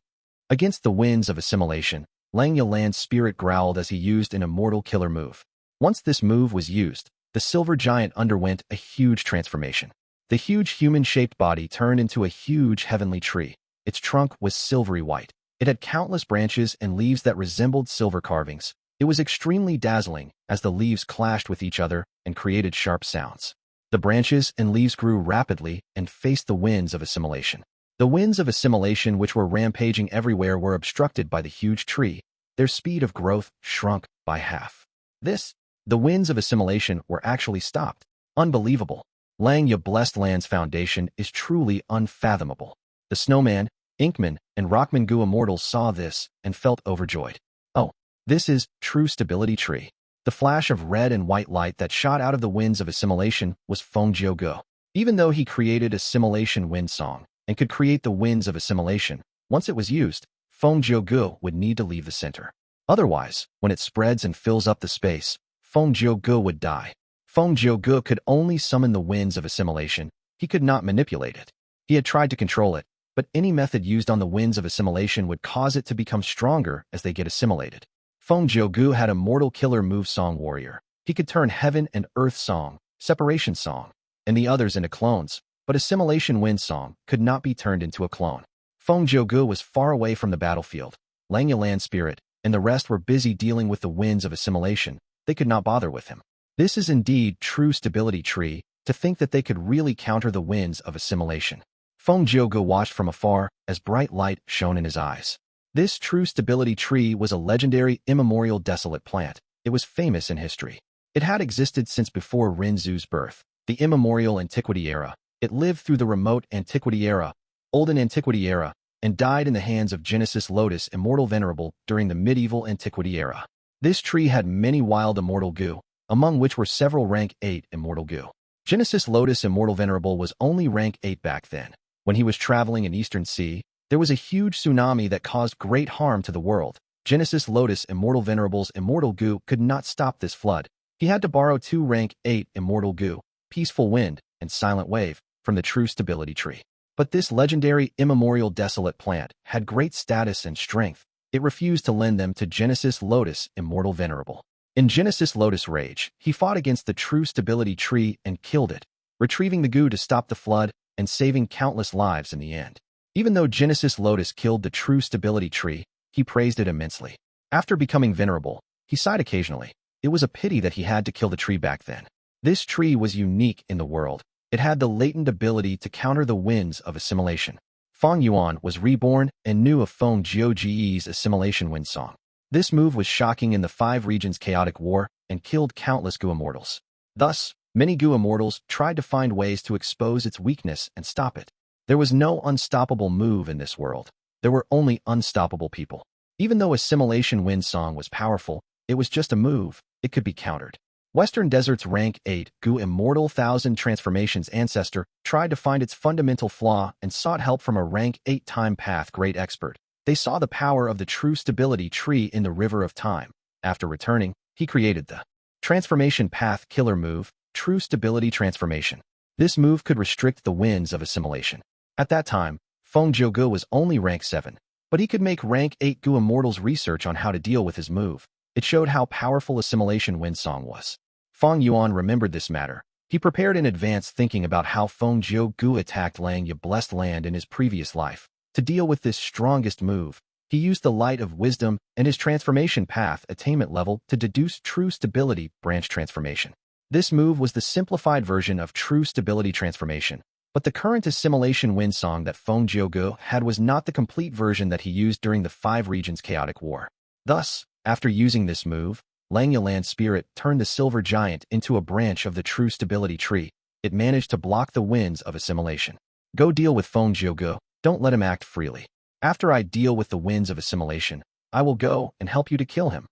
Against the winds of assimilation, Langya Land Spirit growled as he used an immortal killer move. Once this move was used, the silver giant underwent a huge transformation. The huge human-shaped body turned into a huge heavenly tree. Its trunk was silvery white. It had countless branches and leaves that resembled silver carvings. It was extremely dazzling as the leaves clashed with each other and created sharp sounds. The branches and leaves grew rapidly and faced the winds of assimilation. The winds of assimilation which were rampaging everywhere were obstructed by the huge tree. Their speed of growth shrunk by half. The winds of assimilation were actually stopped. Unbelievable. Langya Blessed Land's foundation is truly unfathomable. The Snowman, Inkman, and Rockman Gu Immortals saw this and felt overjoyed. Oh, this is true stability tree. The flash of red and white light that shot out of the winds of assimilation was Feng Gu. Even though he created Assimilation Wind Song and could create the winds of assimilation, once it was used, Feng Gu would need to leave the center. Otherwise, when it spreads and fills up the space, Feng Gu would die. Feng Gu could only summon the winds of assimilation. He could not manipulate it. He had tried to control it, but any method used on the winds of assimilation would cause it to become stronger as they get assimilated. Feng Gu had a mortal killer move Song Warrior. He could turn Heaven and Earth Song, Separation Song, and the others into clones, but Assimilation Wind Song could not be turned into a clone. Feng Gu was far away from the battlefield. Lang Land Spirit and the rest were busy dealing with the winds of assimilation. They could not bother with him. This is indeed true stability tree, to think that they could really counter the winds of assimilation. Feng Gu watched from afar as bright light shone in his eyes. This true stability tree was a legendary, immemorial, desolate plant. It was famous in history. It had existed since before Rinzu's birth, the immemorial antiquity era. It lived through the remote antiquity era, olden antiquity era, and died in the hands of Genesis Lotus Immortal Venerable during the medieval antiquity era. This tree had many wild immortal Gu, among which were several rank 8 immortal Gu. Genesis Lotus Immortal Venerable was only rank 8 back then. When he was traveling in Eastern Sea, there was a huge tsunami that caused great harm to the world. Genesis Lotus Immortal Venerable's immortal Gu could not stop this flood. He had to borrow 2 rank 8 immortal Gu, Peaceful Wind and Silent Wave, from the true stability tree. But this legendary, immemorial, desolate plant had great status and strength. It refused to lend them to Genesis Lotus Immortal Venerable. In Genesis Lotus Rage, he fought against the true stability tree and killed it, retrieving the Gu to stop the flood and saving countless lives in the end. Even though Genesis Lotus killed the true stability tree, he praised it immensely. After becoming venerable, he sighed occasionally. It was a pity that he had to kill the tree back then. This tree was unique in the world. It had the latent ability to counter the winds of assimilation. Fang Yuan was reborn and knew of Feng Jiu's Assimilation Wind Song. This move was shocking in the 5 regions chaotic war and killed countless Gu Immortals. Thus, many Gu Immortals tried to find ways to expose its weakness and stop it. There was no unstoppable move in this world. There were only unstoppable people. Even though Assimilation Wind Song was powerful, it was just a move. It could be countered. Western Desert's rank 8 Gu Immortal 1000 Transformations Ancestor tried to find its fundamental flaw and sought help from a rank 8 Time Path Great Expert. They saw the power of the true stability tree in the River of Time. After returning, he created the Transformation Path Killer move, True Stability Transformation. This move could restrict the winds of assimilation. At that time, Feng Gu was only rank 7, but he could make rank 8 Gu Immortals research on how to deal with his move. It showed how powerful Assimilation Wind Song was. Fang Yuan remembered this matter. He prepared in advance, thinking about how Feng Gu attacked Lang Yu Blessed Land in his previous life. To deal with this strongest move, he used the light of wisdom and his transformation path attainment level to deduce true stability branch transformation. This move was the simplified version of true stability transformation, but the current Assimilation Wind Song that Feng Gu had was not the complete version that he used during the 5 regions chaotic war. Thus, after using this move, Lang Land Spirit turned the Silver Giant into a branch of the true stability tree. It managed to block the winds of assimilation. Go deal with Feng Gu. Don't let him act freely. After I deal with the winds of assimilation, I will go and help you to kill him.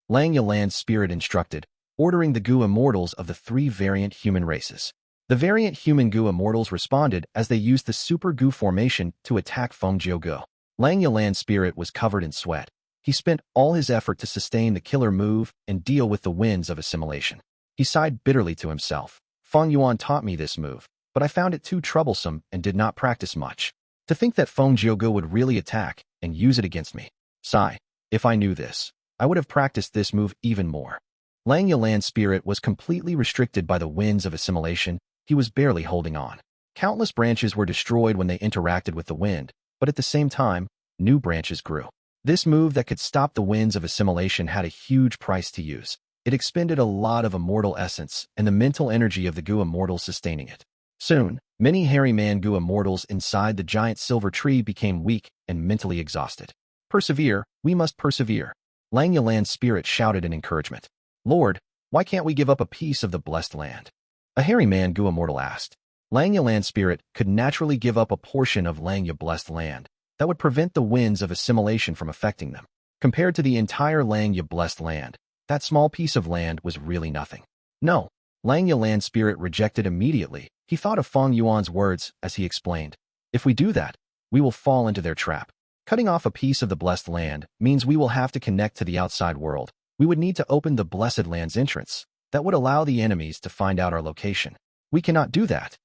Lang Land Spirit instructed, ordering the Gu Immortals of the 3 variant human races. The variant human Gu Immortals responded as they used the Super Gu formation to attack Feng Gu. Lang Land Spirit was covered in sweat. He spent all his effort to sustain the killer move and deal with the winds of assimilation. He sighed bitterly to himself. Feng Yuan taught me this move, but I found it too troublesome and did not practice much. To think that Feng Gu would really attack and use it against me. Sigh. If I knew this, I would have practiced this move even more. Lang Land Spirit was completely restricted by the winds of assimilation. He was barely holding on. Countless branches were destroyed when they interacted with the wind, but at the same time, new branches grew. This move that could stop the winds of assimilation had a huge price to use. It expended a lot of immortal essence and the mental energy of the Gu Immortals sustaining it. Soon, many hairy man Gu Immortals inside the giant silver tree became weak and mentally exhausted. Persevere, we must persevere. Lang Land Spirit shouted in encouragement. Lord, why can't we give up a piece of the blessed land? A hairy man Gu Immortal asked. Lang Land Spirit could naturally give up a portion of Lang Blessed Land. That would prevent the winds of assimilation from affecting them. Compared to the entire Lang Blessed Land, that small piece of land was really nothing. No, Lang Land Spirit rejected immediately. He thought of Feng Yuan's words as he explained. If we do that, we will fall into their trap. Cutting off a piece of the blessed land means we will have to connect to the outside world. We would need to open the blessed land's entrance. That would allow the enemies to find out our location. We cannot do that.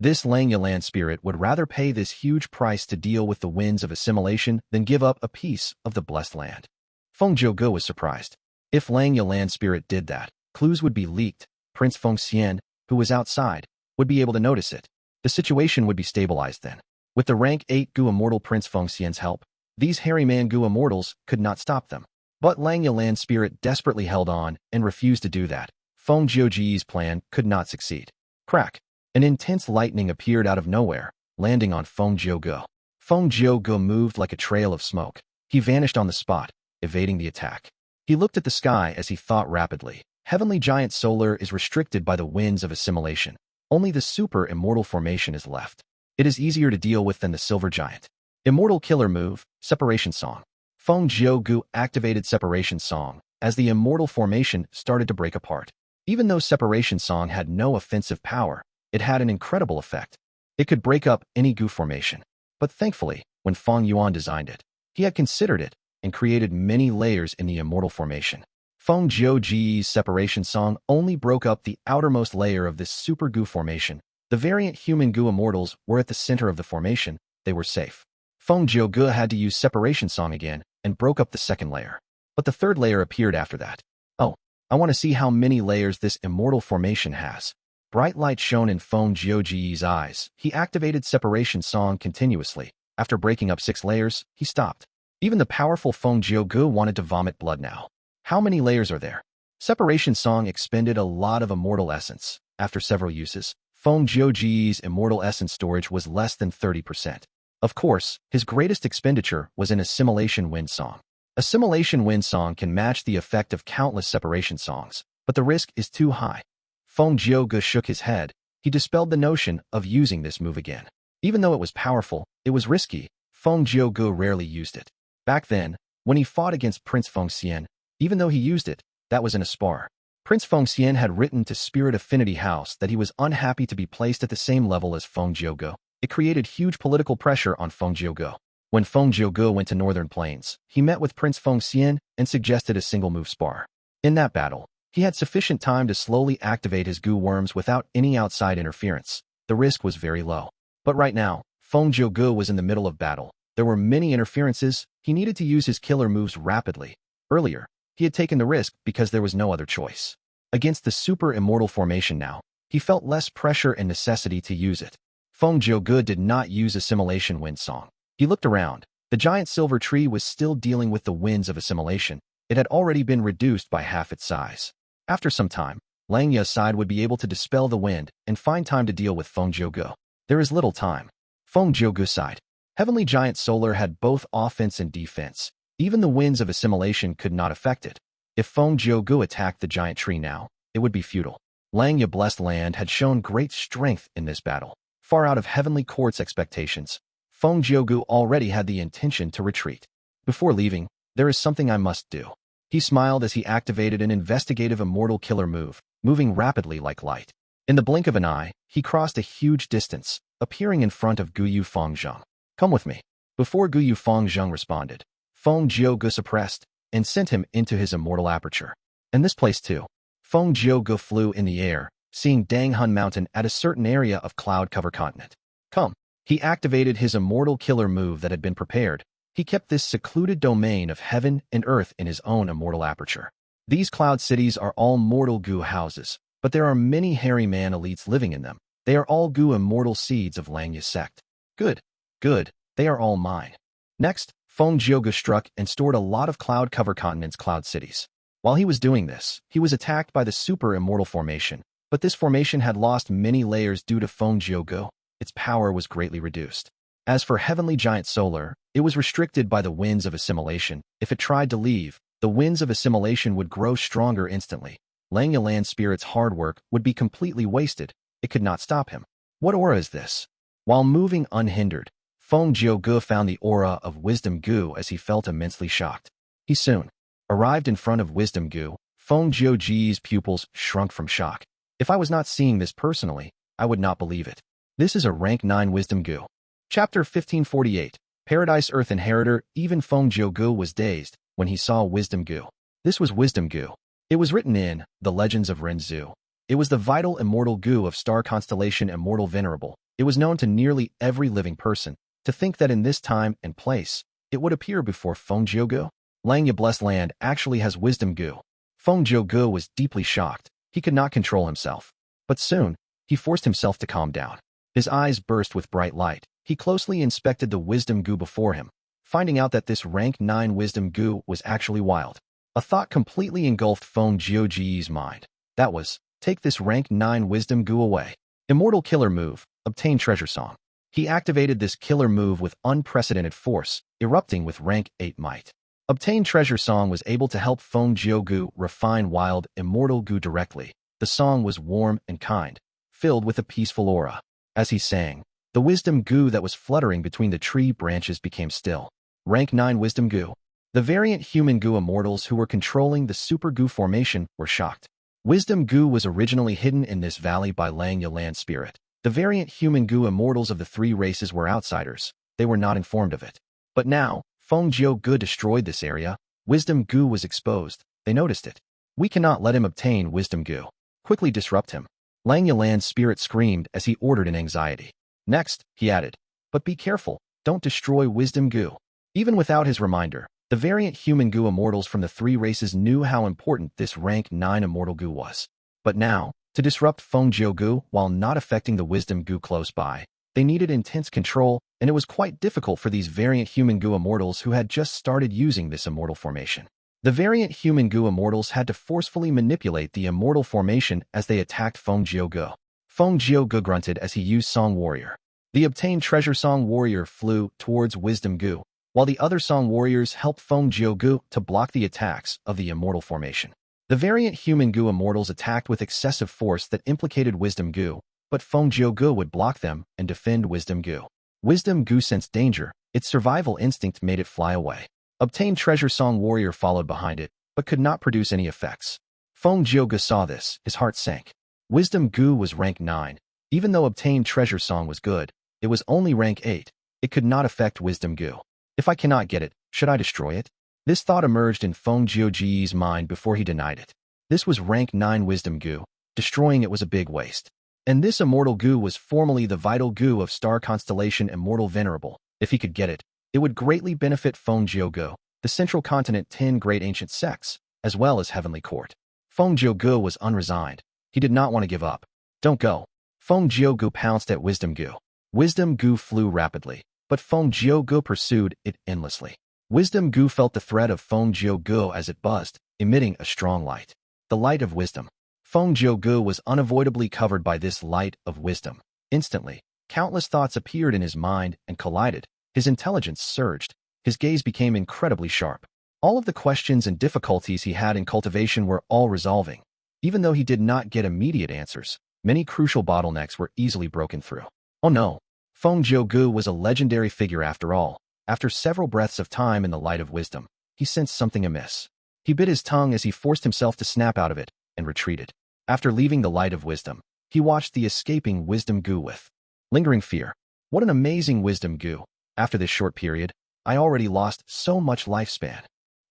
This Lang Land Spirit would rather pay this huge price to deal with the winds of assimilation than give up a piece of the blessed land. Feng Gu was surprised. If Lang Land Spirit did that, clues would be leaked. Prince Feng Xian, who was outside, would be able to notice it. The situation would be stabilized then. With the rank 8 Gu immortal Prince Feng Xian's help, these hairy man Gu immortals could not stop them. But Lang Yalan's spirit desperately held on and refused to do that. Feng Jiuji's plan could not succeed. Crack! An intense lightning appeared out of nowhere, landing on Feng Jiugu. Feng Jiugu moved like a trail of smoke. He vanished on the spot, evading the attack. He looked at the sky as he thought rapidly. Heavenly Giant Solar is restricted by the winds of assimilation. Only the super immortal formation is left. It is easier to deal with than the Silver Giant. Immortal Killer Move, Separation Song. Feng Jiugu activated Separation Song as the immortal formation started to break apart. Even though Separation Song had no offensive power, it had an incredible effect. It could break up any Gu formation. But thankfully, when Fang Yuan designed it, he had considered it and created many layers in the immortal formation. Feng Jiuji's Separation Song only broke up the outermost layer of this super Gu formation. The variant human Gu immortals were at the center of the formation. They were safe. Feng Jiugu had to use Separation Song again and broke up the second layer. But the third layer appeared after that. Oh, I want to see how many layers this immortal formation has. Bright light shone in Feng Jiuji's eyes. He activated Separation Song continuously. After breaking up 6 layers, he stopped. Even the powerful Feng Jiugu wanted to vomit blood now. How many layers are there? Separation Song expended a lot of immortal essence. After several uses, Feng Jiuji's immortal essence storage was less than 30%. Of course, his greatest expenditure was in Assimilation Wind Song. Assimilation Wind Song can match the effect of countless Separation Songs, but the risk is too high. Feng Jiugu shook his head. He dispelled the notion of using this move again. Even though it was powerful, it was risky. Feng Jiugu rarely used it. Back then, when he fought against Prince Feng Xian, even though he used it, that was in a spar. Prince Feng Xian had written to Spirit Affinity House that he was unhappy to be placed at the same level as Feng Jiugu. It created huge political pressure on Feng Jiugu. When Feng Jiugu went to Northern Plains, he met with Prince Feng Xian and suggested a single-move spar. In that battle, he had sufficient time to slowly activate his Gu worms without any outside interference. The risk was very low. But right now, Feng Jiugu was in the middle of battle. There were many interferences. He needed to use his killer moves rapidly. Earlier, he had taken the risk because there was no other choice. Against the super immortal formation now, he felt less pressure and necessity to use it. Feng Jiugu did not use Assimilation Wind Song. He looked around. The giant silver tree was still dealing with the winds of assimilation. It had already been reduced by half its size. After some time, Lang Ya's side would be able to dispel the wind and find time to deal with Feng Jiugu. There is little time. Feng Jiugu's side. Heavenly Giant Solar had both offense and defense. Even the winds of assimilation could not affect it. If Feng Jiugu attacked the giant tree now, it would be futile. Lang Ya Blessed Land had shown great strength in this battle, far out of Heavenly Court's expectations. Feng Jiugu already had the intention to retreat. Before leaving, there is something I must do. He smiled as he activated an investigative immortal killer move, moving rapidly like light. In the blink of an eye, he crossed a huge distance, appearing in front of Guyu Fengzheng. Come with me. Before Guyu Fengzheng responded, Feng Jiugu suppressed and sent him into his immortal aperture. And this place too. Feng Jiugu flew in the air, seeing Danghun Mountain at a certain area of cloud-covered continent. Come. He activated his immortal killer move that had been prepared. He kept this secluded domain of heaven and earth in his own immortal aperture. These cloud cities are all mortal Gu houses, but there are many hairy man elites living in them. They are all Gu immortal seeds of Lang Ya's sect. Good. Good. They are all mine. Next, Feng Jiugu struck and stored a lot of cloud-covered continents cloud cities. While he was doing this, he was attacked by the super immortal formation, but this formation had lost many layers due to Feng Jiugu. Its power was greatly reduced. As for Heavenly Giant Solar, it was restricted by the winds of assimilation. If it tried to leave, the winds of assimilation would grow stronger instantly. Lang Ya Land Spirit's hard work would be completely wasted. It could not stop him. What aura is this? While moving unhindered, Feng Jiugu found the aura of Wisdom Gu as he felt immensely shocked. He soon arrived in front of Wisdom Gu. Feng Jiuji's pupils shrunk from shock. If I was not seeing this personally, I would not believe it. This is a rank 9 Wisdom Gu. Chapter 1548, Paradise Earth Inheritor. Even Feng Jiugu was dazed when he saw Wisdom Gu. This was Wisdom Gu. It was written in The Legends of Renzu. It was the vital immortal Gu of star constellation Immortal Venerable. It was known to nearly every living person. To think that in this time and place, it would appear before Feng Jiugu. Lang Ya Blessed Land actually has Wisdom Gu. Feng Jiugu was deeply shocked. He could not control himself. But soon, he forced himself to calm down. His eyes burst with bright light. He closely inspected the Wisdom Gu before him, finding out that this rank 9 Wisdom Gu was actually wild. A thought completely engulfed Feng Yuan's mind. That was, take this rank 9 Wisdom Gu away. Immortal killer move, obtain treasure song. He activated this killer move with unprecedented force, erupting with rank 8 might. Obtain treasure song was able to help Feng Gu refine wild Immortal Gu directly. The song was warm and kind, filled with a peaceful aura. As he sang, the Wisdom Gu that was fluttering between the tree branches became still. Rank 9 Wisdom Gu. The variant human Gu Immortals who were controlling the Super Gu formation were shocked. Wisdom Gu was originally hidden in this valley by Fang Yuan spirit. The variant human Gu Immortals of the 3 races were outsiders. They were not informed of it. But now, Feng Gu destroyed this area. Wisdom Gu was exposed. They noticed it. We cannot let him obtain Wisdom Gu. Quickly disrupt him. Fang Yuan's spirit screamed as he ordered in anxiety. Next, he added, but be careful, don't destroy Wisdom Gu. Even without his reminder, the variant human Gu Immortals from the 3 races knew how important this rank 9 Immortal Gu was. But now, to disrupt Feng Gu while not affecting the Wisdom Gu close by, they needed intense control, and it was quite difficult for these variant human Gu Immortals who had just started using this immortal formation. The variant human Gu Immortals had to forcefully manipulate the immortal formation as they attacked Feng Gu. Feng Gu grunted as he used Song Warrior. The obtained treasure Song Warrior flew towards Wisdom Gu, while the other Song Warriors helped Feng Gu to block the attacks of the immortal formation. The variant human Gu Immortals attacked with excessive force that implicated Wisdom Gu, but Feng Gu would block them and defend Wisdom Gu. Wisdom Gu sensed danger. Its survival instinct made it fly away. Obtained treasure Song Warrior followed behind it, but could not produce any effects. Feng Gu saw this, his heart sank. Wisdom Gu was rank 9. Even though obtained treasure song was good, it was only rank 8. It could not affect Wisdom Gu. If I cannot get it, should I destroy it? This thought emerged in Feng Yuan's mind before he denied it. This was rank 9 Wisdom Gu. Destroying it was a big waste. And this Immortal Gu was formerly the vital Gu of star constellation Immortal Venerable. If he could get it, it would greatly benefit Feng Gu, the central continent 10 great ancient sects, as well as Heavenly Court. Feng Gu was unresigned. He did not want to give up. Don't go. Feng Gu pounced at Wisdom Gu. Wisdom Gu flew rapidly, but Feng Gu pursued it endlessly. Wisdom Gu felt the threat of Feng Gu as it buzzed, emitting a strong light. The light of wisdom. Feng Gu was unavoidably covered by this light of wisdom. Instantly, countless thoughts appeared in his mind and collided. His intelligence surged. His gaze became incredibly sharp. All of the questions and difficulties he had in cultivation were all resolving. Even though he did not get immediate answers, many crucial bottlenecks were easily broken through. Oh no! Feng Gu was a legendary figure after all. After several breaths of time in the light of wisdom, he sensed something amiss. He bit his tongue as he forced himself to snap out of it and retreated. After leaving the light of wisdom, he watched the escaping Wisdom Gu with lingering fear. What an amazing Wisdom Gu! After this short period, I already lost so much lifespan.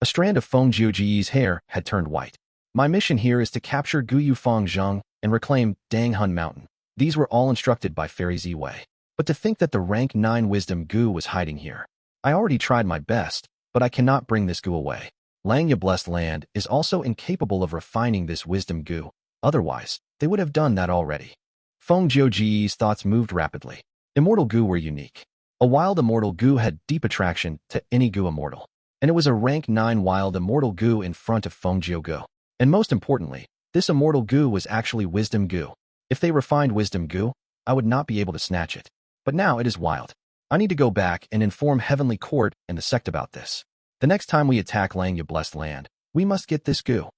A strand of Feng Yuan's hair had turned white. My mission here is to capture Guyu Fangzheng and reclaim Danghun Mountain. These were all instructed by Fairy Ziwei. But to think that the rank 9 Wisdom Gu was hiding here. I already tried my best, but I cannot bring this Gu away. Langya Blessed Land is also incapable of refining this Wisdom Gu. Otherwise, they would have done that already. Feng Yuan's thoughts moved rapidly. Immortal Gu were unique. A wild Immortal Gu had deep attraction to any Gu Immortal. And it was a rank 9 wild Immortal Gu in front of Feng Gu. And most importantly, this Immortal Gu was actually Wisdom Gu. If they refined Wisdom Gu, I would not be able to snatch it. But now it is wild. I need to go back and inform Heavenly Court and the sect about this. The next time we attack Langya Blessed Land, we must get this Gu.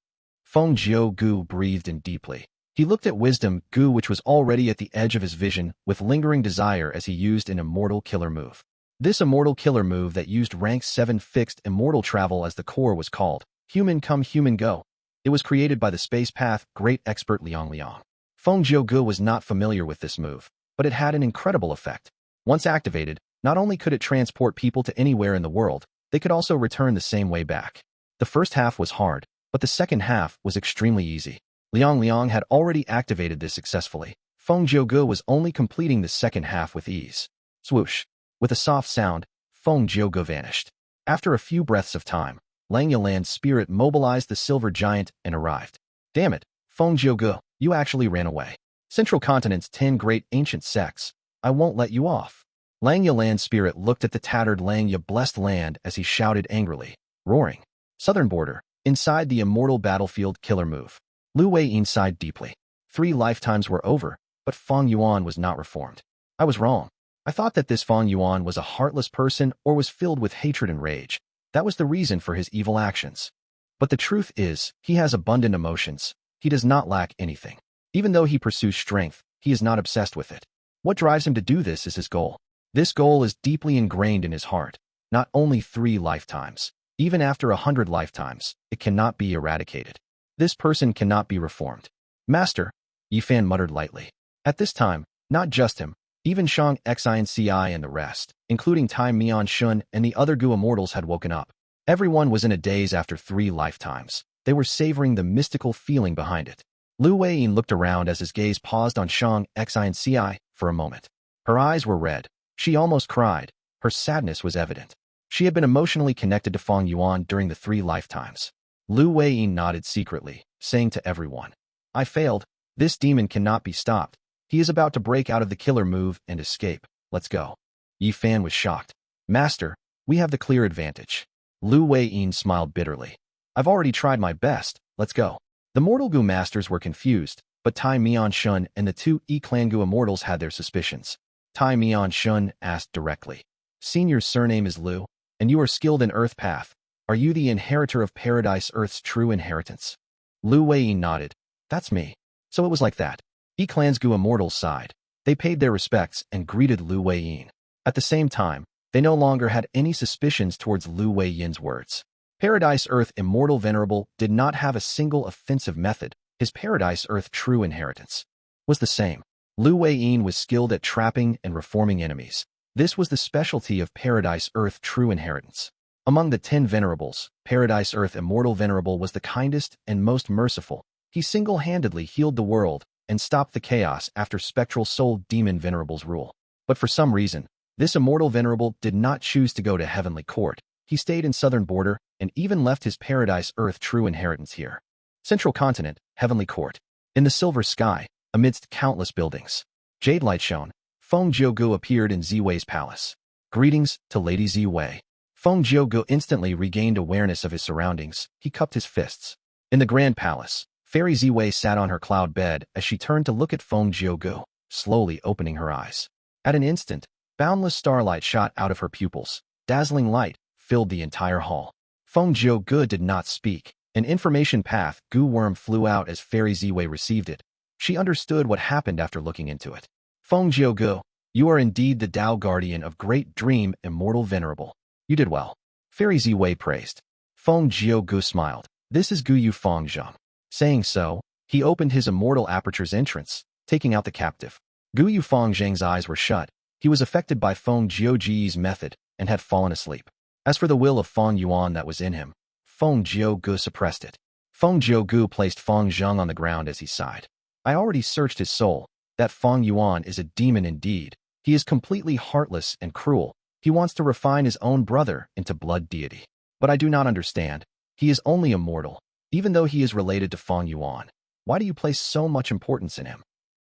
Feng Gu breathed in deeply. He looked at Wisdom Gu, which was already at the edge of his vision, with lingering desire as he used an Immortal Killer move. This Immortal Killer move that used rank 7 fixed Immortal Travel as the core was called Human Come Human Go. It was created by the Space Path great expert Liang. Feng Gu was not familiar with this move, but it had an incredible effect. Once activated, not only could it transport people to anywhere in the world, they could also return the same way back. The first half was hard, but the second half was extremely easy. Liang had already activated this successfully. Feng Gu was only completing the second half with ease. Swoosh! With a soft sound, Feng Gu vanished. After a few breaths of time, Langyaland's spirit mobilized the silver giant and arrived. Damn it, Feng Gu, you actually ran away. Central Continent's 10 great ancient sects. I won't let you off. Langya land spirit looked at the tattered Langya blessed land as he shouted angrily, roaring. Southern border, inside the immortal battlefield killer move. Lu Weiyin sighed deeply. 3 lifetimes were over, but Fang Yuan was not reformed. I was wrong. I thought that this Fang Yuan was a heartless person or was filled with hatred and rage. That was the reason for his evil actions. But the truth is, he has abundant emotions. He does not lack anything. Even though he pursues strength, he is not obsessed with it. What drives him to do this is his goal. This goal is deeply ingrained in his heart. Not only 3 lifetimes. Even after 100 lifetimes, it cannot be eradicated. This person cannot be reformed. Master, Yifan muttered lightly. At this time, not just him, even Shang Xinci and the rest, including Tai Mian Shun and the other Gu Immortals had woken up. Everyone was in a daze after 3 lifetimes. They were savoring the mystical feeling behind it. Lu Weiyin looked around as his gaze paused on Shang Xinci for a moment. Her eyes were red. She almost cried. Her sadness was evident. She had been emotionally connected to Fang Yuan during the 3 lifetimes. Lu Weiyin nodded secretly, saying to everyone, I failed. This demon cannot be stopped. He is about to break out of the killer move and escape. Let's go. Yifan was shocked. Master, we have the clear advantage. Lu Weiyin smiled bitterly. I've already tried my best. Let's go. The Mortal Gu masters were confused, but Tai Mian Shun and the 2 Clan Gu Immortals had their suspicions. Tai Mian Shun asked directly. Senior's surname is Lu, and you are skilled in Earth Path. Are you the inheritor of Paradise Earth's true inheritance? Lu Weiyin nodded. That's me. So it was like that. Clan's Gu Immortals sighed. They paid their respects and greeted Lu Weiyin. At the same time, they no longer had any suspicions towards Lu Weiyin's words. Paradise Earth Immortal Venerable did not have a single offensive method. His Paradise Earth true inheritance was the same. Lu Weiyin was skilled at trapping and reforming enemies. This was the specialty of Paradise Earth true inheritance. Among the 10 venerables, Paradise Earth Immortal Venerable was the kindest and most merciful. He single-handedly healed the world and stopped the chaos after Spectral Soul Demon Venerable's rule. But for some reason, this Immortal Venerable did not choose to go to Heavenly Court. He stayed in Southern Border and even left his Paradise Earth true inheritance here. Central Continent, Heavenly Court. In the silver sky, amidst countless buildings, Jade light shone. Feng Jiugu appeared in Ziwei's palace. Greetings to Lady Ziwei. Feng Jiugu instantly regained awareness of his surroundings. He cupped his fists. In the Grand Palace, Fairy Ziwei sat on her cloud bed as she turned to look at Feng Jiugu, slowly opening her eyes. At an instant, boundless starlight shot out of her pupils. Dazzling light filled the entire hall. Feng Jiugu did not speak. An information path Gu worm flew out as Fairy Ziwei received it. She understood what happened after looking into it. Feng Jiugu, you are indeed the Tao Guardian of Great Dream Immortal Venerable. You did well. Fairy Ziwei praised. Feng Jiugu smiled. This is Gu Yu Feng Zheng. Saying so, he opened his immortal aperture's entrance, taking out the captive. Gu Yu Feng Zheng's eyes were shut. He was affected by Feng Jiuji's method and had fallen asleep. As for the will of Fang Yuan that was in him, Feng Jiugu suppressed it. Feng Jiugu placed Feng Zheng on the ground as he sighed. I already searched his soul. That Fang Yuan is a demon indeed. He is completely heartless and cruel. He wants to refine his own brother into blood deity. But I do not understand. He is only immortal, even though he is related to Fang Yuan. Why do you place so much importance in him?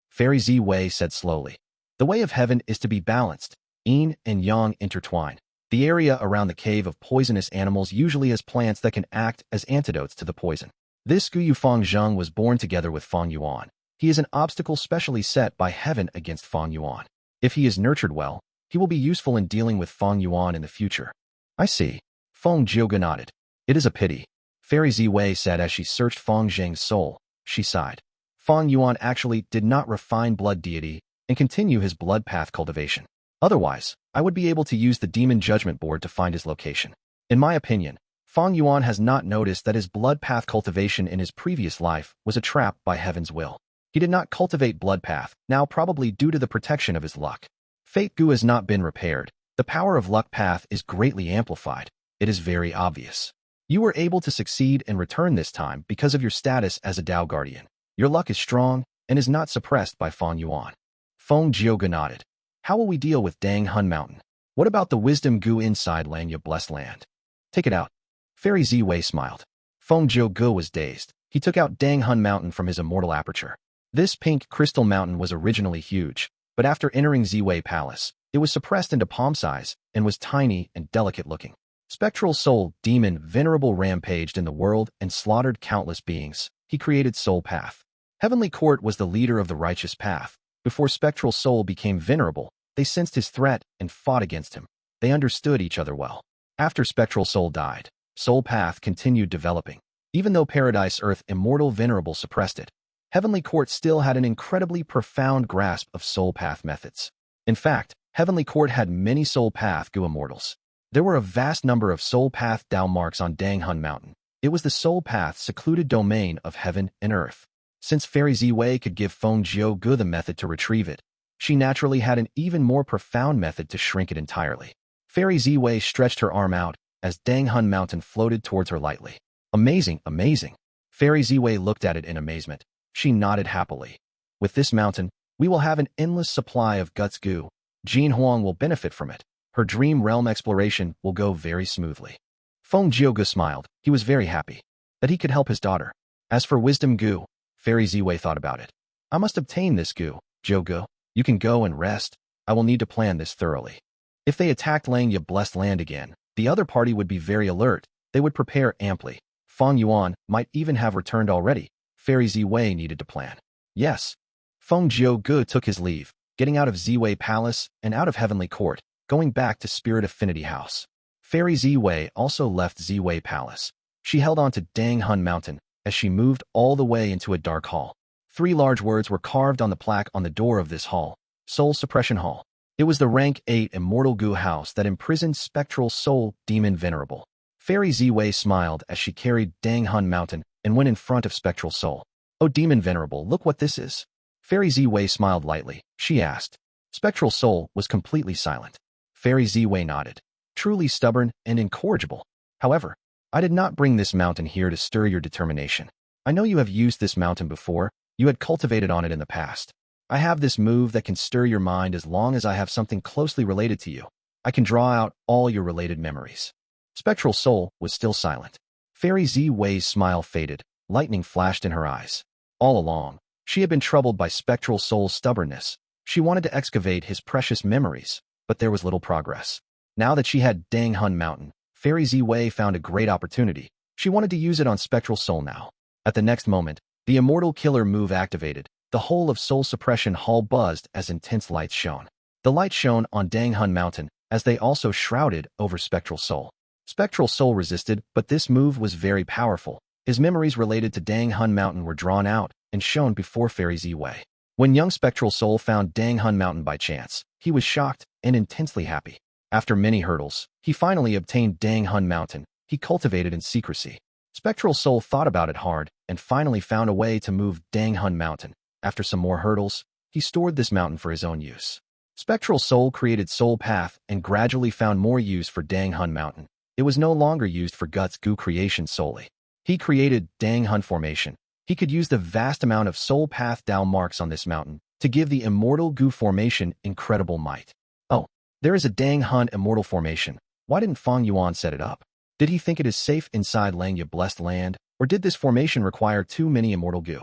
Fairy Ziwei said slowly. The way of heaven is to be balanced. Yin and yang intertwine. The area around the cave of poisonous animals usually has plants that can act as antidotes to the poison. This Gu Yu Feng Zheng was born together with Fang Yuan. He is an obstacle specially set by heaven against Fang Yuan. If he is nurtured well, he will be useful in dealing with Fang Yuan in the future. I see. Feng Jiugu nodded. It is a pity. Fairy Ziwei said as she searched Feng Zheng's soul. She sighed. Fang Yuan actually did not refine blood deity and continue his blood path cultivation. Otherwise, I would be able to use the Demon Judgment Board to find his location. In my opinion, Fang Yuan has not noticed that his blood path cultivation in his previous life was a trap by heaven's will. He did not cultivate blood path, now probably due to the protection of his luck. Fate Gu has not been repaired. The power of luck path is greatly amplified. It is very obvious. You were able to succeed and return this time because of your status as a Tao Guardian. Your luck is strong and is not suppressed by Fang Yuan. Feng Jiugu nodded. How will we deal with Dang Hun Mountain? What about the Wisdom Gu inside Langya Blessed Land? Take it out. Fairy Ziwei smiled. Feng Jiugu was dazed. He took out Dang Hun Mountain from his immortal aperture. This pink crystal mountain was originally huge, But after entering Ziwei Palace, it was suppressed into palm size and was tiny and delicate looking. Spectral Soul Demon Venerable rampaged in the world and slaughtered countless beings. He created Soul Path. Heavenly Court was the leader of the righteous path. Before Spectral Soul became venerable, they sensed his threat and fought against him. They understood each other well. After Spectral Soul died, Soul Path continued developing. Even though Paradise Earth Immortal Venerable suppressed it, Heavenly Court still had an incredibly profound grasp of Soul Path methods. In fact, Heavenly Court had many Soul Path Gu Immortals. There were a vast number of Soul Path Dao marks on Danghun Mountain. It was the Soul Path's secluded domain of heaven and earth. Since Fairy Ziwei could give Feng Gu the method to retrieve it, she naturally had an even more profound method to shrink it entirely. Fairy Ziwei stretched her arm out as Danghun Mountain floated towards her lightly. Amazing, amazing. Fairy Ziwei looked at it in amazement. She nodded happily. With this mountain, we will have an endless supply of Guts Gu. Jin Huang will benefit from it. Her dream realm exploration will go very smoothly. Feng Gu smiled. He was very happy that he could help his daughter. As for Wisdom Gu, Fairy Ziwei thought about it. I must obtain this Gu. Gu, you can go and rest. I will need to plan this thoroughly. If they attacked Langya Blessed Land again, the other party would be very alert. They would prepare amply. Fang Yuan might even have returned already. Fairy Ziwei needed to plan. Yes. Feng Gu took his leave, getting out of Ziwei Palace and out of Heavenly Court, going back to Spirit Affinity House. Fairy Ziwei also left Ziwei Palace. She held on to Danghun Mountain as she moved all the way into a dark hall. 3 large words were carved on the plaque on the door of this hall: Soul Suppression Hall. It was the rank 8 Immortal Gu house that imprisoned Spectral Soul Demon Venerable. Fairy Ziwei smiled as she carried Danghun Mountain and went in front of Spectral Soul. Oh, Demon Venerable, look what this is. Fairy Ziwei smiled lightly. She asked. Spectral Soul was completely silent. Fairy Ziwei nodded. Truly stubborn and incorrigible. However, I did not bring this mountain here to stir your determination. I know you have used this mountain before. You had cultivated on it in the past. I have this move that can stir your mind as long as I have something closely related to you. I can draw out all your related memories. Spectral Soul was still silent. Fairy Ziwei's smile faded. Lightning flashed in her eyes. All along, she had been troubled by Spectral Soul's stubbornness. She wanted to excavate his precious memories, but there was little progress. Now that she had Danghun Mountain, Fairy Ziwei found a great opportunity. She wanted to use it on Spectral Soul now. At the next moment, the Immortal Killer move activated. The whole of Soul Suppression Hall buzzed as intense lights shone. The light shone on Danghun Mountain as they also shrouded over Spectral Soul. Spectral Soul resisted, but this move was very powerful. His memories related to Danghun Mountain were drawn out and shown before Fairy Ziwei. When young Spectral Soul found Danghun Mountain by chance, he was shocked and intensely happy. After many hurdles, he finally obtained Danghun Mountain. He cultivated in secrecy. Spectral Soul thought about it hard and finally found a way to move Danghun Mountain. After some more hurdles, he stored this mountain for his own use. Spectral Soul created Soul Path and gradually found more use for Danghun Mountain. It was no longer used for Guts Gu creation solely. He created Danghun Formation. He could use the vast amount of Soul Path Dao marks on this mountain to give the Immortal Gu Formation incredible might. Oh, there is a Danghun Immortal Formation. Why didn't Fang Yuan set it up? Did he think it is safe inside Langya Blessed Land, or did this formation require too many Immortal Gu?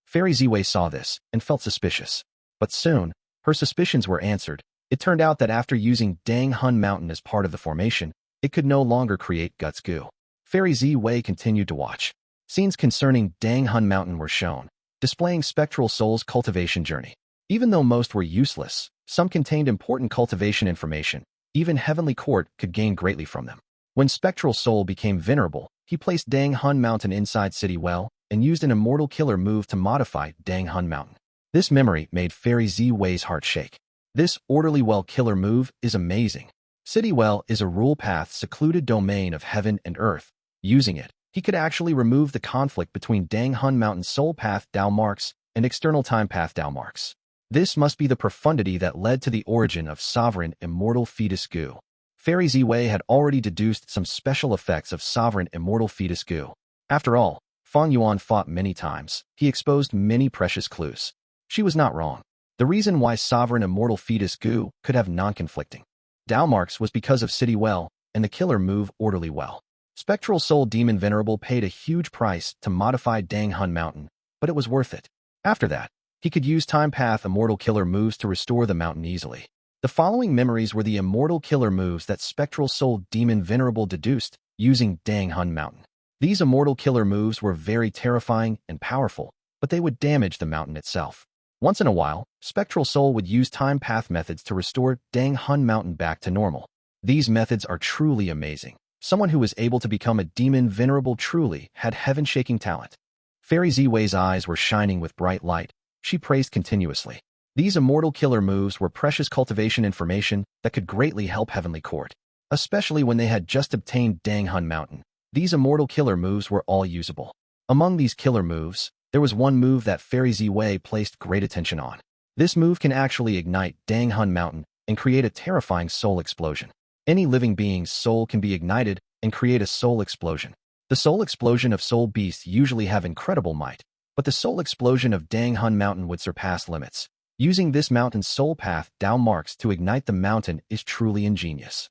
Fairy Ziwei saw this and felt suspicious. But soon, her suspicions were answered. It turned out that after using Danghun Mountain as part of the formation, it could no longer create Guts Gu. Fairy Ziwei continued to watch. Scenes concerning Danghun Mountain were shown, displaying Spectral Soul's cultivation journey. Even though most were useless, some contained important cultivation information. Even Heavenly Court could gain greatly from them. When Spectral Soul became venerable, he placed Danghun Mountain inside City Well and used an Immortal Killer move to modify Danghun Mountain. This memory made Fairy Ziwei's heart shake. This Orderly Well Killer move is amazing. City Well is a rule path secluded domain of heaven and earth. Using it, he could actually remove the conflict between Danghun Mountain's Soul Path Dao marks and external Time Path Dao marks. This must be the profundity that led to the origin of Sovereign Immortal Fetus Gu. Fairy Ziwei had already deduced some special effects of Sovereign Immortal Fetus Gu. After all, Fang Yuan fought many times. He exposed many precious clues. She was not wrong. The reason why Sovereign Immortal Fetus Gu could have non-conflicting Dao marks was because of City Well and the killer move Orderly Well. Spectral Soul Demon Venerable paid a huge price to modify Danghun Mountain, but it was worth it. After that, He could use time path immortal killer moves to restore the mountain easily. The following memories were the immortal killer moves that Spectral Soul Demon Venerable deduced using Dang Hun Mountain. These immortal killer moves were very terrifying and powerful, but they would damage the mountain itself. Once in a while, Spectral Soul would use time path methods to restore Dang Hun Mountain back to normal. These methods are truly amazing. Someone who was able to become a demon venerable truly had heaven-shaking talent. Fairy Ziwei's eyes were shining with bright light. She praised continuously. These immortal killer moves were precious cultivation information that could greatly help Heavenly Court, especially when they had just obtained Dang Hun Mountain. These immortal killer moves were all usable. Among these killer moves, there was one move that Fairy Ziwei placed great attention on. This move can actually ignite Dang Hun Mountain and create a terrifying soul explosion. Any living being's soul can be ignited and create a soul explosion. The soul explosion of soul beasts usually have incredible might, but the soul explosion of Dang Hun Mountain would surpass limits. Using this mountain's soul path down marks to ignite the mountain is truly ingenious.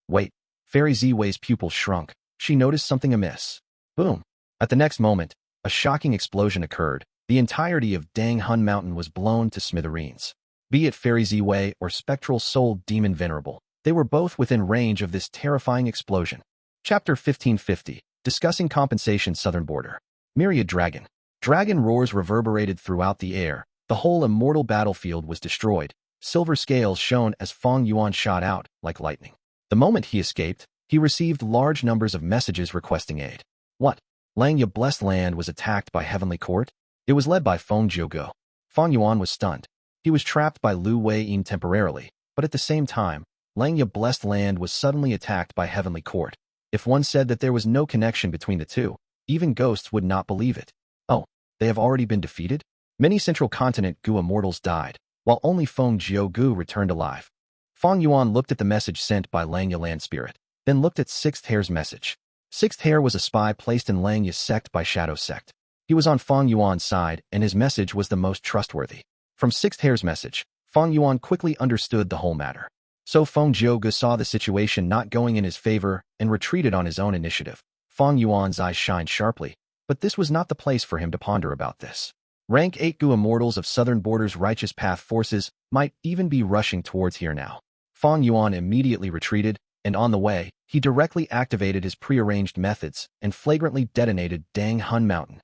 Wait. Fairy Ziwei's pupil shrunk. She noticed something amiss. Boom. At the next moment, a shocking explosion occurred. The entirety of Dang Hun Mountain was blown to smithereens. Be it Fairy Ziwei or Spectral Soul Demon Venerable, they were both within range of this terrifying explosion. Chapter 1550, Discussing Compensation Southern Border. Myriad Dragon. Dragon roars reverberated throughout the air. The whole immortal battlefield was destroyed. Silver scales shone as Fang Yuan shot out like lightning. The moment he escaped, he received large numbers of messages requesting aid. What? Langya Blessed Land was attacked by Heavenly Court? It was led by Feng Gu. Fang Yuan was stunned. He was trapped by Lu Weiyin temporarily, but at the same time, Langya Blessed Land was suddenly attacked by Heavenly Court. If one said that there was no connection between the two, even ghosts would not believe it. Oh, they have already been defeated? Many Central Continent Gu Immortals died, while only Feng Gu returned alive. Fang Yuan looked at the message sent by Langya Land Spirit, then looked at Sixth Hair's message. Sixth Hair was a spy placed in Langya's sect by Shadow Sect. He was on Fang Yuan's side, and his message was the most trustworthy. From Sixth Hair's message, Fang Yuan quickly understood the whole matter. So Feng Gu saw the situation not going in his favor and retreated on his own initiative. Fang Yuan's eyes shined sharply, but this was not the place for him to ponder about this. Rank 8 Gu Immortals of Southern Border's Righteous Path forces might even be rushing towards here now. Fang Yuan immediately retreated, and on the way, he directly activated his prearranged methods and flagrantly detonated Dang Hun Mountain.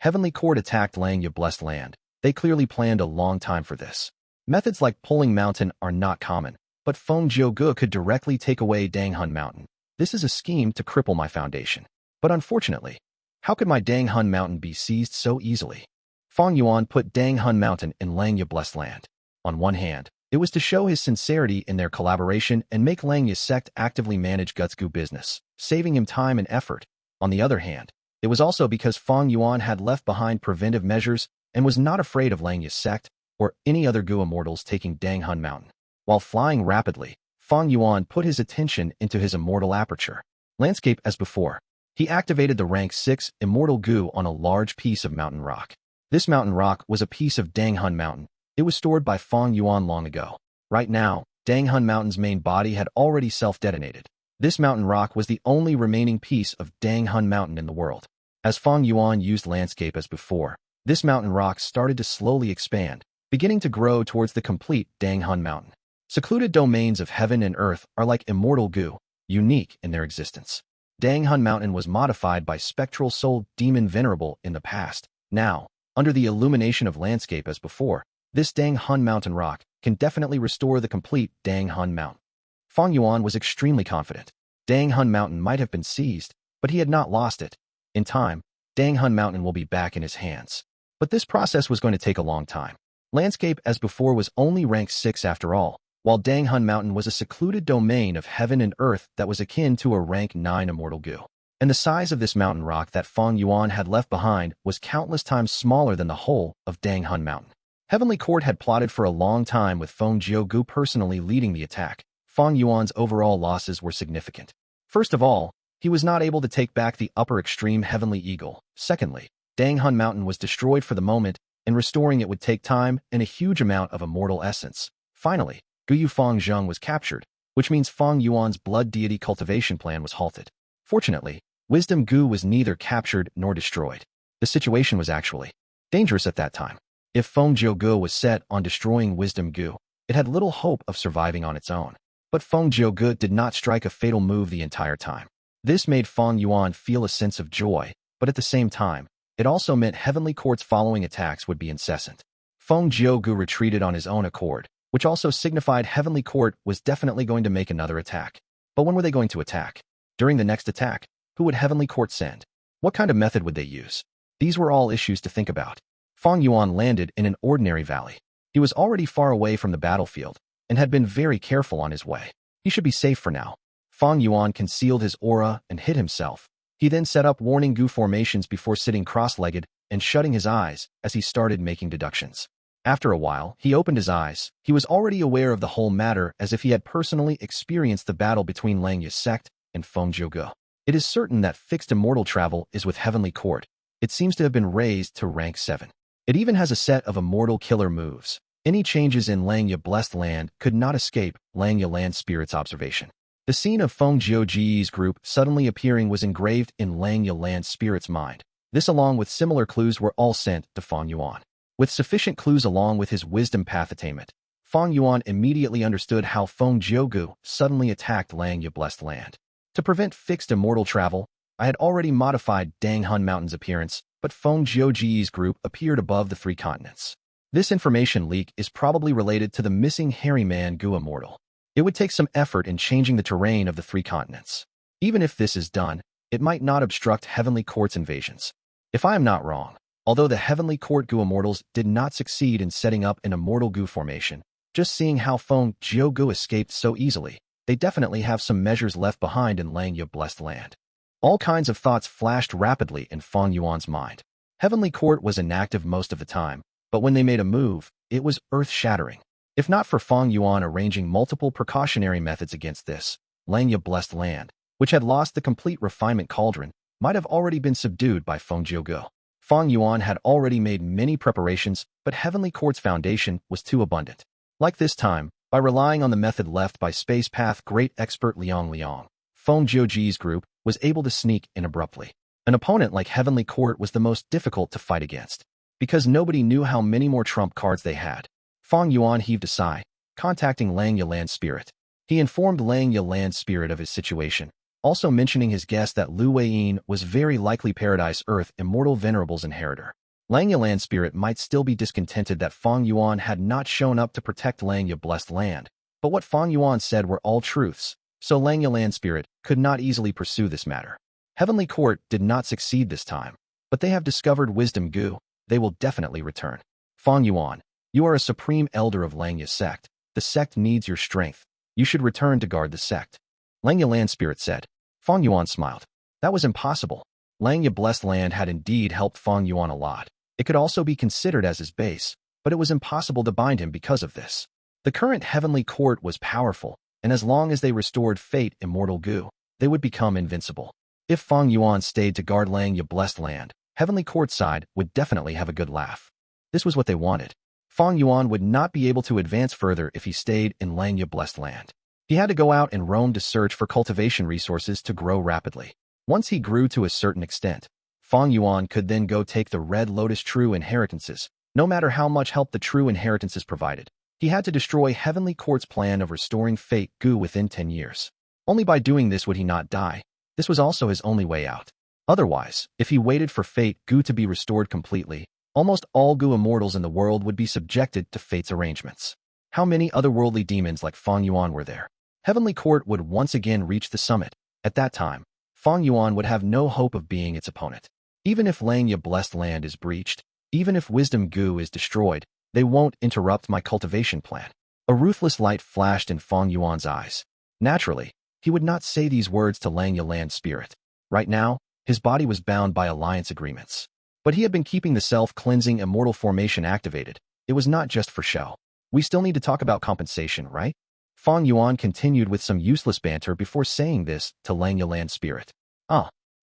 Heavenly Court attacked Langya Blessed Land. They clearly planned a long time for this. Methods like pulling mountain are not common, but Feng Gu could directly take away Dang Hun Mountain. This is a scheme to cripple my foundation. But unfortunately, how could my Dang Hun Mountain be seized so easily? Fang Yuan put Dang Hun Mountain in Langya Blessed Land. On one hand, it was to show his sincerity in their collaboration and make Langya's sect actively manage Guts Gu business, saving him time and effort. On the other hand, it was also because Fang Yuan had left behind preventive measures and was not afraid of Langya's sect or any other Gu Immortals taking Dang Hun Mountain. While flying rapidly, Fang Yuan put his attention into his immortal aperture. Landscape as before. He activated the rank 6 Immortal Gu on a large piece of mountain rock. This mountain rock was a piece of Dang Hun Mountain. It was stored by Fang Yuan long ago. Right now, Dang Hun Mountain's main body had already self-detonated. This mountain rock was the only remaining piece of Dang Hun Mountain in the world. As Fang Yuan used landscape as before, this mountain rock started to slowly expand, beginning to grow towards the complete Dang Hun Mountain. Secluded domains of heaven and earth are like Immortal Gu, unique in their existence. Dang Hun Mountain was modified by Spectral Soul Demon Venerable in the past. Now, under the illumination of landscape as before, this Dang Hun Mountain rock can definitely restore the complete Dang Hun Mountain. Fang Yuan was extremely confident. Dang Hun Mountain might have been seized, but he had not lost it. In time, Dang Hun Mountain will be back in his hands. But this process was going to take a long time. Landscape as before was only rank 6 after all, while Dang Hun Mountain was a secluded domain of heaven and earth that was akin to a rank 9 Immortal Gu. And the size of this mountain rock that Fang Yuan had left behind was countless times smaller than the whole of Dang Hun Mountain. Heavenly Court had plotted for a long time with Feng Gu personally leading the attack. Fang Yuan's overall losses were significant. First of all, he was not able to take back the upper extreme Heavenly Eagle. Secondly, Dang Hun Mountain was destroyed for the moment, and restoring it would take time and a huge amount of immortal essence. Finally, Guyu Fang Zheng was captured, which means Fang Yuan's blood deity cultivation plan was halted. Fortunately, Wisdom Gu was neither captured nor destroyed. The situation was actually dangerous at that time. If Feng Gu was set on destroying Wisdom Gu, it had little hope of surviving on its own. But Feng Gu did not strike a fatal move the entire time. This made Fang Yuan feel a sense of joy, but at the same time, it also meant Heavenly Court's following attacks would be incessant. Feng Gu retreated on his own accord, which also signified Heavenly Court was definitely going to make another attack. But when were they going to attack? During the next attack, who would Heavenly Court send? What kind of method would they use? These were all issues to think about. Fang Yuan landed in an ordinary valley. He was already far away from the battlefield and had been very careful on his way. He should be safe for now. Fang Yuan concealed his aura and hid himself. He then set up warning Gu formations before sitting cross-legged and shutting his eyes as he started making deductions. After a while, he opened his eyes. He was already aware of the whole matter as if he had personally experienced the battle between Langya's sect and Feng Gu. It is certain that fixed immortal travel is with Heavenly Court. It seems to have been raised to rank 7. It even has a set of immortal killer moves. Any changes in Langya Blessed Land could not escape Langya Land Spirit's observation. The scene of Feng Ji's group suddenly appearing was engraved in Langya Land Spirit's mind. This along with similar clues were all sent to Fang Yuan. With sufficient clues along with his wisdom path attainment, Fang Yuan immediately understood how Feng Gu suddenly attacked Langya Blessed Land. To prevent fixed immortal travel, I had already modified Danghun Mountain's appearance, but Feng Ji's group appeared above the 3 continents. This information leak is probably related to the missing hairy man Gu Immortal. It would take some effort in changing the terrain of the 3 continents. Even if this is done, it might not obstruct Heavenly Court's invasions. If I am not wrong, although the Heavenly Court Gu Immortals did not succeed in setting up an Immortal Gu formation, just seeing how Feng Gu escaped so easily, they definitely have some measures left behind in Langya Blessed Land. All kinds of thoughts flashed rapidly in Fang Yuan's mind. Heavenly Court was inactive most of the time, but when they made a move, it was earth-shattering. If not for Fang Yuan arranging multiple precautionary methods against this, Langya Blessed Land, which had lost the complete refinement cauldron, might have already been subdued by Feng Gu. Fang Yuan had already made many preparations, but Heavenly Court's foundation was too abundant. Like this time, by relying on the method left by Space Path great expert Liang, Feng Ji's group was able to sneak in abruptly. An opponent like Heavenly Court was the most difficult to fight against, because nobody knew how many more trump cards they had. Fang Yuan heaved a sigh, contacting Langya Land Spirit. He informed Langya Land Spirit of his situation, also mentioning his guess that Lu Weiyin was very likely Paradise Earth Immortal Venerable's inheritor. Langya Land Spirit might still be discontented that Fang Yuan had not shown up to protect Langya Blessed Land, but what Fang Yuan said were all truths, so Langya Land Spirit could not easily pursue this matter. Heavenly Court did not succeed this time, but they have discovered Wisdom Gu. They will definitely return. Fang Yuan, you are a supreme elder of Langya's sect. The sect needs your strength. You should return to guard the sect. Langya Land Spirit said. Fang Yuan smiled. That was impossible. Langya Blessed Land had indeed helped Fang Yuan a lot. It could also be considered as his base, but it was impossible to bind him because of this. The current Heavenly Court was powerful, and as long as they restored Fate Immortal Gu, they would become invincible. If Fang Yuan stayed to guard Langya Blessed Land, Heavenly Court's side would definitely have a good laugh. This was what they wanted. Fang Yuan would not be able to advance further if he stayed in Langya Blessed Land. He had to go out and roam to search for cultivation resources to grow rapidly. Once he grew to a certain extent, Fang Yuan could then go take the Red Lotus True Inheritances. No matter how much help the True Inheritances provided, he had to destroy Heavenly Court's plan of restoring Fate Gu within 10 years. Only by doing this would he not die. This was also his only way out. Otherwise, if he waited for Fate Gu to be restored completely, almost all Gu Immortals in the world would be subjected to Fate's arrangements. How many otherworldly demons like Fang Yuan were there? Heavenly Court would once again reach the summit. At that time, Fang Yuan would have no hope of being its opponent. Even if Langya Blessed Land is breached, even if Wisdom Gu is destroyed, they won't interrupt my cultivation plan. A ruthless light flashed in Fang Yuan's eyes. Naturally, he would not say these words to Langya Land Spirit. Right now, his body was bound by alliance agreements. But he had been keeping the self-cleansing immortal formation activated. It was not just for show. We still need to talk about compensation, right? Fang Yuan continued with some useless banter before saying this to Langya Land Spirit.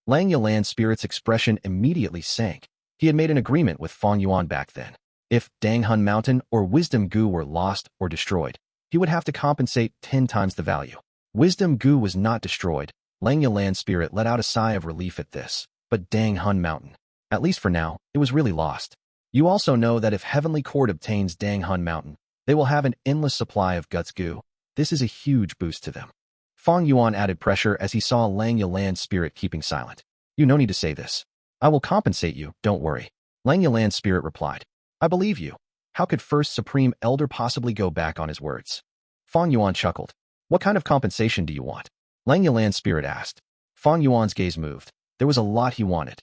Langya Land Spirit's expression immediately sank. He had made an agreement with Fang Yuan back then. If Danghun Mountain or Wisdom Gu were lost or destroyed, he would have to compensate 10 times the value. Wisdom Gu was not destroyed. Langya Land Spirit let out a sigh of relief at this. But Danghun Mountain, at least for now, it was really lost. You also know that if Heavenly Court obtains Dang Hun Mountain, they will have an endless supply of Guts Gu. This is a huge boost to them. Fang Yuan added pressure as he saw Lang Yalan's spirit keeping silent. You no need to say this. I will compensate you, don't worry. Lang Yalan's spirit replied. I believe you. How could First Supreme Elder possibly go back on his words? Fang Yuan chuckled. What kind of compensation do you want? Lang Yalan's spirit asked. Fang Yuan's gaze moved. There was a lot he wanted.